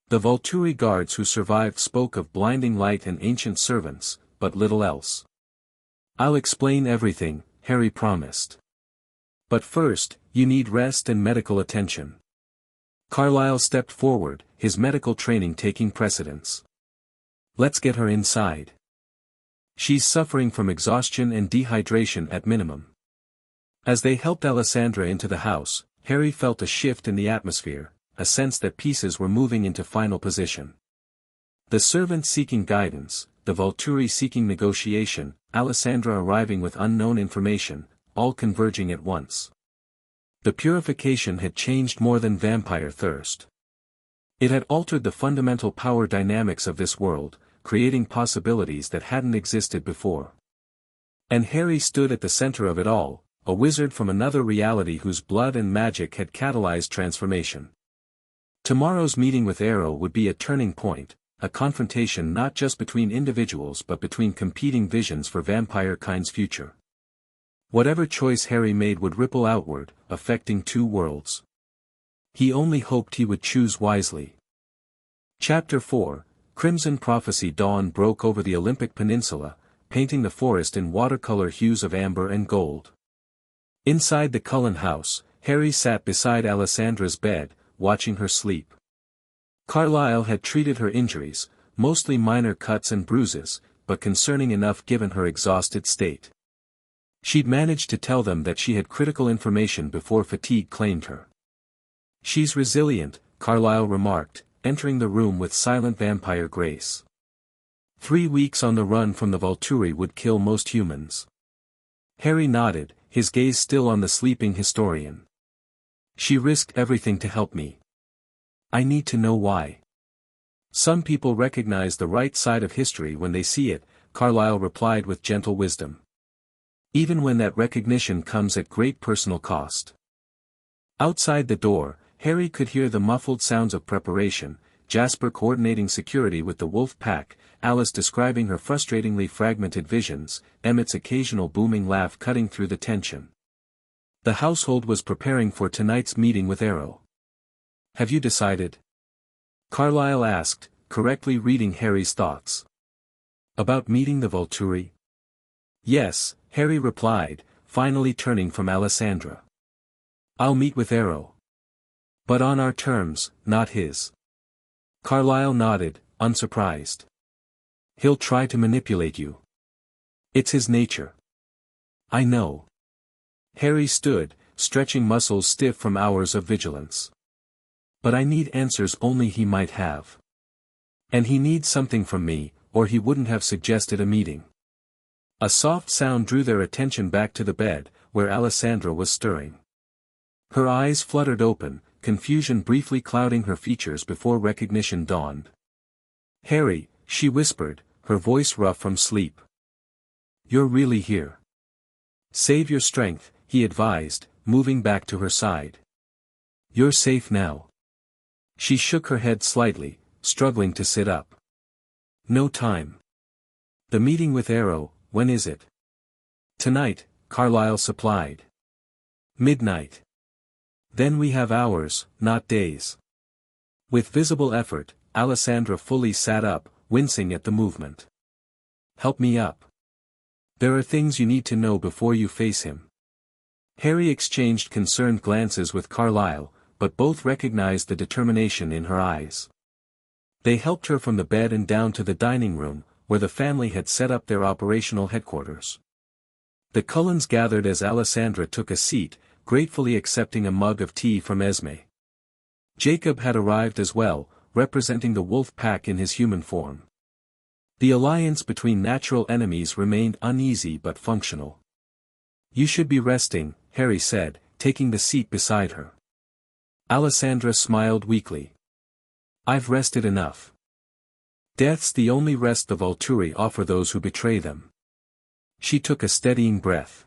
The Volturi guards who survived spoke of blinding light and ancient servants, but little else. "I'll explain everything," Harry promised. "But first, you need rest and medical attention." Carlyle stepped forward, his medical training taking precedence. "Let's get her inside. She's suffering from exhaustion and dehydration at minimum." As they helped Alessandra into the house, Harry felt a shift in the atmosphere, a sense that pieces were moving into final position. The servant seeking guidance, the Volturi seeking negotiation, Alessandra arriving with unknown information, all converging at once. The purification had changed more than vampire thirst. It had altered the fundamental power dynamics of this world, creating possibilities that hadn't existed before. And Harry stood at the center of it all, a wizard from another reality whose blood and magic had catalyzed transformation. Tomorrow's meeting with Arrow would be a turning point, a confrontation not just between individuals but between competing visions for vampire kind's future. Whatever choice Harry made would ripple outward, affecting two worlds. He only hoped he would choose wisely. Chapter 4, Crimson Prophecy. Dawn broke over the Olympic Peninsula, painting the forest in watercolor hues of amber and gold. Inside the Cullen house, Harry sat beside Alessandra's bed, watching her sleep. Carlyle had treated her injuries, mostly minor cuts and bruises, but concerning enough given her exhausted state. She'd managed to tell them that she had critical information before fatigue claimed her. "She's resilient," Carlyle remarked, entering the room with silent vampire grace. 3 weeks on the run from the Volturi would kill most humans. Harry nodded, his gaze still on the sleeping historian. "She risked everything to help me. I need to know why." "Some people recognize the right side of history when they see it," Carlyle replied with gentle wisdom. "Even when that recognition comes at great personal cost." Outside the door, Harry could hear the muffled sounds of preparation, Jasper coordinating security with the wolf pack, Alice describing her frustratingly fragmented visions, Emmett's occasional booming laugh cutting through the tension. The household was preparing for tonight's meeting with Arrow. "Have you decided?" Carlyle asked, correctly reading Harry's thoughts. "About meeting the Volturi?" "Yes," Harry replied, finally turning from Alessandra. "I'll meet with Arrow. But on our terms, not his." Carlyle nodded, unsurprised. "He'll try to manipulate you. It's his nature." "I know." Harry stood, stretching muscles stiff from hours of vigilance. "But I need answers only he might have. And he needs something from me, or he wouldn't have suggested a meeting." A soft sound drew their attention back to the bed, where Alessandra was stirring. Her eyes fluttered open, confusion briefly clouding her features before recognition dawned. "Harry," she whispered, her voice rough from sleep. "You're really here." "Save your strength," he advised, moving back to her side. "You're safe now." She shook her head slightly, struggling to sit up. "No time." "The meeting with Arrow, when is it?" "Tonight," Carlyle supplied. "Midnight. Then we have hours, not days." With visible effort, Alessandra fully sat up, wincing at the movement. "Help me up. There are things you need to know before you face him." Harry exchanged concerned glances with Carlyle, but both recognized the determination in her eyes. They helped her from the bed and down to the dining room, where the family had set up their operational headquarters. The Cullens gathered as Alessandra took a seat, gratefully accepting a mug of tea from Esme. Jacob had arrived as well, representing the wolf pack in his human form. The alliance between natural enemies remained uneasy but functional. "You should be resting," Harry said, taking the seat beside her. Alessandra smiled weakly. "I've rested enough. Death's the only rest the Volturi offer those who betray them." She took a steadying breath.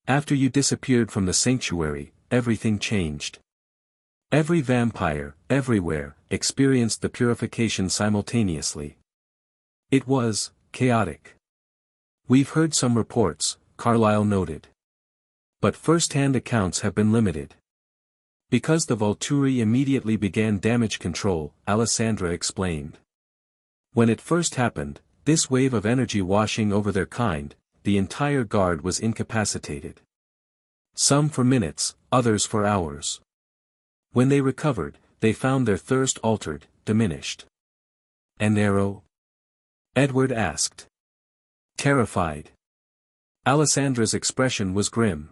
"After you disappeared from the sanctuary, everything changed. Every vampire, everywhere, experienced the purification simultaneously. It was chaotic. We've heard some reports," Carlyle noted. "But first-hand accounts have been limited." "Because the Volturi immediately began damage control," Alessandra explained. "When it first happened, this wave of energy washing over their kind, the entire guard was incapacitated. Some for minutes, others for hours. When they recovered, they found their thirst altered, diminished." "And Arrow?" Edward asked. Terrified. Alessandra's expression was grim.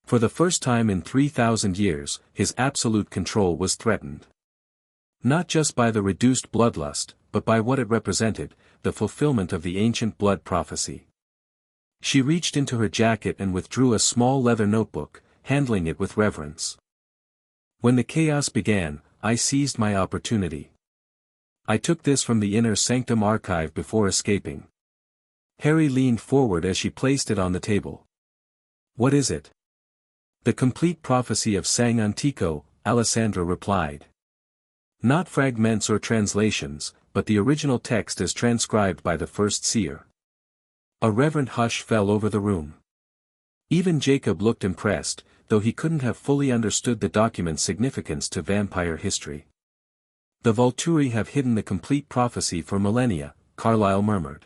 For the first time in 3,000 years, his absolute control was threatened. Not just by the reduced bloodlust, but by what it represented, the fulfillment of the ancient blood prophecy. She reached into her jacket and withdrew a small leather notebook, handling it with reverence. "When the chaos began, I seized my opportunity. I took this from the inner sanctum archive before escaping. Harry leaned forward as she placed it on the table. What is it? The complete prophecy of Sang Antico, Alessandra replied. Not fragments or translations, but the original text as transcribed by the first seer. A reverent hush fell over the room. Even Jacob looked impressed, though he couldn't have fully understood the document's significance to vampire history. The Volturi have hidden the complete prophecy for millennia, Carlyle murmured.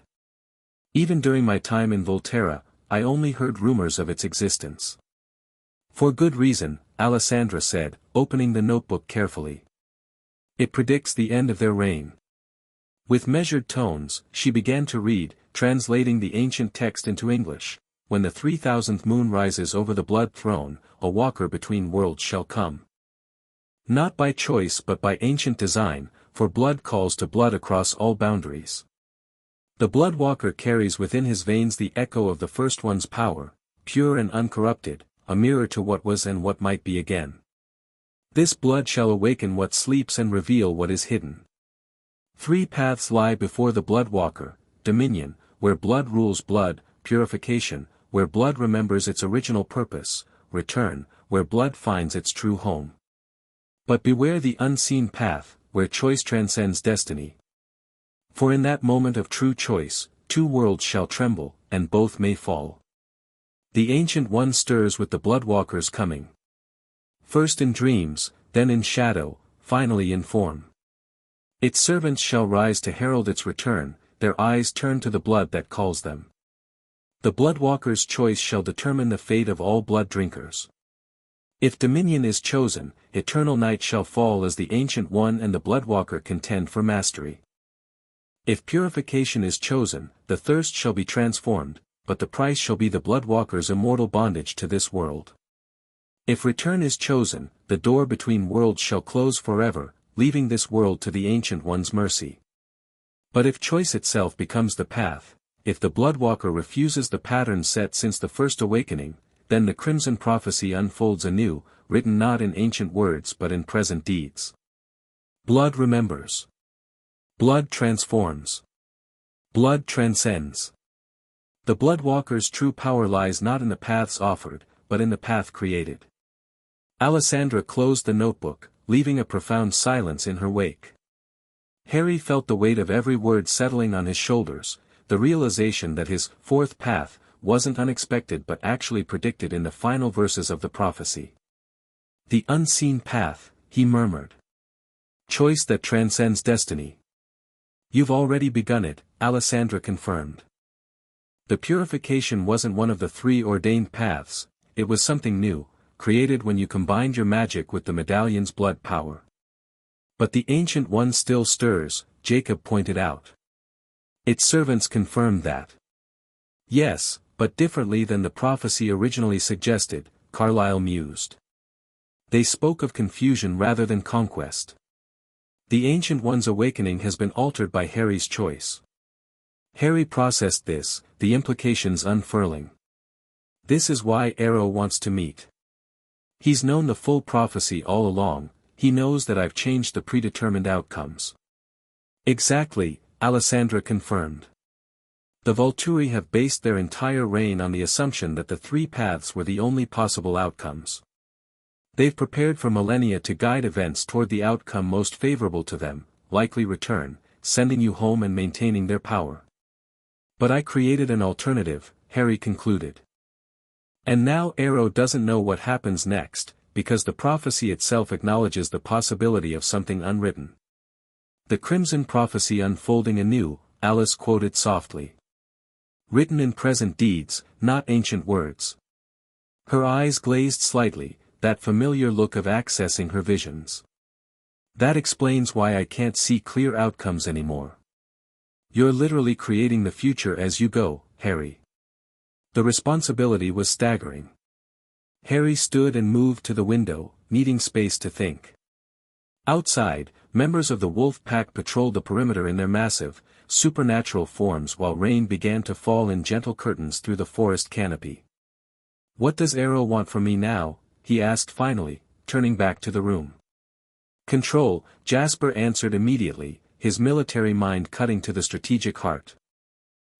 Even during my time in Volterra, I only heard rumors of its existence. For good reason, Alessandra said, opening the notebook carefully. It predicts the end of their reign. With measured tones, she began to read, translating the ancient text into English. When the 3000th moon rises over the blood throne, a walker between worlds shall come. Not by choice but by ancient design, for blood calls to blood across all boundaries. The blood walker carries within his veins the echo of the first one's power, pure and uncorrupted, a mirror to what was and what might be again. This blood shall awaken what sleeps and reveal what is hidden. 3 paths lie before the blood walker: dominion, where blood rules blood; purification, where blood remembers its original purpose; return, where blood finds its true home. But beware the unseen path, where choice transcends destiny. For in that moment of true choice, 2 worlds shall tremble, and both may fall. The Ancient One stirs with the Bloodwalker's coming. First in dreams, then in shadow, finally in form. Its servants shall rise to herald its return, their eyes turn to the blood that calls them. The Bloodwalker's choice shall determine the fate of all blood drinkers. If dominion is chosen, eternal night shall fall as the Ancient One and the Bloodwalker contend for mastery. If purification is chosen, the thirst shall be transformed, but the price shall be the Bloodwalker's immortal bondage to this world. If return is chosen, the door between worlds shall close forever, leaving this world to the Ancient One's mercy. But if choice itself becomes the path, if the Bloodwalker refuses the pattern set since the first awakening, then the Crimson Prophecy unfolds anew, written not in ancient words but in present deeds. Blood remembers. Blood transforms. Blood transcends. The Bloodwalker's true power lies not in the paths offered, but in the path created. Alessandra closed the notebook, leaving a profound silence in her wake. Harry felt the weight of every word settling on his shoulders, the realization that his 4th path wasn't unexpected but actually predicted in the final verses of the prophecy. The unseen path, he murmured. Choice that transcends destiny. You've already begun it, Alessandra confirmed. The purification wasn't one of the 3 ordained paths, it was something new, created when you combined your magic with the medallion's blood power. But the Ancient One still stirs, Jacob pointed out. Its servants confirmed that. Yes, but differently than the prophecy originally suggested, Carlyle mused. They spoke of confusion rather than conquest. The Ancient One's awakening has been altered by Harry's choice. Harry processed this, the implications unfurling. This is why Arrow wants to meet. He's known the full prophecy all along, he knows that I've changed the predetermined outcomes. Exactly, Alessandra confirmed. The Volturi have based their entire reign on the assumption that the 3 paths were the only possible outcomes. They've prepared for millennia to guide events toward the outcome most favorable to them, likely return, sending you home and maintaining their power. But I created an alternative, Harry concluded. And now Arrow doesn't know what happens next, because the prophecy itself acknowledges the possibility of something unwritten. The Crimson Prophecy unfolding anew, Alice quoted softly. Written in present deeds, not ancient words. Her eyes glazed slightly, that familiar look of accessing her visions. That explains why I can't see clear outcomes anymore. You're literally creating the future as you go, Harry. The responsibility was staggering. Harry stood and moved to the window, needing space to think. Outside, members of the wolf pack patrolled the perimeter in their massive, supernatural forms while rain began to fall in gentle curtains through the forest canopy. What does Arrow want from me now? He asked finally, turning back to the room. Control, Jasper answered immediately, his military mind cutting to the strategic heart.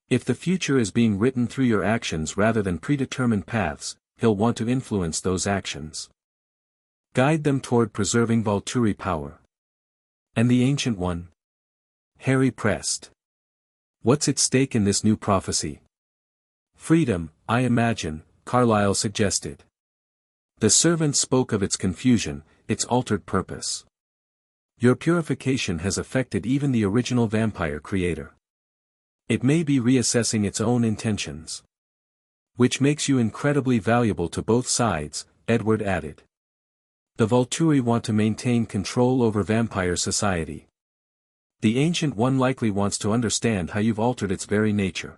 If the future is being written through your actions rather than predetermined paths, he'll want to influence those actions. Guide them toward preserving Volturi power. And the Ancient One? Harry pressed. What's at stake in this new prophecy? Freedom, I imagine, Carlyle suggested. The servant spoke of its confusion, its altered purpose. Your purification has affected even the original vampire creator. It may be reassessing its own intentions. Which makes you incredibly valuable to both sides, Edward added. The Volturi want to maintain control over vampire society. The Ancient One likely wants to understand how you've altered its very nature.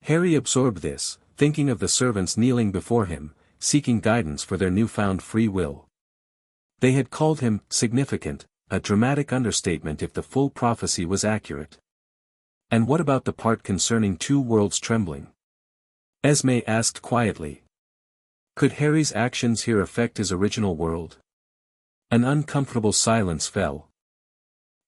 Harry absorbed this, thinking of the servants kneeling before him, seeking guidance for their newfound free will. They had called him significant, a dramatic understatement if the full prophecy was accurate. And what about the part concerning two worlds trembling? Esme asked quietly. Could Harry's actions here affect his original world? An uncomfortable silence fell.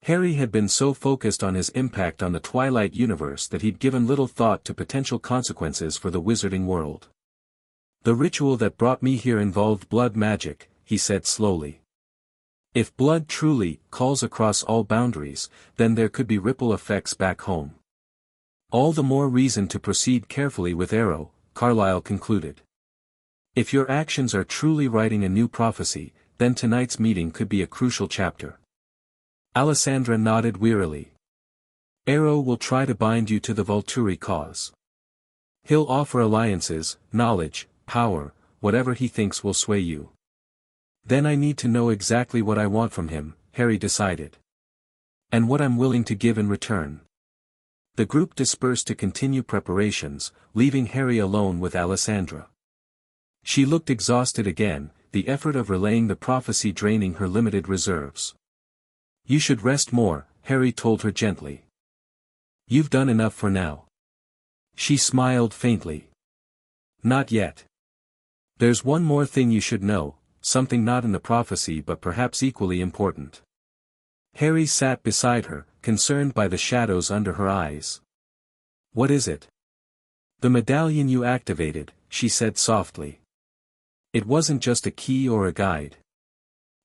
Harry had been so focused on his impact on the Twilight universe that he'd given little thought to potential consequences for the wizarding world. The ritual that brought me here involved blood magic, he said slowly. If blood truly calls across all boundaries, then there could be ripple effects back home. All the more reason to proceed carefully with Arrow, Carlyle concluded. If your actions are truly writing a new prophecy, then tonight's meeting could be a crucial chapter. Alessandra nodded wearily. Arrow will try to bind you to the Volturi cause. He'll offer alliances, knowledge, power, whatever he thinks will sway you. Then I need to know exactly what I want from him, Harry decided. And what I'm willing to give in return. The group dispersed to continue preparations, leaving Harry alone with Alessandra. She looked exhausted again, the effort of relaying the prophecy draining her limited reserves. You should rest more, Harry told her gently. You've done enough for now. She smiled faintly. Not yet. There's one more thing you should know, something not in the prophecy but perhaps equally important. Harry sat beside her, concerned by the shadows under her eyes. What is it? The medallion you activated, she said softly. It wasn't just a key or a guide.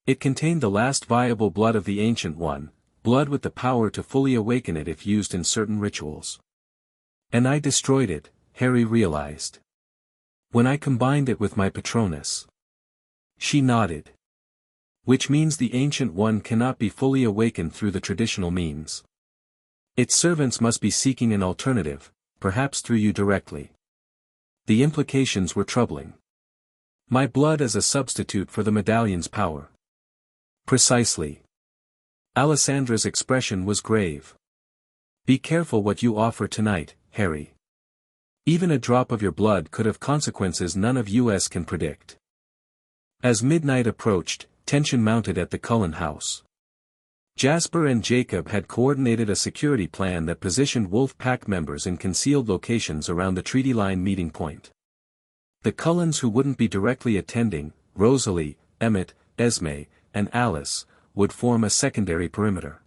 It contained the last viable blood of the Ancient One, blood with the power to fully awaken it if used in certain rituals. And I destroyed it, Harry realized. When I combined it with my Patronus. She nodded. Which means the Ancient One cannot be fully awakened through the traditional means. Its servants must be seeking an alternative, perhaps through you directly. The implications were troubling. My blood as a substitute for the medallion's power. Precisely. Alessandra's expression was grave. Be careful what you offer tonight, Harry. Even a drop of your blood could have consequences none of us can predict. As midnight approached, tension mounted at the Cullen house. Jasper and Jacob had coordinated a security plan that positioned Wolf Pack members in concealed locations around the treaty line meeting point. The Cullens who wouldn't be directly attending, Rosalie, Emmett, Esme, and Alice, would form a secondary perimeter.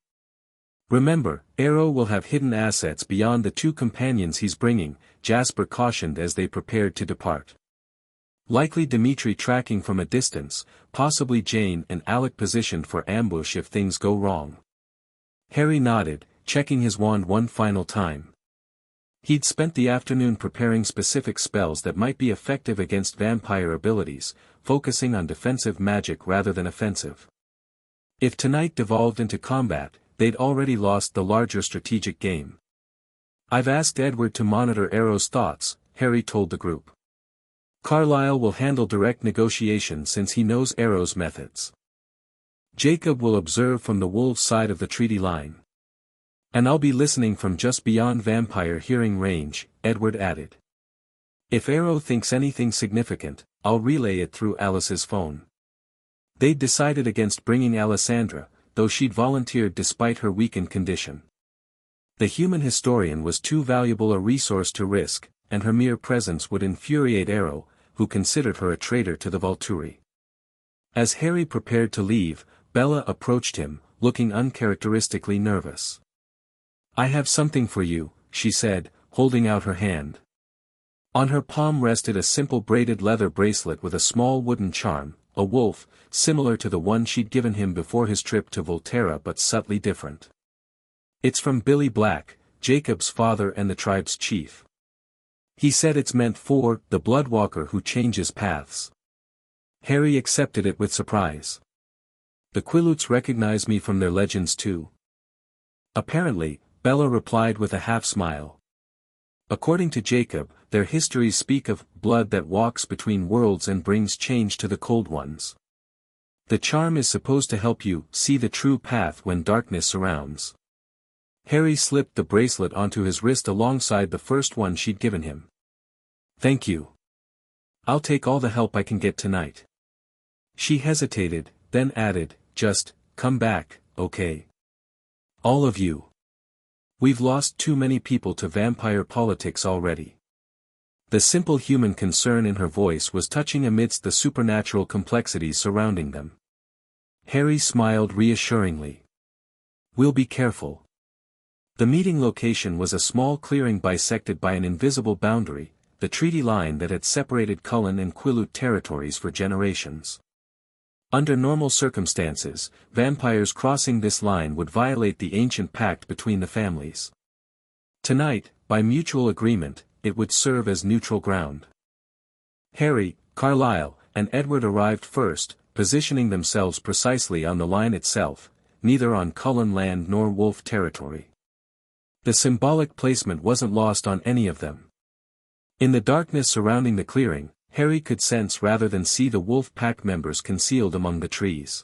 Remember, Arrow will have hidden assets beyond the two companions he's bringing, Jasper cautioned as they prepared to depart. Likely Dimitri tracking from a distance, possibly Jane and Alec positioned for ambush if things go wrong. Harry nodded, checking his wand one final time. He'd spent the afternoon preparing specific spells that might be effective against vampire abilities, focusing on defensive magic rather than offensive. If tonight devolved into combat, they'd already lost the larger strategic game. I've asked Edward to monitor Arrow's thoughts, Harry told the group. Carlyle will handle direct negotiation since he knows Arrow's methods. Jacob will observe from the wolves' side of the treaty line. And I'll be listening from just beyond vampire hearing range, Edward added. If Arrow thinks anything significant, I'll relay it through Alice's phone. They'd decided against bringing Alessandra, though she'd volunteered despite her weakened condition. The human historian was too valuable a resource to risk, and her mere presence would infuriate Arrow, who considered her a traitor to the Volturi. As Harry prepared to leave, Bella approached him, looking uncharacteristically nervous. "I have something for you," she said, holding out her hand. On her palm rested a simple braided leather bracelet with a small wooden charm, a wolf, similar to the one she'd given him before his trip to Volturi but subtly different. "It's from Billy Black, Jacob's father and the tribe's chief. He said it's meant for the bloodwalker who changes paths." Harry accepted it with surprise. "The Quileutes recognize me from their legends too?" "Apparently," Bella replied with a half-smile. "According to Jacob, their histories speak of blood that walks between worlds and brings change to the cold ones. The charm is supposed to help you see the true path when darkness surrounds." Harry slipped the bracelet onto his wrist alongside the first one she'd given him. "Thank you. I'll take all the help I can get tonight." She hesitated, then added, "Just, come back, okay? All of you. We've lost too many people to vampire politics already." The simple human concern in her voice was touching amidst the supernatural complexities surrounding them. Harry smiled reassuringly. "We'll be careful." The meeting location was a small clearing bisected by an invisible boundary, the treaty line that had separated Cullen and Quileute territories for generations. Under normal circumstances, vampires crossing this line would violate the ancient pact between the families. Tonight, by mutual agreement, it would serve as neutral ground. Harry, Carlisle, and Edward arrived first, positioning themselves precisely on the line itself, neither on Cullen land nor wolf territory. The symbolic placement wasn't lost on any of them. In the darkness surrounding the clearing, Harry could sense rather than see the wolf pack members concealed among the trees.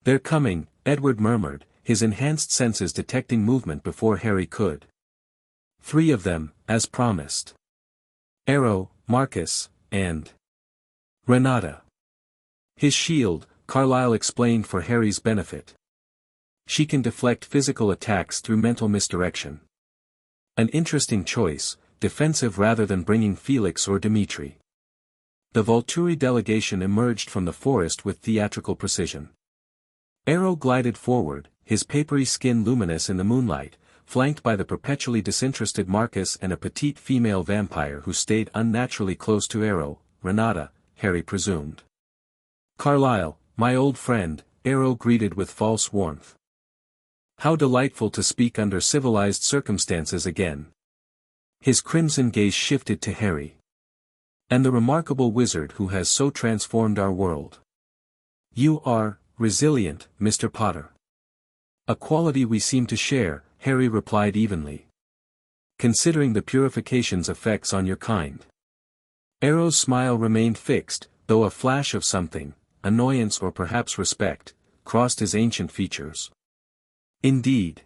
"They're coming," Edward murmured, his enhanced senses detecting movement before Harry could. 3 of them, as promised. Arrow, Marcus, and Renata. His shield, Carlisle explained for Harry's benefit. She can deflect physical attacks through mental misdirection. An interesting choice, defensive rather than bringing Felix or Dimitri. The Volturi delegation emerged from the forest with theatrical precision. Arrow glided forward, his papery skin luminous in the moonlight, flanked by the perpetually disinterested Marcus and a petite female vampire who stayed unnaturally close to Arrow, Renata, Harry presumed. "Carlisle, my old friend," Arrow greeted with false warmth. "How delightful to speak under civilized circumstances again." His crimson gaze shifted to Harry. "And the remarkable wizard who has so transformed our world. You are resilient, Mr. Potter." "A quality we seem to share," Harry replied evenly. "Considering the purification's effects on your kind." Arrow's smile remained fixed, though a flash of something, annoyance or perhaps respect, crossed his ancient features. "Indeed.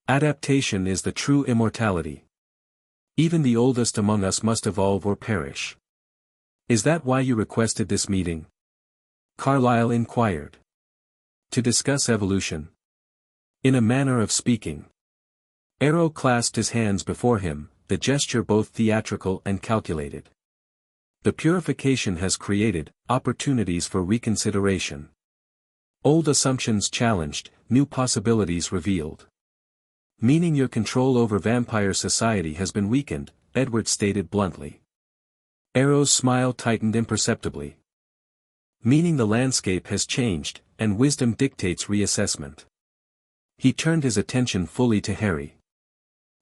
Adaptation is the true immortality. Even the oldest among us must evolve or perish." "Is that why you requested this meeting?" Carlisle inquired. "To discuss evolution?" "In a manner of speaking." Arrow clasped his hands before him, the gesture both theatrical and calculated. "The purification has created opportunities for reconsideration. Old assumptions challenged, new possibilities revealed. Meaning your control over vampire society has been weakened," Edward stated bluntly. Arrow's smile tightened imperceptibly. "Meaning the landscape has changed, and wisdom dictates reassessment." He turned his attention fully to Harry.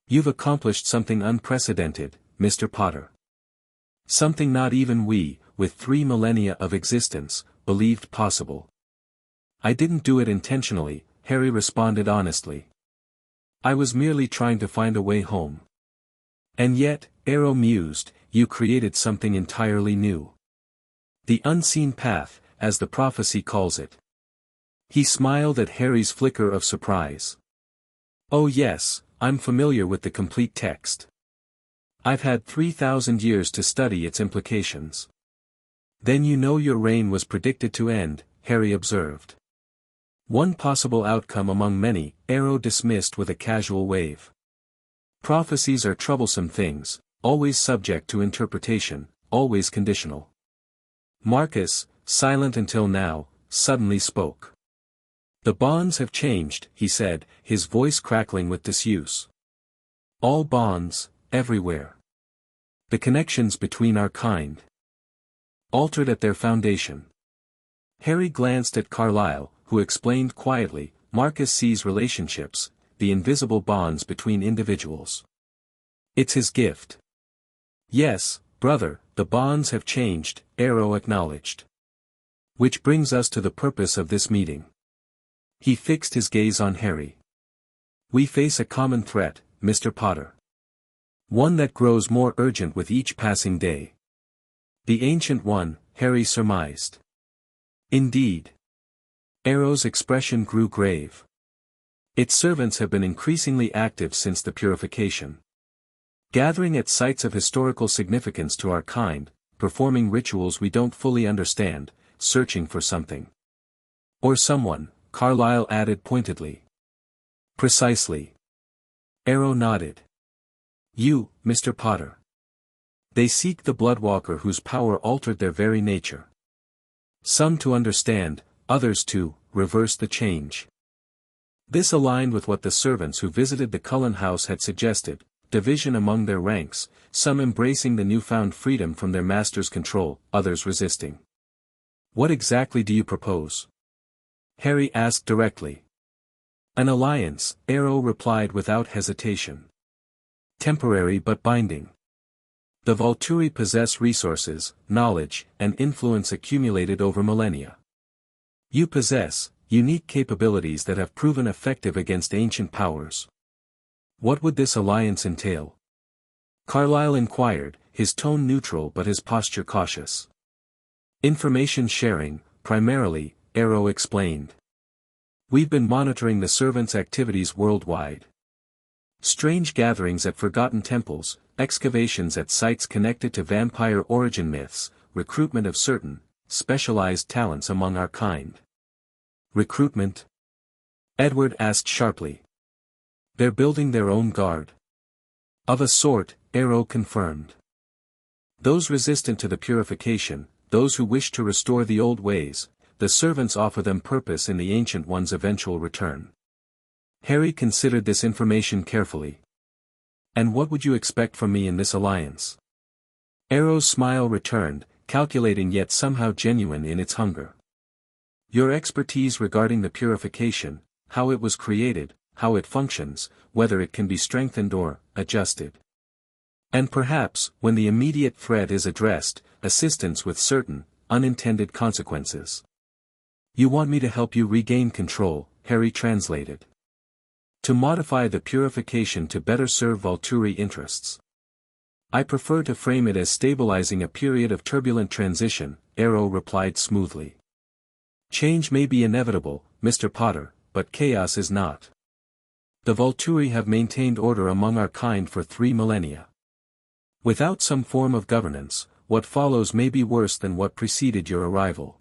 "You've accomplished something unprecedented, Mr. Potter. Something not even we, with 3 millennia of existence, believed possible." "I didn't do it intentionally," Harry responded honestly. "I was merely trying to find a way home." "And yet," Arrow mused, "you created something entirely new. The unseen path, as the prophecy calls it." He smiled at Harry's flicker of surprise. "Oh yes, I'm familiar with the complete text. I've had 3,000 years to study its implications." "Then you know your reign was predicted to end," Harry observed. "One possible outcome among many," Arrow dismissed with a casual wave. "Prophecies are troublesome things, always subject to interpretation, always conditional." Marcus, silent until now, suddenly spoke. The bonds have changed, he said, his voice crackling with disuse. All bonds, everywhere. The connections between our kind. Altered at their foundation. Harry glanced at Carlyle, who explained quietly, Marcus sees relationships, the invisible bonds between individuals. It's his gift. Yes, brother, the bonds have changed, Arrow acknowledged. Which brings us to the purpose of this meeting. He fixed his gaze on Harry. We face a common threat, Mr. Potter. One that grows more urgent with each passing day. The Ancient One, Harry surmised. Indeed. Arrow's expression grew grave. Its servants have been increasingly active since the purification. Gathering at sites of historical significance to our kind, performing rituals we don't fully understand, searching for something. Or someone, Carlyle added pointedly. Precisely. Arrow nodded. You, Mr. Potter. They seek the Bloodwalker whose power altered their very nature. Some to understand, others to reverse the change. This aligned with what the servants who visited the Cullen house had suggested, division among their ranks, some embracing the newfound freedom from their master's control, others resisting. What exactly do you propose? Harry asked directly. An alliance, Arrow replied without hesitation. Temporary but binding. The Volturi possess resources, knowledge, and influence accumulated over millennia. You possess unique capabilities that have proven effective against ancient powers. What would this alliance entail? Carlyle inquired, his tone neutral but his posture cautious. Information sharing, primarily, Arrow explained. We've been monitoring the servants' activities worldwide. Strange gatherings at forgotten temples, excavations at sites connected to vampire origin myths, recruitment of certain, specialized talents among our kind. Recruitment? Edward asked sharply. They're building their own guard. Of a sort, Arrow confirmed. Those resistant to the purification, those who wish to restore the old ways, the servants offer them purpose in the Ancient One's eventual return. Harry considered this information carefully. And what would you expect from me in this alliance? Arrow's smile returned, calculating yet somehow genuine in its hunger. Your expertise regarding the purification, how it was created, how it functions, whether it can be strengthened or adjusted. And perhaps, when the immediate threat is addressed, assistance with certain, unintended consequences. You want me to help you regain control, Harry translated. To modify the purification to better serve Volturi interests. I prefer to frame it as stabilizing a period of turbulent transition, Arrow replied smoothly. Change may be inevitable, Mr. Potter, but chaos is not. The Volturi have maintained order among our kind for 3 millennia. Without some form of governance, what follows may be worse than what preceded your arrival.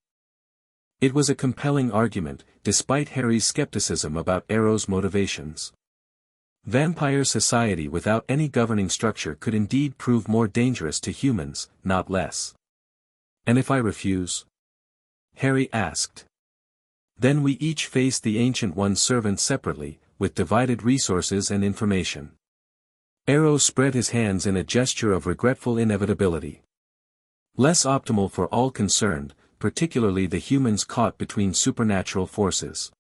It was a compelling argument, despite Harry's skepticism about Arrow's motivations. Vampire society without any governing structure could indeed prove more dangerous to humans, not less. And if I refuse? Harry asked. Then we each face the Ancient One's servants separately, with divided resources and information. Arrow spread his hands in a gesture of regretful inevitability. Less optimal for all concerned, particularly the humans caught between supernatural forces.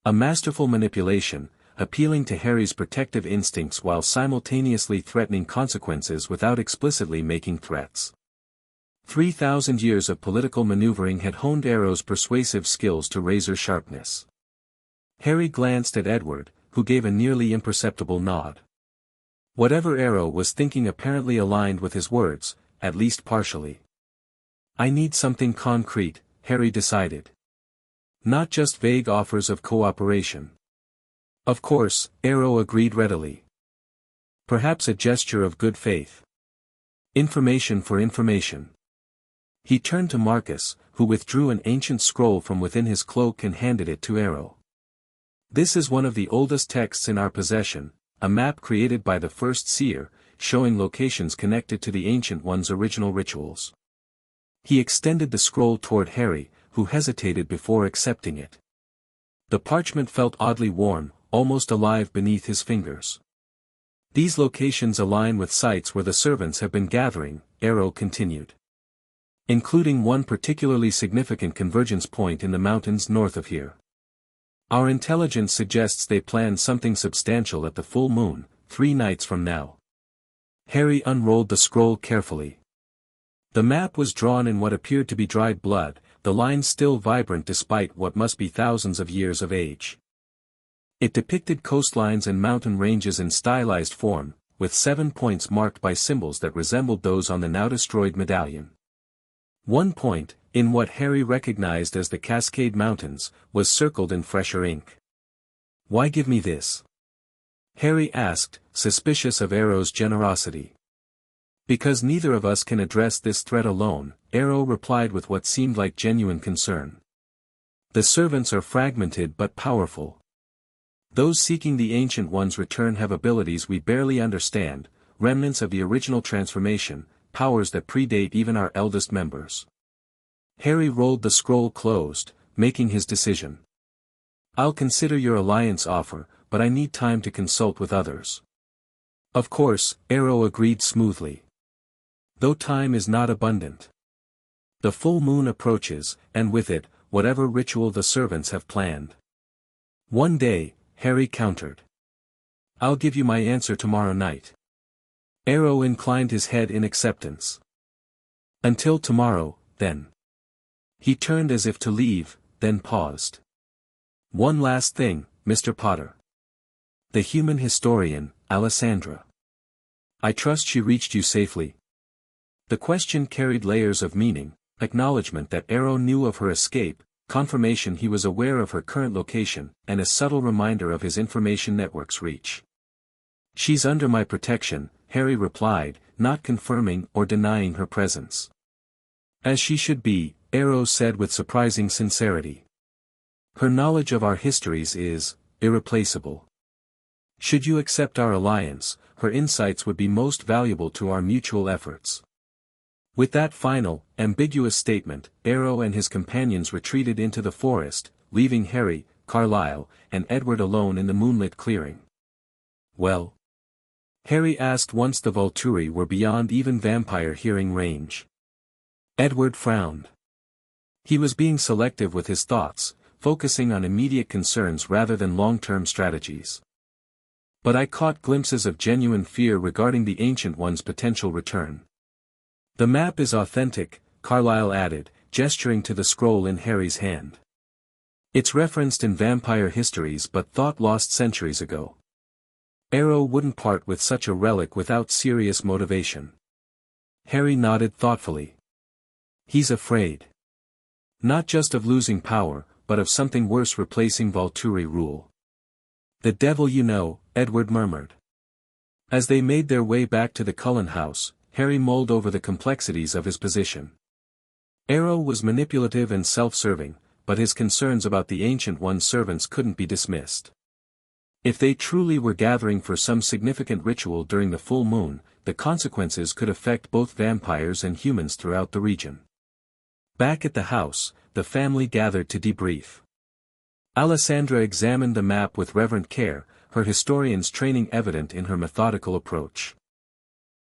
A masterful manipulation, appealing to Harry's protective instincts while simultaneously threatening consequences without explicitly making threats. 3,000 years of political maneuvering had honed Arrow's persuasive skills to razor sharpness. Harry glanced at Edward, who gave a nearly imperceptible nod. Whatever Arrow was thinking apparently aligned with his words, at least partially. I need something concrete, Harry decided. Not just vague offers of cooperation. Of course, Arrow agreed readily. Perhaps a gesture of good faith. Information for information. He turned to Marcus, who withdrew an ancient scroll from within his cloak and handed it to Arrow. This is one of the oldest texts in our possession, a map created by the first seer, showing locations connected to the Ancient One's original rituals. He extended the scroll toward Harry, who hesitated before accepting it. The parchment felt oddly warm, almost alive beneath his fingers. These locations align with sites where the servants have been gathering, Arrow continued. Including one particularly significant convergence point in the mountains north of here. Our intelligence suggests they plan something substantial at the full moon, 3 nights from now. Harry unrolled the scroll carefully. The map was drawn in what appeared to be dried blood, the lines still vibrant despite what must be thousands of years of age. It depicted coastlines and mountain ranges in stylized form, with 7 points marked by symbols that resembled those on the now-destroyed medallion. One point, in what Harry recognized as the Cascade Mountains, was circled in fresher ink. "Why give me this?" Harry asked, suspicious of Arrow's generosity. "Because neither of us can address this threat alone," Arrow replied with what seemed like genuine concern. "The servants are fragmented but powerful. Those seeking the Ancient One's return have abilities we barely understand, remnants of the original transformation, powers that predate even our eldest members." Harry rolled the scroll closed, making his decision. "I'll consider your alliance offer, but I need time to consult with others." "Of course," Arrow agreed smoothly. "Though time is not abundant. The full moon approaches, and with it, whatever ritual the servants have planned." "One day," Harry countered. "I'll give you my answer tomorrow night." Arrow inclined his head in acceptance. "Until tomorrow, then." He turned as if to leave, then paused. "One last thing, Mr. Potter. The human historian, Alessandra. I trust she reached you safely?" The question carried layers of meaning, acknowledgement that Arrow knew of her escape, confirmation he was aware of her current location, and a subtle reminder of his information network's reach. "She's under my protection," Harry replied, not confirming or denying her presence. "As she should be," Arrow said with surprising sincerity. "Her knowledge of our histories is irreplaceable. Should you accept our alliance, her insights would be most valuable to our mutual efforts." With that final, ambiguous statement, Arrow and his companions retreated into the forest, leaving Harry, Carlyle, and Edward alone in the moonlit clearing. "Well?" Harry asked once the Volturi were beyond even vampire hearing range. Edward frowned. He was being selective with his thoughts, focusing on immediate concerns rather than long-term strategies. "But I caught glimpses of genuine fear regarding the Ancient One's potential return." "The map is authentic," Carlyle added, gesturing to the scroll in Harry's hand. "It's referenced in vampire histories but thought lost centuries ago. Arrow wouldn't part with such a relic without serious motivation." Harry nodded thoughtfully. "He's afraid. Not just of losing power, but of something worse replacing Volturi rule." "The devil you know," Edward murmured. As they made their way back to the Cullen house, Harry mulled over the complexities of his position. Arrow was manipulative and self-serving, but his concerns about the Ancient One's servants couldn't be dismissed. If they truly were gathering for some significant ritual during the full moon, the consequences could affect both vampires and humans throughout the region. Back at the house, the family gathered to debrief. Alessandra examined the map with reverent care, her historian's training evident in her methodical approach.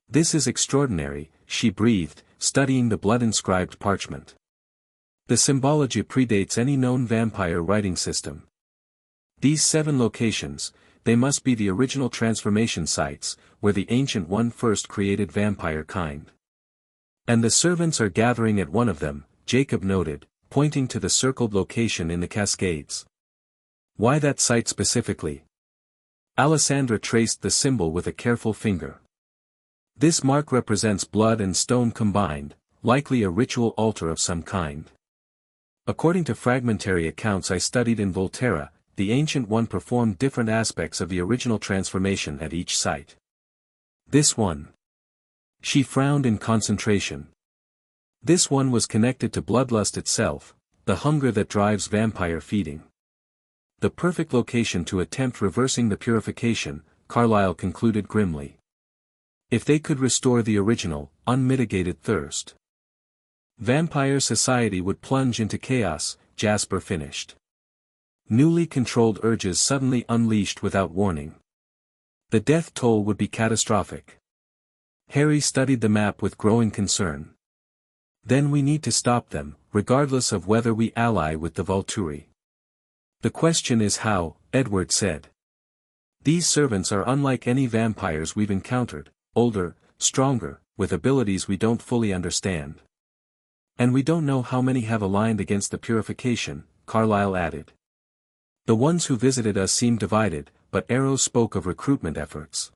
"This is extraordinary," she breathed, studying the blood-inscribed parchment. "The symbology predates any known vampire writing system. These 7 locations, they must be the original transformation sites, where the Ancient One first created vampire kind. And the servants are gathering at one of them," Jacob noted, pointing to the circled location in the Cascades. "Why that site specifically?" Alessandra traced the symbol with a careful finger. "This mark represents blood and stone combined, likely a ritual altar of some kind. According to fragmentary accounts I studied in Volterra, the Ancient One performed different aspects of the original transformation at each site. This one." She frowned in concentration. "This one was connected to bloodlust itself, the hunger that drives vampire feeding. The perfect location to attempt reversing the purification," Carlyle concluded grimly. "If they could restore the original, unmitigated thirst. Vampire society would plunge into chaos," Jasper finished. Newly controlled urges suddenly unleashed without warning. The death toll would be catastrophic. Harry studied the map with growing concern. Then we need to stop them, regardless of whether we ally with the Volturi. The question is how, Edward said. These servants are unlike any vampires we've encountered, older, stronger, with abilities we don't fully understand. And we don't know how many have aligned against the purification, Carlyle added. The ones who visited us seemed divided, but Arrow spoke of recruitment efforts.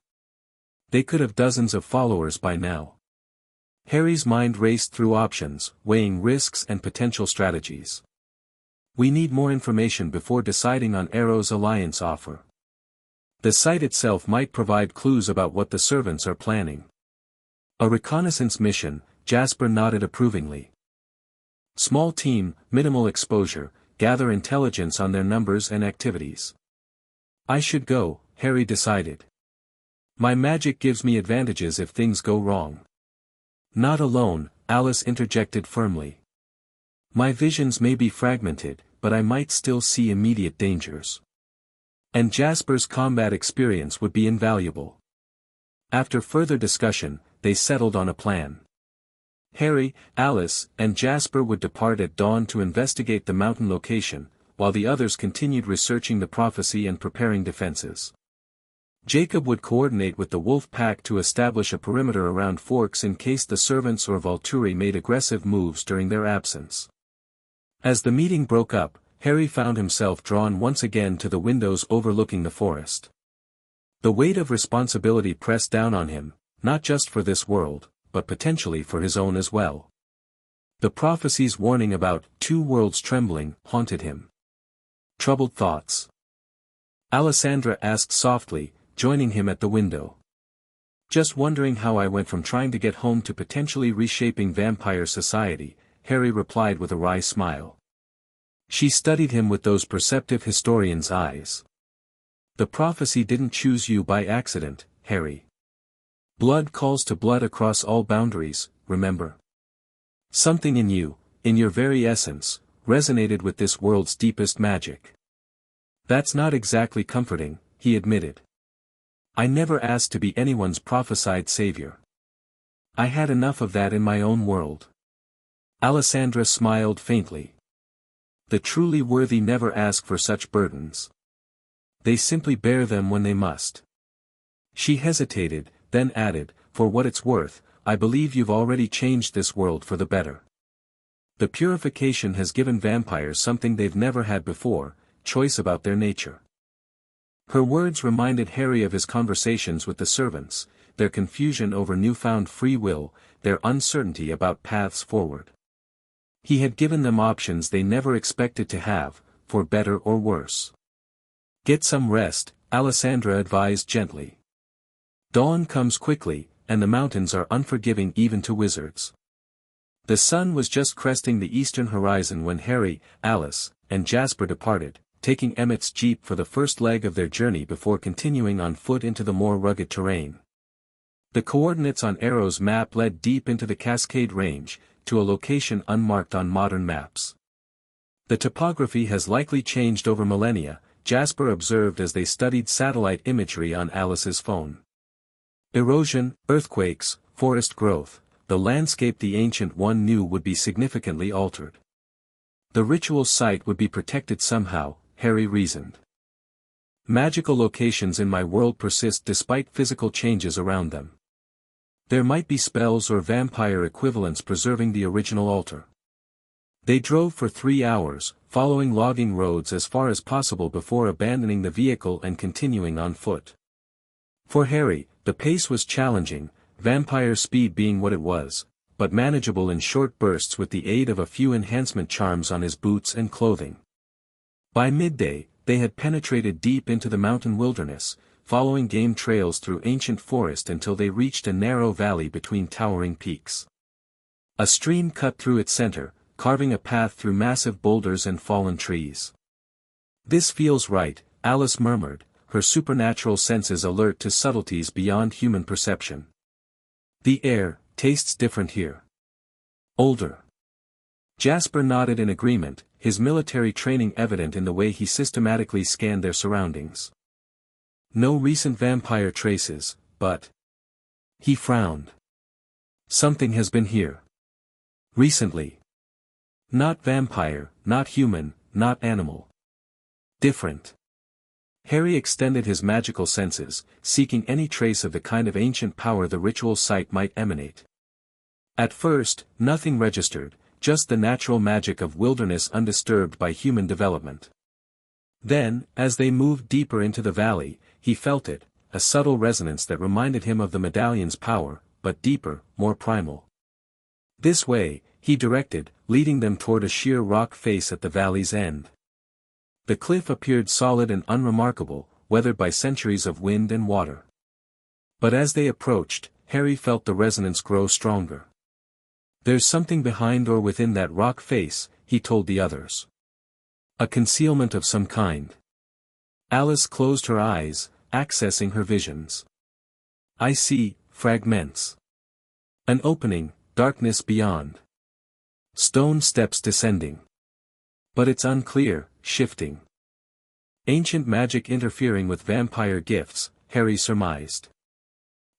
They could have dozens of followers by now. Harry's mind raced through options, weighing risks and potential strategies. We need more information before deciding on Arrow's alliance offer. The site itself might provide clues about what the servants are planning. A reconnaissance mission, Jasper nodded approvingly. Small team, minimal exposure, gather intelligence on their numbers and activities. I should go, Harry decided. My magic gives me advantages if things go wrong. Not alone, Alice interjected firmly. My visions may be fragmented, but I might still see immediate dangers. And Jasper's combat experience would be invaluable. After further discussion, they settled on a plan. Harry, Alice, and Jasper would depart at dawn to investigate the mountain location, while the others continued researching the prophecy and preparing defenses. Jacob would coordinate with the wolf pack to establish a perimeter around Forks in case the servants or Volturi made aggressive moves during their absence. As the meeting broke up, Harry found himself drawn once again to the windows overlooking the forest. The weight of responsibility pressed down on him, not just for this world, but potentially for his own as well. The prophecy's warning about two worlds trembling haunted him. Troubled thoughts. Alessandra asked softly, joining him at the window. Just wondering how I went from trying to get home to potentially reshaping vampire society, Harry replied with a wry smile. She studied him with those perceptive historian's eyes. The prophecy didn't choose you by accident, Harry. Blood calls to blood across all boundaries, remember? Something in you, in your very essence, resonated with this world's deepest magic. That's not exactly comforting, he admitted. I never asked to be anyone's prophesied savior. I had enough of that in my own world. Alessandra smiled faintly. The truly worthy never ask for such burdens. They simply bear them when they must. She hesitated, then added, for what it's worth, I believe you've already changed this world for the better. The purification has given vampires something they've never had before, choice about their nature. Her words reminded Harry of his conversations with the servants, their confusion over newfound free will, their uncertainty about paths forward. He had given them options they never expected to have, for better or worse. Get some rest, Alessandra advised gently. Dawn comes quickly, and the mountains are unforgiving even to wizards. The sun was just cresting the eastern horizon when Harry, Alice, and Jasper departed, taking Emmett's jeep for the first leg of their journey before continuing on foot into the more rugged terrain. The coordinates on Arrow's map led deep into the Cascade Range, to a location unmarked on modern maps. The topography has likely changed over millennia, Jasper observed as they studied satellite imagery on Alice's phone. Erosion, earthquakes, forest growth, the landscape the Ancient One knew would be significantly altered. The ritual site would be protected somehow, Harry reasoned. Magical locations in my world persist despite physical changes around them. There might be spells or vampire equivalents preserving the original altar. They drove for 3 hours, following logging roads as far as possible before abandoning the vehicle and continuing on foot. For Harry, the pace was challenging, vampire speed being what it was, but manageable in short bursts with the aid of a few enhancement charms on his boots and clothing. By midday, they had penetrated deep into the mountain wilderness, following game trails through ancient forest until they reached a narrow valley between towering peaks. A stream cut through its center, carving a path through massive boulders and fallen trees. This feels right, Alice murmured, her supernatural senses alert to subtleties beyond human perception. The air tastes different here. Older. Jasper nodded in agreement, his military training evident in the way he systematically scanned their surroundings. No recent vampire traces, but... He frowned. Something has been here. Recently. Not vampire, not human, not animal. Different. Harry extended his magical senses, seeking any trace of the kind of ancient power the ritual site might emanate. At first, nothing registered, just the natural magic of wilderness undisturbed by human development. Then, as they moved deeper into the valley, he felt it, a subtle resonance that reminded him of the medallion's power, but deeper, more primal. This way, he directed, leading them toward a sheer rock face at the valley's end. The cliff appeared solid and unremarkable, weathered by centuries of wind and water. But as they approached, Harry felt the resonance grow stronger. There's something behind or within that rock face, he told the others. A concealment of some kind. Alice closed her eyes, accessing her visions. I see, fragments. An opening, darkness beyond. Stone steps descending. But it's unclear, shifting. Ancient magic interfering with vampire gifts, Harry surmised.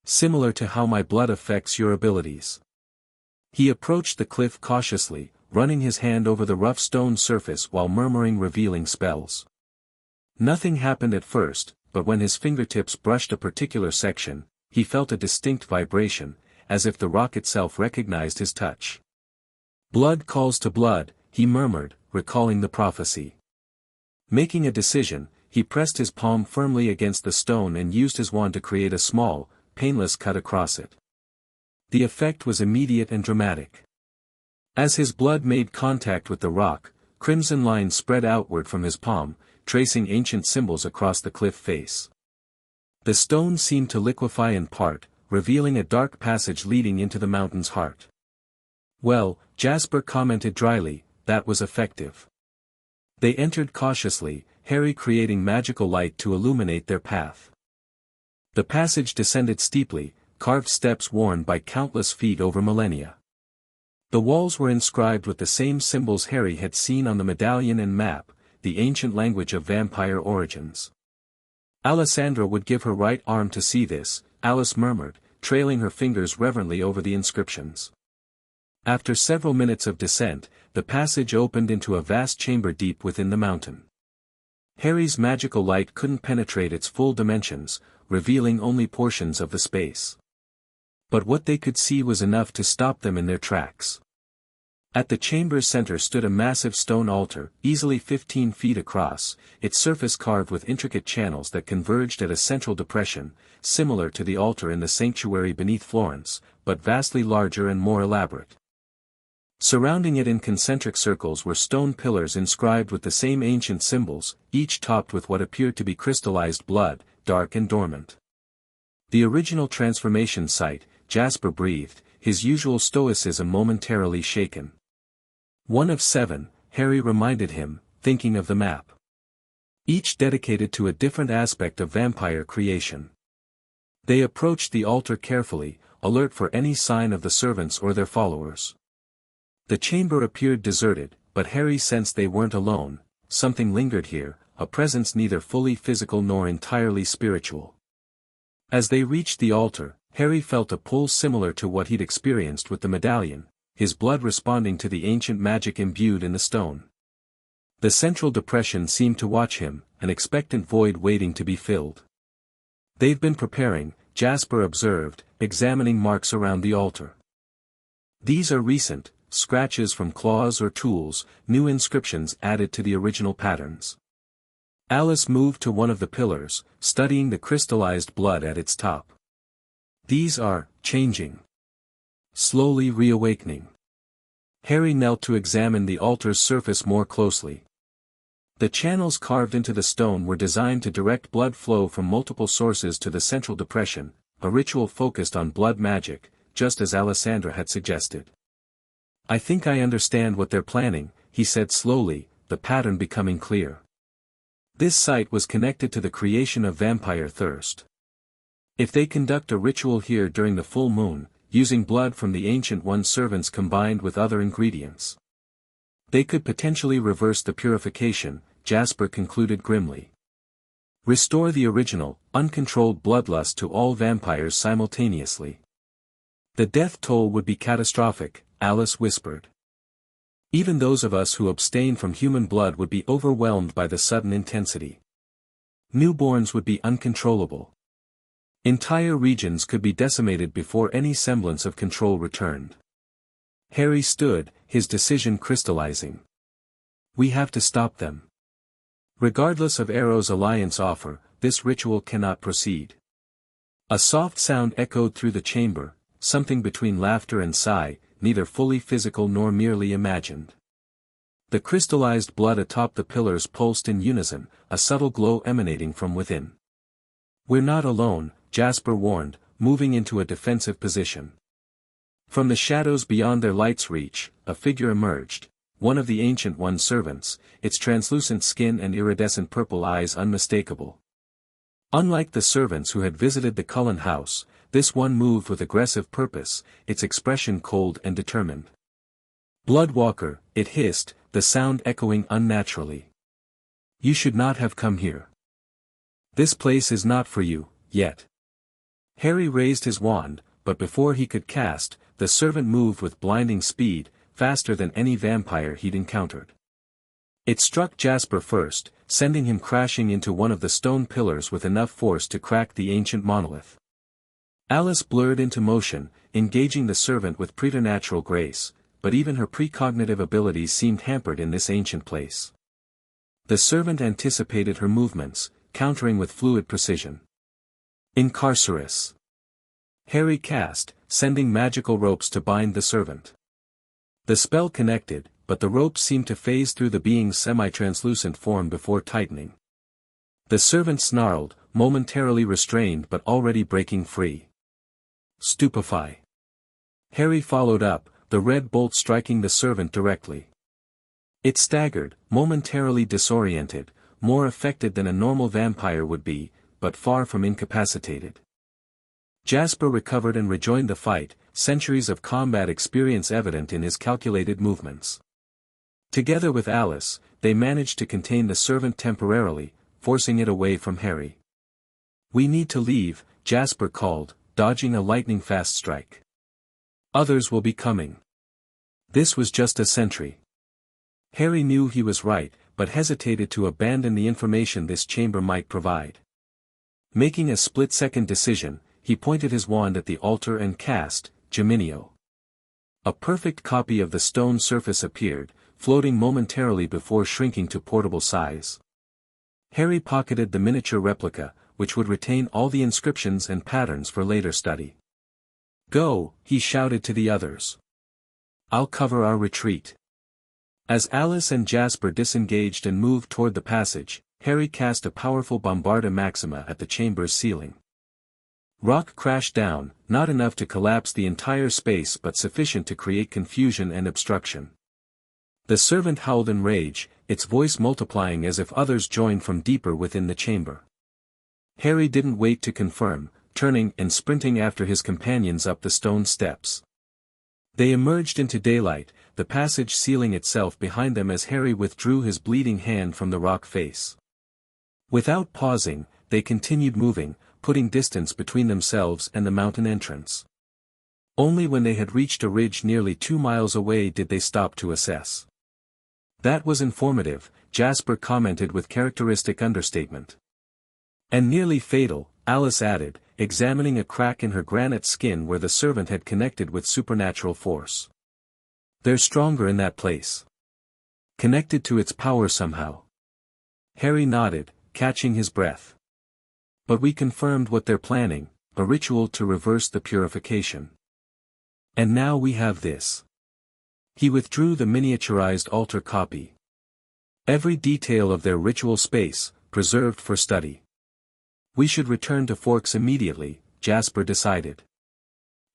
Similar to how my blood affects your abilities. He approached the cliff cautiously, running his hand over the rough stone surface while murmuring revealing spells. Nothing happened at first, but when his fingertips brushed a particular section, he felt a distinct vibration, as if the rock itself recognized his touch. Blood calls to blood, he murmured, recalling the prophecy. Making a decision, he pressed his palm firmly against the stone and used his wand to create a small, painless cut across it. The effect was immediate and dramatic. As his blood made contact with the rock, crimson lines spread outward from his palm, tracing ancient symbols across the cliff face. The stone seemed to liquefy in part, revealing a dark passage leading into the mountain's heart. Well, Jasper commented dryly, that was effective. They entered cautiously, Harry creating magical light to illuminate their path. The passage descended steeply, carved steps worn by countless feet over millennia. The walls were inscribed with the same symbols Harry had seen on the medallion and map, the ancient language of vampire origins. Alessandra would give her right arm to see this, Alice murmured, trailing her fingers reverently over the inscriptions. After several minutes of descent, the passage opened into a vast chamber deep within the mountain. Harry's magical light couldn't penetrate its full dimensions, revealing only portions of the space. But what they could see was enough to stop them in their tracks. At the chamber's center stood a massive stone altar, easily 15 feet across, its surface carved with intricate channels that converged at a central depression, similar to the altar in the sanctuary beneath Florence, but vastly larger and more elaborate. Surrounding it in concentric circles were stone pillars inscribed with the same ancient symbols, each topped with what appeared to be crystallized blood, dark and dormant. The original transformation site, Jasper breathed, his usual stoicism momentarily shaken. One of 7, Harry reminded him, thinking of the map. Each dedicated to a different aspect of vampire creation. They approached the altar carefully, alert for any sign of the servants or their followers. The chamber appeared deserted, but Harry sensed they weren't alone, something lingered here, a presence neither fully physical nor entirely spiritual. As they reached the altar, Harry felt a pull similar to what he'd experienced with the medallion, his blood responding to the ancient magic imbued in the stone. The central depression seemed to watch him, an expectant void waiting to be filled. They've been preparing, Jasper observed, examining marks around the altar. These are recent, scratches from claws or tools, new inscriptions added to the original patterns. Alice moved to one of the pillars, studying the crystallized blood at its top. These are changing. Slowly reawakening. Harry knelt to examine the altar's surface more closely. The channels carved into the stone were designed to direct blood flow from multiple sources to the central depression, a ritual focused on blood magic, just as Alessandra had suggested. I think I understand what they're planning, he said slowly, the pattern becoming clear. This site was connected to the creation of vampire thirst. If they conduct a ritual here during the full moon, using blood from the Ancient One's servants combined with other ingredients. They could potentially reverse the purification, Jasper concluded grimly. Restore the original, uncontrolled bloodlust to all vampires simultaneously. The death toll would be catastrophic, Alice whispered. Even those of us who abstain from human blood would be overwhelmed by the sudden intensity. Newborns would be uncontrollable. Entire regions could be decimated before any semblance of control returned. Harry stood, his decision crystallizing. We have to stop them. Regardless of Arrow's alliance offer, this ritual cannot proceed. A soft sound echoed through the chamber, something between laughter and sigh, neither fully physical nor merely imagined. The crystallized blood atop the pillars pulsed in unison, a subtle glow emanating from within. We're not alone, Jasper warned, moving into a defensive position. From the shadows beyond their light's reach, a figure emerged, one of the Ancient One's servants, its translucent skin and iridescent purple eyes unmistakable. Unlike the servants who had visited the Cullen house, this one moved with aggressive purpose, its expression cold and determined. Bloodwalker, it hissed, the sound echoing unnaturally. You should not have come here. This place is not for you, yet. Harry raised his wand, but before he could cast, the servant moved with blinding speed, faster than any vampire he'd encountered. It struck Jasper first, sending him crashing into one of the stone pillars with enough force to crack the ancient monolith. Alice blurred into motion, engaging the servant with preternatural grace, but even her precognitive abilities seemed hampered in this ancient place. The servant anticipated her movements, countering with fluid precision. Incarcerus. Harry cast, sending magical ropes to bind the servant. The spell connected, but the ropes seemed to phase through the being's semi-translucent form before tightening. The servant snarled, momentarily restrained but already breaking free. Stupefy. Harry followed up, the red bolt striking the servant directly. It staggered, momentarily disoriented, more affected than a normal vampire would be, but far from incapacitated. Jasper recovered and rejoined the fight, centuries of combat experience evident in his calculated movements. Together with Alice, they managed to contain the servant temporarily, forcing it away from Harry. We need to leave, Jasper called, dodging a lightning-fast strike. Others will be coming. This was just a sentry. Harry knew he was right, but hesitated to abandon the information this chamber might provide. Making a split-second decision, he pointed his wand at the altar and cast, Geminio. A perfect copy of the stone surface appeared, floating momentarily before shrinking to portable size. Harry pocketed the miniature replica, which would retain all the inscriptions and patterns for later study. Go, he shouted to the others. I'll cover our retreat. As Alice and Jasper disengaged and moved toward the passage, Harry cast a powerful Bombarda Maxima at the chamber's ceiling. Rock crashed down, not enough to collapse the entire space but sufficient to create confusion and obstruction. The servant howled in rage, its voice multiplying as if others joined from deeper within the chamber. Harry didn't wait to confirm, turning and sprinting after his companions up the stone steps. They emerged into daylight, the passage sealing itself behind them as Harry withdrew his bleeding hand from the rock face. Without pausing, they continued moving, putting distance between themselves and the mountain entrance. Only when they had reached a ridge nearly 2 miles away did they stop to assess. That was informative, Jasper commented with characteristic understatement. And nearly fatal, Alice added, examining a crack in her granite skin where the servant had connected with supernatural force. They're stronger in that place. Connected to its power somehow. Harry nodded, catching his breath. But we confirmed what they're planning, a ritual to reverse the purification. And now we have this. He withdrew the miniaturized altar copy. Every detail of their ritual space, preserved for study. We should return to Forks immediately, Jasper decided.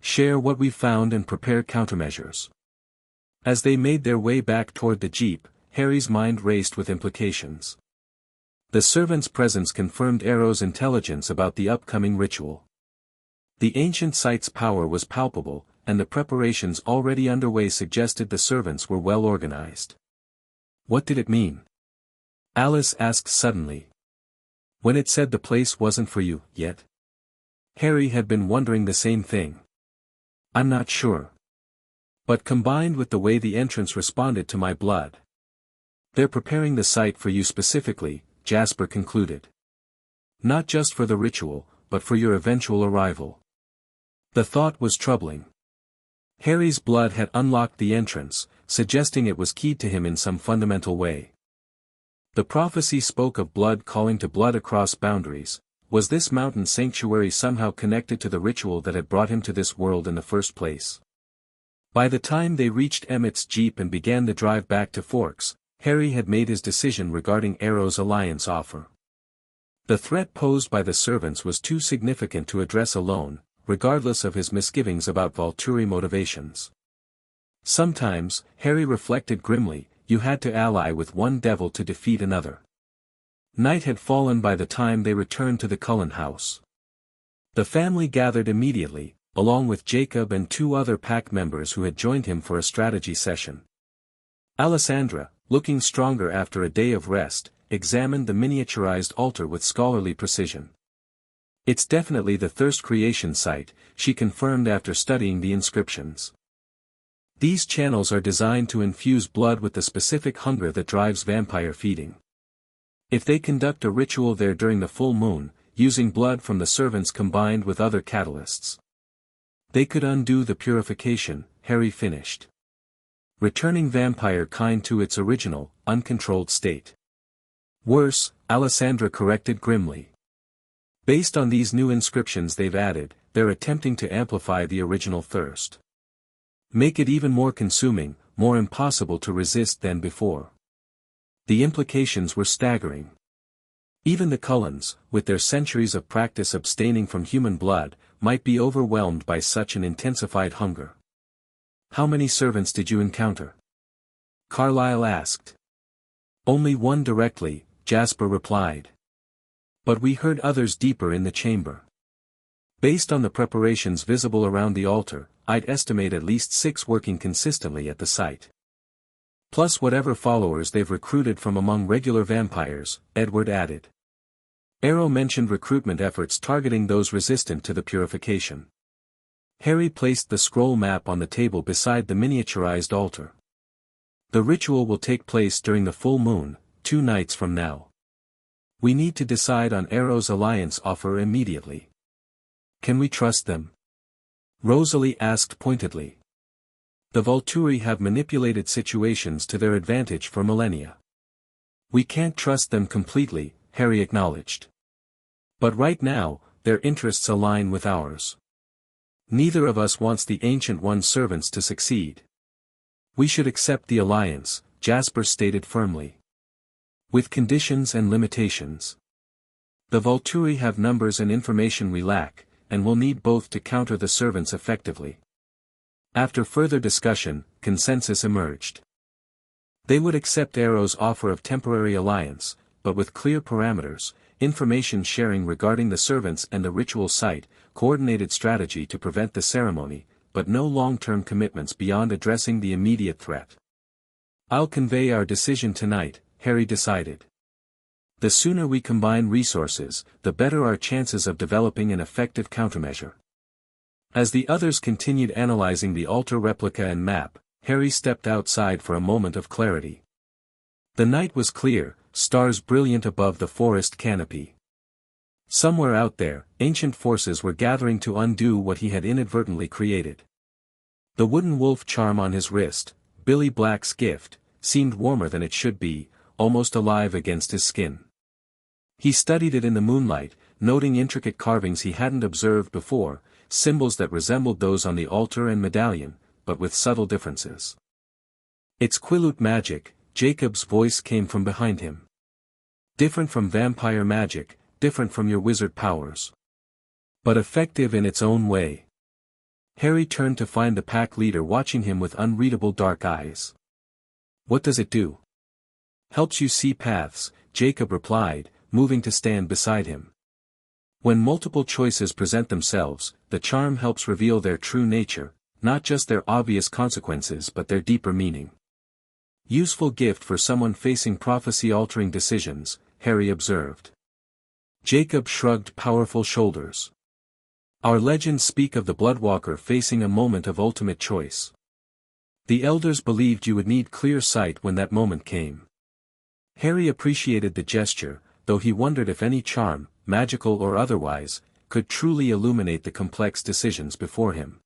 Share what we've found and prepare countermeasures. As they made their way back toward the jeep, Harry's mind raced with implications. The servant's presence confirmed Arrow's intelligence about the upcoming ritual. The ancient site's power was palpable, and the preparations already underway suggested the servants were well organized. What did it mean? Alice asked suddenly. When it said the place wasn't for you, yet? Harry had been wondering the same thing. I'm not sure. But combined with the way the entrance responded to my blood. They're preparing the site for you specifically, Jasper concluded. Not just for the ritual, but for your eventual arrival. The thought was troubling. Harry's blood had unlocked the entrance, suggesting it was keyed to him in some fundamental way. The prophecy spoke of blood calling to blood across boundaries. Was this mountain sanctuary somehow connected to the ritual that had brought him to this world in the first place? By the time they reached Emmett's jeep and began the drive back to Forks, Harry had made his decision regarding Arrow's alliance offer. The threat posed by the servants was too significant to address alone, regardless of his misgivings about Volturi motivations. Sometimes, Harry reflected grimly, you had to ally with one devil to defeat another. Night had fallen by the time they returned to the Cullen house. The family gathered immediately, along with Jacob and 2 other pack members who had joined him for a strategy session. Alessandra, looking stronger after a day of rest, examined the miniaturized altar with scholarly precision. It's definitely the thirst creation site, she confirmed after studying the inscriptions. These channels are designed to infuse blood with the specific hunger that drives vampire feeding. If they conduct a ritual there during the full moon, using blood from the servants combined with other catalysts, they could undo the purification, Harry finished. Returning vampire kind to its original, uncontrolled state. Worse, Alessandra corrected grimly. Based on these new inscriptions they've added, they're attempting to amplify the original thirst. Make it even more consuming, more impossible to resist than before. The implications were staggering. Even the Cullens, with their centuries of practice abstaining from human blood, might be overwhelmed by such an intensified hunger. How many servants did you encounter? Carlyle asked. Only one directly, Jasper replied. But we heard others deeper in the chamber. Based on the preparations visible around the altar, I'd estimate at least 6 working consistently at the site. Plus whatever followers they've recruited from among regular vampires, Edward added. Arrow mentioned recruitment efforts targeting those resistant to the purification. Harry placed the scroll map on the table beside the miniaturized altar. The ritual will take place during the full moon, 2 nights from now. We need to decide on Arrow's alliance offer immediately. Can we trust them? Rosalie asked pointedly. The Volturi have manipulated situations to their advantage for millennia. We can't trust them completely, Harry acknowledged. But right now, their interests align with ours. Neither of us wants the Ancient One's servants to succeed. We should accept the alliance, Jasper stated firmly. With conditions and limitations. The Volturi have numbers and information we lack, and will need both to counter the servants effectively. After further discussion, consensus emerged. They would accept Arrow's offer of temporary alliance, but with clear parameters, information sharing regarding the servants and the ritual site, coordinated strategy to prevent the ceremony, but no long-term commitments beyond addressing the immediate threat. I'll convey our decision tonight, Harry decided. The sooner we combine resources, the better our chances of developing an effective countermeasure. As the others continued analyzing the altar replica and map, Harry stepped outside for a moment of clarity. The night was clear, stars brilliant above the forest canopy. Somewhere out there, ancient forces were gathering to undo what he had inadvertently created. The wooden wolf charm on his wrist, Billy Black's gift, seemed warmer than it should be, almost alive against his skin. He studied it in the moonlight, noting intricate carvings he hadn't observed before, symbols that resembled those on the altar and medallion, but with subtle differences. It's Quilut magic, Jacob's voice came from behind him. Different from vampire magic, different from your wizard powers. But effective in its own way. Harry turned to find the pack leader watching him with unreadable dark eyes. What does it do? Helps you see paths, Jacob replied, moving to stand beside him. When multiple choices present themselves, the charm helps reveal their true nature, not just their obvious consequences but their deeper meaning. Useful gift for someone facing prophecy-altering decisions, Harry observed. Jacob shrugged powerful shoulders. Our legends speak of the Bloodwalker facing a moment of ultimate choice. The elders believed you would need clear sight when that moment came. Harry appreciated the gesture, though he wondered if any charm, magical or otherwise, could truly illuminate the complex decisions before him.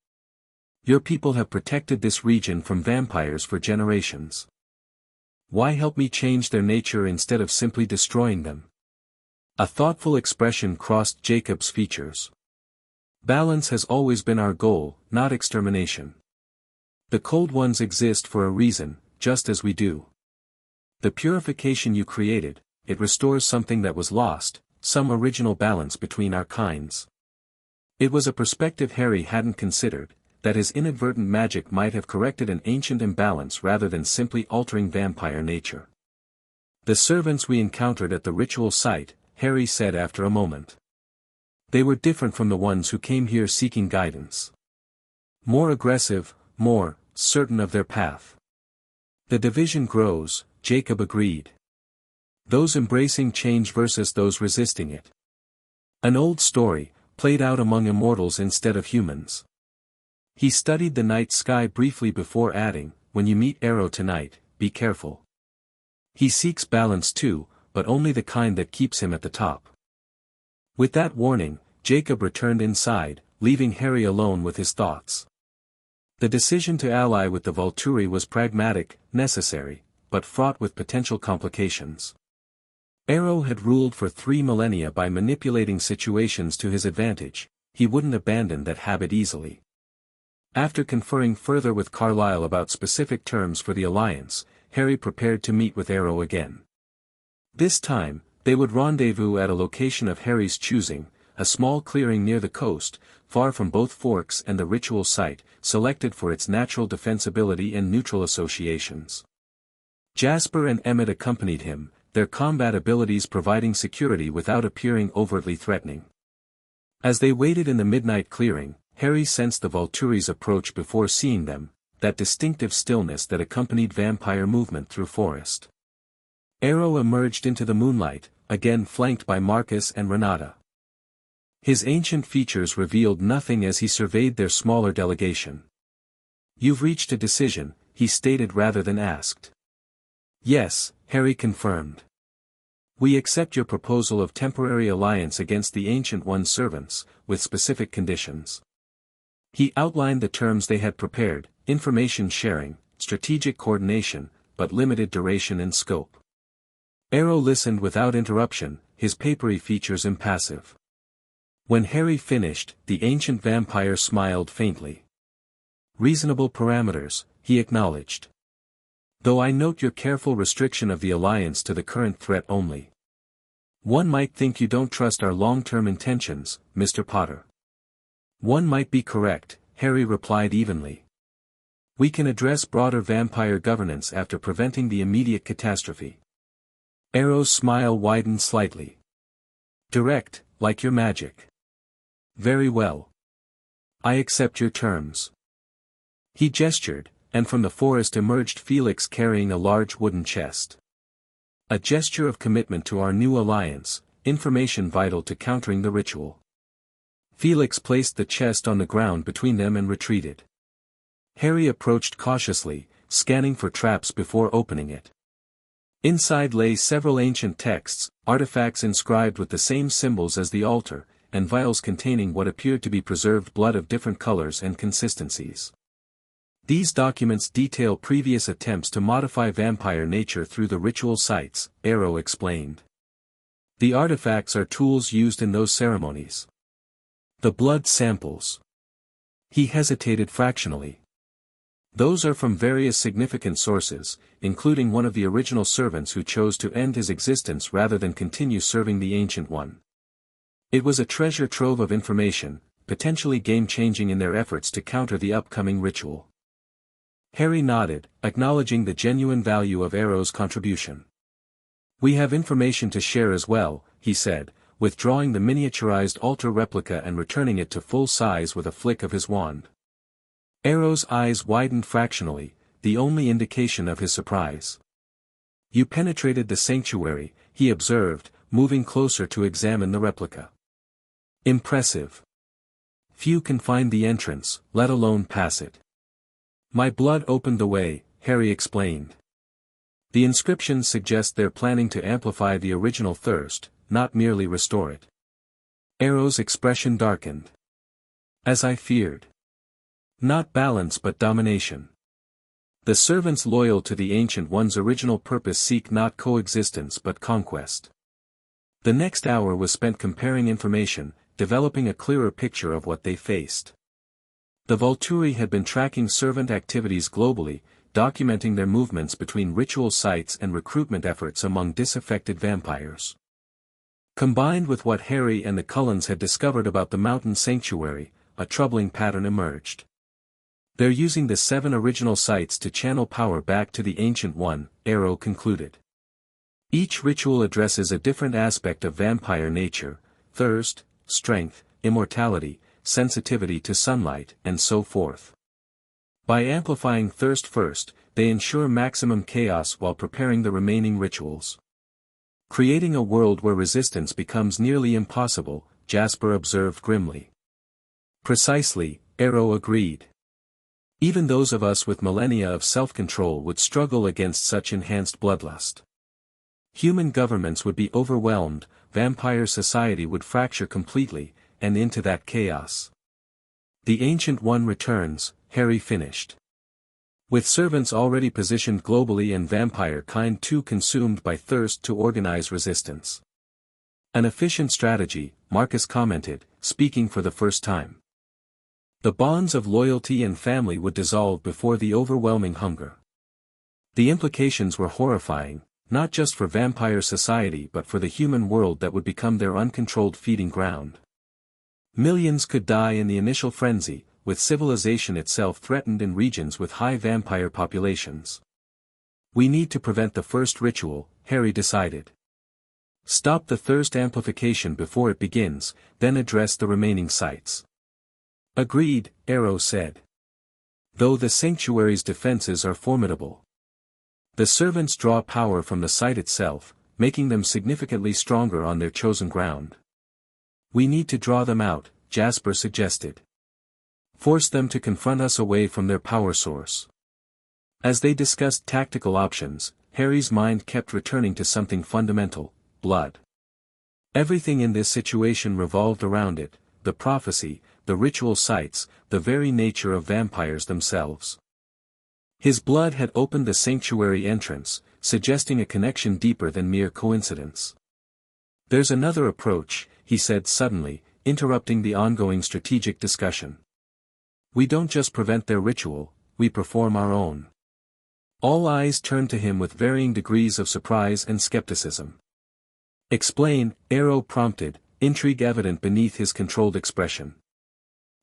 Your people have protected this region from vampires for generations. Why help me change their nature instead of simply destroying them? A thoughtful expression crossed Jacob's features. Balance has always been our goal, not extermination. The Cold Ones exist for a reason, just as we do. The purification you created, it restores something that was lost, some original balance between our kinds. It was a perspective Harry hadn't considered, that his inadvertent magic might have corrected an ancient imbalance rather than simply altering vampire nature. The servants we encountered at the ritual site, Harry said after a moment. They were different from the ones who came here seeking guidance. More aggressive, more certain of their path. The division grows, Jacob agreed. Those embracing change versus those resisting it. An old story, played out among immortals instead of humans. He studied the night sky briefly before adding, when you meet Arrow tonight, be careful. He seeks balance too, but only the kind that keeps him at the top. With that warning, Jacob returned inside, leaving Harry alone with his thoughts. The decision to ally with the Volturi was pragmatic, necessary, but fraught with potential complications. Arrow had ruled for 3 millennia by manipulating situations to his advantage. He wouldn't abandon that habit easily. After conferring further with Carlyle about specific terms for the alliance, Harry prepared to meet with Arrow again. This time, they would rendezvous at a location of Harry's choosing, a small clearing near the coast, far from both forks and the ritual site, selected for its natural defensibility and neutral associations. Jasper and Emmett accompanied him, their combat abilities providing security without appearing overtly threatening. As they waited in the midnight clearing, Harry sensed the Volturi's approach before seeing them, that distinctive stillness that accompanied vampire movement through forest. Arrow emerged into the moonlight, again flanked by Marcus and Renata. His ancient features revealed nothing as he surveyed their smaller delegation. You've reached a decision, he stated rather than asked. Yes, Harry confirmed. We accept your proposal of temporary alliance against the Ancient One's servants, with specific conditions. He outlined the terms they had prepared: information sharing, strategic coordination, but limited duration and scope. Arrow listened without interruption, his papery features impassive. When Harry finished, the ancient vampire smiled faintly. Reasonable parameters, he acknowledged. Though I note your careful restriction of the alliance to the current threat only. One might think you don't trust our long-term intentions, Mr. Potter. One might be correct, Harry replied evenly. We can address broader vampire governance after preventing the immediate catastrophe. Arrow's smile widened slightly. Direct, like your magic. Very well. I accept your terms. He gestured, and from the forest emerged Felix carrying a large wooden chest. A gesture of commitment to our new alliance, information vital to countering the ritual. Felix placed the chest on the ground between them and retreated. Harry approached cautiously, scanning for traps before opening it. Inside lay several ancient texts, artifacts inscribed with the same symbols as the altar, and vials containing what appeared to be preserved blood of different colors and consistencies. These documents detail previous attempts to modify vampire nature through the ritual sites, Arrow explained. The artifacts are tools used in those ceremonies. The blood samples. He hesitated fractionally. Those are from various significant sources, including one of the original servants who chose to end his existence rather than continue serving the Ancient One. It was a treasure trove of information, potentially game-changing in their efforts to counter the upcoming ritual. Harry nodded, acknowledging the genuine value of Arrow's contribution. We have information to share as well, he said, withdrawing the miniaturized altar replica and returning it to full size with a flick of his wand. Arrow's eyes widened fractionally, the only indication of his surprise. "You penetrated the sanctuary," he observed, moving closer to examine the replica. "Impressive. Few can find the entrance, let alone pass it." "My blood opened the way," Harry explained. "The inscriptions suggest they're planning to amplify the original thirst, not merely restore it." Arrow's expression darkened. "As I feared. Not balance but domination. The servants loyal to the Ancient One's original purpose seek not coexistence but conquest." The next hour was spent comparing information, developing a clearer picture of what they faced. The Volturi had been tracking servant activities globally, documenting their movements between ritual sites and recruitment efforts among disaffected vampires. Combined with what Harry and the Cullens had discovered about the mountain sanctuary, a troubling pattern emerged. "They're using the 7 original sites to channel power back to the Ancient One," Arrow concluded. "Each ritual addresses a different aspect of vampire nature: thirst, strength, immortality, sensitivity to sunlight, and so forth. By amplifying thirst first, they ensure maximum chaos while preparing the remaining rituals. Creating a world where resistance becomes nearly impossible," Jasper observed grimly. "Precisely," Arrow agreed. "Even those of us with millennia of self-control would struggle against such enhanced bloodlust. Human governments would be overwhelmed, vampire society would fracture completely, and into that chaos. The Ancient One returns," Harry finished. "With servants already positioned globally and vampire kind too consumed by thirst to organize resistance." "An efficient strategy," Marcus commented, speaking for the first time. "The bonds of loyalty and family would dissolve before the overwhelming hunger." The implications were horrifying, not just for vampire society but for the human world that would become their uncontrolled feeding ground. Millions could die in the initial frenzy, with civilization itself threatened in regions with high vampire populations. "We need to prevent the first ritual," Harry decided. "Stop the thirst amplification before it begins, then address the remaining sites." "Agreed," Arrow said. "Though the sanctuary's defenses are formidable. The servants draw power from the site itself, making them significantly stronger on their chosen ground." "We need to draw them out," Jasper suggested. "Force them to confront us away from their power source." As they discussed tactical options, Harry's mind kept returning to something fundamental: blood. Everything in this situation revolved around it: the prophecy, the ritual sites, the very nature of vampires themselves. His blood had opened the sanctuary entrance, suggesting a connection deeper than mere coincidence. "There's another approach," he said suddenly, interrupting the ongoing strategic discussion. "We don't just prevent their ritual, we perform our own." All eyes turned to him with varying degrees of surprise and skepticism. "Explain," Arrow prompted, intrigue evident beneath his controlled expression.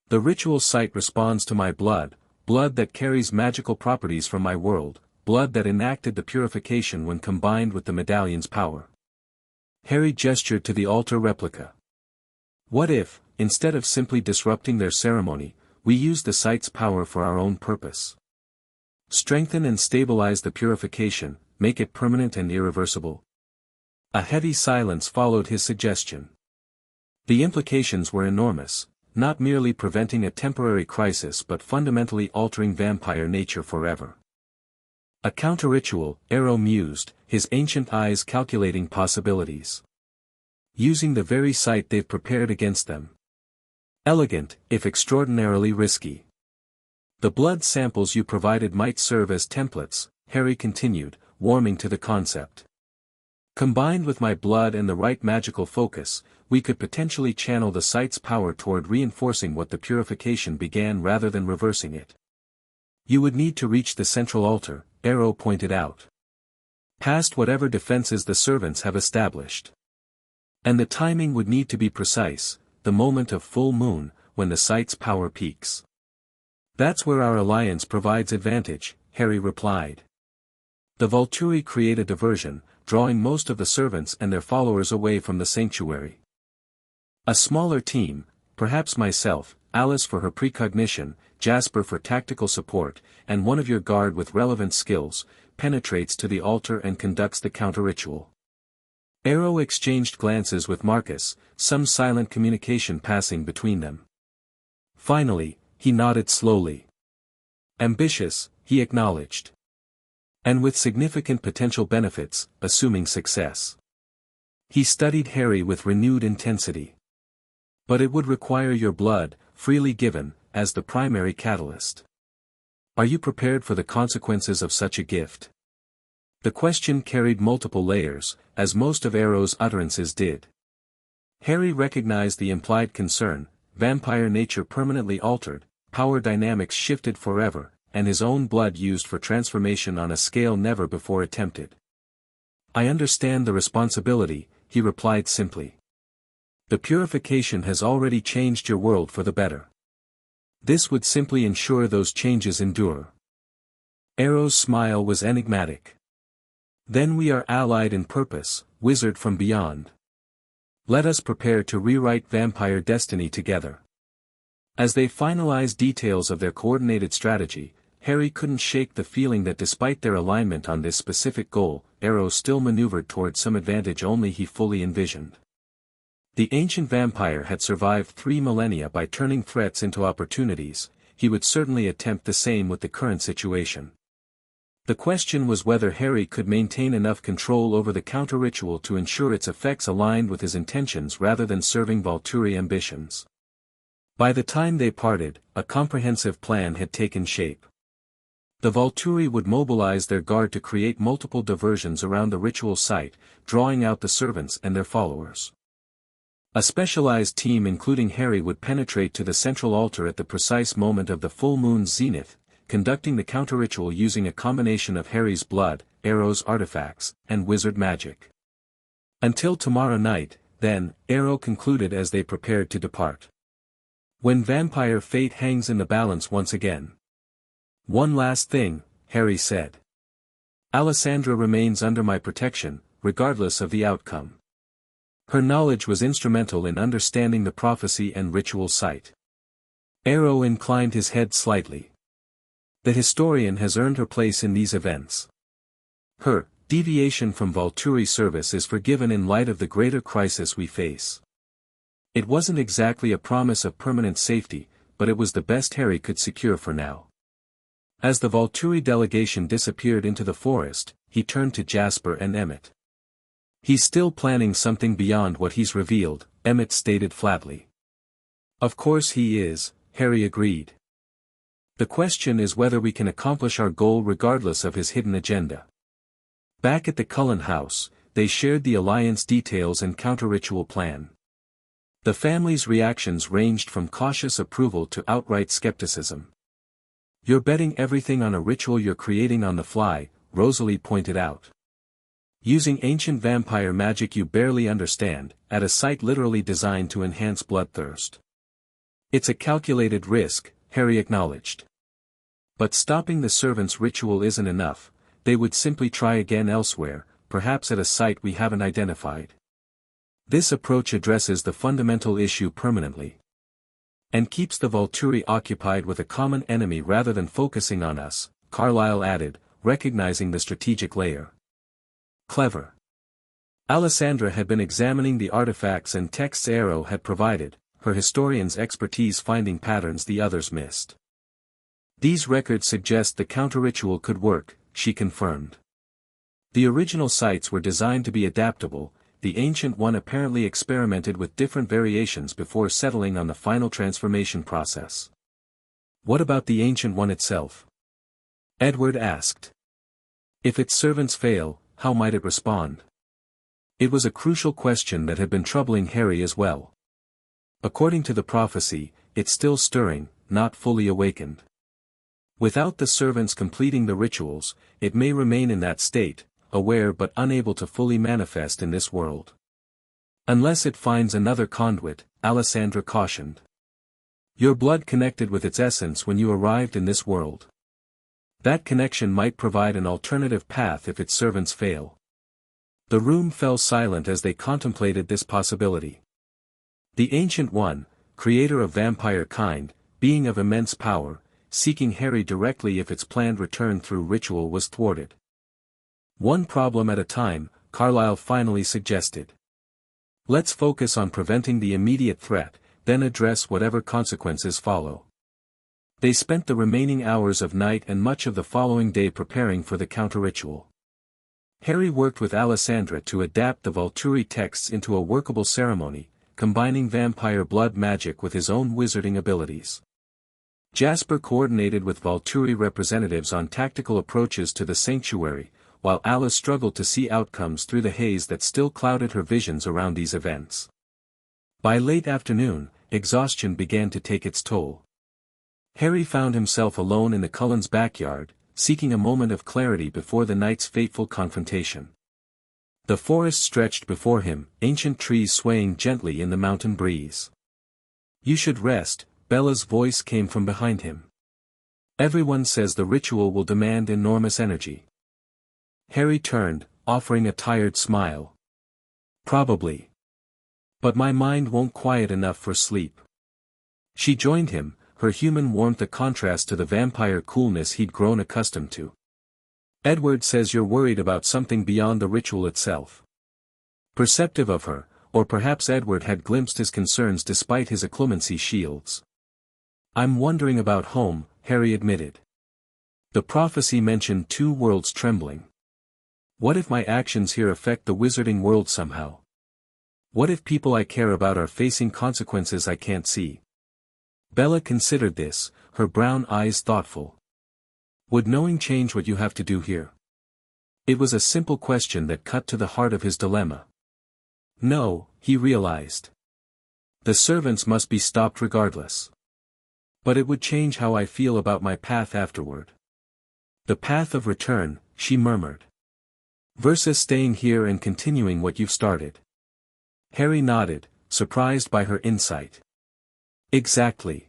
"The ritual site responds to my blood, blood that carries magical properties from my world, blood that enacted the purification when combined with the medallion's power." Harry gestured to the altar replica. "What if, instead of simply disrupting their ceremony, we use the site's power for our own purpose? Strengthen and stabilize the purification, make it permanent and irreversible?" A heavy silence followed his suggestion. The implications were enormous, not merely preventing a temporary crisis but fundamentally altering vampire nature forever. A counter-ritual, Arrow mused, his ancient eyes calculating possibilities. Using the very site they've prepared against them. Elegant, if extraordinarily risky. "The blood samples you provided might serve as templates," Harry continued, warming to the concept. "Combined with my blood and the right magical focus, we could potentially channel the site's power toward reinforcing what the purification began rather than reversing it." "You would need to reach the central altar," Arrow pointed out. "Past whatever defenses the servants have established. And the timing would need to be precise, the moment of full moon, when the site's power peaks." "That's where our alliance provides advantage," Harry replied. "The Volturi create a diversion, drawing most of the servants and their followers away from the sanctuary. A smaller team, perhaps myself, Alice for her precognition, Jasper for tactical support, and one of your guard with relevant skills, penetrates to the altar and conducts the counter-ritual. Arrow exchanged glances with Marcus, some silent communication passing between them. Finally, he nodded slowly. Ambitious, he acknowledged. And with significant potential benefits, assuming success. He studied Harry with renewed intensity. But it would require your blood, freely given, as the primary catalyst. Are you prepared for the consequences of such a gift? The question carried multiple layers, as most of Arrow's utterances did. Harry recognized the implied concern: vampire nature permanently altered, power dynamics shifted forever, and his own blood used for transformation on a scale never before attempted. I understand the responsibility, he replied simply. The purification has already changed your world for the better. This would simply ensure those changes endure. Arrow's smile was enigmatic. Then we are allied in purpose, wizard from beyond. Let us prepare to rewrite vampire destiny together. As they finalized details of their coordinated strategy, Harry couldn't shake the feeling that despite their alignment on this specific goal, Arrow still maneuvered toward some advantage only he fully envisioned. The ancient vampire had survived 3 millennia by turning threats into opportunities. He would certainly attempt the same with the current situation. The question was whether Harry could maintain enough control over the counter-ritual to ensure its effects aligned with his intentions rather than serving Volturi ambitions. By the time they parted, a comprehensive plan had taken shape. The Volturi would mobilize their guard to create multiple diversions around the ritual site, drawing out the servants and their followers. A specialized team including Harry would penetrate to the central altar at the precise moment of the full moon's zenith, conducting the counter-ritual using a combination of Harry's blood, Arrow's artifacts, and wizard magic. Until tomorrow night, then, Arrow concluded as they prepared to depart. When vampire fate hangs in the balance once again. One last thing, Harry said. Alessandra remains under my protection, regardless of the outcome. Her knowledge was instrumental in understanding the prophecy and ritual site. Arrow inclined his head slightly. The historian has earned her place in these events. Her deviation from Volturi service is forgiven in light of the greater crisis we face. It wasn't exactly a promise of permanent safety, but it was the best Harry could secure for now. As the Volturi delegation disappeared into the forest, he turned to Jasper and Emmett. He's still planning something beyond what he's revealed, Emmett stated flatly. Of course he is, Harry agreed. The question is whether we can accomplish our goal regardless of his hidden agenda. Back at the Cullen house, they shared the alliance details and counter-ritual plan. The family's reactions ranged from cautious approval to outright skepticism. You're betting everything on a ritual you're creating on the fly, Rosalie pointed out. Using ancient vampire magic you barely understand, at a site literally designed to enhance bloodthirst. It's a calculated risk, Harry acknowledged. But stopping the servants' ritual isn't enough, they would simply try again elsewhere, perhaps at a site we haven't identified. This approach addresses the fundamental issue permanently. And keeps the Volturi occupied with a common enemy rather than focusing on us, Carlyle added, recognizing the strategic layer. Clever. Alessandra had been examining the artifacts and texts Arrow had provided, her historian's expertise finding patterns the others missed. These records suggest the counter-ritual could work, she confirmed. The original sites were designed to be adaptable, the ancient one apparently experimented with different variations before settling on the final transformation process. What about the ancient one itself? Edward asked. If its servants fail, how might it respond? It was a crucial question that had been troubling Harry as well. According to the prophecy, it's still stirring, not fully awakened. Without the servants completing the rituals, it may remain in that state, aware but unable to fully manifest in this world. Unless it finds another conduit, Alessandra cautioned. Your blood connected with its essence when you arrived in this world. That connection might provide an alternative path if its servants fail. The room fell silent as they contemplated this possibility. The Ancient One, creator of vampire kind, being of immense power, seeking Harry directly if its planned return through ritual was thwarted. One problem at a time, Carlyle finally suggested. Let's focus on preventing the immediate threat, then address whatever consequences follow. They spent the remaining hours of night and much of the following day preparing for the counter-ritual. Harry worked with Alessandra to adapt the Volturi texts into a workable ceremony, combining vampire blood magic with his own wizarding abilities. Jasper coordinated with Volturi representatives on tactical approaches to the sanctuary, while Alice struggled to see outcomes through the haze that still clouded her visions around these events. By late afternoon, exhaustion began to take its toll. Harry found himself alone in the Cullens' backyard, seeking a moment of clarity before the night's fateful confrontation. The forest stretched before him, ancient trees swaying gently in the mountain breeze. "You should rest," Bella's voice came from behind him. "Everyone says the ritual will demand enormous energy." Harry turned, offering a tired smile. "Probably. But my mind won't quiet enough for sleep." She joined him, her human warmth a contrast to the vampire coolness he'd grown accustomed to. "Edward says you're worried about something beyond the ritual itself." Perceptive of her, or perhaps Edward had glimpsed his concerns despite his occlumency shields. "I'm wondering about home," Harry admitted. "The prophecy mentioned two worlds trembling. What if my actions here affect the wizarding world somehow? What if people I care about are facing consequences I can't see?" Bella considered this, her brown eyes thoughtful. "Would knowing change what you have to do here?" It was a simple question that cut to the heart of his dilemma. No, he realized. The servants must be stopped regardless. But it would change how I feel about my path afterward. "The path of return," she murmured. "Versus staying here and continuing what you've started." Harry nodded, surprised by her insight. "Exactly.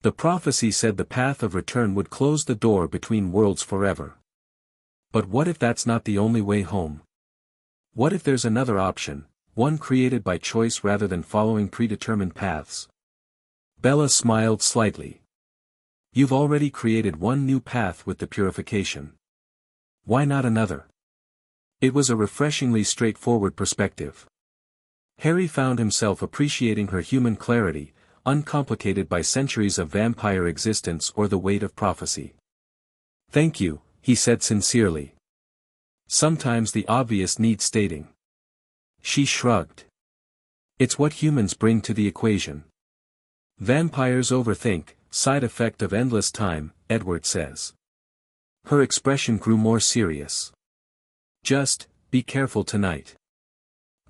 The prophecy said the path of return would close the door between worlds forever. But what if that's not the only way home? What if there's another option, one created by choice rather than following predetermined paths?" Bella smiled slightly. "You've already created one new path with the purification. Why not another?" It was a refreshingly straightforward perspective. Harry found himself appreciating her human clarity, uncomplicated by centuries of vampire existence or the weight of prophecy. "Thank you," he said sincerely. "Sometimes the obvious needs stating." She shrugged. "It's what humans bring to the equation. Vampires overthink, side effect of endless time, Edward says." Her expression grew more serious. "Just, be careful tonight.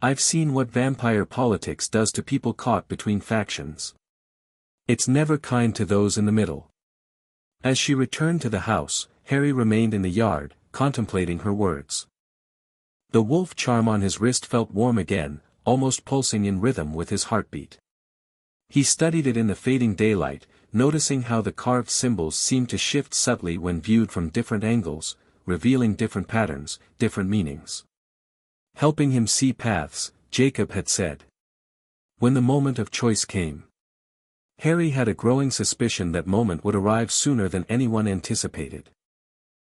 I've seen what vampire politics does to people caught between factions. It's never kind to those in the middle." As she returned to the house, Harry remained in the yard, contemplating her words. The wolf charm on his wrist felt warm again, almost pulsing in rhythm with his heartbeat. He studied it in the fading daylight, noticing how the carved symbols seemed to shift subtly when viewed from different angles, revealing different patterns, different meanings. Helping him see paths, Jacob had said. When the moment of choice came. Harry had a growing suspicion that moment would arrive sooner than anyone anticipated.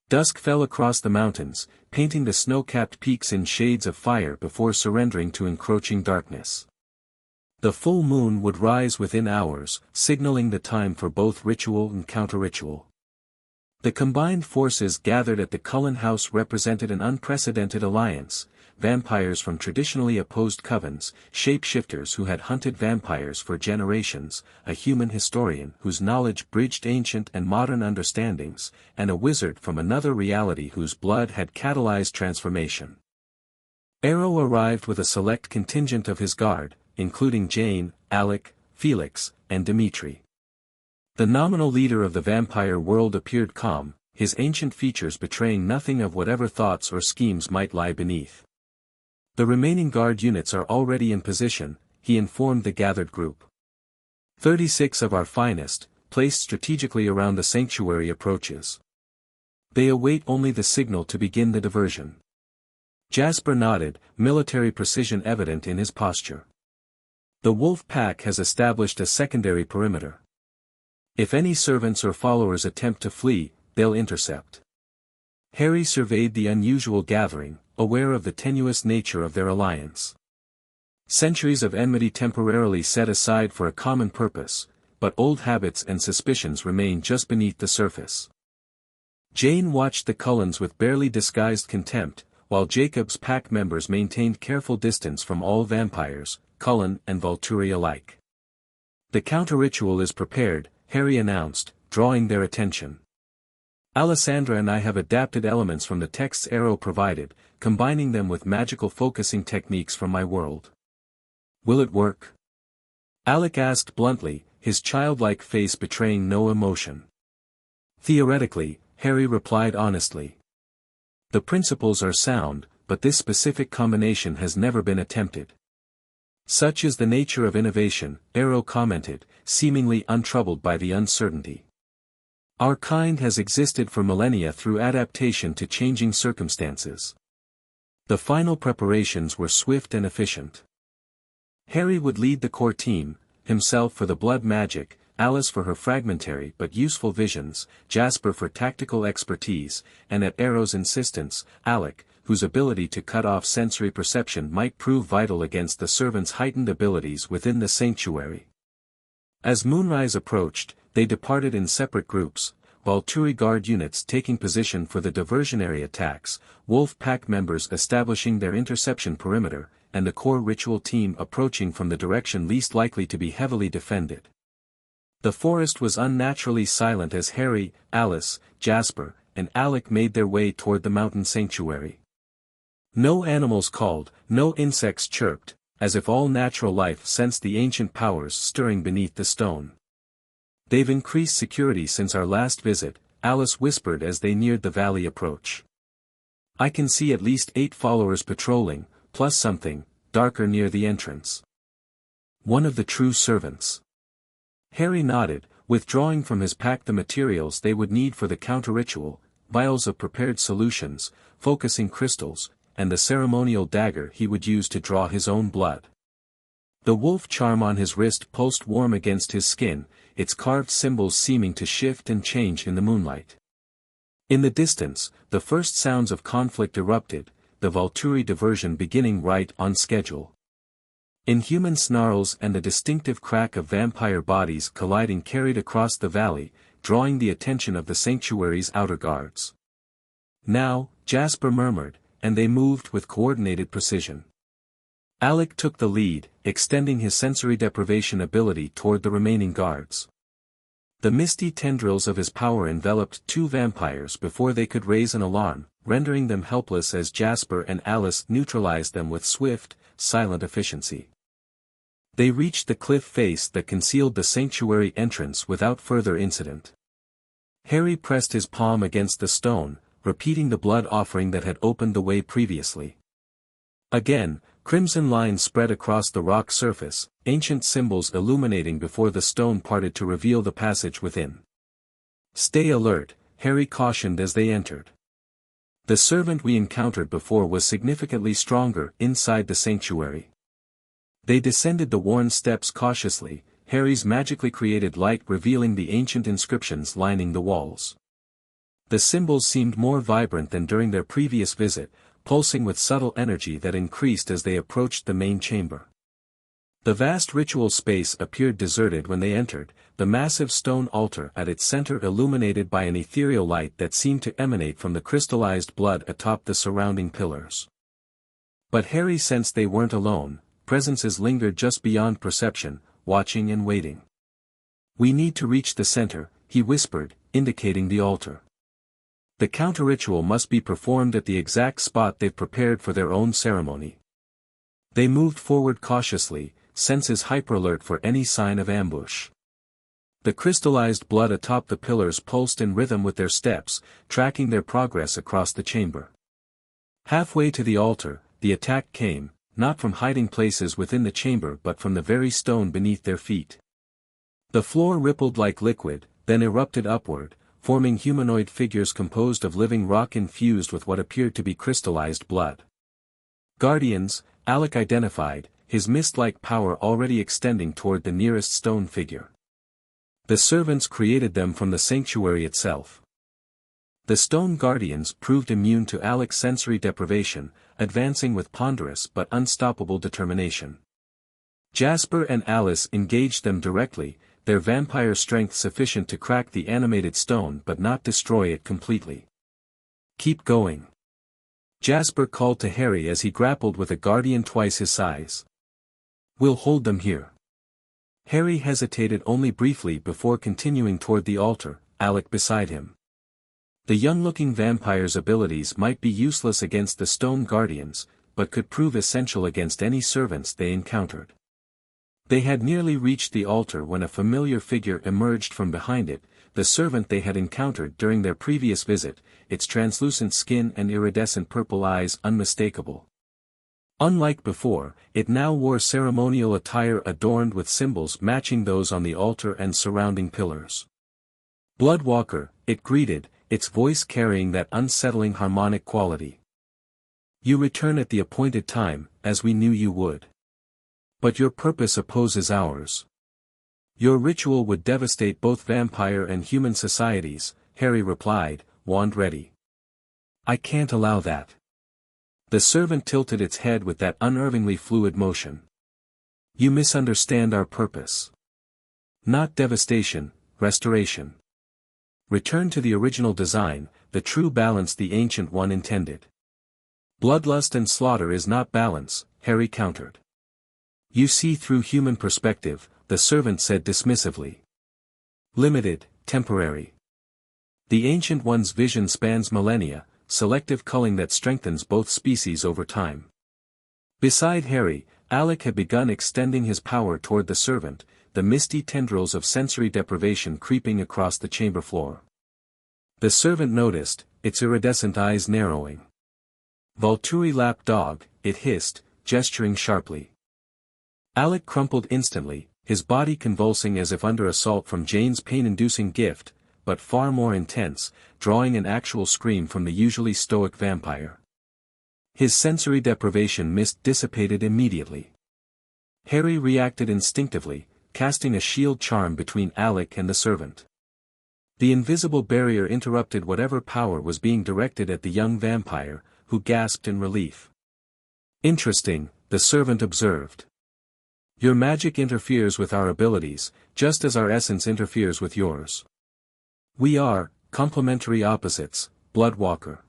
Dusk fell across the mountains, painting the snow-capped peaks in shades of fire before surrendering to encroaching darkness. The full moon would rise within hours, signaling the time for both ritual and counter-ritual. The combined forces gathered at the Cullen house represented an unprecedented alliance, vampires from traditionally opposed covens, shapeshifters who had hunted vampires for generations, a human historian whose knowledge bridged ancient and modern understandings, and a wizard from another reality whose blood had catalyzed transformation. Arrow arrived with a select contingent of his guard, including Jane, Alec, Felix, and Dimitri. The nominal leader of the vampire world appeared calm, his ancient features betraying nothing of whatever thoughts or schemes might lie beneath. "The remaining guard units are already in position," he informed the gathered group. 36 of our finest, placed strategically around the sanctuary approaches. They await only the signal to begin the diversion." Jasper nodded, military precision evident in his posture. "The wolf pack has established a secondary perimeter. If any servants or followers attempt to flee, they'll intercept. Harry surveyed the unusual gathering, aware of the tenuous nature of their alliance. Centuries of enmity temporarily set aside for a common purpose, but old habits and suspicions remain just beneath the surface. Jane watched the Cullens with barely disguised contempt, while Jacob's pack members maintained careful distance from all vampires, Cullen and Volturi alike. The counter-ritual is prepared, Harry announced, drawing their attention. Alessandra and I have adapted elements from the text's Arrow provided, combining them with magical focusing techniques from my world. Will it work? Alec asked bluntly, his childlike face betraying no emotion. Theoretically, Harry replied honestly. The principles are sound, but this specific combination has never been attempted. Such is the nature of innovation, Arrow commented, seemingly untroubled by the uncertainty. Our kind has existed for millennia through adaptation to changing circumstances. The final preparations were swift and efficient. Harry would lead the core team, himself for the blood magic, Alice for her fragmentary but useful visions, Jasper for tactical expertise, and at Arrow's insistence, Alec, whose ability to cut off sensory perception might prove vital against the servants' heightened abilities within the sanctuary. As moonrise approached, they departed in separate groups, Volturi guard units taking position for the diversionary attacks, wolf pack members establishing their interception perimeter, and the core ritual team approaching from the direction least likely to be heavily defended. The forest was unnaturally silent as Harry, Alice, Jasper, and Alec made their way toward the mountain sanctuary. No animals called, no insects chirped, as if all natural life sensed the ancient powers stirring beneath the stone. They've increased security since our last visit, Alice whispered as they neared the valley approach. I can see at least 8 followers patrolling, plus something darker near the entrance. One of the true servants. Harry nodded, withdrawing from his pack the materials they would need for the counter-ritual, vials of prepared solutions, focusing crystals, and the ceremonial dagger he would use to draw his own blood. The wolf charm on his wrist pulsed warm against his skin, its carved symbols seeming to shift and change in the moonlight. In the distance, the first sounds of conflict erupted, the Volturi diversion beginning right on schedule. Inhuman snarls and the distinctive crack of vampire bodies colliding carried across the valley, drawing the attention of the sanctuary's outer guards. Now, Jasper murmured, and they moved with coordinated precision. Alec took the lead, extending his sensory deprivation ability toward the remaining guards. The misty tendrils of his power enveloped 2 vampires before they could raise an alarm, rendering them helpless as Jasper and Alice neutralized them with swift, silent efficiency. They reached the cliff face that concealed the sanctuary entrance without further incident. Harry pressed his palm against the stone, repeating the blood offering that had opened the way previously. Again, crimson lines spread across the rock surface, ancient symbols illuminating before the stone parted to reveal the passage within. Stay alert, Harry cautioned as they entered. The servant we encountered before was significantly stronger inside the sanctuary. They descended the worn steps cautiously, Harry's magically created light revealing the ancient inscriptions lining the walls. The symbols seemed more vibrant than during their previous visit, pulsing with subtle energy that increased as they approached the main chamber. The vast ritual space appeared deserted when they entered, the massive stone altar at its center illuminated by an ethereal light that seemed to emanate from the crystallized blood atop the surrounding pillars. But Harry sensed they weren't alone, presences lingered just beyond perception, watching and waiting. We need to reach the center, he whispered, indicating the altar. The counter-ritual must be performed at the exact spot they've prepared for their own ceremony. They moved forward cautiously, senses hyper-alert for any sign of ambush. The crystallized blood atop the pillars pulsed in rhythm with their steps, tracking their progress across the chamber. Halfway to the altar, the attack came, not from hiding places within the chamber but from the very stone beneath their feet. The floor rippled like liquid, then erupted upward, forming humanoid figures composed of living rock infused with what appeared to be crystallized blood. Guardians, Alec identified, his mist-like power already extending toward the nearest stone figure. The servants created them from the sanctuary itself. The stone guardians proved immune to Alec's sensory deprivation, advancing with ponderous but unstoppable determination. Jasper and Alice engaged them directly, their vampire strength sufficient to crack the animated stone but not destroy it completely. "Keep going," Jasper called to Harry as he grappled with a guardian twice his size. "We'll hold them here." Harry hesitated only briefly before continuing toward the altar, Alec beside him. The young-looking vampire's abilities might be useless against the stone guardians, but could prove essential against any servants they encountered. They had nearly reached the altar when a familiar figure emerged from behind it, the servant they had encountered during their previous visit, its translucent skin and iridescent purple eyes unmistakable. Unlike before, it now wore ceremonial attire adorned with symbols matching those on the altar and surrounding pillars. "Bloodwalker," it greeted, its voice carrying that unsettling harmonic quality. "You return at the appointed time, as we knew you would. But your purpose opposes ours. Your ritual would devastate both vampire and human societies," Harry replied, wand ready. "I can't allow that." The servant tilted its head with that unervingly fluid motion. "You misunderstand our purpose. Not devastation, restoration. Return to the original design, the true balance the Ancient One intended." "Bloodlust and slaughter is not balance," Harry countered. "You see through human perspective," the servant said dismissively. "Limited, temporary. The Ancient One's vision spans millennia, selective culling that strengthens both species over time." Beside Harry, Alec had begun extending his power toward the servant, the misty tendrils of sensory deprivation creeping across the chamber floor. The servant noticed, its iridescent eyes narrowing. "Volturi lapdog," it hissed, gesturing sharply. Alec crumpled instantly, his body convulsing as if under assault from Jane's pain-inducing gift, but far more intense, drawing an actual scream from the usually stoic vampire. His sensory deprivation mist dissipated immediately. Harry reacted instinctively, casting a shield charm between Alec and the servant. The invisible barrier interrupted whatever power was being directed at the young vampire, who gasped in relief. "Interesting," the servant observed. "Your magic interferes with our abilities, just as our essence interferes with yours. We are complementary opposites, Bloodwalker."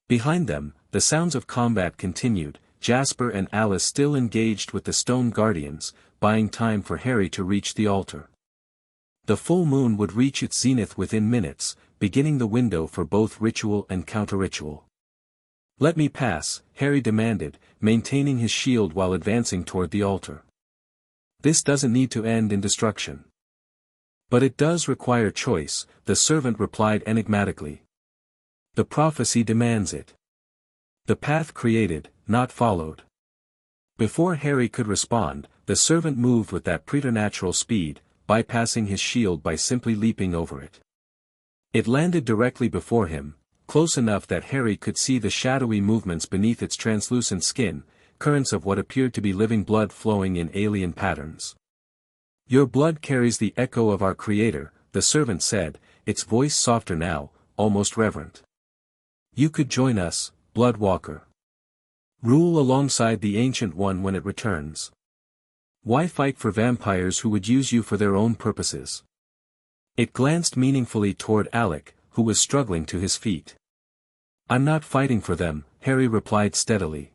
Behind them, the sounds of combat continued, Jasper and Alice still engaged with the stone guardians, buying time for Harry to reach the altar. The full moon would reach its zenith within minutes, beginning the window for both ritual and counter-ritual. "Let me pass," Harry demanded, maintaining his shield while advancing toward the altar. "This doesn't need to end in destruction." "But it does require choice," the servant replied enigmatically. "The prophecy demands it. The path created, not followed." Before Harry could respond, the servant moved with that preternatural speed, bypassing his shield by simply leaping over it. It landed directly before him, close enough that Harry could see the shadowy movements beneath its translucent skin, currents of what appeared to be living blood flowing in alien patterns. "Your blood carries the echo of our Creator," the servant said, its voice softer now, almost reverent. "You could join us, Bloodwalker. Rule alongside the Ancient One when it returns. Why fight for vampires who would use you for their own purposes?" It glanced meaningfully toward Alec, who was struggling to his feet. "I'm not fighting for them," Harry replied steadily.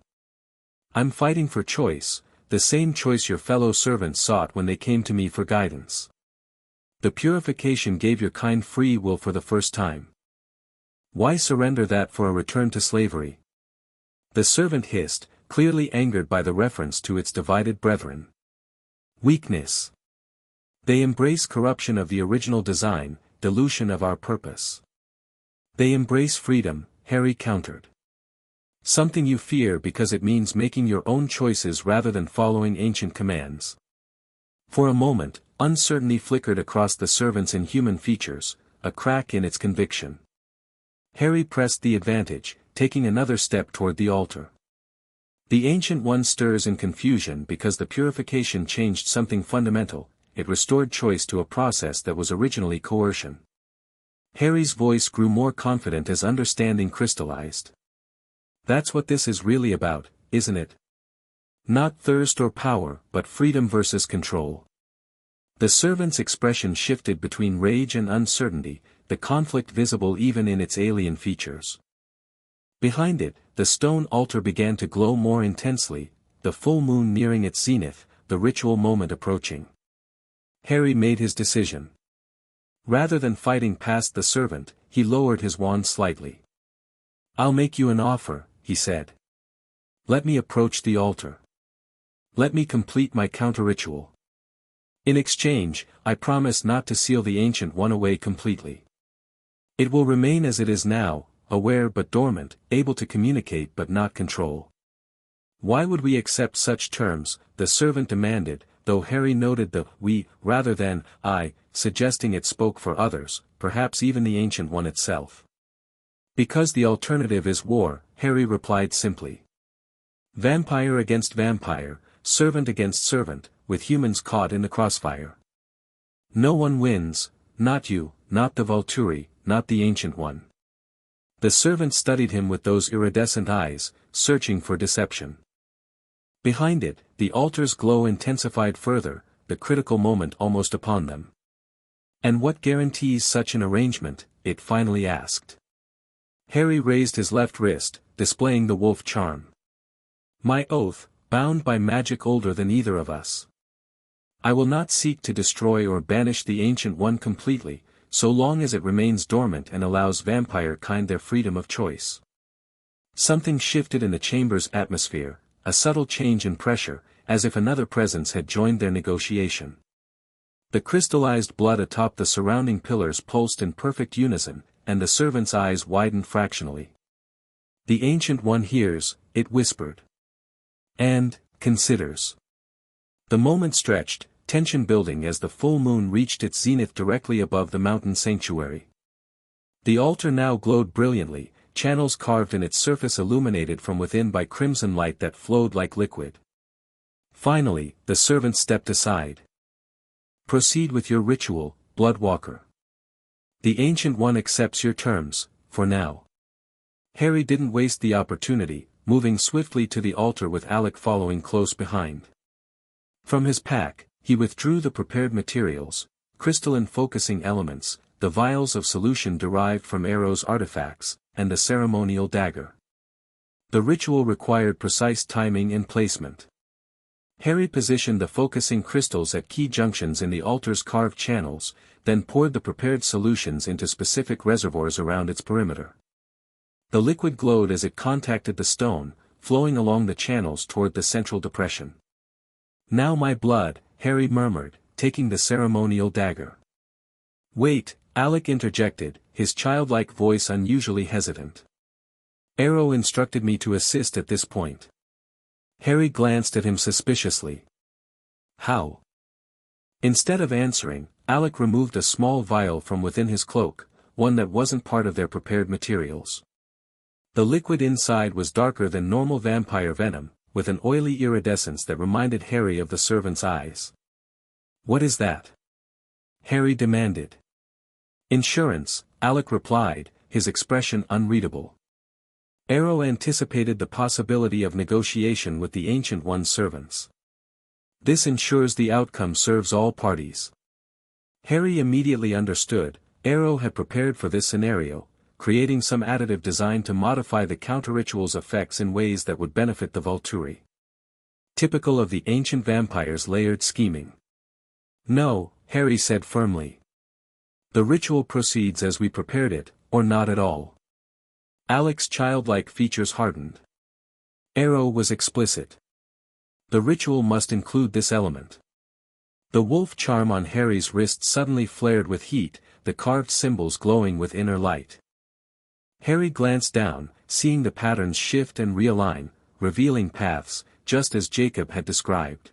"I'm fighting for choice, the same choice your fellow servants sought when they came to me for guidance. The purification gave your kind free will for the first time. Why surrender that for a return to slavery?" The servant hissed, clearly angered by the reference to its divided brethren. "Weakness. They embrace corruption of the original design, dilution of our purpose. They embrace freedom," Harry countered. "Something you fear because it means making your own choices rather than following ancient commands." For a moment, uncertainty flickered across the servant's inhuman features, a crack in its conviction. Harry pressed the advantage, taking another step toward the altar. "The Ancient One stirs in confusion because the purification changed something fundamental," it restored choice to a process that was originally coercion. Harry's voice grew more confident as understanding crystallized. That's what this is really about, isn't it? Not thirst or power, but freedom versus control. The servant's expression shifted between rage and uncertainty, the conflict visible even in its alien features. Behind it, the stone altar began to glow more intensely, the full moon nearing its zenith, the ritual moment approaching. Harry made his decision. Rather than fighting past the servant, he lowered his wand slightly. "I'll make you an offer," he said. "Let me approach the altar. Let me complete my counter-ritual. In exchange, I promise not to seal the Ancient One away completely. It will remain as it is now, aware but dormant, able to communicate but not control." "Why would we accept such terms?" the servant demanded, though Harry noted the "we" rather than "I," suggesting it spoke for others, perhaps even the Ancient One itself. "Because the alternative is war," Harry replied simply. "Vampire against vampire, servant against servant, with humans caught in the crossfire. No one wins, not you, not the Volturi, not the Ancient One." The servant studied him with those iridescent eyes, searching for deception. Behind it, the altar's glow intensified further, the critical moment almost upon them. "And what guarantees such an arrangement?" it finally asked. Harry raised his left wrist, displaying the wolf charm. "My oath, bound by magic older than either of us. I will not seek to destroy or banish the Ancient One completely, so long as it remains dormant and allows vampire kind their freedom of choice." Something shifted in the chamber's atmosphere, a subtle change in pressure, as if another presence had joined their negotiation. The crystallized blood atop the surrounding pillars pulsed in perfect unison, and the servant's eyes widened fractionally. "The Ancient One hears," it whispered. "And considers." The moment stretched, tension building as the full moon reached its zenith directly above the mountain sanctuary. The altar now glowed brilliantly, channels carved in its surface illuminated from within by crimson light that flowed like liquid. Finally, the servant stepped aside. "Proceed with your ritual, Bloodwalker. The Ancient One accepts your terms, for now." Harry didn't waste the opportunity, moving swiftly to the altar with Alec following close behind. From his pack, he withdrew the prepared materials, crystalline focusing elements, the vials of solution derived from Arrow's artifacts, and the ceremonial dagger. The ritual required precise timing and placement. Harry positioned the focusing crystals at key junctions in the altar's carved channels, then poured the prepared solutions into specific reservoirs around its perimeter. The liquid glowed as it contacted the stone, flowing along the channels toward the central depression. "Now my blood," Harry murmured, taking the ceremonial dagger. "Wait," Alec interjected, his childlike voice unusually hesitant. "Arrow instructed me to assist at this point." Harry glanced at him suspiciously. "How?" Instead of answering, Alec removed a small vial from within his cloak, one that wasn't part of their prepared materials. The liquid inside was darker than normal vampire venom, with an oily iridescence that reminded Harry of the servant's eyes. "What is that?" Harry demanded. "Insurance," Alec replied, his expression unreadable. Arrow anticipated the possibility of negotiation with the Ancient One's servants. "This ensures the outcome serves all parties." Harry immediately understood, Arrow had prepared for this scenario, creating some additive designed to modify the counter-ritual's effects in ways that would benefit the Volturi. Typical of the ancient vampire's layered scheming. "No," Harry said firmly. "The ritual proceeds as we prepared it, or not at all." Alec's childlike features hardened. Arrow was explicit. "The ritual must include this element." The wolf charm on Harry's wrist suddenly flared with heat, the carved symbols glowing with inner light. Harry glanced down, seeing the patterns shift and realign, revealing paths, just as Jacob had described.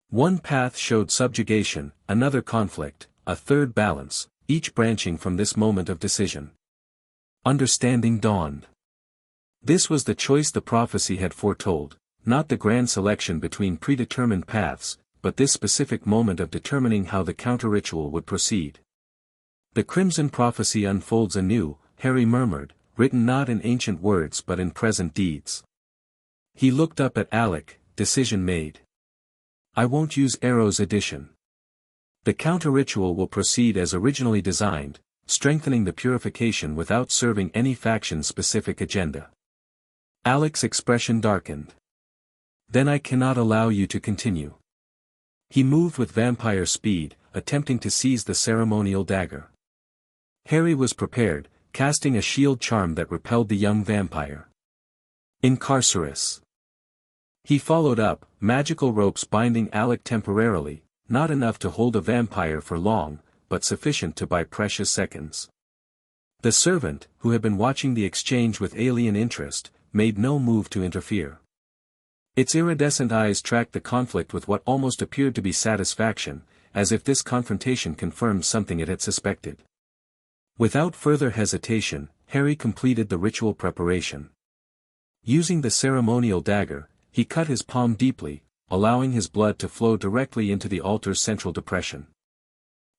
One path showed subjugation, another conflict, a third balance, each branching from this moment of decision. Understanding dawned. This was the choice the prophecy had foretold, not the grand selection between predetermined paths, but this specific moment of determining how the counter-ritual would proceed. The Crimson Prophecy unfolds anew, Harry murmured, written not in ancient words but in present deeds. He looked up at Alec, decision made. I won't use Arrow's addition. The counter-ritual will proceed as originally designed, strengthening the purification without serving any faction-specific agenda. Alec's expression darkened. Then I cannot allow you to continue. He moved with vampire speed, attempting to seize the ceremonial dagger. Harry was prepared, casting a shield charm that repelled the young vampire. Incarcerus. He followed up, magical ropes binding Alec temporarily, not enough to hold a vampire for long, but sufficient to buy precious seconds. The servant, who had been watching the exchange with alien interest, made no move to interfere. Its iridescent eyes tracked the conflict with what almost appeared to be satisfaction, as if this confrontation confirmed something it had suspected. Without further hesitation, Harry completed the ritual preparation. Using the ceremonial dagger, he cut his palm deeply, allowing his blood to flow directly into the altar's central depression.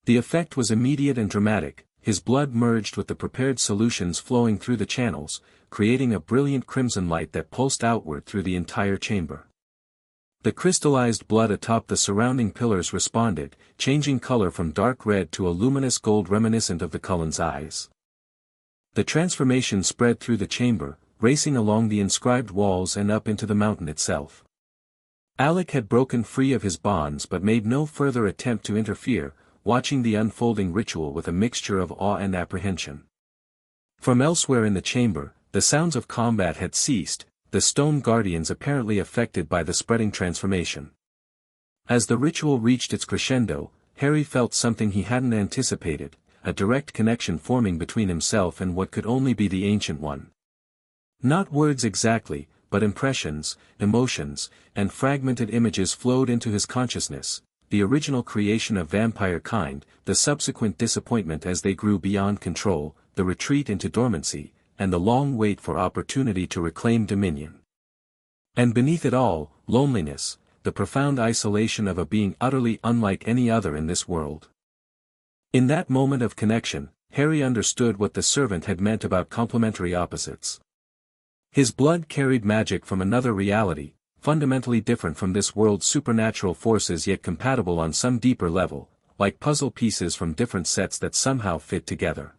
The effect was immediate and dramatic, his blood merged with the prepared solutions flowing through the channels, creating a brilliant crimson light that pulsed outward through the entire chamber. The crystallized blood atop the surrounding pillars responded, changing color from dark red to a luminous gold reminiscent of the Cullen's eyes. The transformation spread through the chamber, racing along the inscribed walls and up into the mountain itself. Alec had broken free of his bonds but made no further attempt to interfere, watching the unfolding ritual with a mixture of awe and apprehension. From elsewhere in the chamber, the sounds of combat had ceased, the stone guardians apparently affected by the spreading transformation. As the ritual reached its crescendo, Harry felt something he hadn't anticipated, a direct connection forming between himself and what could only be the Ancient One. Not words exactly, but impressions, emotions, and fragmented images flowed into his consciousness, the original creation of vampire kind, the subsequent disappointment as they grew beyond control, the retreat into dormancy, and the long wait for opportunity to reclaim dominion. And beneath it all, loneliness, the profound isolation of a being utterly unlike any other in this world. In that moment of connection, Harry understood what the servant had meant about complementary opposites. His blood carried magic from another reality, fundamentally different from this world's supernatural forces yet compatible on some deeper level, like puzzle pieces from different sets that somehow fit together.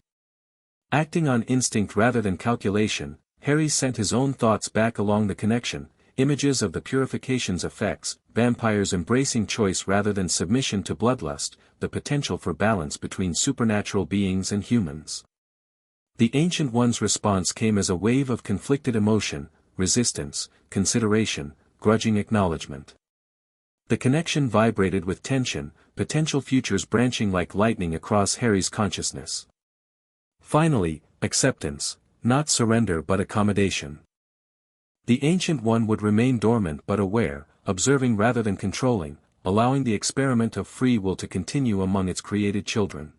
Acting on instinct rather than calculation, Harry sent his own thoughts back along the connection, images of the purification's effects, vampires embracing choice rather than submission to bloodlust, the potential for balance between supernatural beings and humans. The Ancient One's response came as a wave of conflicted emotion, resistance, consideration, grudging acknowledgement. The connection vibrated with tension, potential futures branching like lightning across Harry's consciousness. Finally, acceptance, not surrender but accommodation. The Ancient One would remain dormant but aware, observing rather than controlling, allowing the experiment of free will to continue among its created children.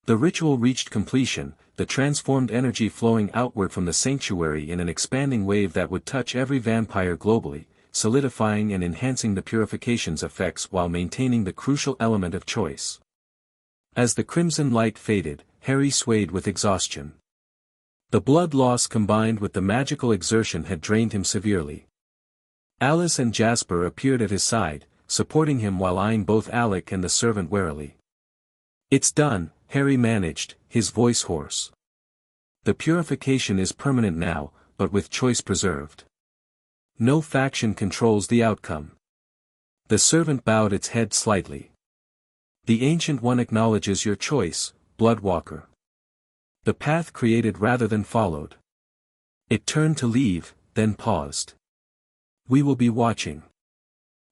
The ritual reached completion, the transformed energy flowing outward from the sanctuary in an expanding wave that would touch every vampire globally, solidifying and enhancing the purification's effects while maintaining the crucial element of choice. As the crimson light faded, Harry swayed with exhaustion. The blood loss combined with the magical exertion had drained him severely. Alice and Jasper appeared at his side, supporting him while eyeing both Alec and the servant warily. "It's done," Harry managed, his voice hoarse. "The purification is permanent now, but with choice preserved. No faction controls the outcome." The servant bowed its head slightly. "The Ancient One acknowledges your choice, Bloodwalker." The path created rather than followed. It turned to leave, then paused. "We will be watching.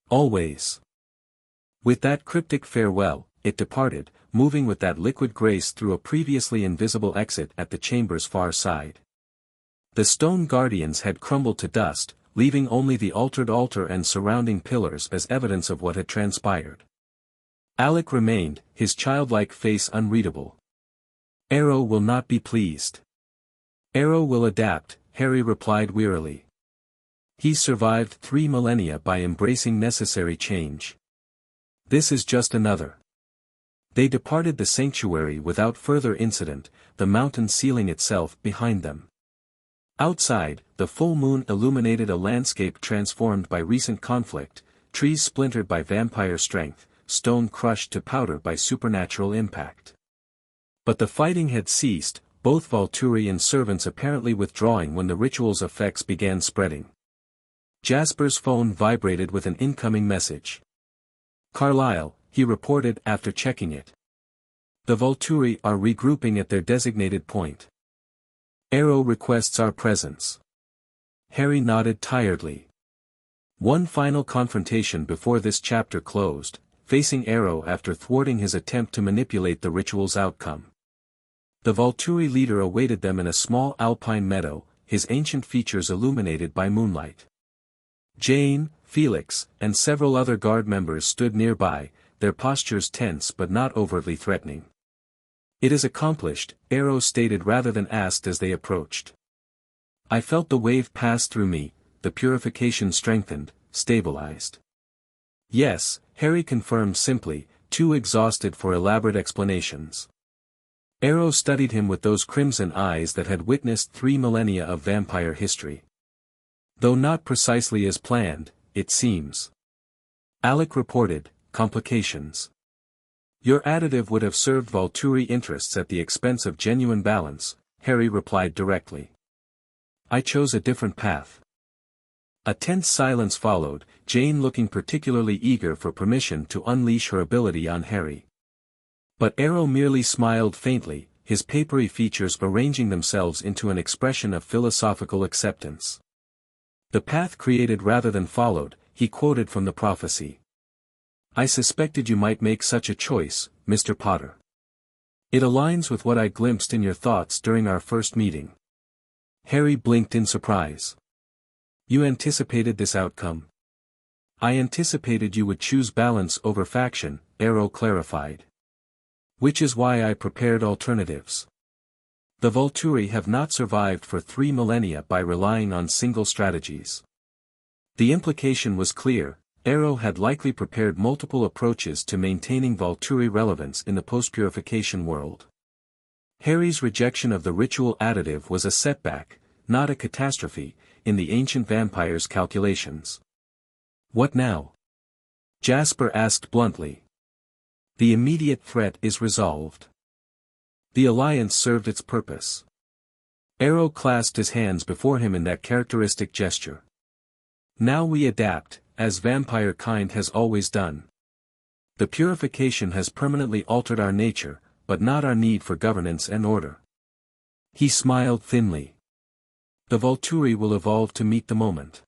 Always." With that cryptic farewell, it departed, moving with that liquid grace through a previously invisible exit at the chamber's far side. The stone guardians had crumbled to dust, leaving only the altered altar and surrounding pillars as evidence of what had transpired. Alec remained, his childlike face unreadable. "Arrow will not be pleased." "Arrow will adapt," Harry replied wearily. "He survived 3 millennia by embracing necessary change. This is just another. They departed the sanctuary without further incident, the mountain ceiling itself behind them. Outside, the full moon illuminated a landscape transformed by recent conflict, trees splintered by vampire strength, stone crushed to powder by supernatural impact. But the fighting had ceased, both Volturi and servants apparently withdrawing when the ritual's effects began spreading. Jasper's phone vibrated with an incoming message. "Carlyle," he reported after checking it. "The Volturi are regrouping at their designated point. Arrow requests our presence." Harry nodded tiredly. One final confrontation before this chapter closed, facing Arrow after thwarting his attempt to manipulate the ritual's outcome. The Volturi leader awaited them in a small alpine meadow, his ancient features illuminated by moonlight. Jane, Felix, and several other guard members stood nearby, their postures tense but not overtly threatening. "It is accomplished," Arrow stated rather than asked as they approached. "I felt the wave pass through me, the purification strengthened, stabilized." "Yes," Harry confirmed simply, too exhausted for elaborate explanations. Arrow studied him with those crimson eyes that had witnessed 3 millennia of vampire history. "Though not precisely as planned, it seems." Alec reported, "Complications. Your additive would have served Volturi interests at the expense of genuine balance," Harry replied directly. "I chose a different path." A tense silence followed, Jane looking particularly eager for permission to unleash her ability on Harry. But Arrow merely smiled faintly, his papery features arranging themselves into an expression of philosophical acceptance. "The path created rather than followed," he quoted from the prophecy. "I suspected you might make such a choice, Mr. Potter. It aligns with what I glimpsed in your thoughts during our first meeting." Harry blinked in surprise. "You anticipated this outcome?" "I anticipated you would choose balance over faction," Arrow clarified. "Which is why I prepared alternatives. The Volturi have not survived for 3 millennia by relying on single strategies." The implication was clear. Arrow had likely prepared multiple approaches to maintaining Volturi relevance in the post-purification world. Harry's rejection of the ritual additive was a setback, not a catastrophe, in the ancient vampire's calculations. "What now?" Jasper asked bluntly. "The immediate threat is resolved. The alliance served its purpose." Arrow clasped his hands before him in that characteristic gesture. "Now we adapt, as vampire kind has always done. The purification has permanently altered our nature, but not our need for governance and order." He smiled thinly. "The Volturi will evolve to meet the moment."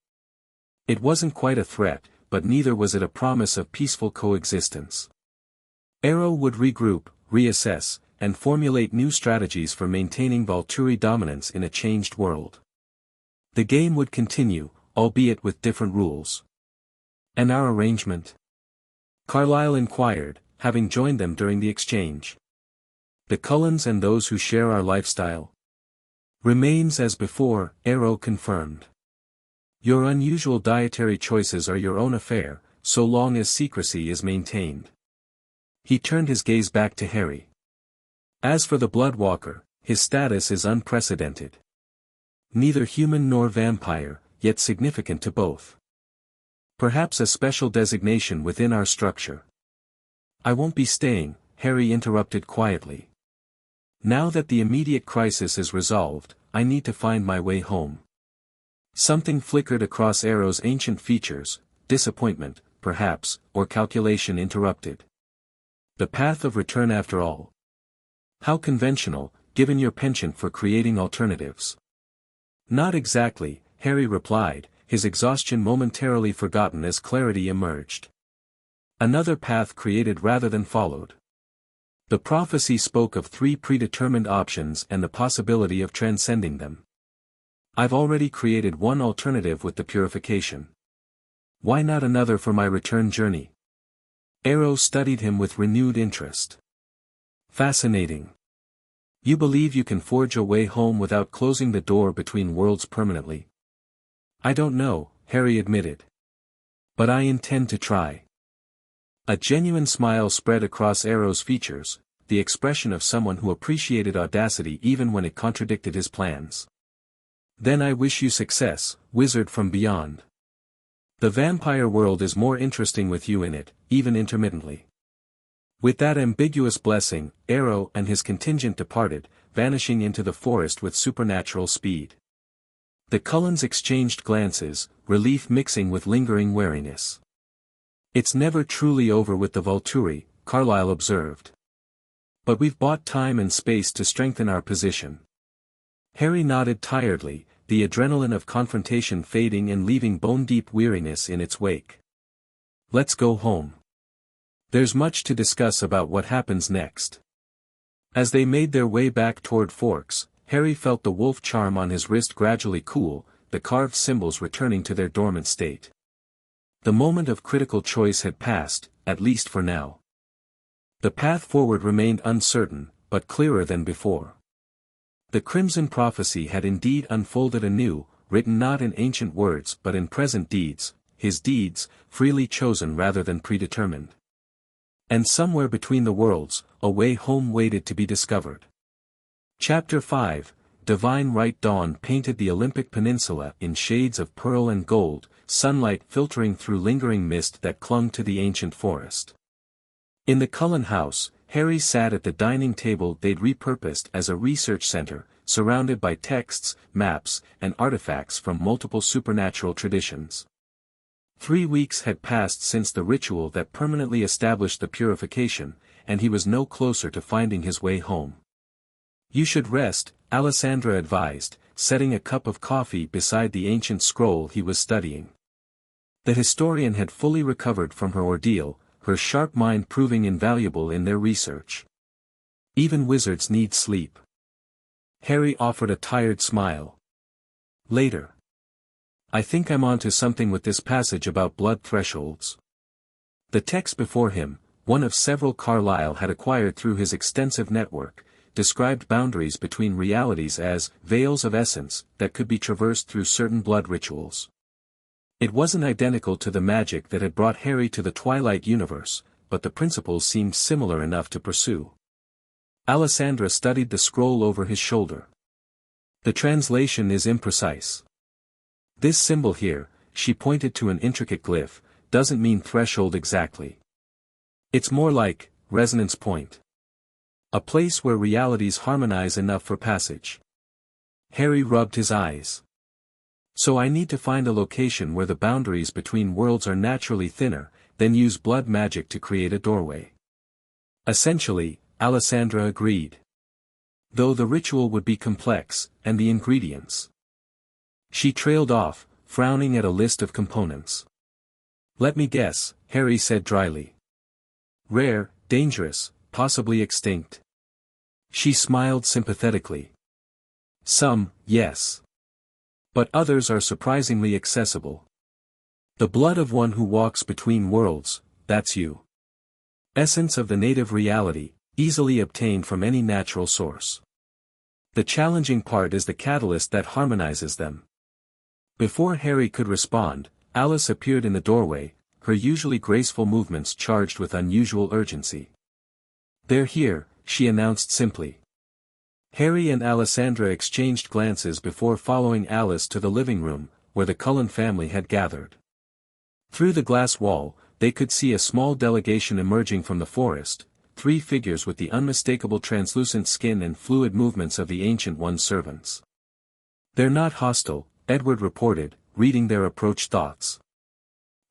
It wasn't quite a threat, but neither was it a promise of peaceful coexistence. Arrow would regroup, reassess, and formulate new strategies for maintaining Volturi dominance in a changed world. The game would continue, albeit with different rules. "And our arrangement?" Carlyle inquired, having joined them during the exchange. "The Cullens and those who share our lifestyle?" "Remains as before," Arrow confirmed. "Your unusual dietary choices are your own affair, so long as secrecy is maintained." He turned his gaze back to Harry. "As for the Bloodwalker, his status is unprecedented. Neither human nor vampire, yet significant to both. Perhaps a special designation within our structure." "I won't be staying," Harry interrupted quietly. "Now that the immediate crisis is resolved, I need to find my way home." Something flickered across Arrow's ancient features, disappointment, perhaps, or calculation interrupted. The path of return after all. How conventional, given your penchant for creating alternatives. "Not exactly," Harry replied, his exhaustion momentarily forgotten as clarity emerged. "Another path created rather than followed. The prophecy spoke of 3 predetermined options and the possibility of transcending them. I've already created one alternative with the purification. Why not another for my return journey?" Arrow studied him with renewed interest. "Fascinating. You believe you can forge a way home without closing the door between worlds permanently?" "I don't know," Harry admitted. "But I intend to try." A genuine smile spread across Arrow's features, the expression of someone who appreciated audacity even when it contradicted his plans. "Then I wish you success, wizard from beyond. The vampire world is more interesting with you in it, even intermittently." With that ambiguous blessing, Arrow and his contingent departed, vanishing into the forest with supernatural speed. The Cullens exchanged glances, relief mixing with lingering wariness. "It's never truly over with the Volturi," Carlyle observed. "But we've bought time and space to strengthen our position." Harry nodded tiredly, the adrenaline of confrontation fading and leaving bone-deep weariness in its wake. "Let's go home. There's much to discuss about what happens next." As they made their way back toward Forks, Harry felt the wolf charm on his wrist gradually cool, the carved symbols returning to their dormant state. The moment of critical choice had passed, at least for now. The path forward remained uncertain, but clearer than before. The Crimson Prophecy had indeed unfolded anew, written not in ancient words but in present deeds, his deeds, freely chosen rather than predetermined. And somewhere between the worlds, a way home waited to be discovered. Chapter 5, Divine Right. Dawn painted the Olympic Peninsula in shades of pearl and gold, sunlight filtering through lingering mist that clung to the ancient forest. In the Cullen house, Harry sat at the dining table they'd repurposed as a research center, surrounded by texts, maps, and artifacts from multiple supernatural traditions. 3 weeks had passed since the ritual that permanently established the purification, and he was no closer to finding his way home. "You should rest," Alessandra advised, setting a cup of coffee beside the ancient scroll he was studying. The historian had fully recovered from her ordeal, her sharp mind proving invaluable in their research. "Even wizards need sleep." Harry offered a tired smile. "Later. I think I'm onto something with this passage about blood thresholds." The text before him, one of several Carlyle had acquired through his extensive network, described boundaries between realities as veils of essence that could be traversed through certain blood rituals. It wasn't identical to the magic that had brought Harry to the Twilight universe, but the principles seemed similar enough to pursue. Alessandra studied the scroll over his shoulder. "The translation is imprecise. This symbol here," she pointed to an intricate glyph, "doesn't mean threshold exactly. It's more like resonance point. A place where realities harmonize enough for passage." Harry rubbed his eyes. "So I need to find a location where the boundaries between worlds are naturally thinner, then use blood magic to create a doorway." "Essentially," Alessandra agreed. "Though the ritual would be complex, and the ingredients." She trailed off, frowning at a list of components. "Let me guess," Harry said dryly. "Rare, dangerous, possibly extinct." She smiled sympathetically. "Some, yes. But others are surprisingly accessible. The blood of one who walks between worlds, that's you. Essence of the native reality, easily obtained from any natural source. The challenging part is the catalyst that harmonizes them." Before Harry could respond, Alice appeared in the doorway, her usually graceful movements charged with unusual urgency. "They're here," she announced simply. Harry and Alessandra exchanged glances before following Alice to the living room, where the Cullen family had gathered. Through the glass wall, they could see a small delegation emerging from the forest, 3 figures with the unmistakable translucent skin and fluid movements of the Ancient One's servants. "They're not hostile," Edward reported, reading their approach thoughts.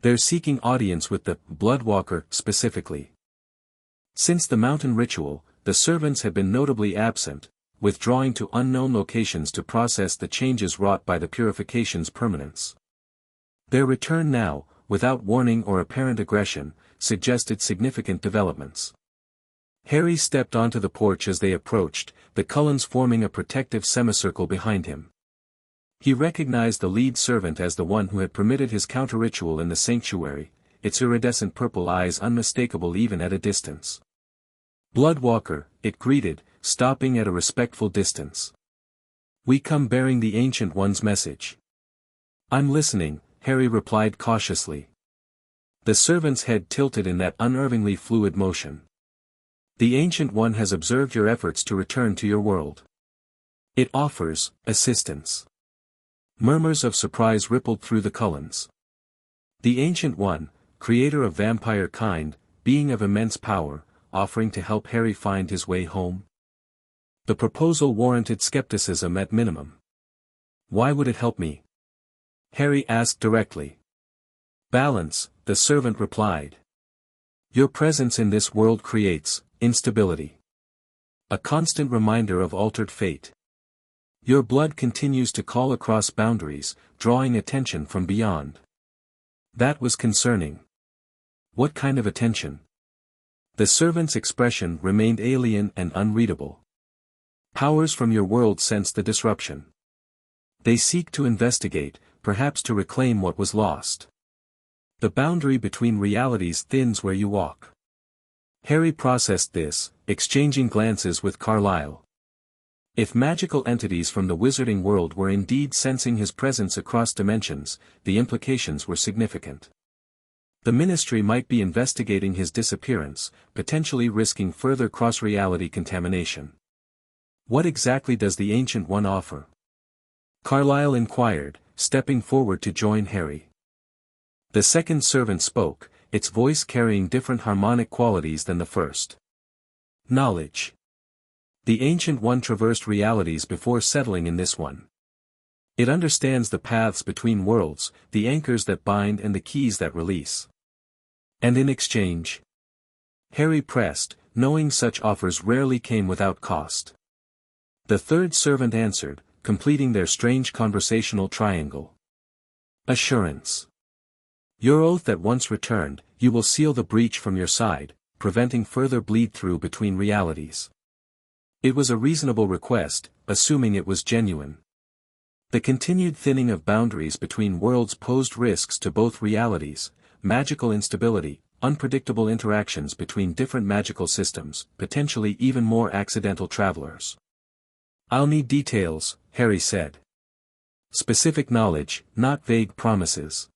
"They're seeking audience with the Bloodwalker specifically." Since the mountain ritual, the servants had been notably absent, withdrawing to unknown locations to process the changes wrought by the purification's permanence. Their return now, without warning or apparent aggression, suggested significant developments. Harry stepped onto the porch as they approached, the Cullens forming a protective semicircle behind him. He recognized the lead servant as the one who had permitted his counter-ritual in the sanctuary, its iridescent purple eyes unmistakable even at a distance. "Bloodwalker," it greeted, stopping at a respectful distance. "We come bearing the Ancient One's message." "I'm listening," Harry replied cautiously. The servant's head tilted in that unnervingly fluid motion. The Ancient One has observed your efforts to return to your world. It offers assistance. Murmurs of surprise rippled through the Cullens. The Ancient One, creator of vampire kind, being of immense power, offering to help Harry find his way home? The proposal warranted skepticism at minimum. Why would it help me? Harry asked directly. Balance, the servant replied. Your presence in this world creates instability. A constant reminder of altered fate. Your blood continues to call across boundaries, drawing attention from beyond. That was concerning. What kind of attention? The servant's expression remained alien and unreadable. Powers from your world sense the disruption. They seek to investigate, perhaps to reclaim what was lost. The boundary between realities thins where you walk. Harry processed this, exchanging glances with Carlyle. If magical entities from the wizarding world were indeed sensing his presence across dimensions, the implications were significant. The Ministry might be investigating his disappearance, potentially risking further cross-reality contamination. What exactly does the Ancient One offer? Carlyle inquired, stepping forward to join Harry. The second servant spoke, its voice carrying different harmonic qualities than the first. Knowledge. The Ancient One traversed realities before settling in this one. It understands the paths between worlds, the anchors that bind and the keys that release. And in exchange? Harry pressed, knowing such offers rarely came without cost. The third servant answered, completing their strange conversational triangle. Assurance. Your oath that once returned, you will seal the breach from your side, preventing further bleed-through between realities. It was a reasonable request, assuming it was genuine. The continued thinning of boundaries between worlds posed risks to both realities, magical instability, unpredictable interactions between different magical systems, potentially even more accidental travelers. I'll need details, Harry said. Specific knowledge, not vague promises.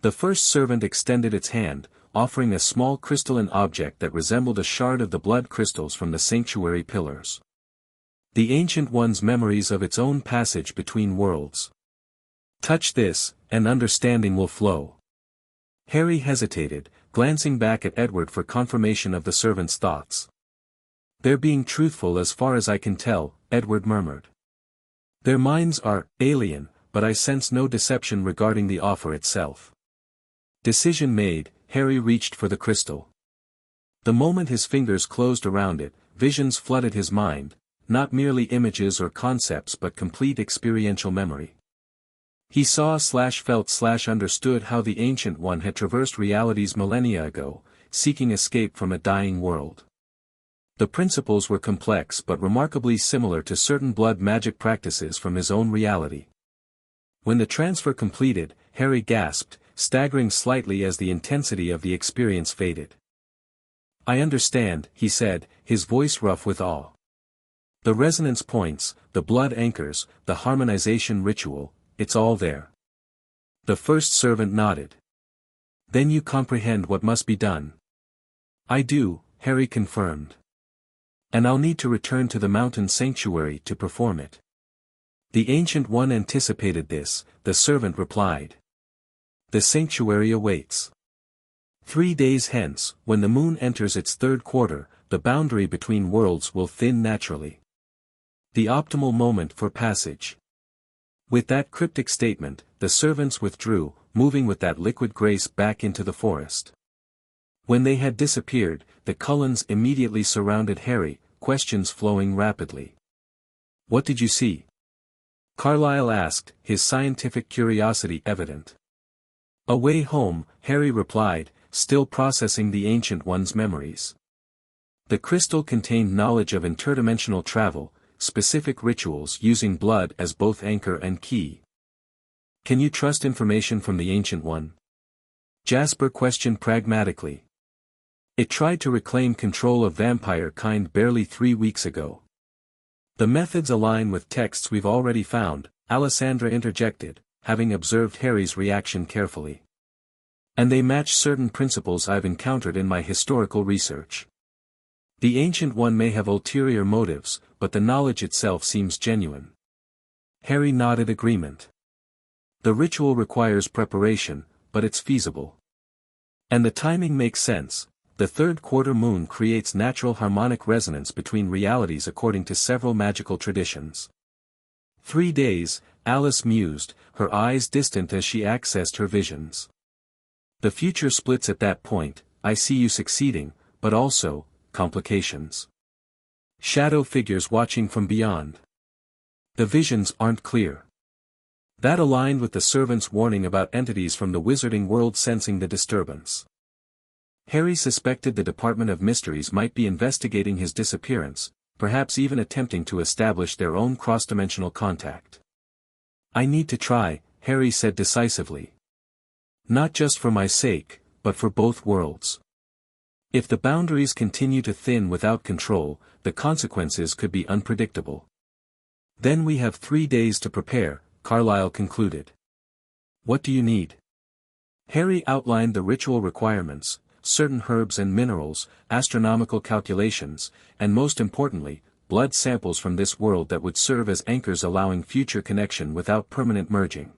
The first servant extended its hand, offering a small crystalline object that resembled a shard of the blood crystals from the sanctuary pillars. The Ancient One's memories of its own passage between worlds. Touch this, and understanding will flow. Harry hesitated, glancing back at Edward for confirmation of the servant's thoughts. They're being truthful as far as I can tell, Edward murmured. Their minds are alien, but I sense no deception regarding the offer itself. Decision made, Harry reached for the crystal. The moment his fingers closed around it, visions flooded his mind, not merely images or concepts but complete experiential memory. He saw/felt/understood how the Ancient One had traversed realities millennia ago, seeking escape from a dying world. The principles were complex but remarkably similar to certain blood magic practices from his own reality. When the transfer completed, Harry gasped, staggering slightly as the intensity of the experience faded. I understand, he said, his voice rough with awe. The resonance points, the blood anchors, the harmonization ritual, it's all there. The first servant nodded. Then you comprehend what must be done. I do, Harry confirmed. And I'll need to return to the mountain sanctuary to perform it. The Ancient One anticipated this, the servant replied. The sanctuary awaits. 3 days hence, when the moon enters its third quarter, the boundary between worlds will thin naturally. The optimal moment for passage. With that cryptic statement, the servants withdrew, moving with that liquid grace back into the forest. When they had disappeared, the Cullens immediately surrounded Harry, questions flowing rapidly. What did you see? Carlyle asked, his scientific curiosity evident. A way home, Harry replied, still processing the Ancient One's memories. The crystal contained knowledge of interdimensional travel, specific rituals using blood as both anchor and key. Can you trust information from the Ancient One? Jasper questioned pragmatically. It tried to reclaim control of vampire kind barely 3 weeks ago. The methods align with texts we've already found, Alessandra interjected, having observed Harry's reaction carefully. And they match certain principles I've encountered in my historical research. The Ancient One may have ulterior motives, but the knowledge itself seems genuine. Harry nodded agreement. The ritual requires preparation, but it's feasible. And the timing makes sense. The third quarter moon creates natural harmonic resonance between realities according to several magical traditions. 3 days, Alice mused, her eyes distant as she accessed her visions. The future splits at that point. I see you succeeding, but also, complications. Shadow figures watching from beyond. The visions aren't clear. That aligned with the servant's warning about entities from the wizarding world sensing the disturbance. Harry suspected the Department of Mysteries might be investigating his disappearance, perhaps even attempting to establish their own cross-dimensional contact. I need to try, Harry said decisively. Not just for my sake, but for both worlds. If the boundaries continue to thin without control, the consequences could be unpredictable. Then we have 3 days to prepare, Carlyle concluded. What do you need? Harry outlined the ritual requirements, certain herbs and minerals, astronomical calculations, and most importantly, blood samples from this world that would serve as anchors allowing future connection without permanent merging.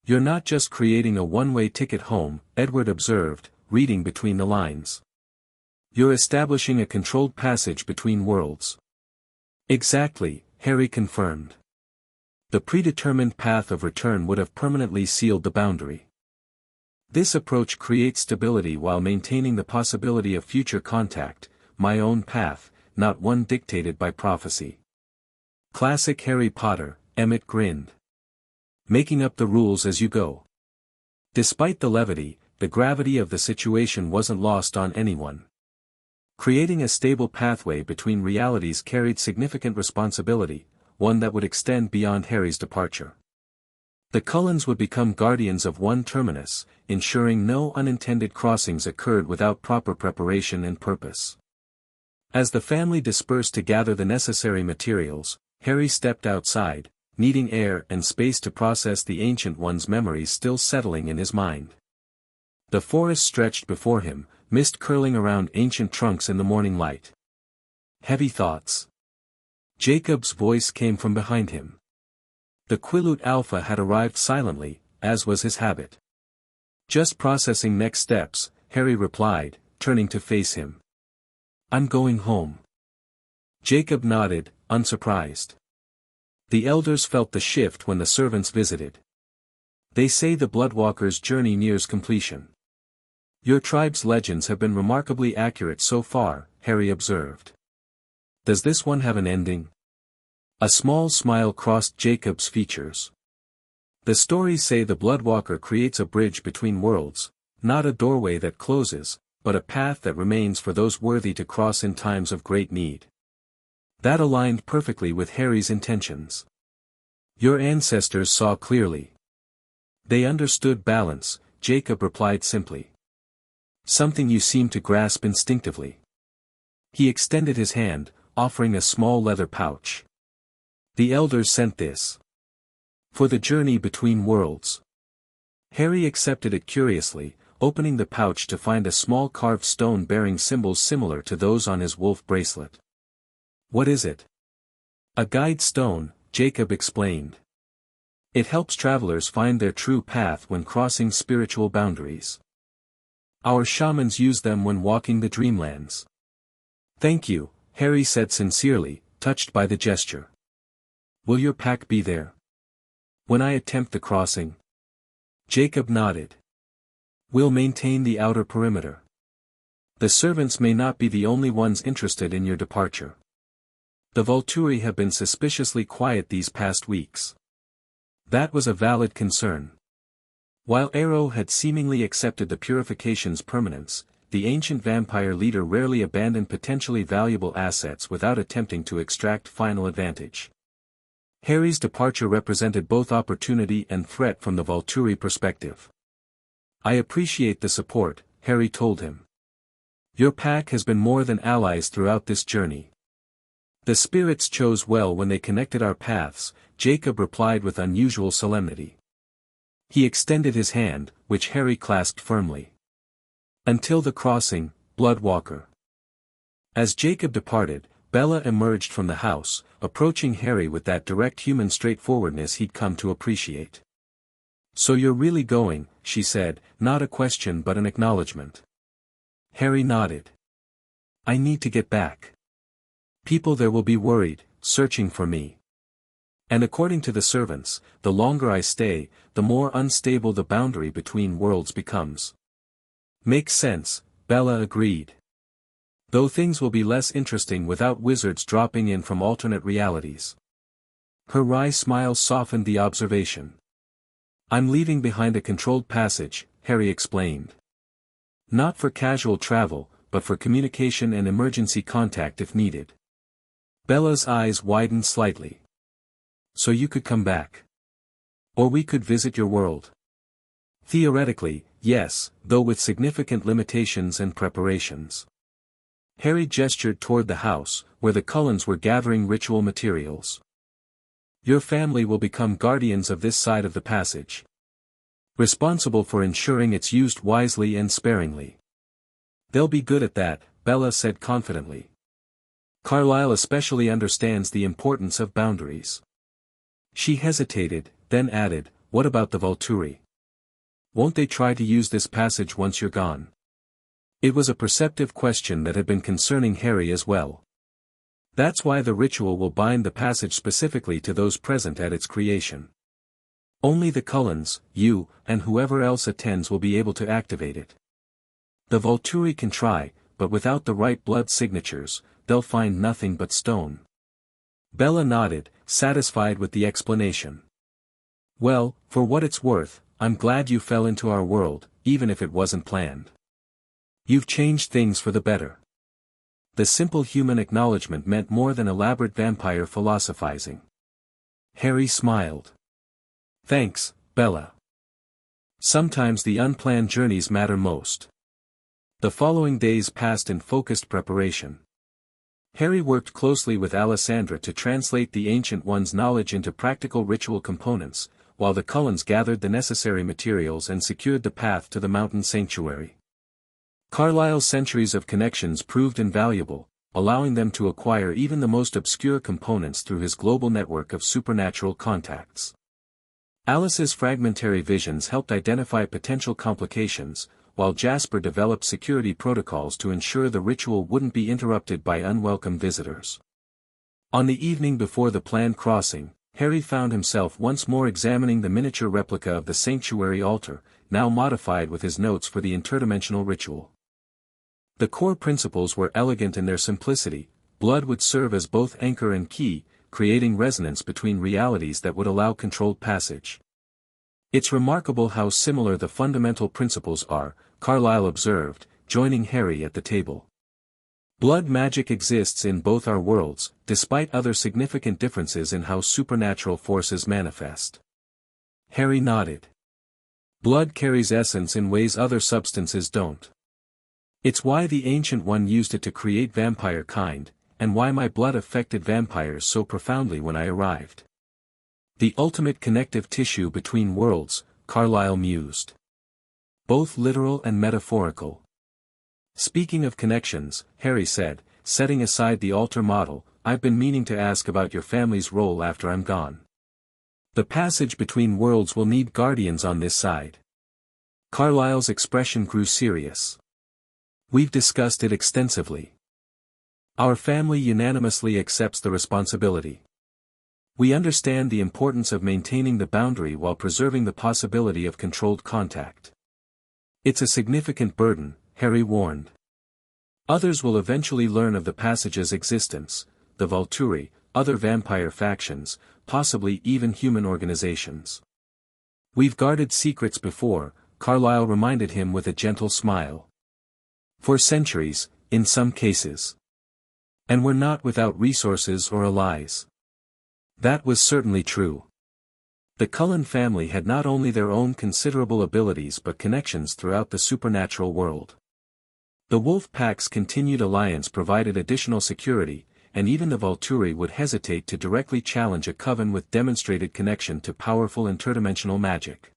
You're not just creating a one-way ticket home, Edward observed, reading between the lines. You're establishing a controlled passage between worlds. Exactly, Harry confirmed. The predetermined path of return would have permanently sealed the boundary. This approach creates stability while maintaining the possibility of future contact, my own path, not one dictated by prophecy. Classic Harry Potter, Emmett grinned. Making up the rules as you go. Despite the levity, the gravity of the situation wasn't lost on anyone. Creating a stable pathway between realities carried significant responsibility, one that would extend beyond Harry's departure. The Cullens would become guardians of one terminus, ensuring no unintended crossings occurred without proper preparation and purpose. As the family dispersed to gather the necessary materials, Harry stepped outside, needing air and space to process the Ancient One's memories still settling in his mind. The forest stretched before him, mist curling around ancient trunks in the morning light. Heavy thoughts. Jacob's voice came from behind him. The Quileute Alpha had arrived silently, as was his habit. Just processing next steps, Harry replied, turning to face him. I'm going home. Jacob nodded, unsurprised. The elders felt the shift when the servants visited. They say the Bloodwalker's journey nears completion. Your tribe's legends have been remarkably accurate so far, Harry observed. Does this one have an ending? A small smile crossed Jacob's features. The stories say the Bloodwalker creates a bridge between worlds, not a doorway that closes, but a path that remains for those worthy to cross in times of great need. That aligned perfectly with Harry's intentions. Your ancestors saw clearly. They understood balance, Jacob replied simply. Something you seem to grasp instinctively. He extended his hand, offering a small leather pouch. The elders sent this. For the journey between worlds. Harry accepted it curiously, opening the pouch to find a small carved stone bearing symbols similar to those on his wolf bracelet. What is it? A guide stone, Jacob explained. It helps travelers find their true path when crossing spiritual boundaries. Our shamans use them when walking the dreamlands. Thank you, Harry said sincerely, touched by the gesture. Will your pack be there? When I attempt the crossing? Jacob nodded. We'll maintain the outer perimeter. The servants may not be the only ones interested in your departure. The Volturi have been suspiciously quiet these past weeks. That was a valid concern. While Arrow had seemingly accepted the purification's permanence, the ancient vampire leader rarely abandoned potentially valuable assets without attempting to extract final advantage. Harry's departure represented both opportunity and threat from the Volturi perspective. I appreciate the support, Harry told him. Your pack has been more than allies throughout this journey. The spirits chose well when they connected our paths, Jacob replied with unusual solemnity. He extended his hand, which Harry clasped firmly. Until the crossing, Bloodwalker. As Jacob departed, Bella emerged from the house, approaching Harry with that direct human straightforwardness he'd come to appreciate. "So you're really going," she said, not a question but an acknowledgement. Harry nodded. "I need to get back. People there will be worried, searching for me. And according to the servants, the longer I stay, the more unstable the boundary between worlds becomes." "Makes sense," Bella agreed. "Though things will be less interesting without wizards dropping in from alternate realities." Her wry smile softened the observation. "I'm leaving behind a controlled passage," Harry explained. "Not for casual travel, but for communication and emergency contact if needed." Bella's eyes widened slightly. "So you could come back? Or we could visit your world?" "Theoretically, yes, though with significant limitations and preparations." Harry gestured toward the house, where the Cullens were gathering ritual materials. "Your family will become guardians of this side of the passage. Responsible for ensuring it's used wisely and sparingly." "They'll be good at that," Bella said confidently. "Carlisle especially understands the importance of boundaries." She hesitated, then added, "What about the Volturi? Won't they try to use this passage once you're gone?" It was a perceptive question that had been concerning Harry as well. "That's why the ritual will bind the passage specifically to those present at its creation. Only the Cullens, you, and whoever else attends will be able to activate it. The Volturi can try, but without the right blood signatures, they'll find nothing but stone." Bella nodded, satisfied with the explanation. "Well, for what it's worth, I'm glad you fell into our world, even if it wasn't planned. You've changed things for the better." The simple human acknowledgement meant more than elaborate vampire philosophizing. Harry smiled. "Thanks, Bella. Sometimes the unplanned journeys matter most." The following days passed in focused preparation. Harry worked closely with Alessandra to translate the Ancient One's knowledge into practical ritual components, while the Cullens gathered the necessary materials and secured the path to the mountain sanctuary. Carlisle's centuries of connections proved invaluable, allowing them to acquire even the most obscure components through his global network of supernatural contacts. Alice's fragmentary visions helped identify potential complications, while Jasper developed security protocols to ensure the ritual wouldn't be interrupted by unwelcome visitors. On the evening before the planned crossing, Harry found himself once more examining the miniature replica of the sanctuary altar, now modified with his notes for the interdimensional ritual. The core principles were elegant in their simplicity. Blood would serve as both anchor and key, creating resonance between realities that would allow controlled passage. "It's remarkable how similar the fundamental principles are," Carlisle observed, joining Harry at the table. "Blood magic exists in both our worlds, despite other significant differences in how supernatural forces manifest." Harry nodded. "Blood carries essence in ways other substances don't. It's why the Ancient One used it to create vampire kind, and why my blood affected vampires so profoundly when I arrived. The ultimate connective tissue between worlds," Carlisle mused. "Both literal and metaphorical." "Speaking of connections," Harry said, setting aside the altar model, "I've been meaning to ask about your family's role after I'm gone. The passage between worlds will need guardians on this side." Carlisle's expression grew serious. "We've discussed it extensively. Our family unanimously accepts the responsibility. We understand the importance of maintaining the boundary while preserving the possibility of controlled contact. It's a significant burden," Harry warned. "Others will eventually learn of the passage's existence, the Volturi, other vampire factions, possibly even human organizations. We've guarded secrets before," Carlisle reminded him with a gentle smile. "For centuries, in some cases. And we're not without resources or allies." That was certainly true. The Cullen family had not only their own considerable abilities but connections throughout the supernatural world. The Wolf Pack's continued alliance provided additional security, and even the Volturi would hesitate to directly challenge a coven with demonstrated connection to powerful interdimensional magic.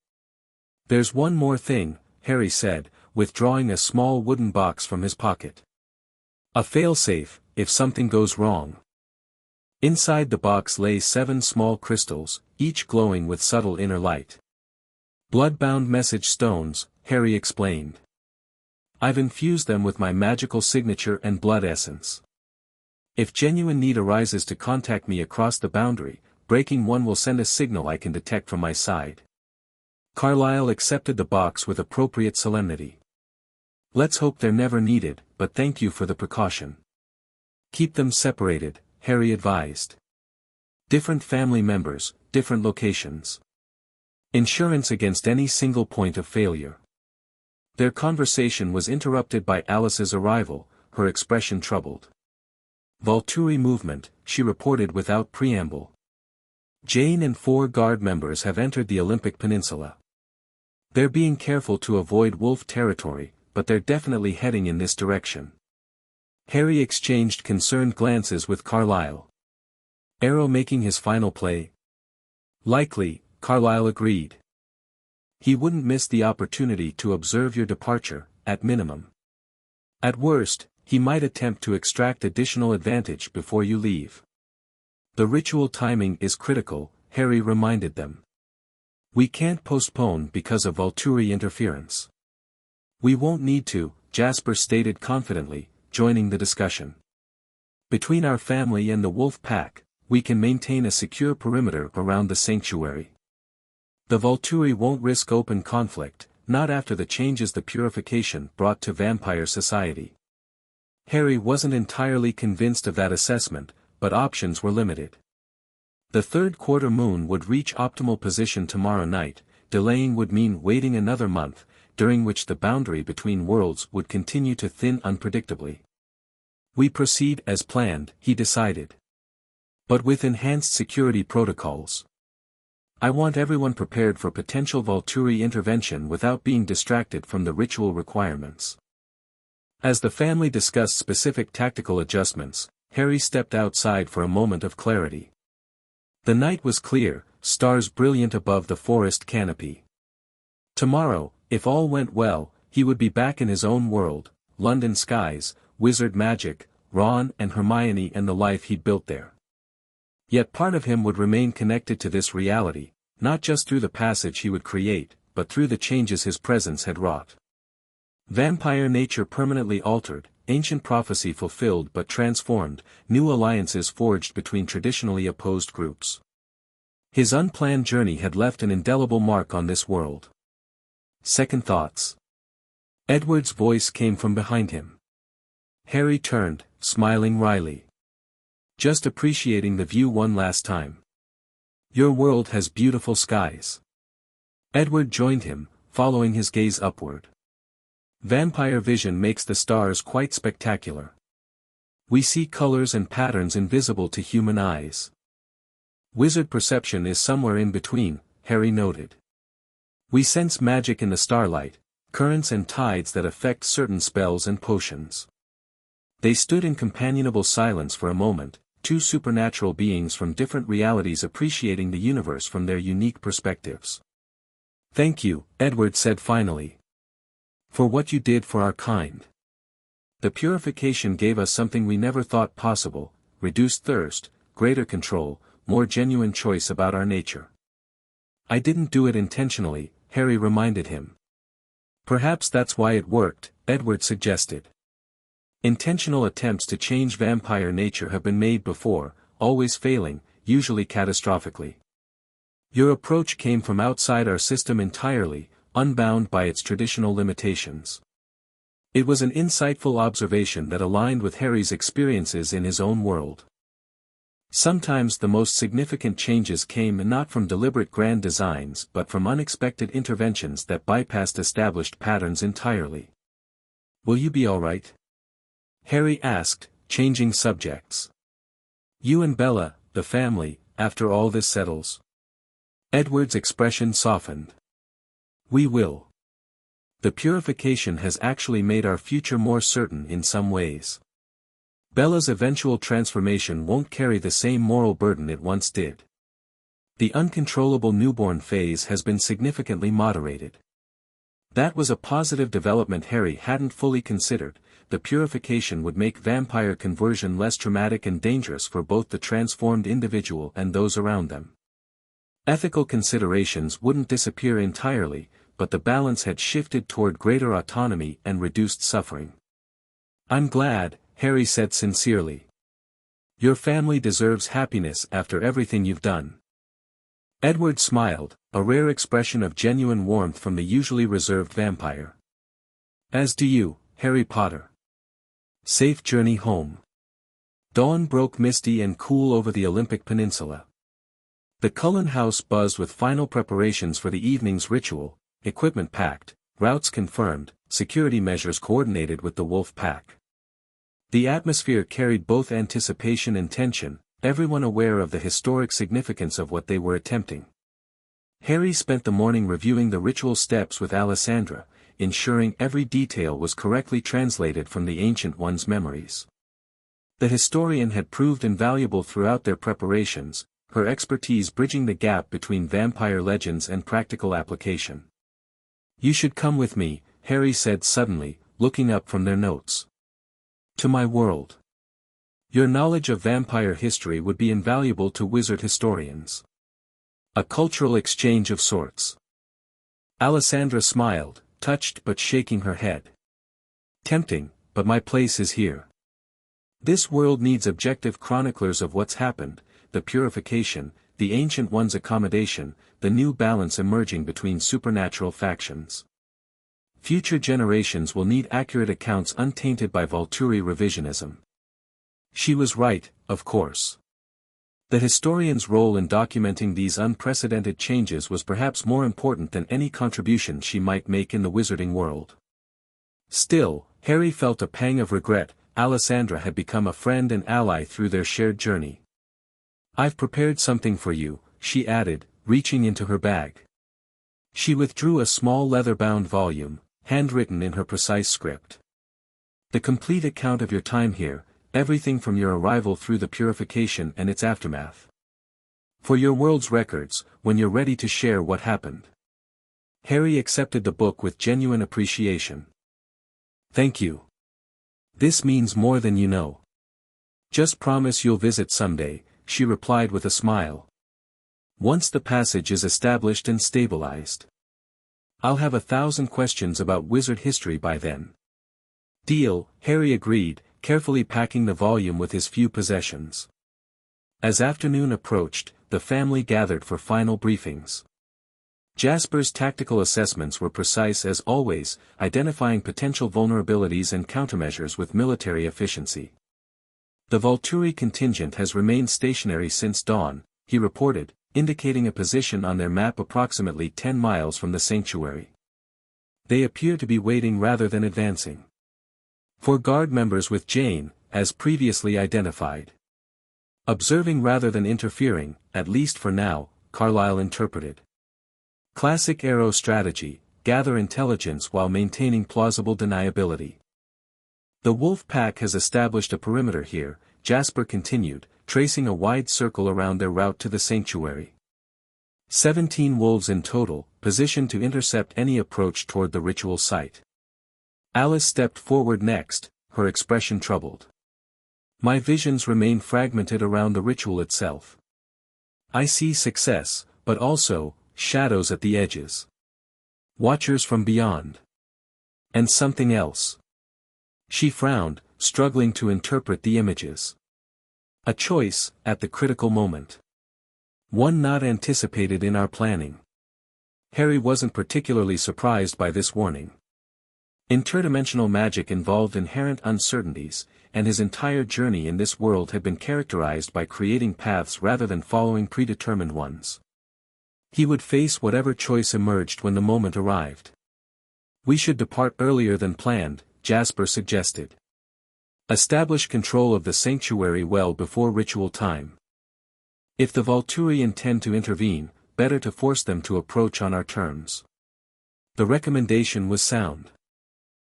There's one more thing, Harry said, withdrawing a small wooden box from his pocket. A failsafe, if something goes wrong. Inside the box lay 7 small crystals, each glowing with subtle inner light. Blood-bound message stones, Harry explained. I've infused them with my magical signature and blood essence. If genuine need arises to contact me across the boundary, breaking one will send a signal I can detect from my side. Carlyle accepted the box with appropriate solemnity. Let's hope they're never needed, but thank you for the precaution. Keep them separated, Harry advised. Different family members, different locations. Insurance against any single point of failure. Their conversation was interrupted by Alice's arrival, her expression troubled. Volturi movement, she reported without preamble. Jane and 4 guard members have entered the Olympic Peninsula. They're being careful to avoid wolf territory, but they're definitely heading in this direction. Harry exchanged concerned glances with Carlyle. Arrow making his final play? Likely, Carlyle agreed. He wouldn't miss the opportunity to observe your departure, at minimum. At worst, he might attempt to extract additional advantage before you leave. The ritual timing is critical, Harry reminded them. We can't postpone because of Volturi interference. We won't need to, Jasper stated confidently, joining the discussion. Between our family and the wolf pack, we can maintain a secure perimeter around the sanctuary. The Volturi won't risk open conflict, not after the changes the purification brought to vampire society. Harry wasn't entirely convinced of that assessment, but options were limited. The third quarter moon would reach optimal position tomorrow night, delaying would mean waiting another month, during which the boundary between worlds would continue to thin unpredictably. We proceed as planned, he decided. But with enhanced security protocols. I want everyone prepared for potential Volturi intervention without being distracted from the ritual requirements. As the family discussed specific tactical adjustments, Harry stepped outside for a moment of clarity. The night was clear, stars brilliant above the forest canopy. Tomorrow, if all went well, he would be back in his own world, London skies, wizard magic, Ron and Hermione and the life he'd built there. Yet part of him would remain connected to this reality, not just through the passage he would create, but through the changes his presence had wrought. Vampire nature permanently altered, ancient prophecy fulfilled but transformed, new alliances forged between traditionally opposed groups. His unplanned journey had left an indelible mark on this world. Second thoughts. Edward's voice came from behind him. Harry turned, smiling wryly. Just appreciating the view one last time. Your world has beautiful skies. Edward joined him, following his gaze upward. Vampire vision makes the stars quite spectacular. We see colors and patterns invisible to human eyes. Wizard perception is somewhere in between, Harry noted. We sense magic in the starlight, currents and tides that affect certain spells and potions. They stood in companionable silence for a moment, 2 supernatural beings from different realities appreciating the universe from their unique perspectives. Thank you, Edward said finally. For what you did for our kind. The purification gave us something we never thought possible, reduced thirst, greater control, more genuine choice about our nature. I didn't do it intentionally, Harry reminded him. Perhaps that's why it worked, Edward suggested. Intentional attempts to change vampire nature have been made before, always failing, usually catastrophically. Your approach came from outside our system entirely, unbound by its traditional limitations. It was an insightful observation that aligned with Harry's experiences in his own world. Sometimes the most significant changes came not from deliberate grand designs but from unexpected interventions that bypassed established patterns entirely. Will you be all right? Harry asked, changing subjects. You and Bella, the family, after all this settles? Edward's expression softened. We will. The purification has actually made our future more certain in some ways. Bella's eventual transformation won't carry the same moral burden it once did. The uncontrollable newborn phase has been significantly moderated. That was a positive development Harry hadn't fully considered. The purification would make vampire conversion less traumatic and dangerous for both the transformed individual and those around them. Ethical considerations wouldn't disappear entirely, but the balance had shifted toward greater autonomy and reduced suffering. "I'm glad," Harry said sincerely. "Your family deserves happiness after everything you've done." Edward smiled, a rare expression of genuine warmth from the usually reserved vampire. "As do you, Harry Potter. Safe journey home." Dawn broke misty and cool over the Olympic Peninsula. The Cullen house buzzed with final preparations for the evening's ritual, equipment packed, routes confirmed, security measures coordinated with the wolf pack. The atmosphere carried both anticipation and tension, everyone aware of the historic significance of what they were attempting. Harry spent the morning reviewing the ritual steps with Alessandra, ensuring every detail was correctly translated from the Ancient One's memories. The historian had proved invaluable throughout their preparations, her expertise bridging the gap between vampire legends and practical application. "You should come with me," Harry said suddenly, looking up from their notes. "To my world. Your knowledge of vampire history would be invaluable to wizard historians. A cultural exchange of sorts." Alessandra smiled, touched but shaking her head. "Tempting, but my place is here. This world needs objective chroniclers of what's happened, the purification, the Ancient One's accommodation, the new balance emerging between supernatural factions. Future generations will need accurate accounts untainted by Volturi revisionism." She was right, of course. The historian's role in documenting these unprecedented changes was perhaps more important than any contribution she might make in the wizarding world. Still, Harry felt a pang of regret. Alessandra had become a friend and ally through their shared journey. "I've prepared something for you," she added, reaching into her bag. She withdrew a small leather-bound volume, handwritten in her precise script. "The complete account of your time here, everything from your arrival through the purification and its aftermath. For your world's records, when you're ready to share what happened." Harry accepted the book with genuine appreciation. "Thank you. This means more than you know." "Just promise you'll visit someday," she replied with a smile. "Once the passage is established and stabilized. I'll have 1,000 questions about wizard history by then." "Deal," Harry agreed, carefully packing the volume with his few possessions. As afternoon approached, the family gathered for final briefings. Jasper's tactical assessments were precise as always, identifying potential vulnerabilities and countermeasures with military efficiency. "The Volturi contingent has remained stationary since dawn," he reported, indicating a position on their map approximately 10 miles from the sanctuary. "They appear to be waiting rather than advancing. For guard members with Jane, as previously identified. Observing rather than interfering, at least for now," Carlyle interpreted. "Classic Arrow strategy, gather intelligence while maintaining plausible deniability." "The wolf pack has established a perimeter here," Jasper continued, tracing a wide circle around their route to the sanctuary. 17 wolves in total, positioned to intercept any approach toward the ritual site. Alice stepped forward next, her expression troubled. "My visions remain fragmented around the ritual itself. I see success, but also, shadows at the edges. Watchers from beyond. And something else." She frowned, struggling to interpret the images. "A choice, at the critical moment. One not anticipated in our planning." Harry wasn't particularly surprised by this warning. Interdimensional magic involved inherent uncertainties, and his entire journey in this world had been characterized by creating paths rather than following predetermined ones. He would face whatever choice emerged when the moment arrived. "We should depart earlier than planned," Jasper suggested. "Establish control of the sanctuary well before ritual time. If the Volturi intend to intervene, better to force them to approach on our terms." The recommendation was sound.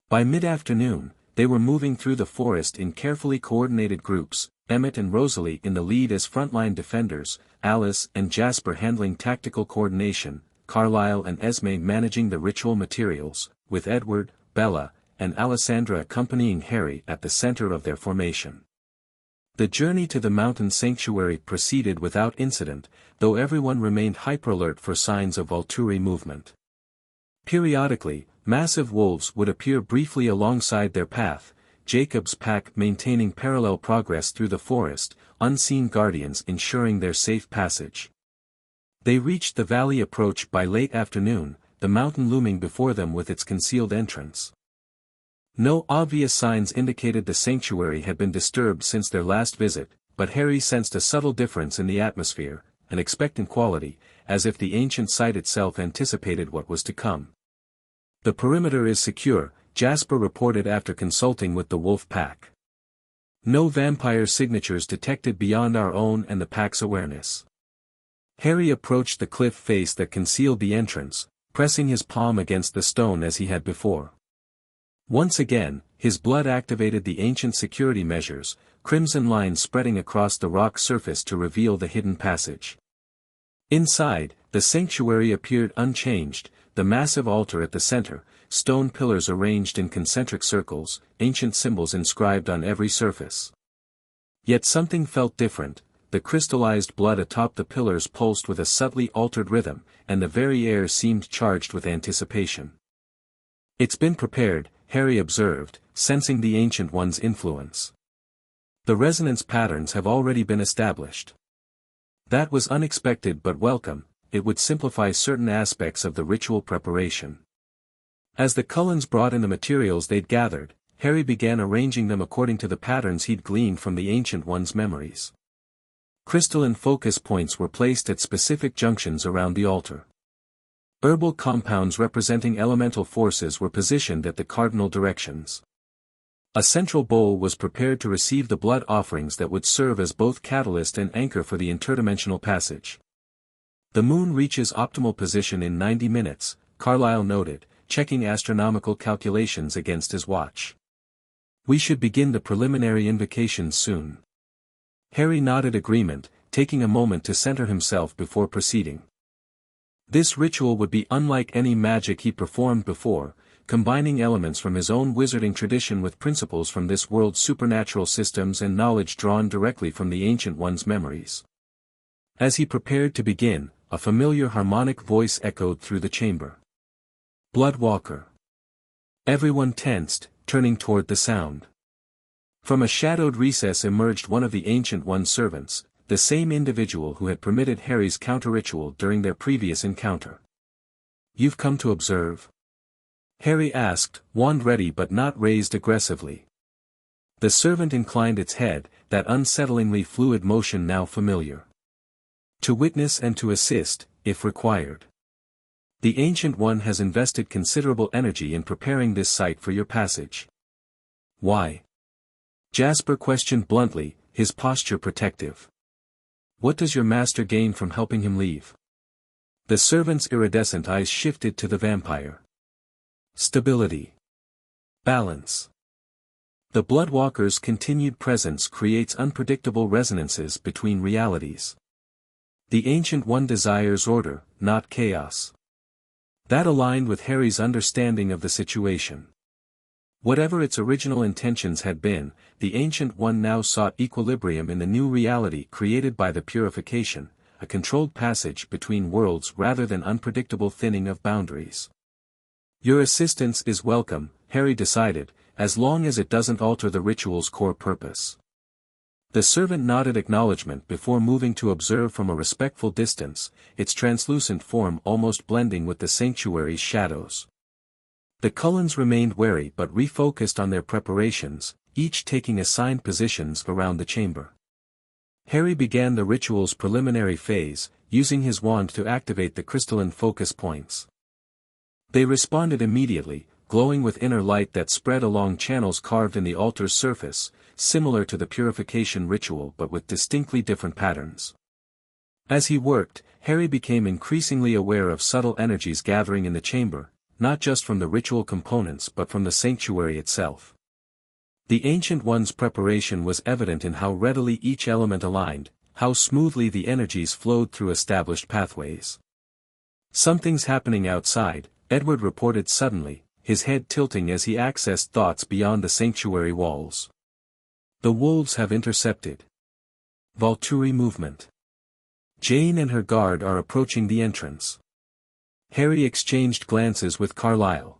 By mid-afternoon, they were moving through the forest in carefully coordinated groups, Emmett and Rosalie in the lead as frontline defenders, Alice and Jasper handling tactical coordination, Carlisle and Esme managing the ritual materials, with Edward, Bella, and Alessandra accompanying Harry at the center of their formation. The journey to the mountain sanctuary proceeded without incident, though everyone remained hyper-alert for signs of Volturi movement. Periodically, massive wolves would appear briefly alongside their path, Jacob's pack maintaining parallel progress through the forest, unseen guardians ensuring their safe passage. They reached the valley approach by late afternoon, the mountain looming before them with its concealed entrance. No obvious signs indicated the sanctuary had been disturbed since their last visit, but Harry sensed a subtle difference in the atmosphere, an expectant quality, as if the ancient site itself anticipated what was to come. "The perimeter is secure," Jasper reported after consulting with the wolf pack. "No vampire signatures detected beyond our own and the pack's awareness." Harry approached the cliff face that concealed the entrance, pressing his palm against the stone as he had before. Once again, his blood activated the ancient security measures, crimson lines spreading across the rock surface to reveal the hidden passage. Inside, the sanctuary appeared unchanged, the massive altar at the center, stone pillars arranged in concentric circles, ancient symbols inscribed on every surface. Yet something felt different. The crystallized blood atop the pillars pulsed with a subtly altered rhythm, and the very air seemed charged with anticipation. "It's been prepared," Harry observed, sensing the Ancient One's influence. "The resonance patterns have already been established." That was unexpected but welcome. It would simplify certain aspects of the ritual preparation. As the Cullens brought in the materials they'd gathered, Harry began arranging them according to the patterns he'd gleaned from the Ancient One's memories. Crystalline focus points were placed at specific junctions around the altar. Herbal compounds representing elemental forces were positioned at the cardinal directions. A central bowl was prepared to receive the blood offerings that would serve as both catalyst and anchor for the interdimensional passage. "The moon reaches optimal position in 90 minutes, Carlisle noted, checking astronomical calculations against his watch. "We should begin the preliminary invocations soon." Harry nodded agreement, taking a moment to center himself before proceeding. This ritual would be unlike any magic he performed before, combining elements from his own wizarding tradition with principles from this world's supernatural systems and knowledge drawn directly from the Ancient One's memories. As he prepared to begin, a familiar harmonic voice echoed through the chamber. "Bloodwalker." Everyone tensed, turning toward the sound. From a shadowed recess emerged one of the Ancient One's servants, the same individual who had permitted Harry's counter-ritual during their previous encounter. "You've come to observe?" Harry asked, wand ready but not raised aggressively. The servant inclined its head, that unsettlingly fluid motion now familiar. "To witness and to assist, if required. The Ancient One has invested considerable energy in preparing this site for your passage." "Why?" Jasper questioned bluntly, his posture protective. "What does your master gain from helping him leave?" The servant's iridescent eyes shifted to the vampire. "Stability. Balance. The Bloodwalker's continued presence creates unpredictable resonances between realities. The Ancient One desires order, not chaos." That aligned with Harry's understanding of the situation. Whatever its original intentions had been, the Ancient One now sought equilibrium in the new reality created by the purification, a controlled passage between worlds rather than unpredictable thinning of boundaries. "Your assistance is welcome," Harry decided, "as long as it doesn't alter the ritual's core purpose." The servant nodded acknowledgement before moving to observe from a respectful distance, its translucent form almost blending with the sanctuary's shadows. The Cullens remained wary but refocused on their preparations, each taking assigned positions around the chamber. Harry began the ritual's preliminary phase, using his wand to activate the crystalline focus points. They responded immediately, glowing with inner light that spread along channels carved in the altar's surface, similar to the purification ritual but with distinctly different patterns. As he worked, Harry became increasingly aware of subtle energies gathering in the chamber, not just from the ritual components but from the sanctuary itself. The Ancient One's preparation was evident in how readily each element aligned, how smoothly the energies flowed through established pathways. Something's happening outside, Edward reported suddenly, his head tilting as he accessed thoughts beyond the sanctuary walls. The wolves have intercepted Volturi movement. Jane and her guard are approaching the entrance. Harry exchanged glances with Carlyle.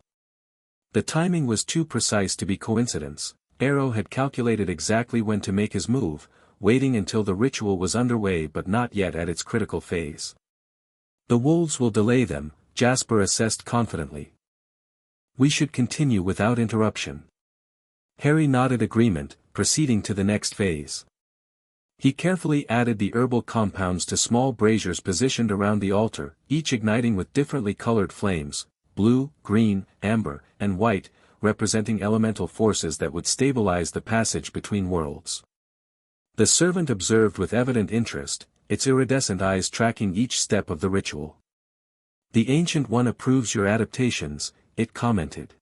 The timing was too precise to be coincidence. Arrow had calculated exactly when to make his move, waiting until the ritual was underway but not yet at its critical phase. The wolves will delay them, Jasper assessed confidently. We should continue without interruption. Harry nodded agreement, proceeding to the next phase. He carefully added the herbal compounds to small braziers positioned around the altar, each igniting with differently colored flames, blue, green, amber, and white, representing elemental forces that would stabilize the passage between worlds. The servant observed with evident interest, its iridescent eyes tracking each step of the ritual. The Ancient One approves your adaptations, it commented.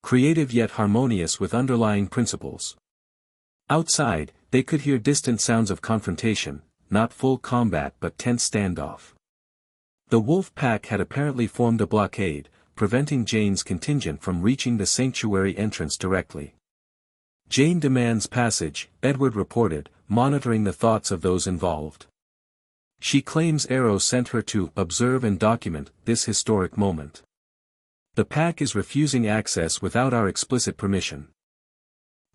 Creative yet harmonious with underlying principles. Outside, they could hear distant sounds of confrontation, not full combat but tense standoff. The wolf pack had apparently formed a blockade, preventing Jane's contingent from reaching the sanctuary entrance directly. Jane demands passage, Edward reported, monitoring the thoughts of those involved. She claims Arrow sent her to observe and document this historic moment. The pack is refusing access without our explicit permission.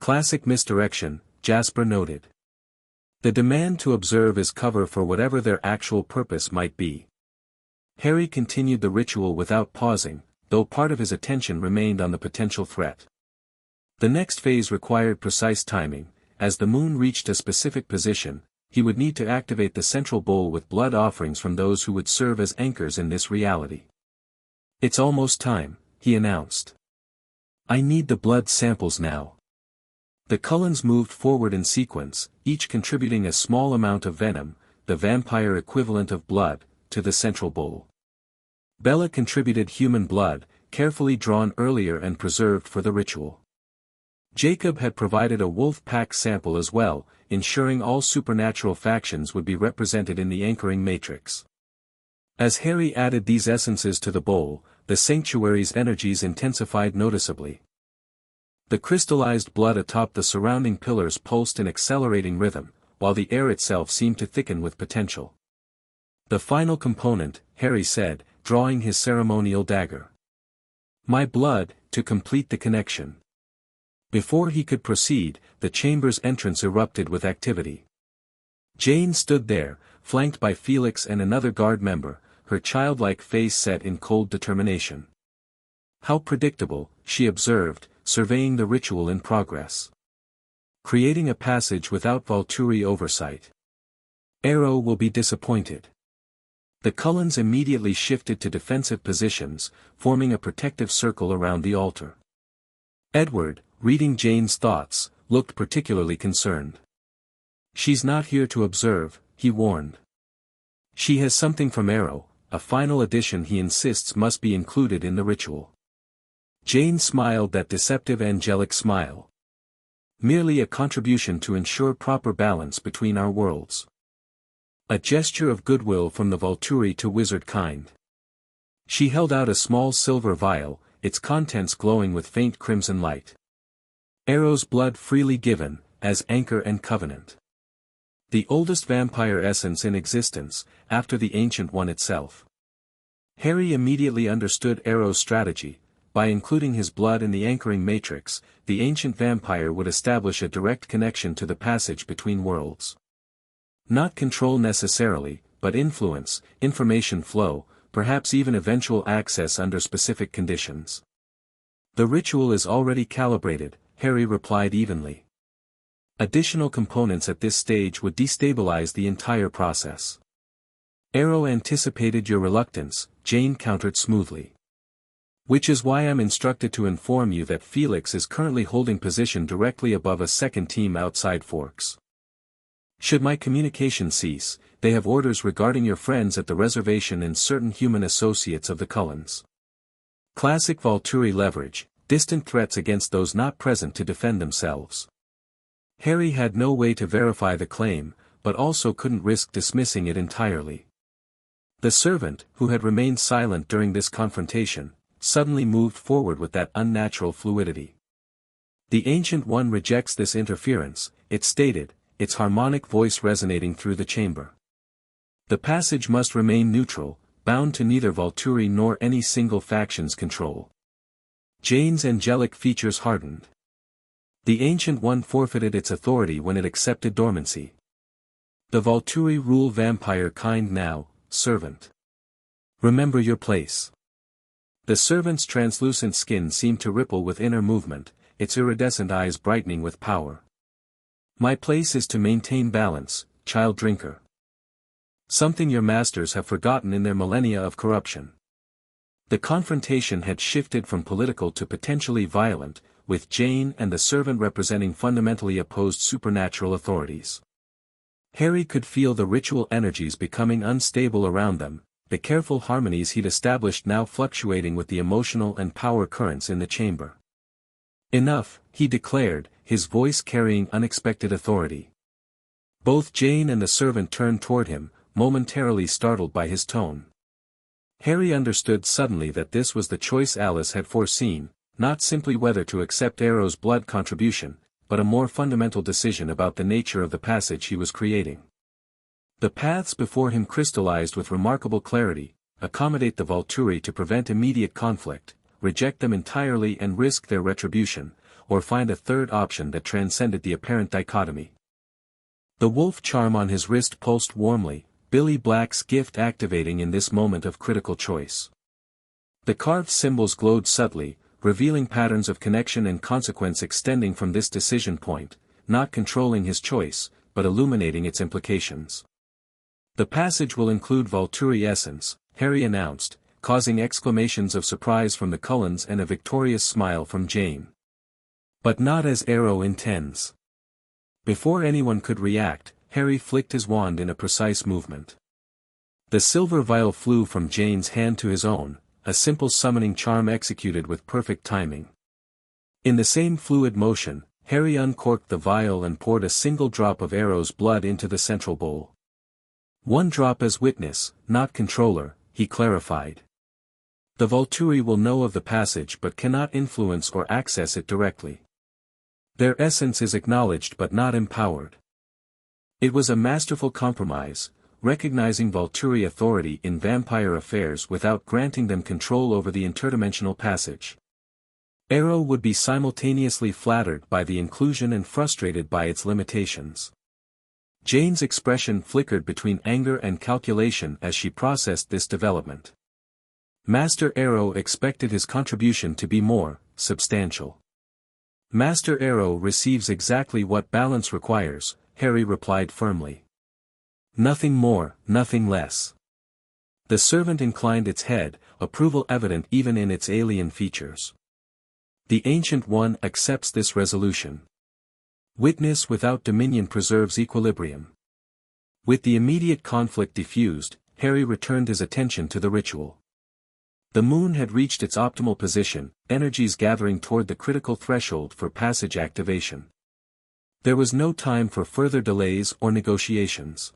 Classic misdirection, Jasper noted. The demand to observe is cover for whatever their actual purpose might be. Harry continued the ritual without pausing, though part of his attention remained on the potential threat. The next phase required precise timing. As the moon reached a specific position, he would need to activate the central bowl with blood offerings from those who would serve as anchors in this reality. It's almost time, he announced. I need the blood samples now. The Cullens moved forward in sequence, each contributing a small amount of venom, the vampire equivalent of blood, to the central bowl. Bella contributed human blood, carefully drawn earlier and preserved for the ritual. Jacob had provided a wolf pack sample as well, ensuring all supernatural factions would be represented in the anchoring matrix. As Harry added these essences to the bowl, the sanctuary's energies intensified noticeably. The crystallized blood atop the surrounding pillars pulsed in accelerating rhythm, while the air itself seemed to thicken with potential. The final component, Harry said, drawing his ceremonial dagger. My blood, to complete the connection. Before he could proceed, the chamber's entrance erupted with activity. Jane stood there, flanked by Felix and another guard member, her childlike face set in cold determination. How predictable, she observed, surveying the ritual in progress. Creating a passage without Volturi oversight. Arrow will be disappointed. The Cullens immediately shifted to defensive positions, forming a protective circle around the altar. Edward, reading Jane's thoughts, looked particularly concerned. She's not here to observe, he warned. She has something from Arrow, a final addition he insists must be included in the ritual. Jane smiled that deceptive angelic smile. Merely a contribution to ensure proper balance between our worlds. A gesture of goodwill from the Volturi to wizard kind. She held out a small silver vial, its contents glowing with faint crimson light. Arrow's blood freely given, as anchor and covenant. The oldest vampire essence in existence, after the Ancient One itself. Harry immediately understood Arrow's strategy. By including his blood in the anchoring matrix, the ancient vampire would establish a direct connection to the passage between worlds. Not control necessarily, but influence, information flow, perhaps even eventual access under specific conditions. The ritual is already calibrated, Harry replied evenly. Additional components at this stage would destabilize the entire process. Arrow anticipated your reluctance, Jane countered smoothly. Which is why I'm instructed to inform you that Felix is currently holding position directly above a second team outside Forks. Should my communication cease, they have orders regarding your friends at the reservation and certain human associates of the Cullens. Classic Volturi leverage, distant threats against those not present to defend themselves. Harry had no way to verify the claim, but also couldn't risk dismissing it entirely. The servant, who had remained silent during this confrontation, suddenly moved forward with that unnatural fluidity. The Ancient One rejects this interference, it stated, its harmonic voice resonating through the chamber. The passage must remain neutral, bound to neither Volturi nor any single faction's control. Jane's angelic features hardened. The Ancient One forfeited its authority when it accepted dormancy. The Volturi rule vampire kind now, servant. Remember your place. The servant's translucent skin seemed to ripple with inner movement, its iridescent eyes brightening with power. My place is to maintain balance, child drinker. Something your masters have forgotten in their millennia of corruption. The confrontation had shifted from political to potentially violent, with Jane and the servant representing fundamentally opposed supernatural authorities. Harry could feel the ritual energies becoming unstable around them, the careful harmonies he'd established now fluctuating with the emotional and power currents in the chamber. Enough, he declared, his voice carrying unexpected authority. Both Jane and the servant turned toward him, momentarily startled by his tone. Harry understood suddenly that this was the choice Alice had foreseen, not simply whether to accept Arrow's blood contribution, but a more fundamental decision about the nature of the passage he was creating. The paths before him crystallized with remarkable clarity: accommodate the Volturi to prevent immediate conflict, reject them entirely and risk their retribution, or find a third option that transcended the apparent dichotomy. The wolf charm on his wrist pulsed warmly, Billy Black's gift activating in this moment of critical choice. The carved symbols glowed subtly, revealing patterns of connection and consequence extending from this decision point, not controlling his choice, but illuminating its implications. The passage will include Volturi essence, Harry announced, causing exclamations of surprise from the Cullens and a victorious smile from Jane. But not as Arrow intends. Before anyone could react, Harry flicked his wand in a precise movement. The silver vial flew from Jane's hand to his own, a simple summoning charm executed with perfect timing. In the same fluid motion, Harry uncorked the vial and poured a single drop of Arrow's blood into the central bowl. One drop as witness, not controller, he clarified. The Volturi will know of the passage but cannot influence or access it directly. Their essence is acknowledged but not empowered. It was a masterful compromise, recognizing Volturi authority in vampire affairs without granting them control over the interdimensional passage. Arrow would be simultaneously flattered by the inclusion and frustrated by its limitations. Jane's expression flickered between anger and calculation as she processed this development. Master Arrow expected his contribution to be more substantial. Master Arrow receives exactly what balance requires, Harry replied firmly. Nothing more, nothing less. The servant inclined its head, approval evident even in its alien features. The Ancient One accepts this resolution. Witness without dominion preserves equilibrium. With the immediate conflict diffused, Harry returned his attention to the ritual. The moon had reached its optimal position, energies gathering toward the critical threshold for passage activation. There was no time for further delays or negotiations.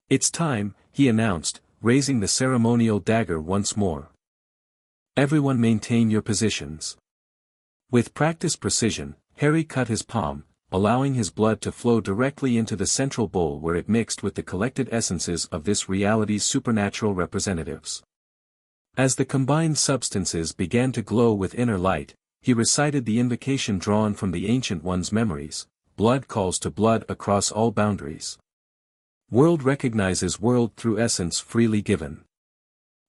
It's time, he announced, raising the ceremonial dagger once more. Everyone maintain your positions. With practiced precision, Harry cut his palm, allowing his blood to flow directly into the central bowl where it mixed with the collected essences of this reality's supernatural representatives. As the combined substances began to glow with inner light, he recited the invocation drawn from the Ancient One's memories: blood calls to blood across all boundaries. World recognizes world through essence freely given.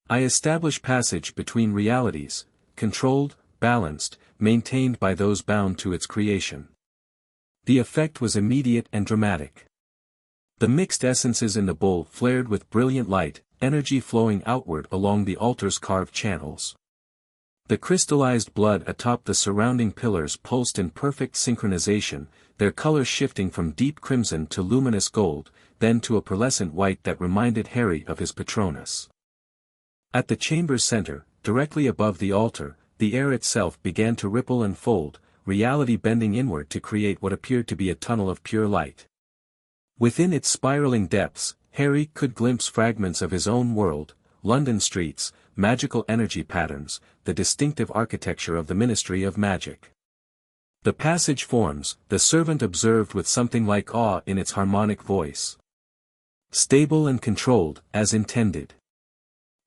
I establish passage between realities, controlled, balanced, maintained by those bound to its creation. The effect was immediate and dramatic. The mixed essences in the bowl flared with brilliant light, energy flowing outward along the altar's carved channels. The crystallized blood atop the surrounding pillars pulsed in perfect synchronization, their colors shifting from deep crimson to luminous gold, then to a pearlescent white that reminded Harry of his Patronus. At the chamber's center, directly above the altar, the air itself began to ripple and fold, reality bending inward to create what appeared to be a tunnel of pure light. Within its spiraling depths, Harry could glimpse fragments of his own world, London streets, magical energy patterns, the distinctive architecture of the Ministry of Magic. The passage forms, the servant observed with something like awe in its harmonic voice. Stable and controlled, as intended.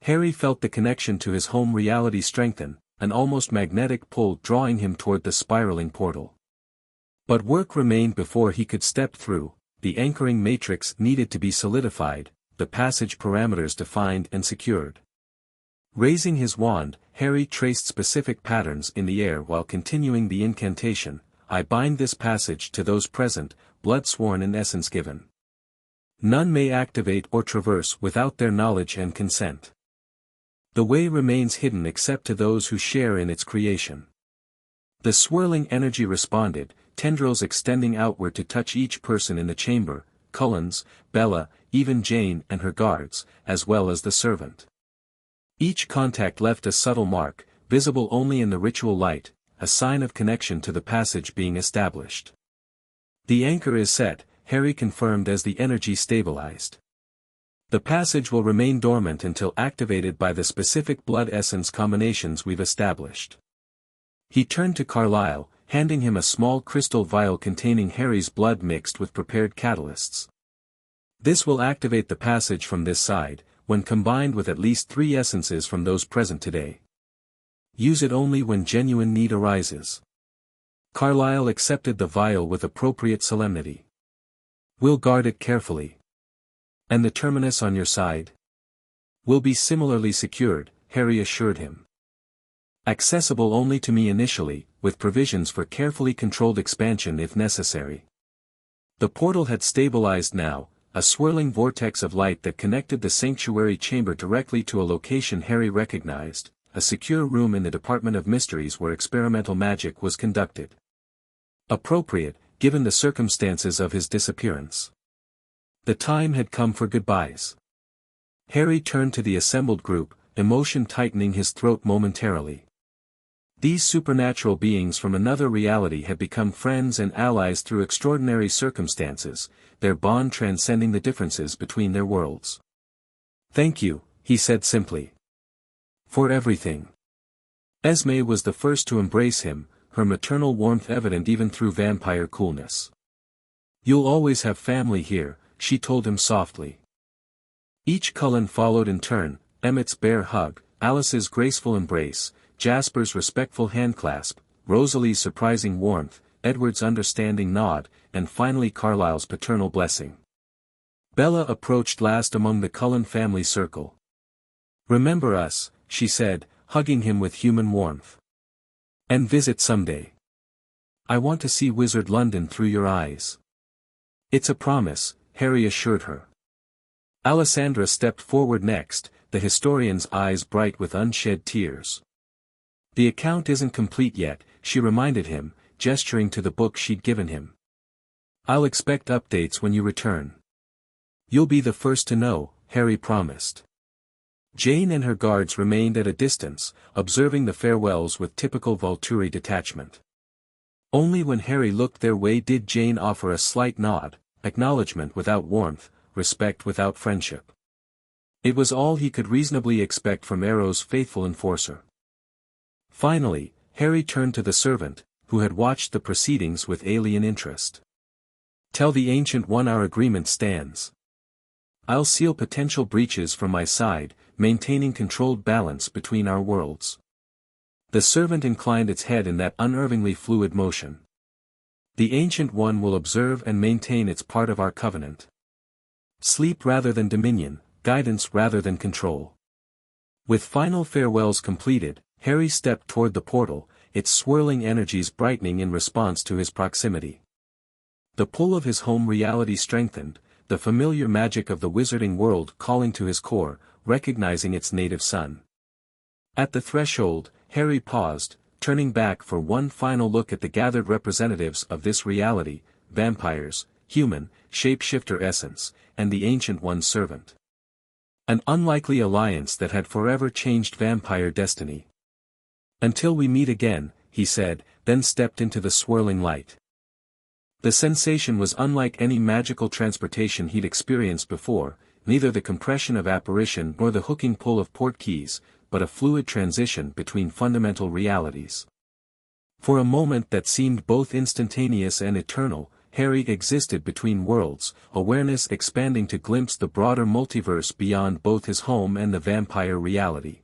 Harry felt the connection to his home reality strengthen, an almost magnetic pull drawing him toward the spiraling portal. But work remained before he could step through. The anchoring matrix needed to be solidified, the passage parameters defined and secured. Raising his wand, Harry traced specific patterns in the air while continuing the incantation. I bind this passage to those present, blood sworn and essence given. None may activate or traverse without their knowledge and consent. The way remains hidden except to those who share in its creation. The swirling energy responded, tendrils extending outward to touch each person in the chamber, Cullens, Bella, even Jane and her guards, as well as the servant. Each contact left a subtle mark, visible only in the ritual light, a sign of connection to the passage being established. The anchor is set, Harry confirmed as the energy stabilized. The passage will remain dormant until activated by the specific blood essence combinations we've established. He turned to Carlyle, handing him a small crystal vial containing Harry's blood mixed with prepared catalysts. This will activate the passage from this side, when combined with at least 3 essences from those present today. Use it only when genuine need arises. Carlyle accepted the vial with appropriate solemnity. We'll guard it carefully. And the terminus on your side? Will be similarly secured, Harry assured him. Accessible only to me initially, with provisions for carefully controlled expansion if necessary. The portal had stabilized now, a swirling vortex of light that connected the sanctuary chamber directly to a location Harry recognized, a secure room in the Department of Mysteries where experimental magic was conducted. Appropriate, given the circumstances of his disappearance. The time had come for goodbyes. Harry turned to the assembled group, emotion tightening his throat momentarily. These supernatural beings from another reality had become friends and allies through extraordinary circumstances, their bond transcending the differences between their worlds. Thank you, he said simply. For everything. Esme was the first to embrace him, her maternal warmth evident even through vampire coolness. You'll always have family here, she told him softly. Each Cullen followed in turn, Emmett's bare hug, Alice's graceful embrace, Jasper's respectful handclasp, Rosalie's surprising warmth, Edward's understanding nod, and finally Carlyle's paternal blessing. Bella approached last among the Cullen family circle. Remember us, she said, hugging him with human warmth. And visit someday. I want to see Wizard London through your eyes. It's a promise, Harry assured her. Alessandra stepped forward next, the historian's eyes bright with unshed tears. The account isn't complete yet, she reminded him, gesturing to the book she'd given him. I'll expect updates when you return. You'll be the first to know, Harry promised. Jane and her guards remained at a distance, observing the farewells with typical Volturi detachment. Only when Harry looked their way did Jane offer a slight nod, acknowledgement without warmth, respect without friendship. It was all he could reasonably expect from Arrow's faithful enforcer. Finally, Harry turned to the servant, who had watched the proceedings with alien interest. Tell the Ancient One our agreement stands. I'll seal potential breaches from my side, maintaining controlled balance between our worlds. The servant inclined its head in that unervingly fluid motion. The Ancient One will observe and maintain its part of our covenant. Sleep rather than dominion, guidance rather than control. With final farewells completed, Harry stepped toward the portal, its swirling energies brightening in response to his proximity. The pull of his home reality strengthened, the familiar magic of the wizarding world calling to his core, recognizing its native sun. At the threshold, Harry paused, turning back for one final look at the gathered representatives of this reality, vampires, human, shapeshifter essence, and the Ancient One's servant. An unlikely alliance that had forever changed vampire destiny. Until we meet again, he said, then stepped into the swirling light. The sensation was unlike any magical transportation he'd experienced before, neither the compression of apparition nor the hooking pull of port keys, but a fluid transition between fundamental realities. For a moment that seemed both instantaneous and eternal, Harry existed between worlds, awareness expanding to glimpse the broader multiverse beyond both his home and the vampire reality.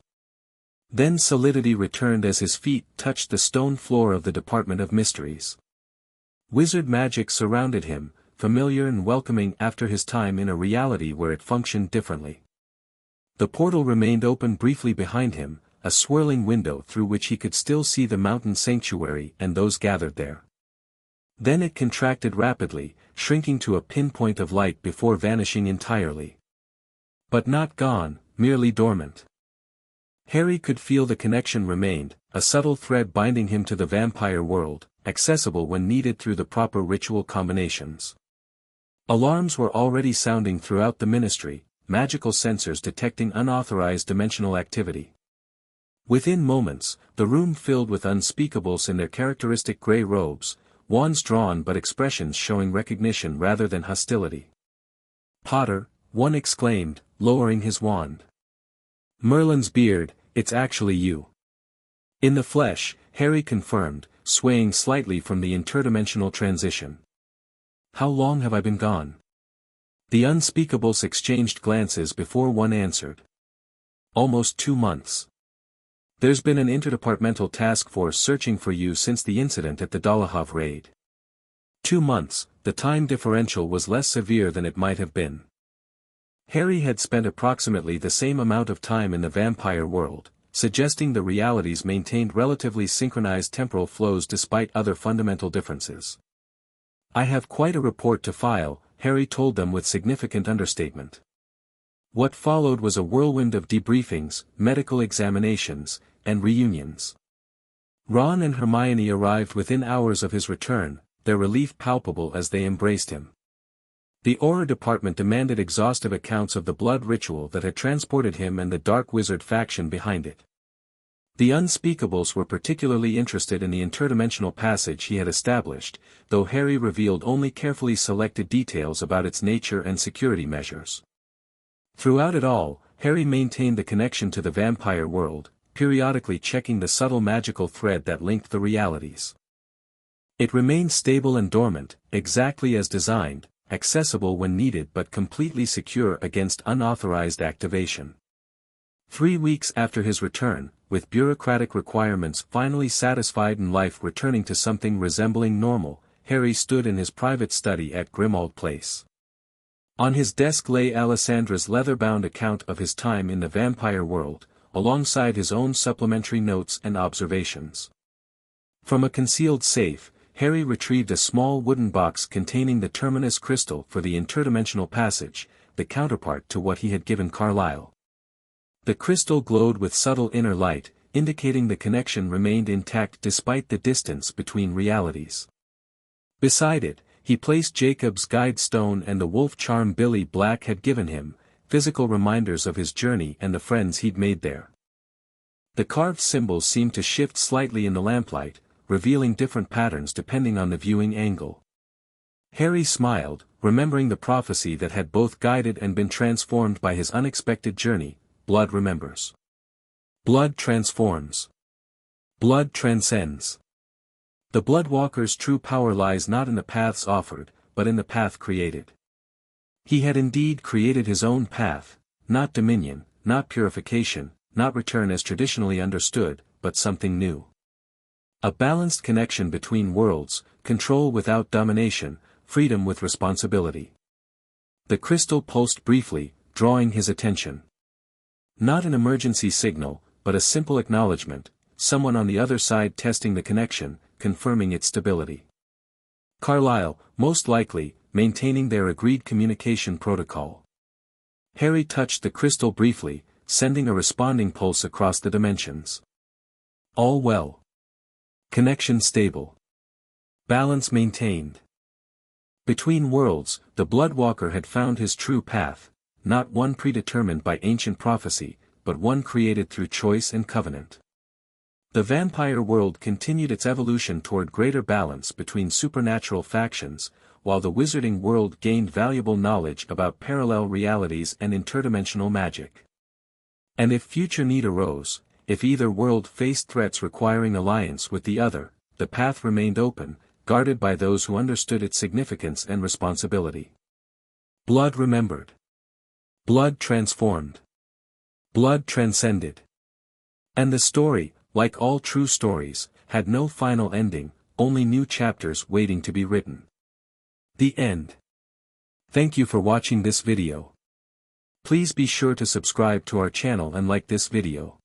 Then solidity returned as his feet touched the stone floor of the Department of Mysteries. Wizard magic surrounded him, familiar and welcoming after his time in a reality where it functioned differently. The portal remained open briefly behind him, a swirling window through which he could still see the mountain sanctuary and those gathered there. Then it contracted rapidly, shrinking to a pinpoint of light before vanishing entirely. But not gone, merely dormant. Harry could feel the connection remained, a subtle thread binding him to the vampire world, accessible when needed through the proper ritual combinations. Alarms were already sounding throughout the ministry, magical sensors detecting unauthorized dimensional activity. Within moments, the room filled with unspeakables in their characteristic grey robes, wands drawn but expressions showing recognition rather than hostility. "Potter," one exclaimed, lowering his wand. "Merlin's beard, it's actually you." In the flesh, Harry confirmed, swaying slightly from the interdimensional transition. "How long have I been gone?" The unspeakables exchanged glances before one answered. "Almost 2 months. There's been an interdepartmental task force searching for you since the incident at the Dolohov raid." 2 months, the time differential was less severe than it might have been. Harry had spent approximately the same amount of time in the vampire world, suggesting the realities maintained relatively synchronized temporal flows despite other fundamental differences. "I have quite a report to file," Harry told them with significant understatement. What followed was a whirlwind of debriefings, medical examinations, and reunions. Ron and Hermione arrived within hours of his return, their relief palpable as they embraced him. The Auror department demanded exhaustive accounts of the blood ritual that had transported him and the Dark Wizard faction behind it. The Unspeakables were particularly interested in the interdimensional passage he had established, though Harry revealed only carefully selected details about its nature and security measures. Throughout it all, Harry maintained the connection to the vampire world, periodically checking the subtle magical thread that linked the realities. It remained stable and dormant, exactly as designed, accessible when needed but completely secure against unauthorized activation. 3 weeks after his return, with bureaucratic requirements finally satisfied and life returning to something resembling normal, Harry stood in his private study at Grimmauld Place. On his desk lay Alessandra's leather-bound account of his time in the vampire world, alongside his own supplementary notes and observations. From a concealed safe, Harry retrieved a small wooden box containing the terminus crystal for the interdimensional passage, the counterpart to what he had given Carlyle. The crystal glowed with subtle inner light, indicating the connection remained intact despite the distance between realities. Beside it, he placed Jacob's guide stone and the wolf charm Billy Black had given him, physical reminders of his journey and the friends he'd made there. The carved symbols seemed to shift slightly in the lamplight, revealing different patterns depending on the viewing angle. Harry smiled, remembering the prophecy that had both guided and been transformed by his unexpected journey: blood remembers. Blood transforms. Blood transcends. The Bloodwalker's true power lies not in the paths offered, but in the path created. He had indeed created his own path, not dominion, not purification, not return as traditionally understood, but something new. A balanced connection between worlds, control without domination, freedom with responsibility. The crystal pulsed briefly, drawing his attention. Not an emergency signal, but a simple acknowledgement, someone on the other side testing the connection, confirming its stability. Carlyle, most likely, maintaining their agreed communication protocol. Harry touched the crystal briefly, sending a responding pulse across the dimensions. All well. Connection stable. Balance maintained. Between worlds, the Bloodwalker had found his true path, not one predetermined by ancient prophecy, but one created through choice and covenant. The vampire world continued its evolution toward greater balance between supernatural factions, while the wizarding world gained valuable knowledge about parallel realities and interdimensional magic. And if future need arose, if either world faced threats requiring alliance with the other, the path remained open, guarded by those who understood its significance and responsibility. Blood remembered. Blood transformed. Blood transcended. And the story, like all true stories, had no final ending, only new chapters waiting to be written. The end. Thank you for watching this video. Please be sure to subscribe to our channel and like this video.